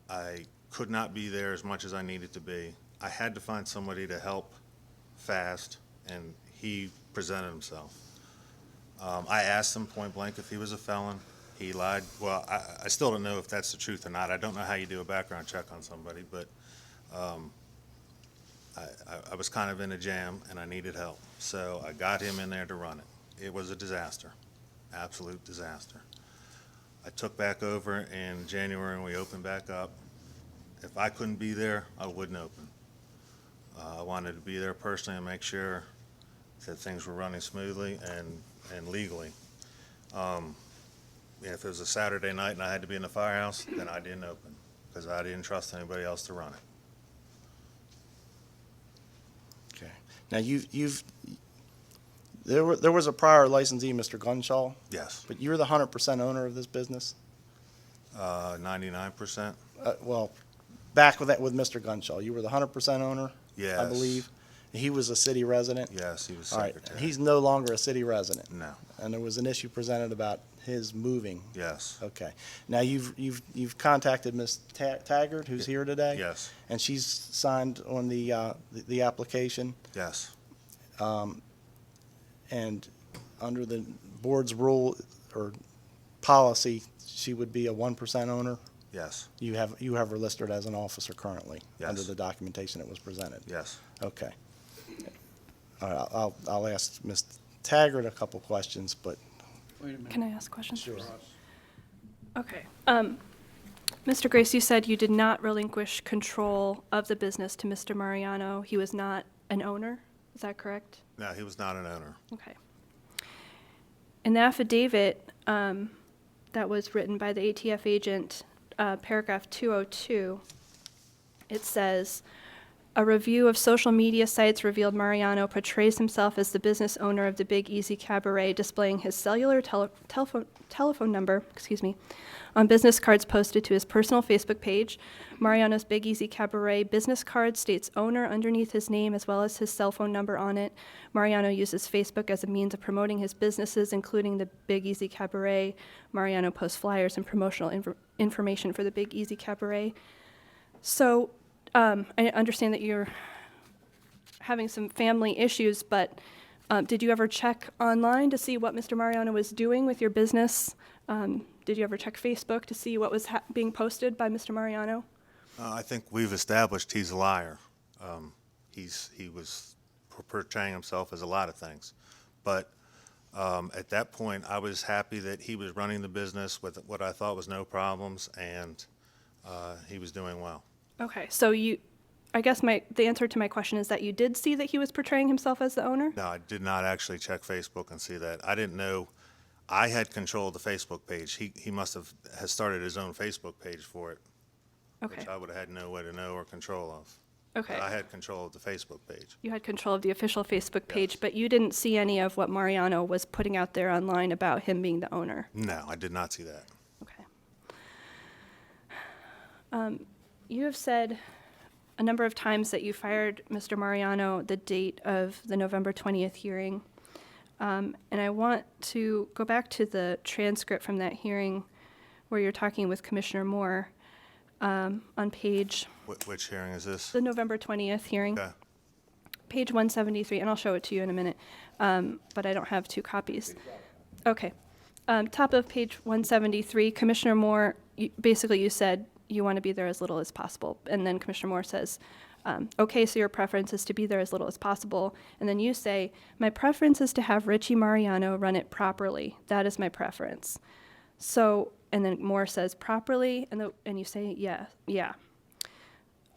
S8: I could not be there as much as I needed to be. I had to find somebody to help fast, and he presented himself. I asked him point blank if he was a felon. He lied. Well, I still don't know if that's the truth or not. I don't know how you do a background check on somebody, but I was kind of in a jam, and I needed help. So I got him in there to run it. It was a disaster, absolute disaster. I took back over in January, and we opened back up. If I couldn't be there, I wouldn't open. I wanted to be there personally and make sure that things were running smoothly and legally. If it was a Saturday night and I had to be in the firehouse, then I didn't open because I didn't trust anybody else to run it.
S12: Okay. Now,
S11: There was a prior licensee, Mr. Gunshaw,
S8: Yes.
S11: but you're the 100% owner of this business?
S8: 99%?
S11: Well, back with Mr. Gunshaw, you were the 100% owner? I
S8: Yes.
S11: believe? He was a city resident?
S8: Yes, he was
S11: All right,
S8: secretary.
S11: he's no longer a city resident?
S8: No.
S11: And there was an issue presented about his moving?
S8: Yes.
S11: Okay. Now, you've contacted Ms. Taggart, who's here today?
S8: Yes.
S11: And she's signed on the application?
S8: Yes.
S11: And under the board's rule or policy, she would be a 1% owner?
S8: Yes.
S11: You have her listed as an officer currently?
S8: Yes.
S11: Under the documentation that was presented?
S8: Yes.
S11: Okay. All right, I'll ask Ms. Taggart a couple questions, but.
S2: Wait a minute.
S7: Can I ask questions?
S11: Sure.
S7: Okay. Mr. Grace, you said you did not relinquish control of the business to Mr. Mariano. He was not an owner. Is that correct?
S8: No, he was not an owner.
S7: Okay. In the affidavit that was written by the ATF agent, paragraph 202, it says, a review of social media sites revealed Mariano portrays himself as the business owner of the Big Easy Cabaret, displaying his cellular telephone number, on business cards posted to his personal Facebook page. Mariano's Big Easy Cabaret business card states owner underneath his name as well as his cell phone number on it. Mariano uses Facebook as a means of promoting his businesses, including the Big Easy Cabaret. Mariano posts flyers and promotional information for the Big Easy Cabaret. So I understand that you're having some family issues, but did you ever check online to see what Mr. Mariano was doing with your business? Did you ever check Facebook to see what was being posted by Mr. Mariano?
S8: I think we've established he's a liar. He was portraying himself as a lot of things. But at that point, I was happy that he was running the business with what I thought was no problems, and he was doing well.
S7: Okay, so I guess the answer to my question is that you did see that he was portraying himself as the owner?
S8: No, I did not actually check Facebook and see that. I didn't know. I had control of the Facebook page. He must have has started his own Facebook page for it,
S7: Okay.
S8: which I would have had no way to know or control of.
S7: Okay.
S8: But I had control of the Facebook page.
S7: You had control of the official Facebook page, but you didn't see any of what Mariano was putting out there online about him being the owner?
S8: No, I did not see that.
S7: You have said a number of times that you fired Mr. Mariano the date of the November 20th hearing. And I want to go back to the transcript from that hearing where you're talking with Commissioner Moore on page,
S8: Which hearing is this?
S7: the November 20th hearing.
S8: Okay.
S7: Page 173, and I'll show it to you in a minute, but I don't have two copies. Okay. Top of page 173, Commissioner Moore, basically you said you want to be there as little as possible. And then Commissioner Moore says, okay, so your preference is to be there as little as possible. And then you say, my preference is to have Richie Mariano run it properly. That is my preference. So, and then Moore says properly, and you say, yeah.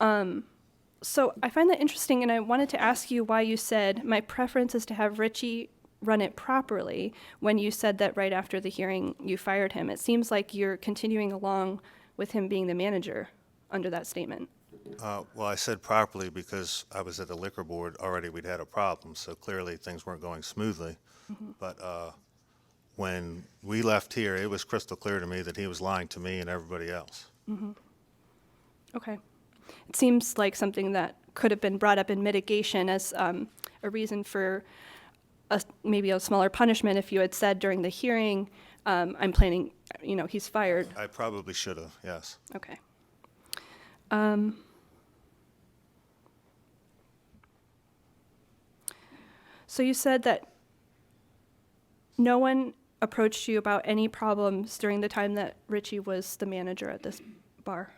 S7: So I find that interesting, and I wanted to ask you why you said, my preference is to have Richie run it properly, when you said that right after the hearing you fired him. It seems like you're continuing along with him being the manager under that statement.
S8: Well, I said properly because I was at the liquor board already. We'd had a problem, so clearly things weren't going smoothly. But when we left here, it was crystal clear to me that he was lying to me and everybody else.
S7: Okay. It seems like something that could have been brought up in mitigation as a reason for maybe a smaller punishment if you had said during the hearing, I'm planning, he's fired.
S8: I probably should have, yes.
S7: Okay. So you said that no one approached you about any problems during the time that Richie was the manager at this bar.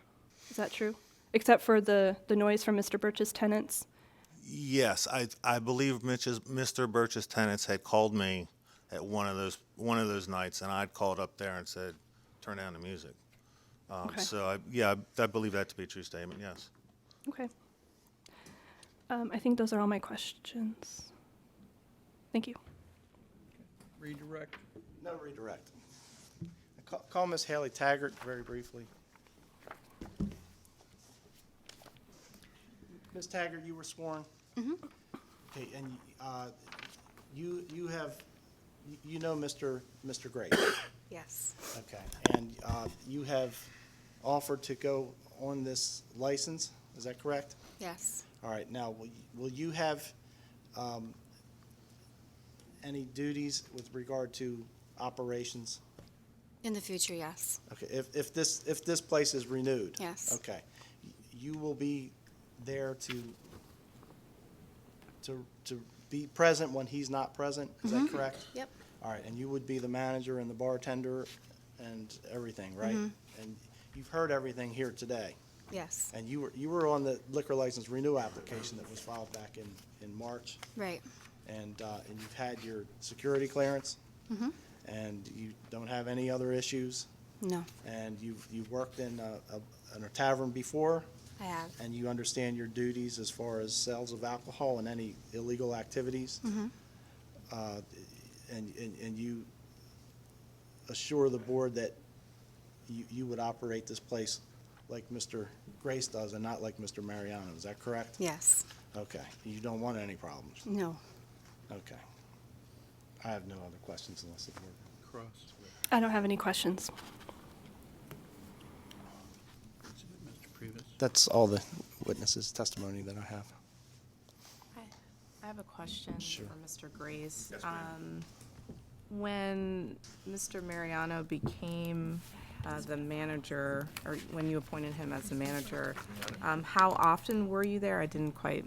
S7: Is that true? Except for the noise from Mr. Birch's tenants?
S8: Yes, I believe Mr. Birch's tenants had called me at one of those nights, and I'd called up there and said, turn down the music.
S7: Okay.
S8: So I believe that to be a true statement, yes.
S7: Okay. I think those are all my questions. Thank you.
S2: Redirect.
S11: No redirect. Call Ms. Haley Taggart very briefly. Ms. Taggart, you were sworn? Okay, and
S12: you have, you know Mr. Grace?
S6: Yes.
S12: Okay, and you have offered to go on this license, is that correct?
S6: Yes.
S12: All right, now, will you have any duties with regard to operations?
S6: In the future, yes.
S12: Okay, if this place is renewed?
S6: Yes.
S12: Okay, you will be there to be present when he's not present, is that correct?
S6: Yep.
S12: All right, and you would be the manager and the bartender and everything, right? And you've heard everything here today.
S6: Yes.
S12: And you were on the liquor license renew application that was filed back in March,
S6: Right.
S12: and you've had your security clearance, and you don't have any other issues,
S6: No,
S12: and you've worked in a tavern before,
S6: I have.
S12: and you understand your duties as far as sales of alcohol and any illegal activities. And you assure the board that you would operate this place like Mr. Grace does and not like Mr. Mariano, is that correct?
S6: Yes.
S12: Okay, you don't want any problems?
S6: No.
S12: Okay. I have no other questions unless the board.
S2: Cross.
S7: I don't have any questions.
S2: Mr. Priebus?
S12: That's all the witnesses' testimony that I have.
S4: I have a question
S12: Sure.
S4: for Mr. Grace.
S2: Yes, ma'am.
S4: When Mr. Mariano became the manager, or when you appointed him as the manager, how often were you there? I didn't quite,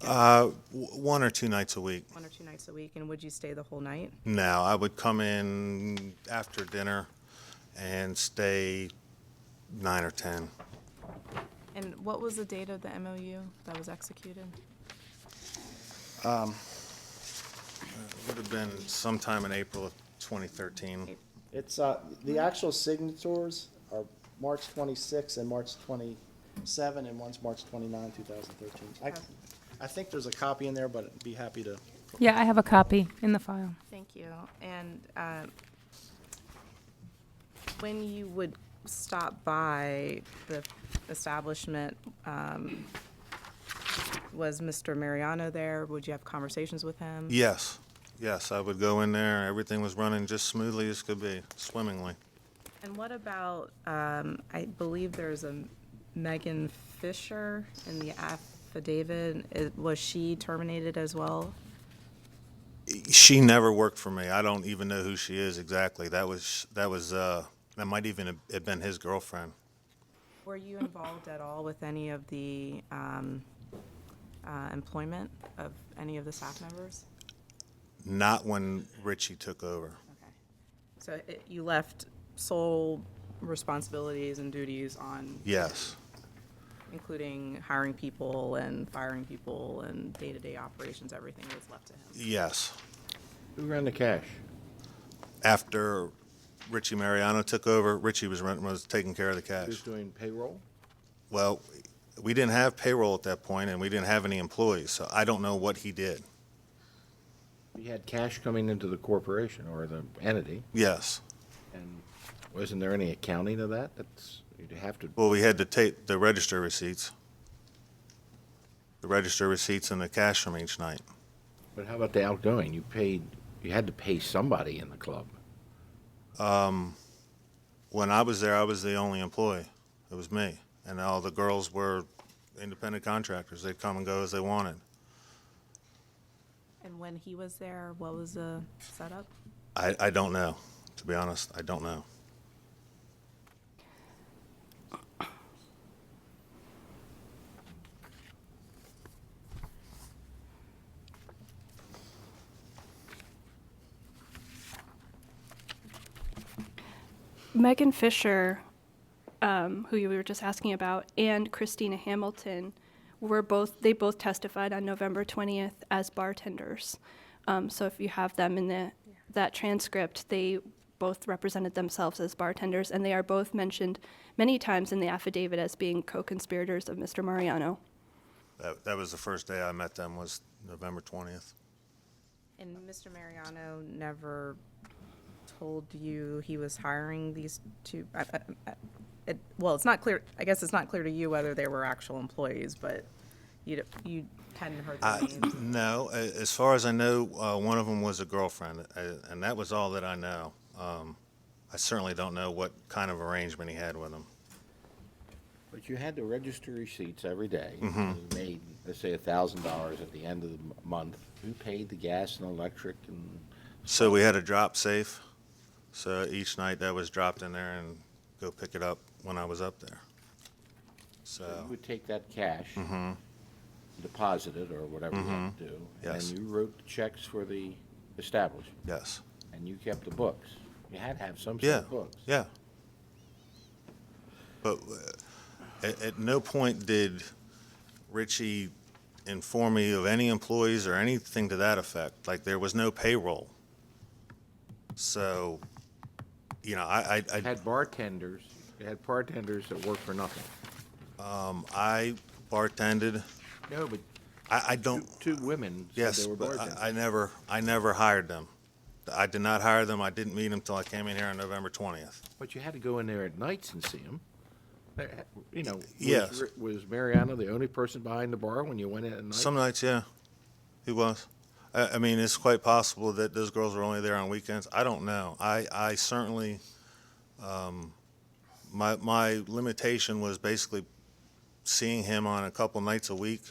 S8: 1 or 2 nights a week.
S4: 1 or 2 nights a week, and would you stay the whole night?
S8: No, I would come in after dinner and stay 9 or 10.
S4: And what was the date of the MOU that was executed?
S8: It would have been sometime in April of 2013.
S12: It's, the actual signatures are March 26 and March 27, and one's March 29, 2013. I think there's a copy in there, but I'd be happy to.
S1: Yeah, I have a copy in the file.
S4: Thank you. And when you would stop by the establishment, was Mr. Mariano there? Would you have conversations with him?
S8: Yes, yes, I would go in there. Everything was running just smoothly as could be, swimmingly.
S4: And what about, I believe there's a Megan Fisher in the affidavit. Was she terminated as well?
S8: She never worked for me. I don't even know who she is exactly. That might even have been his girlfriend.
S4: Were you involved at all with any of the employment of any of the staff members?
S8: Not when Richie took over.
S4: Okay. So you left sole responsibilities and duties on,
S8: Yes,
S4: including hiring people and firing people and day-to-day operations, everything was left to him?
S8: yes.
S5: Who ran the cash?
S8: After Richie Mariano took over, Richie was taking care of the
S5: Who's
S8: cash.
S5: doing payroll?
S8: Well, we didn't have payroll at that point, and we didn't have any employees, so I don't know what he did.
S5: You had cash coming into the corporation or the entity,
S8: Yes.
S5: and wasn't there any accounting of that? You'd have to,
S8: Well, we had to take the register receipts. The register receipts and the cash from each night.
S5: but how about the outgoing? You had to pay somebody in the club.
S8: When I was there, I was the only employee. It was me. And all the girls were independent contractors. They'd come and go as they wanted.
S4: And when he was there, what was the setup?
S8: I don't know, to be honest. I don't know.
S7: Megan Fisher, who you were just asking about, and Christina Hamilton they both testified on November 20th as bartenders. So if you have them in that transcript, they both represented themselves as bartenders, and they are both mentioned many times in the affidavit as being co-conspirators of Mr. Mariano.
S8: That was the first day I met them, was November 20th.
S4: And Mr. Mariano never told you he was hiring these two? Well, it's not clear, I guess it's not clear to you whether they were actual employees, but
S6: You hadn't heard their names?
S8: No, as far as I know, one of them was a girlfriend, and that was all that I know. I certainly don't know what kind of arrangement he had with them.
S5: But you had to register receipts every day.
S8: Mhm.
S5: And you made, let's say, $1,000 at the end of the month. Who paid the gas and electric and?
S8: So we had a drop safe, so each night that was dropped in there and go pick it up when I was up there.
S5: So
S8: So,
S5: you would take that cash,
S8: mhm,
S5: deposit it or whatever you had to do.
S8: Yes.
S5: And you wrote the checks for the establishment.
S8: yes.
S5: And you kept the books. You had to have some sort
S8: Yeah,
S5: of books.
S8: yeah. But at no point did Richie inform me of any employees or anything to that effect. Like, there was no payroll. So, you know, I
S5: Had bartenders, you had bartenders that worked for nothing.
S8: I bartended.
S5: No, but
S8: I don't.
S5: two women said
S8: Yes,
S5: they were
S8: but
S5: bartenders.
S8: I never hired them. I did not hire them. I didn't meet them till I came in here on November 20th.
S5: But you had to go in there at nights and see them. You know,
S8: Yes.
S5: was Mariano the only person behind the bar when you went in at night?
S8: Some nights, yeah, he was. I mean, it's quite possible that those girls were only there on weekends. I don't know. I certainly, my limitation was basically seeing him on a couple nights a week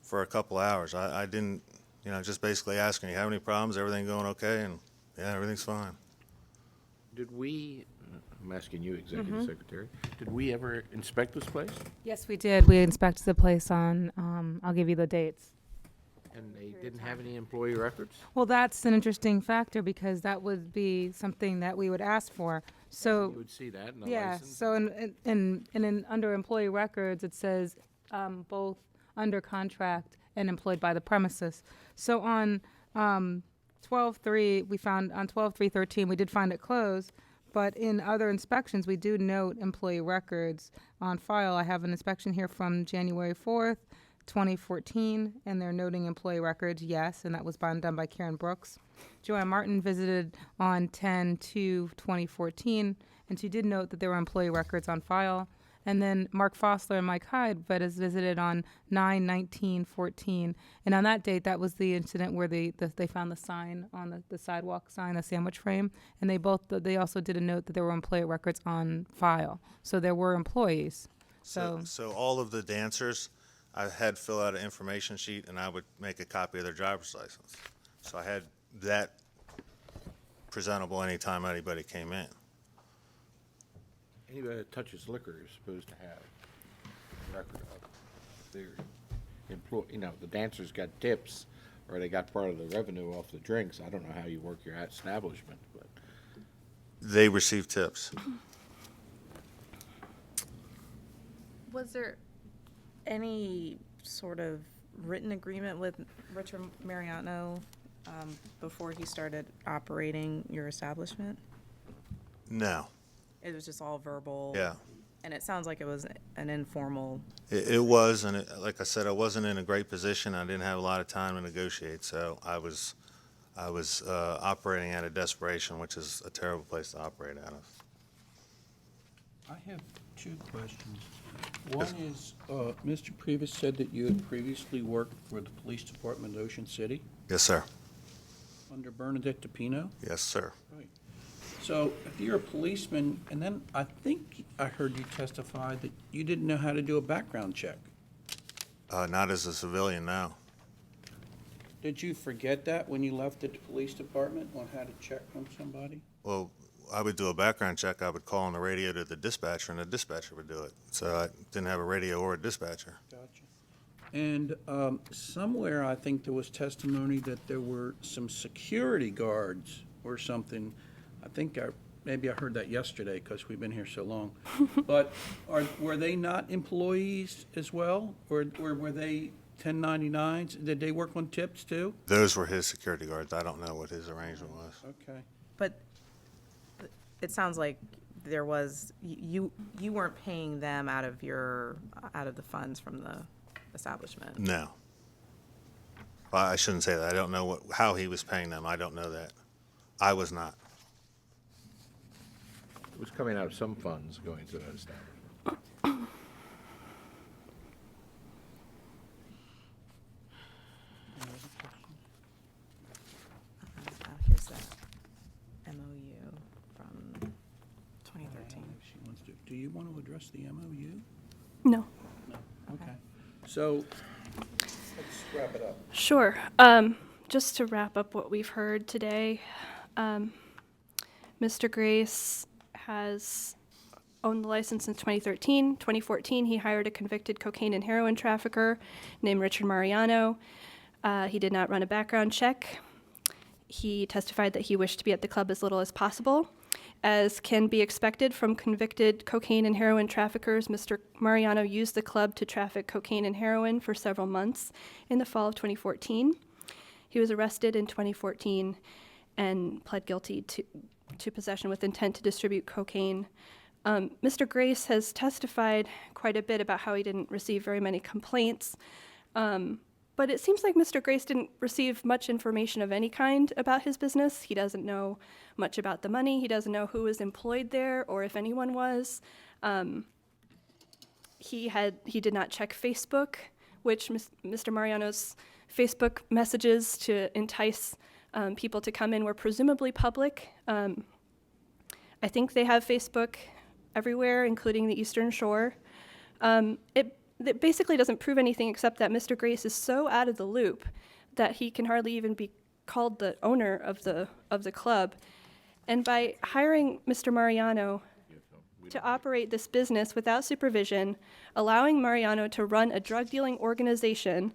S8: for a couple hours. I didn't, you know, just basically asking, you have any problems? Everything going okay? And yeah, everything's fine.
S5: Did we, I'm asking you, Executive
S1: Mhm.
S5: Secretary, did we ever inspect this place?
S1: Yes, we did. We inspected the place on, I'll give you the dates.
S5: And they didn't have any employee records?
S1: Well, that's an interesting factor because that would be something that we would ask for. So.
S5: You would see that in the
S1: Yeah,
S5: license?
S1: so under employee records, it says, both under contract and employed by the premises. So on, 12/3, we found, on 12/3/13, we did find it closed, but in other inspections, we do note employee records on file. I have an inspection here from January 4th, 2014, and they're noting employee records, yes, and that was done by Karen Brooks. Joanne Martin visited on 10/2/2014, and she did note that there were employee records on file. And then Mark Fossler and Mike Hyde visited on 9/19/14, and on that date, that was the incident where they found the sign on the sidewalk sign, the sandwich frame, and they also did a note that there were employee records on file, so there were employees. So
S8: all of the dancers, I had fill out an information sheet, and I would make a copy of their driver's license. So I had that presentable anytime anybody came in.
S5: Anybody that touches liquor is supposed to have a record of their employee, you know, the dancers got tips, or they got part of the revenue off the drinks. I don't know how you work your establishment, but.
S8: They received tips.
S6: Was there any sort of written agreement with Richard Mariano before he started operating your establishment?
S8: No.
S6: It was just all verbal?
S8: Yeah.
S6: And it sounds like it was an informal.
S8: It was, and like I said, I wasn't in a great position. I didn't have a lot of time to negotiate, so I was operating out of desperation, which is a terrible place to operate out of.
S2: I have two questions. One is, Mr. Previs said that you had previously worked for the Police Department of Ocean City
S8: Yes, sir.
S2: under Bernadette DePino?
S8: Yes, sir.
S2: Right. So if you're a policeman, and then I think I heard you testify that you didn't know how to do a background check.
S8: Not as a civilian now.
S2: Did you forget that when you left the police department on how to check on somebody?
S8: Well, I would do a background check. I would call on the radio to the dispatcher, and the dispatcher would do it. So I didn't have a radio or a dispatcher.
S2: Gotcha. And somewhere, I think there was testimony that there were some security guards or something. I think maybe I heard that yesterday because we've been here so long. But were they not employees as well? Or were they 1099s? Did they work on tips too?
S8: Those were his security guards. I don't know what his arrangement was.
S2: Okay.
S6: But it sounds like there was, you weren't paying them out of the funds from the establishment.
S8: No. Well, I shouldn't say that. I don't know how he was paying them. I don't know that. I was not.
S5: It was coming out of some funds going to that establishment.
S2: do you want to address the MOU?
S7: No.
S2: Okay. So, let's wrap it up.
S7: Sure. Just to wrap up what we've heard today, Mr. Grace has owned the license since 2013. 2014, he hired a convicted cocaine and heroin trafficker named Richard Mariano. He did not run a background check. He testified that he wished to be at the club as little as possible. As can be expected from convicted cocaine and heroin traffickers, Mr. Mariano used the club to traffic cocaine and heroin for several months in the fall of 2014. He was arrested in 2014 and pled guilty to possession with intent to distribute cocaine. Mr. Grace has testified quite a bit about how he didn't receive very many complaints, but it seems like Mr. Grace didn't receive much information of any kind about his business. He doesn't know much about the money. He doesn't know who was employed there or if anyone was. He did not check Facebook, which Mr. Mariano's Facebook messages to entice people to come in were presumably public. I think they have Facebook everywhere, including the Eastern Shore. It basically doesn't prove anything except that Mr. Grace is so out of the loop that he can hardly even be called the owner of the club. And by hiring Mr. Mariano to operate this business without supervision, allowing Mariano to run a drug dealing organization,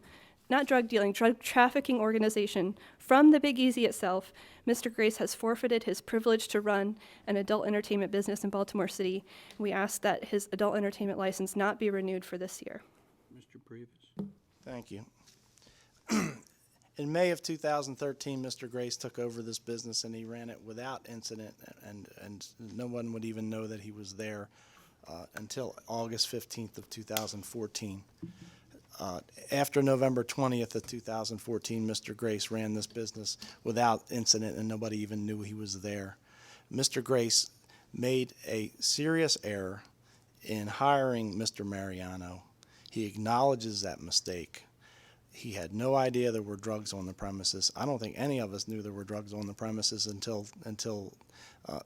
S7: not drug dealing, drug trafficking organization from the Big Easy itself, Mr. Grace has forfeited his privilege to run an adult entertainment business in Baltimore City. We ask that his adult entertainment license not be renewed for this year.
S2: Mr. Previs.
S11: Thank you. In May of 2013, Mr. Grace took over this business and he ran it without incident, and no one would even know that he was there until August 15th of 2014. After November 20th of 2014, Mr. Grace ran this business without incident and nobody even knew he was there. Mr. Grace made a serious error in hiring Mr. Mariano. He acknowledges that mistake. He had no idea there were drugs on the premises. I don't think any of us knew there were drugs on the premises until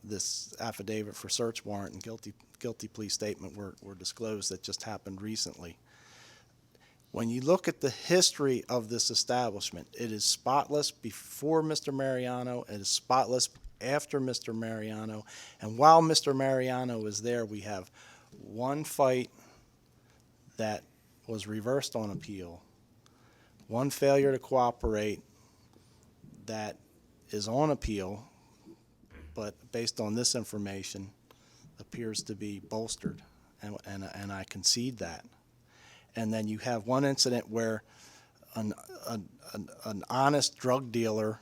S11: this affidavit for search warrant and guilty plea statement were disclosed that just happened recently. When you look at the history of this establishment, it is spotless before Mr. Mariano, it is spotless after Mr. Mariano, and while Mr. Mariano was there, we have one fight that was reversed on appeal, one failure to cooperate that is on appeal, but based on this information, appears to be bolstered, and I concede that. And then you have one incident where an honest drug dealer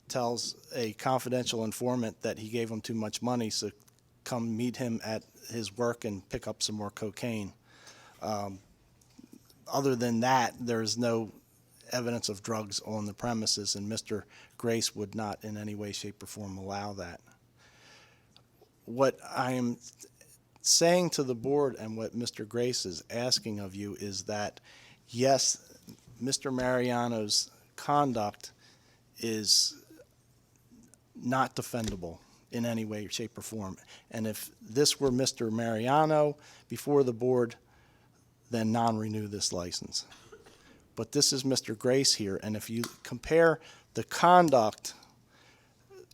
S11: tells a confidential informant that he gave him too much money, so come meet him at his work and pick up some more cocaine. Other than that, there is no evidence of drugs on the premises, and Mr. Grace would not in any way, shape, or form allow that. What I am saying to the board and what Mr. Grace is asking of you is that, yes, Mr. Mariano's conduct is not defendable in any way, shape, or form. And if this were Mr. Mariano before the board, then non-renew this license. But this is Mr. Grace here, and if you compare the conduct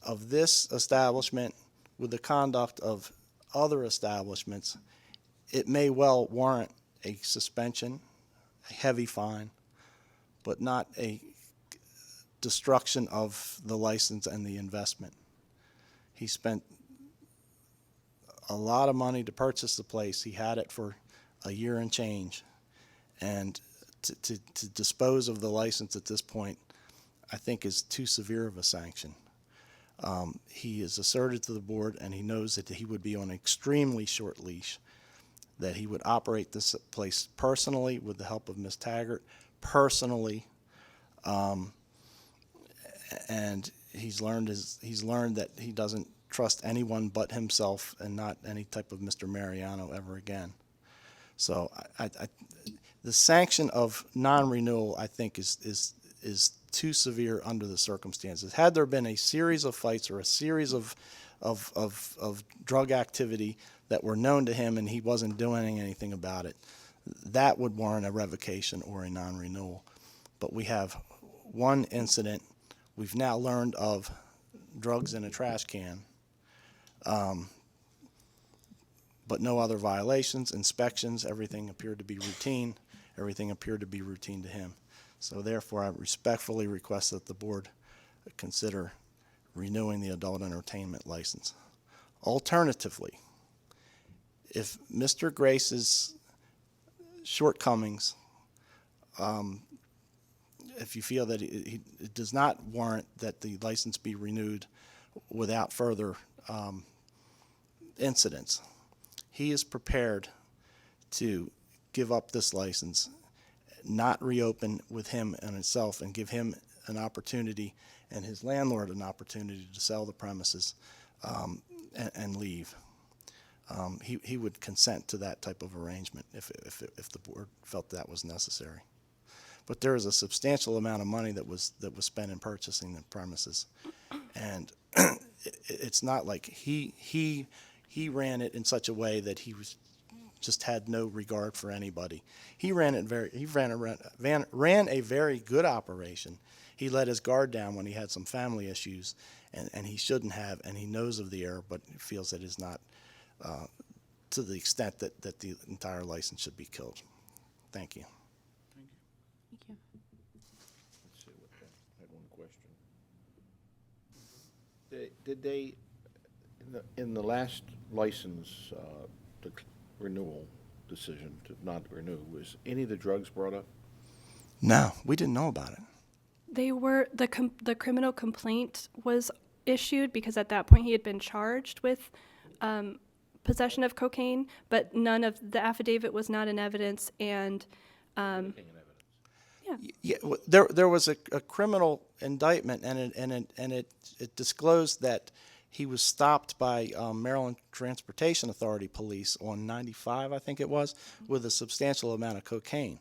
S11: of this establishment with the conduct of other establishments, it may well warrant a suspension, a heavy fine, but not a destruction of the license and the investment. He spent a lot of money to purchase the place. He had it for a year and change. And to dispose of the license at this point, I think is too severe of a sanction. He has asserted to the board, and he knows that he would be on an extremely short leash, that he would operate this place personally with the help of Ms. Taggart, personally, and he's learned that he doesn't trust anyone but himself and not any type of Mr. Mariano ever again. So the sanction of non-renewal, I think, is too severe under the circumstances. Had there been a series of fights or a series of of drug activity that were known to him and he wasn't doing anything about it, that would warrant a revocation or a non-renewal. But we have one incident. We've now learned of drugs in a trash can, but no other violations, inspections, everything appeared to be routine. Everything appeared to be routine to him. So therefore, I respectfully request that the board consider renewing the adult entertainment license. Alternatively, if Mr. Grace's shortcomings, if you feel that it does not warrant that the license be renewed without further incidents, he is prepared to give up this license, not reopen with him and himself, and give him an opportunity and his landlord an opportunity to sell the premises and leave. He would consent to that type of arrangement if the board felt that was necessary. But there is a substantial amount of money that was spent in purchasing the premises, and it's not like he ran it in such a way that he was just had no regard for anybody. He ran a very good operation. He let his guard down when he had some family issues, and he shouldn't have, and he knows of the error, but feels that it is not to the extent that the entire license should be killed. Thank you.
S5: Let's see what that, I had one question. Did they, in the last license, the renewal decision to not renew, was any of the drugs brought up?
S11: No, we didn't know about it.
S7: They were, the criminal complaint was issued because at that point he had been charged with possession of cocaine, but none of the affidavit was not in evidence, and
S11: Yeah, there was a criminal indictment, and it disclosed that he was stopped by Maryland Transportation Authority police on 95, I think it was, with a substantial amount of cocaine.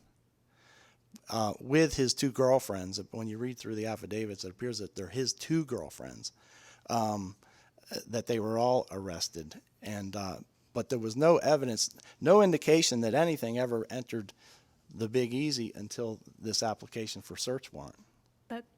S11: With his two girlfriends. When you read through the affidavits, it appears that they're his two girlfriends, that they were all arrested. And but there was no evidence, no indication that anything ever entered the Big Easy until this application for search warrant.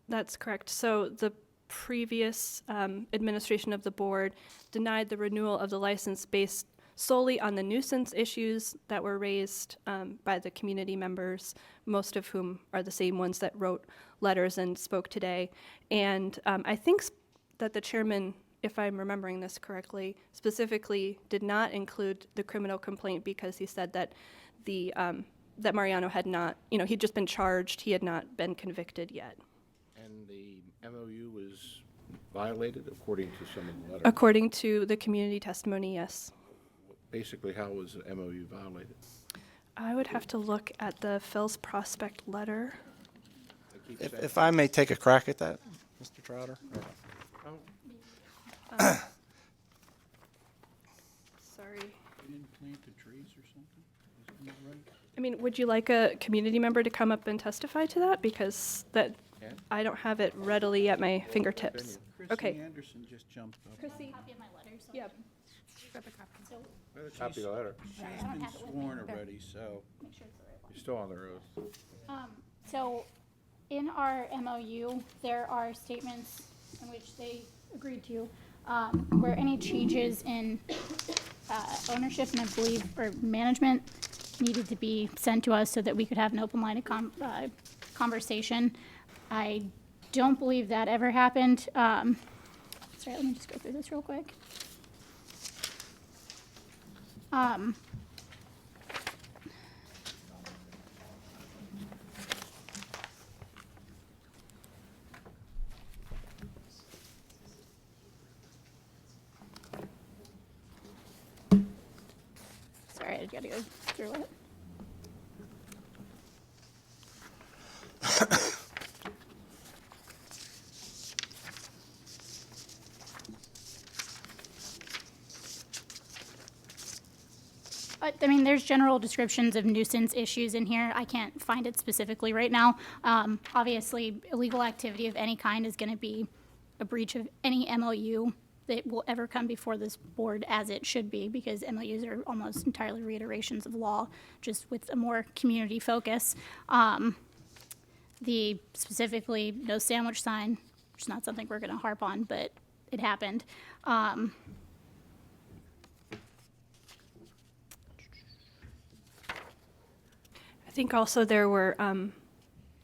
S7: That's correct. So the previous administration of the board denied the renewal of the license based solely on the nuisance issues that were raised by the community members, most of whom are the same ones that wrote letters and spoke today. And I think that the chairman, if I'm remembering this correctly, specifically did not include the criminal complaint because he said that that Mariano had not, he'd just been charged, he had not been convicted yet.
S5: And the MOU was violated according to some of the letters?
S7: According to the community testimony, yes.
S5: Basically, how was the MOU violated?
S7: I would have to look at the Phil's Prospect letter.
S11: If I may take a crack at that, Mr. Trotter?
S7: Sorry.
S2: You didn't plant the trees or something? Isn't that right?
S7: I mean, would you like a community member to come up and testify to that? Because I don't have it readily at my fingertips. Okay.
S2: Chrissy Anderson just jumped up.
S7: Chrissy? Yeah.
S5: Copy the letter.
S2: She's been sworn already, so.
S5: You're still on the oath.
S10: So in our MOU, there are statements in which they agreed to where any changes in ownership and I believe or management needed to be sent to us so that we could have an open line of conversation. I don't believe that ever happened. Sorry, let me just go through this real quick. Sorry, I gotta go through it. I mean, there's general descriptions of nuisance issues in here. I can't find it specifically right now. Obviously, illegal activity of any kind is going to be a breach of any MOU it will ever come before this board as it should be, because MOUs are almost entirely reiterations of law, just with a more community focus. The specifically no sandwich sign, which is not something we're going to harp on, but it happened.
S7: I think also there were,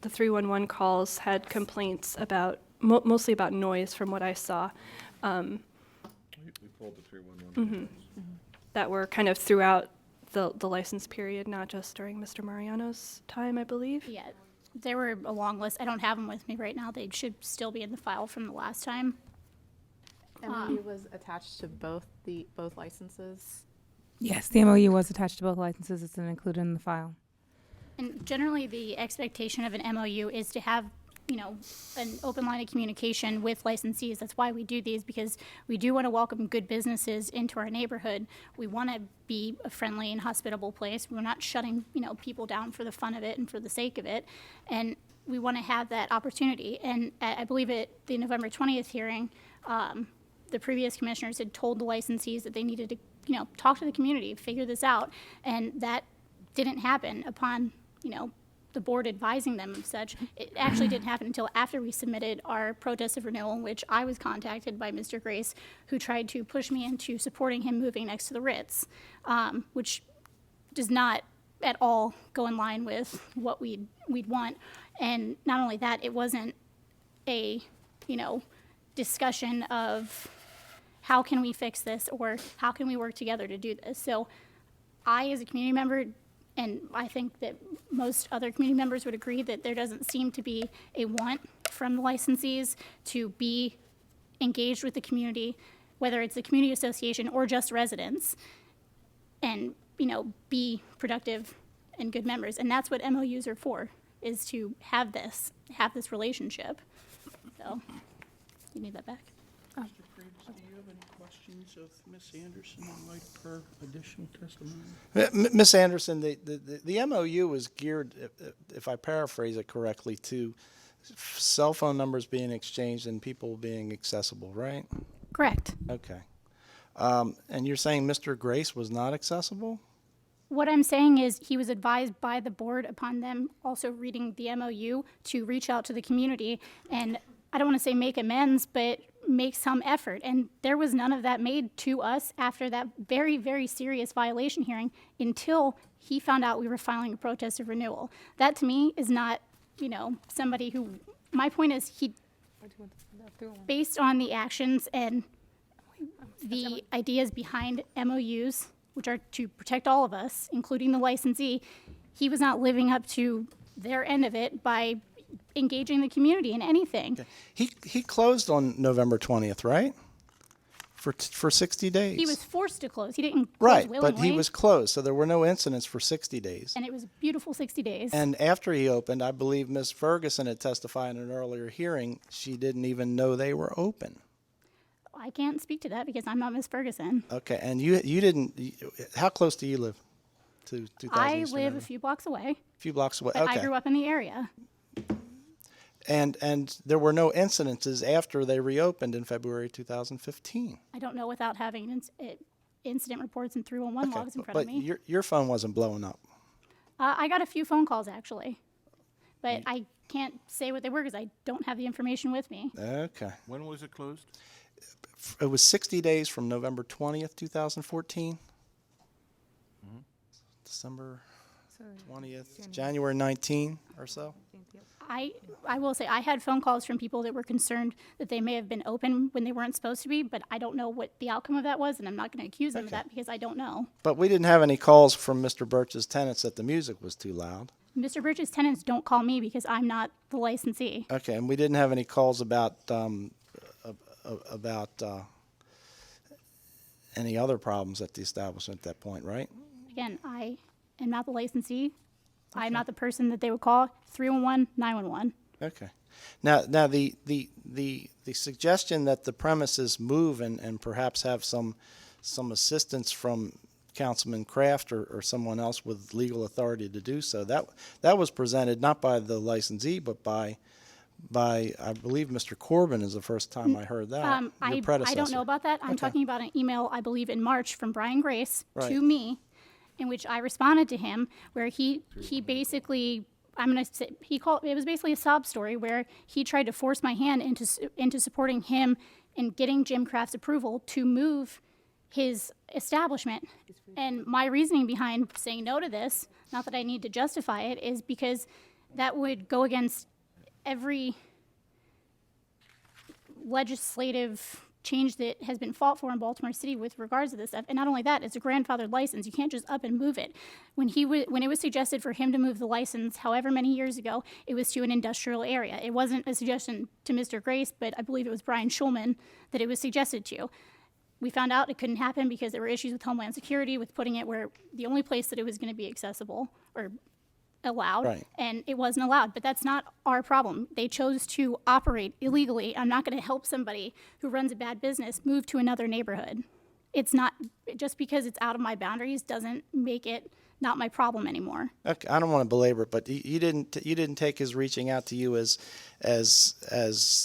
S7: the 311 calls had complaints about, mostly about noise from what I saw.
S5: We pulled the 311.
S7: That were kind of throughout the license period, not just during Mr. Mariano's time, I believe.
S10: Yeah, there were a long list. I don't have them with me right now. They should still be in the file from the last time.
S4: MOU was attached to both licenses.
S1: Yes, the MOU was attached to both licenses. It's included in the file.
S10: And generally, the expectation of an MOU is to have, you know, an open line of communication with licensees. That's why we do these, because we do want to welcome good businesses into our neighborhood. We want to be a friendly and hospitable place. We're not shutting, you know, people down for the fun of it and for the sake of it. And we want to have that opportunity. And I believe at the November 20th hearing, the previous commissioners had told the licensees that they needed to, you know, talk to the community, figure this out. And that didn't happen upon, you know, the board advising them of such. It actually didn't happen until after we submitted our protest of renewal, in which I was contacted by Mr. Grace, who tried to push me into supporting him moving next to the Ritz, which does not at all go in line with what we'd want. And not only that, it wasn't a, you know, discussion of how can we fix this or how can we work together to do this. So I, as a community member, and I think that most other community members would agree, that there doesn't seem to be a want from the licensees to be engaged with the community, whether it's the community association or just residents, and, you know, be productive and good members. And that's what MOUs are for, is to have this relationship. So, you need that back?
S2: Mr. Freitas, do you have any questions of Ms. Anderson in light of her additional testimony?
S11: Ms. Anderson, the MOU was geared, if I paraphrase it correctly, to cell phone numbers being exchanged and people being accessible, right?
S10: Correct.
S11: Okay. And you're saying Mr. Grace was not accessible?
S10: What I'm saying is he was advised by the board, upon them also reading the MOU, to reach out to the community and, I don't want to say make amends, but make some effort. And there was none of that made to us after that very, very serious violation hearing, until he found out we were filing a protest of renewal. That to me is not, you know, somebody who, my point is, he, based on the actions and the ideas behind MOUs, which are to protect all of us, including the licensee, he was not living up to their end of it by engaging the community in anything.
S11: He closed on November 20th, right? For 60 days.
S10: He was forced to close. He didn't close
S11: Right,
S10: willingly.
S11: but he was closed, so there were no incidents for 60 days.
S10: And it was a beautiful 60 days.
S11: And after he opened, I believe Ms. Ferguson had testified in an earlier hearing, she didn't even know they were open.
S10: I can't speak to that because I'm not Miss Ferguson.
S11: Okay, and you didn't, how close do you live to 2000
S10: I
S11: Eastern
S10: live
S11: Avenue?
S10: a few blocks away,
S11: A few blocks away,
S10: but
S11: okay.
S10: I grew up in the area.
S11: And there were no incidences after they reopened in February 2015.
S10: I don't know without having incident reports and 311 logs in front
S11: But
S10: of me.
S11: your phone wasn't blowing up.
S10: I got a few phone calls actually, but I can't say what they were because I don't have the information with me.
S11: Okay.
S5: When was it closed?
S11: It was 60 days from November 20th, 2014. December 20th, January 19 or so.
S10: I will say I had phone calls from people that were concerned that they may have been open when they weren't supposed to be, but I don't know what the outcome of that was, and I'm not going to accuse them of that because I don't know.
S11: But we didn't have any calls from Mr. Birch's tenants that the music was too loud.
S10: Mr. Birch's tenants don't call me because I'm not the licensee.
S11: Okay, and we didn't have any calls about any other problems at the establishment at that point, right?
S10: Again, I am not the licensee. I'm not the person that they would call. 311, 911.
S11: Okay. Now the suggestion that the premises move and perhaps have some assistance from Councilman Kraft or someone else with legal authority to do so, that was presented not by the licensee but by by, I believe, Mr. Corbin is the first time I heard that. Your
S10: I
S11: predecessor.
S10: don't know about that. I'm
S11: Okay.
S10: talking about an email, I believe, in March from Brian Grace
S11: Right.
S10: to me, in which I responded to him, where he basically, I'm gonna say, it was basically a sob story where he tried to force my hand into supporting him in getting Jim Kraft's approval to move his establishment. And my reasoning behind saying no to this, not that I need to justify it, is because that would go against every legislative change that has been fought for in Baltimore City with regards to this stuff. And not only that, it's a grandfathered license. You can't just up and move it. When it was suggested for him to move the license, however many years ago, it was to an industrial area. It wasn't a suggestion to Mr. Grace, but I believe it was Brian Schulman that it was suggested to. We found out it couldn't happen because there were issues with Homeland Security, with putting it where the only place that it was going to be accessible or allowed,
S11: Right.
S10: and it wasn't allowed. But that's not our problem. They chose to operate illegally. I'm not going to help somebody who runs a bad business move to another neighborhood. It's not, just because it's out of my boundaries doesn't make it not my problem anymore.
S11: Okay, I don't want to belabor it, but you didn't take his reaching out to you as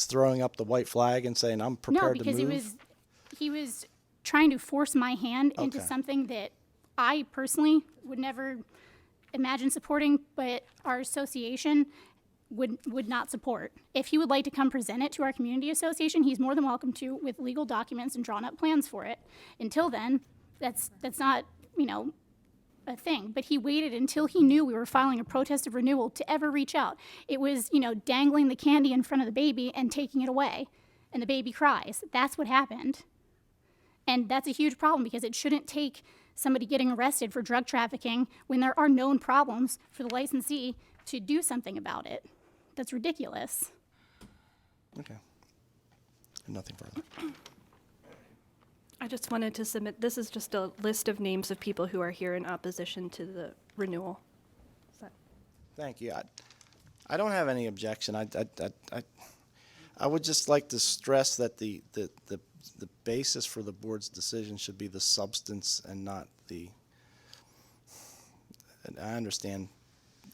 S11: throwing up the white flag and saying I'm prepared to move.
S10: No, because he was trying to force my hand into
S11: Okay.
S10: something that I personally would never imagine supporting, but our association would not support. If he would like to come present it to our community association, he's more than welcome to, with legal documents and drawn up plans for it. Until then, that's not, a thing. But he waited until he knew we were filing a protest of renewal to ever reach out. It was, dangling the candy in front of the baby and taking it away. And the baby cries. That's what happened. And that's a huge problem because it shouldn't take somebody getting arrested for drug trafficking when there are known problems for the licensee to do something about it. That's ridiculous.
S11: Okay. Nothing further.
S7: I just wanted to submit, this is just a list of names of people who are here in opposition to the renewal.
S11: Thank you. I don't have any objection. I would just like to stress that the basis for the board's decision should be the substance and not the. And I understand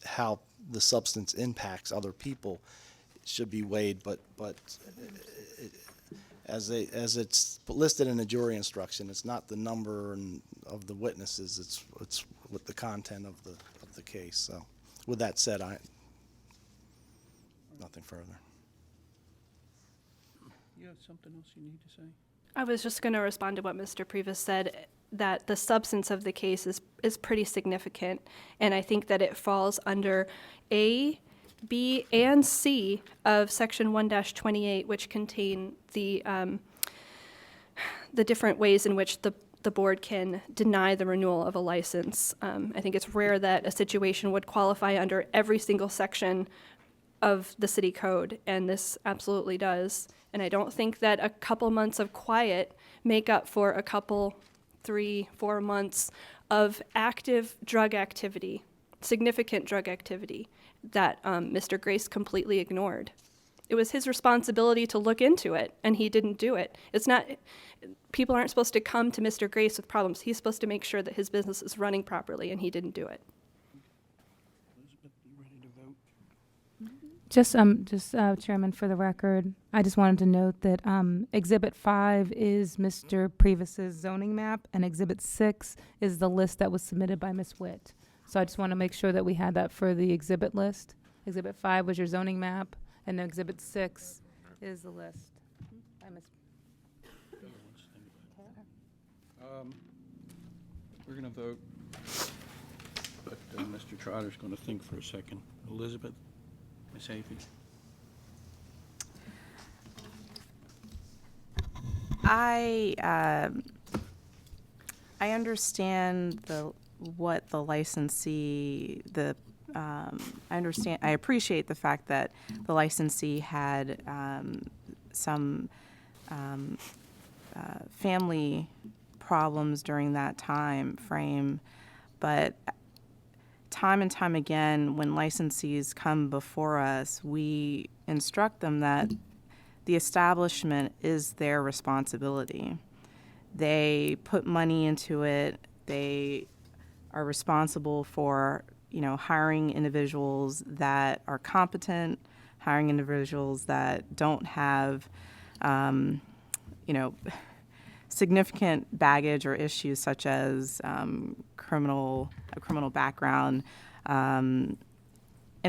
S11: how the substance impacts other people. It should be weighed, but as it's listed in the jury instruction, it's not the number of the witnesses. It's with the content of the case. So, with that said, nothing further.
S2: You have something else you need to say?
S7: I was just going to respond to what Mr. Previs said, that the substance of the case is pretty significant, and I think that it falls under A, B, and C of Section 1-28, which contain the different ways in which the board can deny the renewal of a license. I think it's rare that a situation would qualify under every single section of the city code, and this absolutely does. And I don't think that a couple months of quiet make up for a couple, 3-4 months of active drug activity, significant drug activity that Mr. Grace completely ignored. It was his responsibility to look into it, and he didn't do it. It's not, people aren't supposed to come to Mr. Grace with problems. He's supposed to make sure that his business is running properly, and he didn't do it.
S2: Elizabeth, you ready to vote?
S1: Just Chairman, for the record, I just wanted to note that Exhibit 5 is Mr. Previs's zoning map, and Exhibit 6 is the list that was submitted by Ms. Witt. So I just want to make sure that we had that for the exhibit list. Exhibit 5 was your zoning map, and Exhibit 6 is the list. by Ms.
S2: We're going to vote, but Mr. Trotter's going to think for a second. Elizabeth, Ms. Hafey?
S4: I understand what the licensee, I appreciate the fact that the licensee had some family problems during that time frame, but time and time again, when licensees come before us, we instruct them that the establishment is their responsibility. They put money into it. They are responsible for, hiring individuals that are competent, hiring individuals that don't have, you know, significant baggage or issues such as a criminal background. In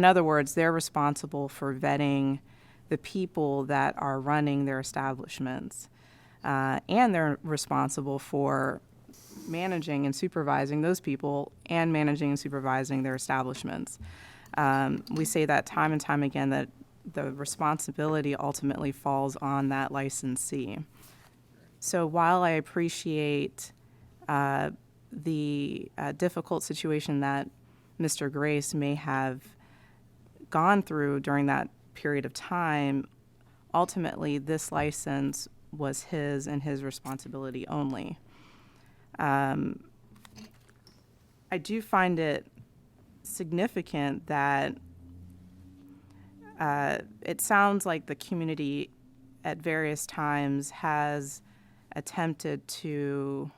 S4: other words, they're responsible for vetting the people that are running their establishments, and they're responsible for managing and supervising those people and managing and supervising their establishments. We say that time and time again, that the responsibility ultimately falls on that licensee. So while I appreciate the difficult situation that Mr. Grace may have gone through during that period of time, ultimately this license was his and his responsibility only. I do find it significant that it sounds like the community at various times has attempted to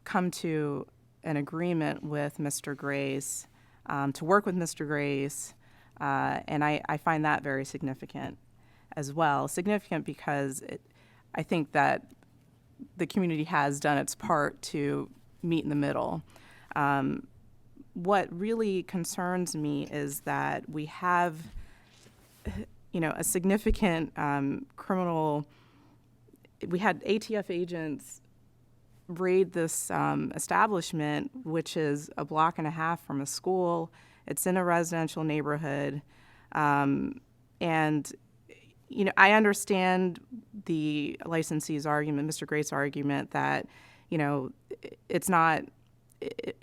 S4: come to an agreement with Mr. Grace, to work with Mr. Grace, and I find that very significant as well. Significant because I think that the community has done its part to meet in the middle. What really concerns me is that we have, you know, a significant criminal. We had ATF agents raid this establishment, which is a block and a half from a school. It's in a residential neighborhood. And, you know, I understand the licensee's argument, Mr. Grace's argument, that, you know, it's not,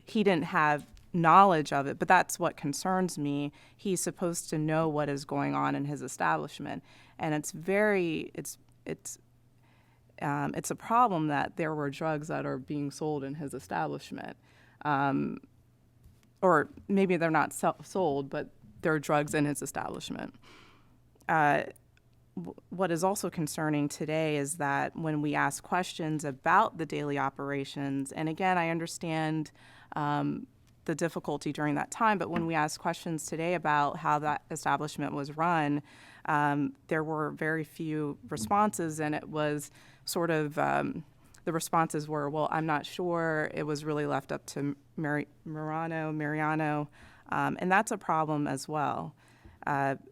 S4: he didn't have knowledge of it, but that's what concerns me. He's supposed to know what is going on in his establishment. And it's a problem that there were drugs that are being sold in his establishment. Or maybe they're not sold, but there are drugs in his establishment. What is also concerning today is that when we ask questions about the daily operations, and again, I understand the difficulty during that time, but when we ask questions today about how that establishment was run, there were very few responses, and it was sort of, the responses were, well, I'm not sure, it was really left up to Mariano, and that's a problem as well.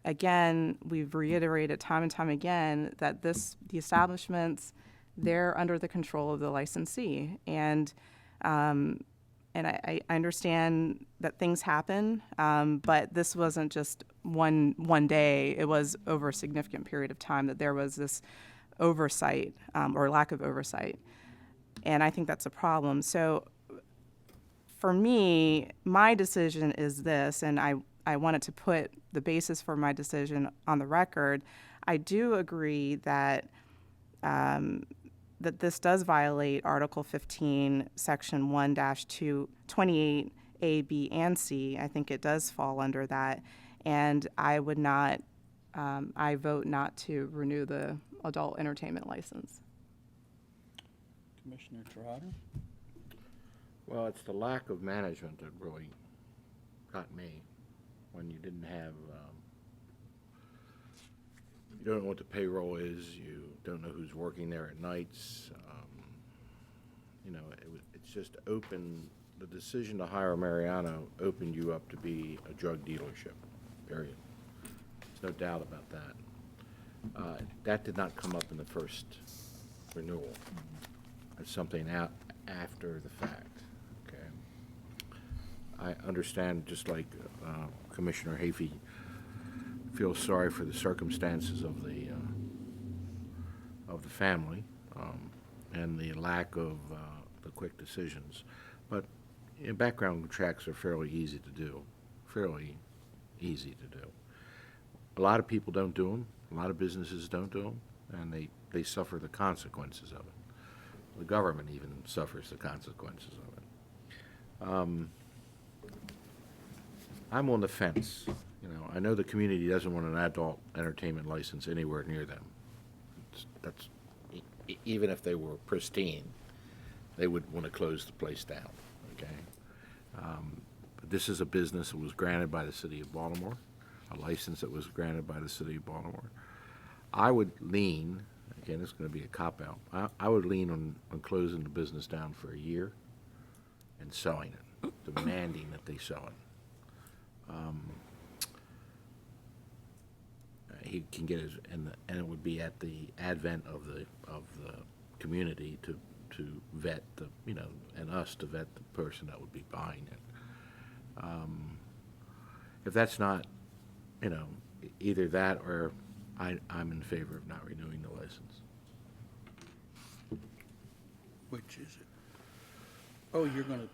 S4: Again, we've reiterated time and time again that the establishments, they're under the control of the licensee. And I understand that things happen, but this wasn't just one day. It was over a significant period of time that there was this oversight or lack of oversight. And I think that's a problem. So for me, my decision is this, and I wanted to put the basis for my decision on the record. I do agree that that this does violate Article 15, Section 1-228 A, B, and C. I think it does fall under that. And I would not, I vote not to renew the adult entertainment license.
S2: Commissioner Trotter?
S5: Well, it's the lack of management that really got me. When you didn't have, you don't know what the payroll is, you don't know who's working there at nights. You know, it's just open, the decision to hire Mariano opened you up to be a drug dealership, period. There's no doubt about that. That did not come up in the first renewal. It's something out after the fact, okay? I understand, just like Commissioner Hafey feels sorry for the circumstances of the family and the lack of the quick decisions. But background checks are fairly easy to do, A lot of people don't do them. A lot of businesses don't do them, and they suffer the consequences of it. The government even suffers the consequences of it. I'm on the fence. You know, I know the community doesn't want an adult entertainment license anywhere near them. That's even if they were pristine, they would want to close the place down. Okay, but This is a business that was granted by the city of Baltimore, a license that was granted by the city of Baltimore. I would lean, again, it's gonna be a cop-out, I would lean on closing the business down for a year and selling it, demanding that they sell it. He can get his, and it would be at the advent of the community to vet the, you know, and us to vet the person that would be buying it. If that's not, you know, either that or I'm in favor of not renewing the license.
S2: Which is it? Oh, you're gonna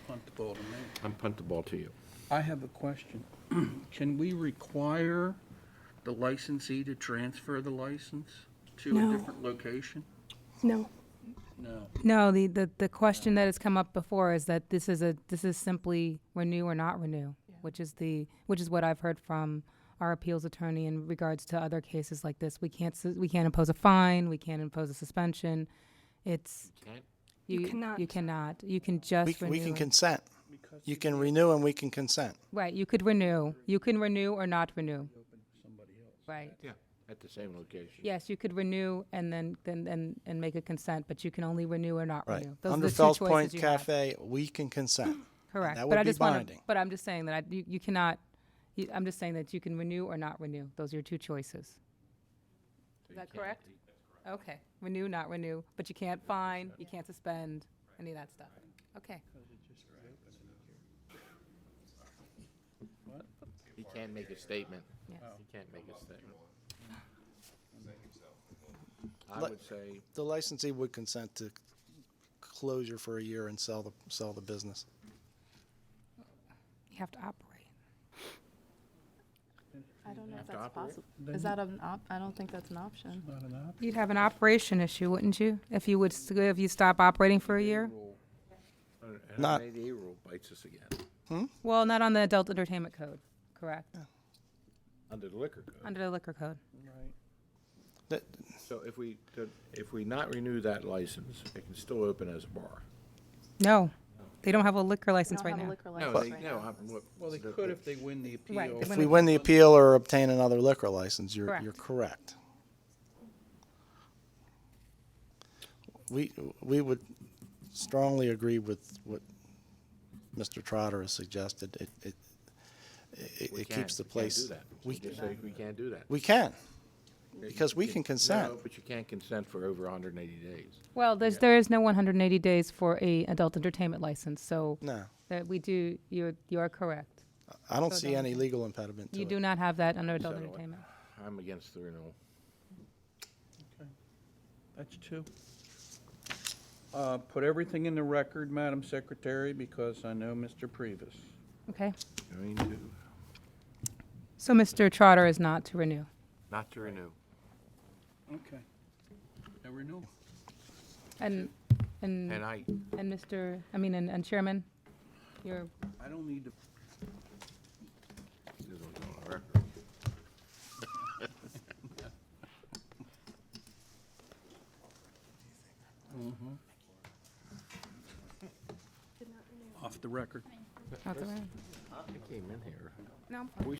S2: punt the ball to me.
S5: I'm punt the ball to you.
S2: I have a question. Can we require the licensee to transfer the license to
S7: No.
S2: a different location?
S7: No.
S2: No.
S1: No, the question that has come up before is that this is simply renew or not renew, which is what I've heard from our appeals attorney in regards to other cases like this. We can't impose a fine, we can't impose a suspension. It's
S7: You cannot.
S1: You cannot. You can just renew.
S11: We can consent. You can renew and we can consent.
S1: Right. You could renew. You can renew or not renew. Right.
S5: Yeah. At the same location.
S1: Yes, you could renew and then make a consent, but you can only renew or not
S11: Right.
S1: renew. Those
S11: Under
S1: are the two
S11: Fells
S1: choices
S11: Point
S1: you have.
S11: Cafe, we can consent.
S1: Correct.
S11: That
S1: But I
S11: would be
S1: just wanna-
S11: binding.
S1: But I'm just saying that you cannot. I'm just saying that you can renew or not renew. Those are your two choices. Is that correct? Okay. Renew, not renew, but you can't fine, you can't suspend, any of that stuff. Okay.
S5: He can't make a statement.
S1: Yes.
S5: He can't make a statement. I
S11: Let-
S5: would say,
S11: The licensee would consent to closure for a year and sell the business.
S1: You have to operate.
S6: I don't know if
S5: Have to
S6: that's
S5: operate?
S6: possible. Is that I don't think that's an option.
S2: Not an option.
S1: You'd have an operation issue, wouldn't you? If you stop operating for a year?
S11: Not-
S5: an ADA rule bites us again,
S1: Well, not on the adult entertainment code, correct?
S5: under the liquor code.
S1: Under the liquor code.
S11: That-
S5: So if we not renew that license, it can still open as a bar.
S1: No, they don't have a liquor license right now.
S2: Well, they could if they win the appeal.
S1: Right,
S11: If we win the appeal or obtain another liquor license, you're correct. We would strongly agree with what Mr. Trotter has suggested. It keeps the place.
S5: We just say we can't do that.
S11: We can, because we can consent.
S5: No, but you can't consent for over 180 days.
S1: Well, there is no 180 days for a adult entertainment license, so
S11: No.
S1: that we do. You are correct.
S11: I don't
S1: So
S11: see any legal impediment to
S1: You
S11: it.
S1: do not have that under adult
S5: So,
S1: entertainment.
S5: I'm against the renewal.
S2: That's two. Put everything in the record, Madam Secretary, because I know Mr. Previs.
S1: Okay.
S5: Going to,
S1: So Mr. Trotter is not to renew.
S5: not to renew.
S2: Okay. No renewal.
S1: And
S5: And
S1: Mr. and Chairman, you're
S2: I don't need to.
S5: This one's on the record.
S2: Off the record.
S1: out the way.
S5: I came in here.
S1: No,
S5: We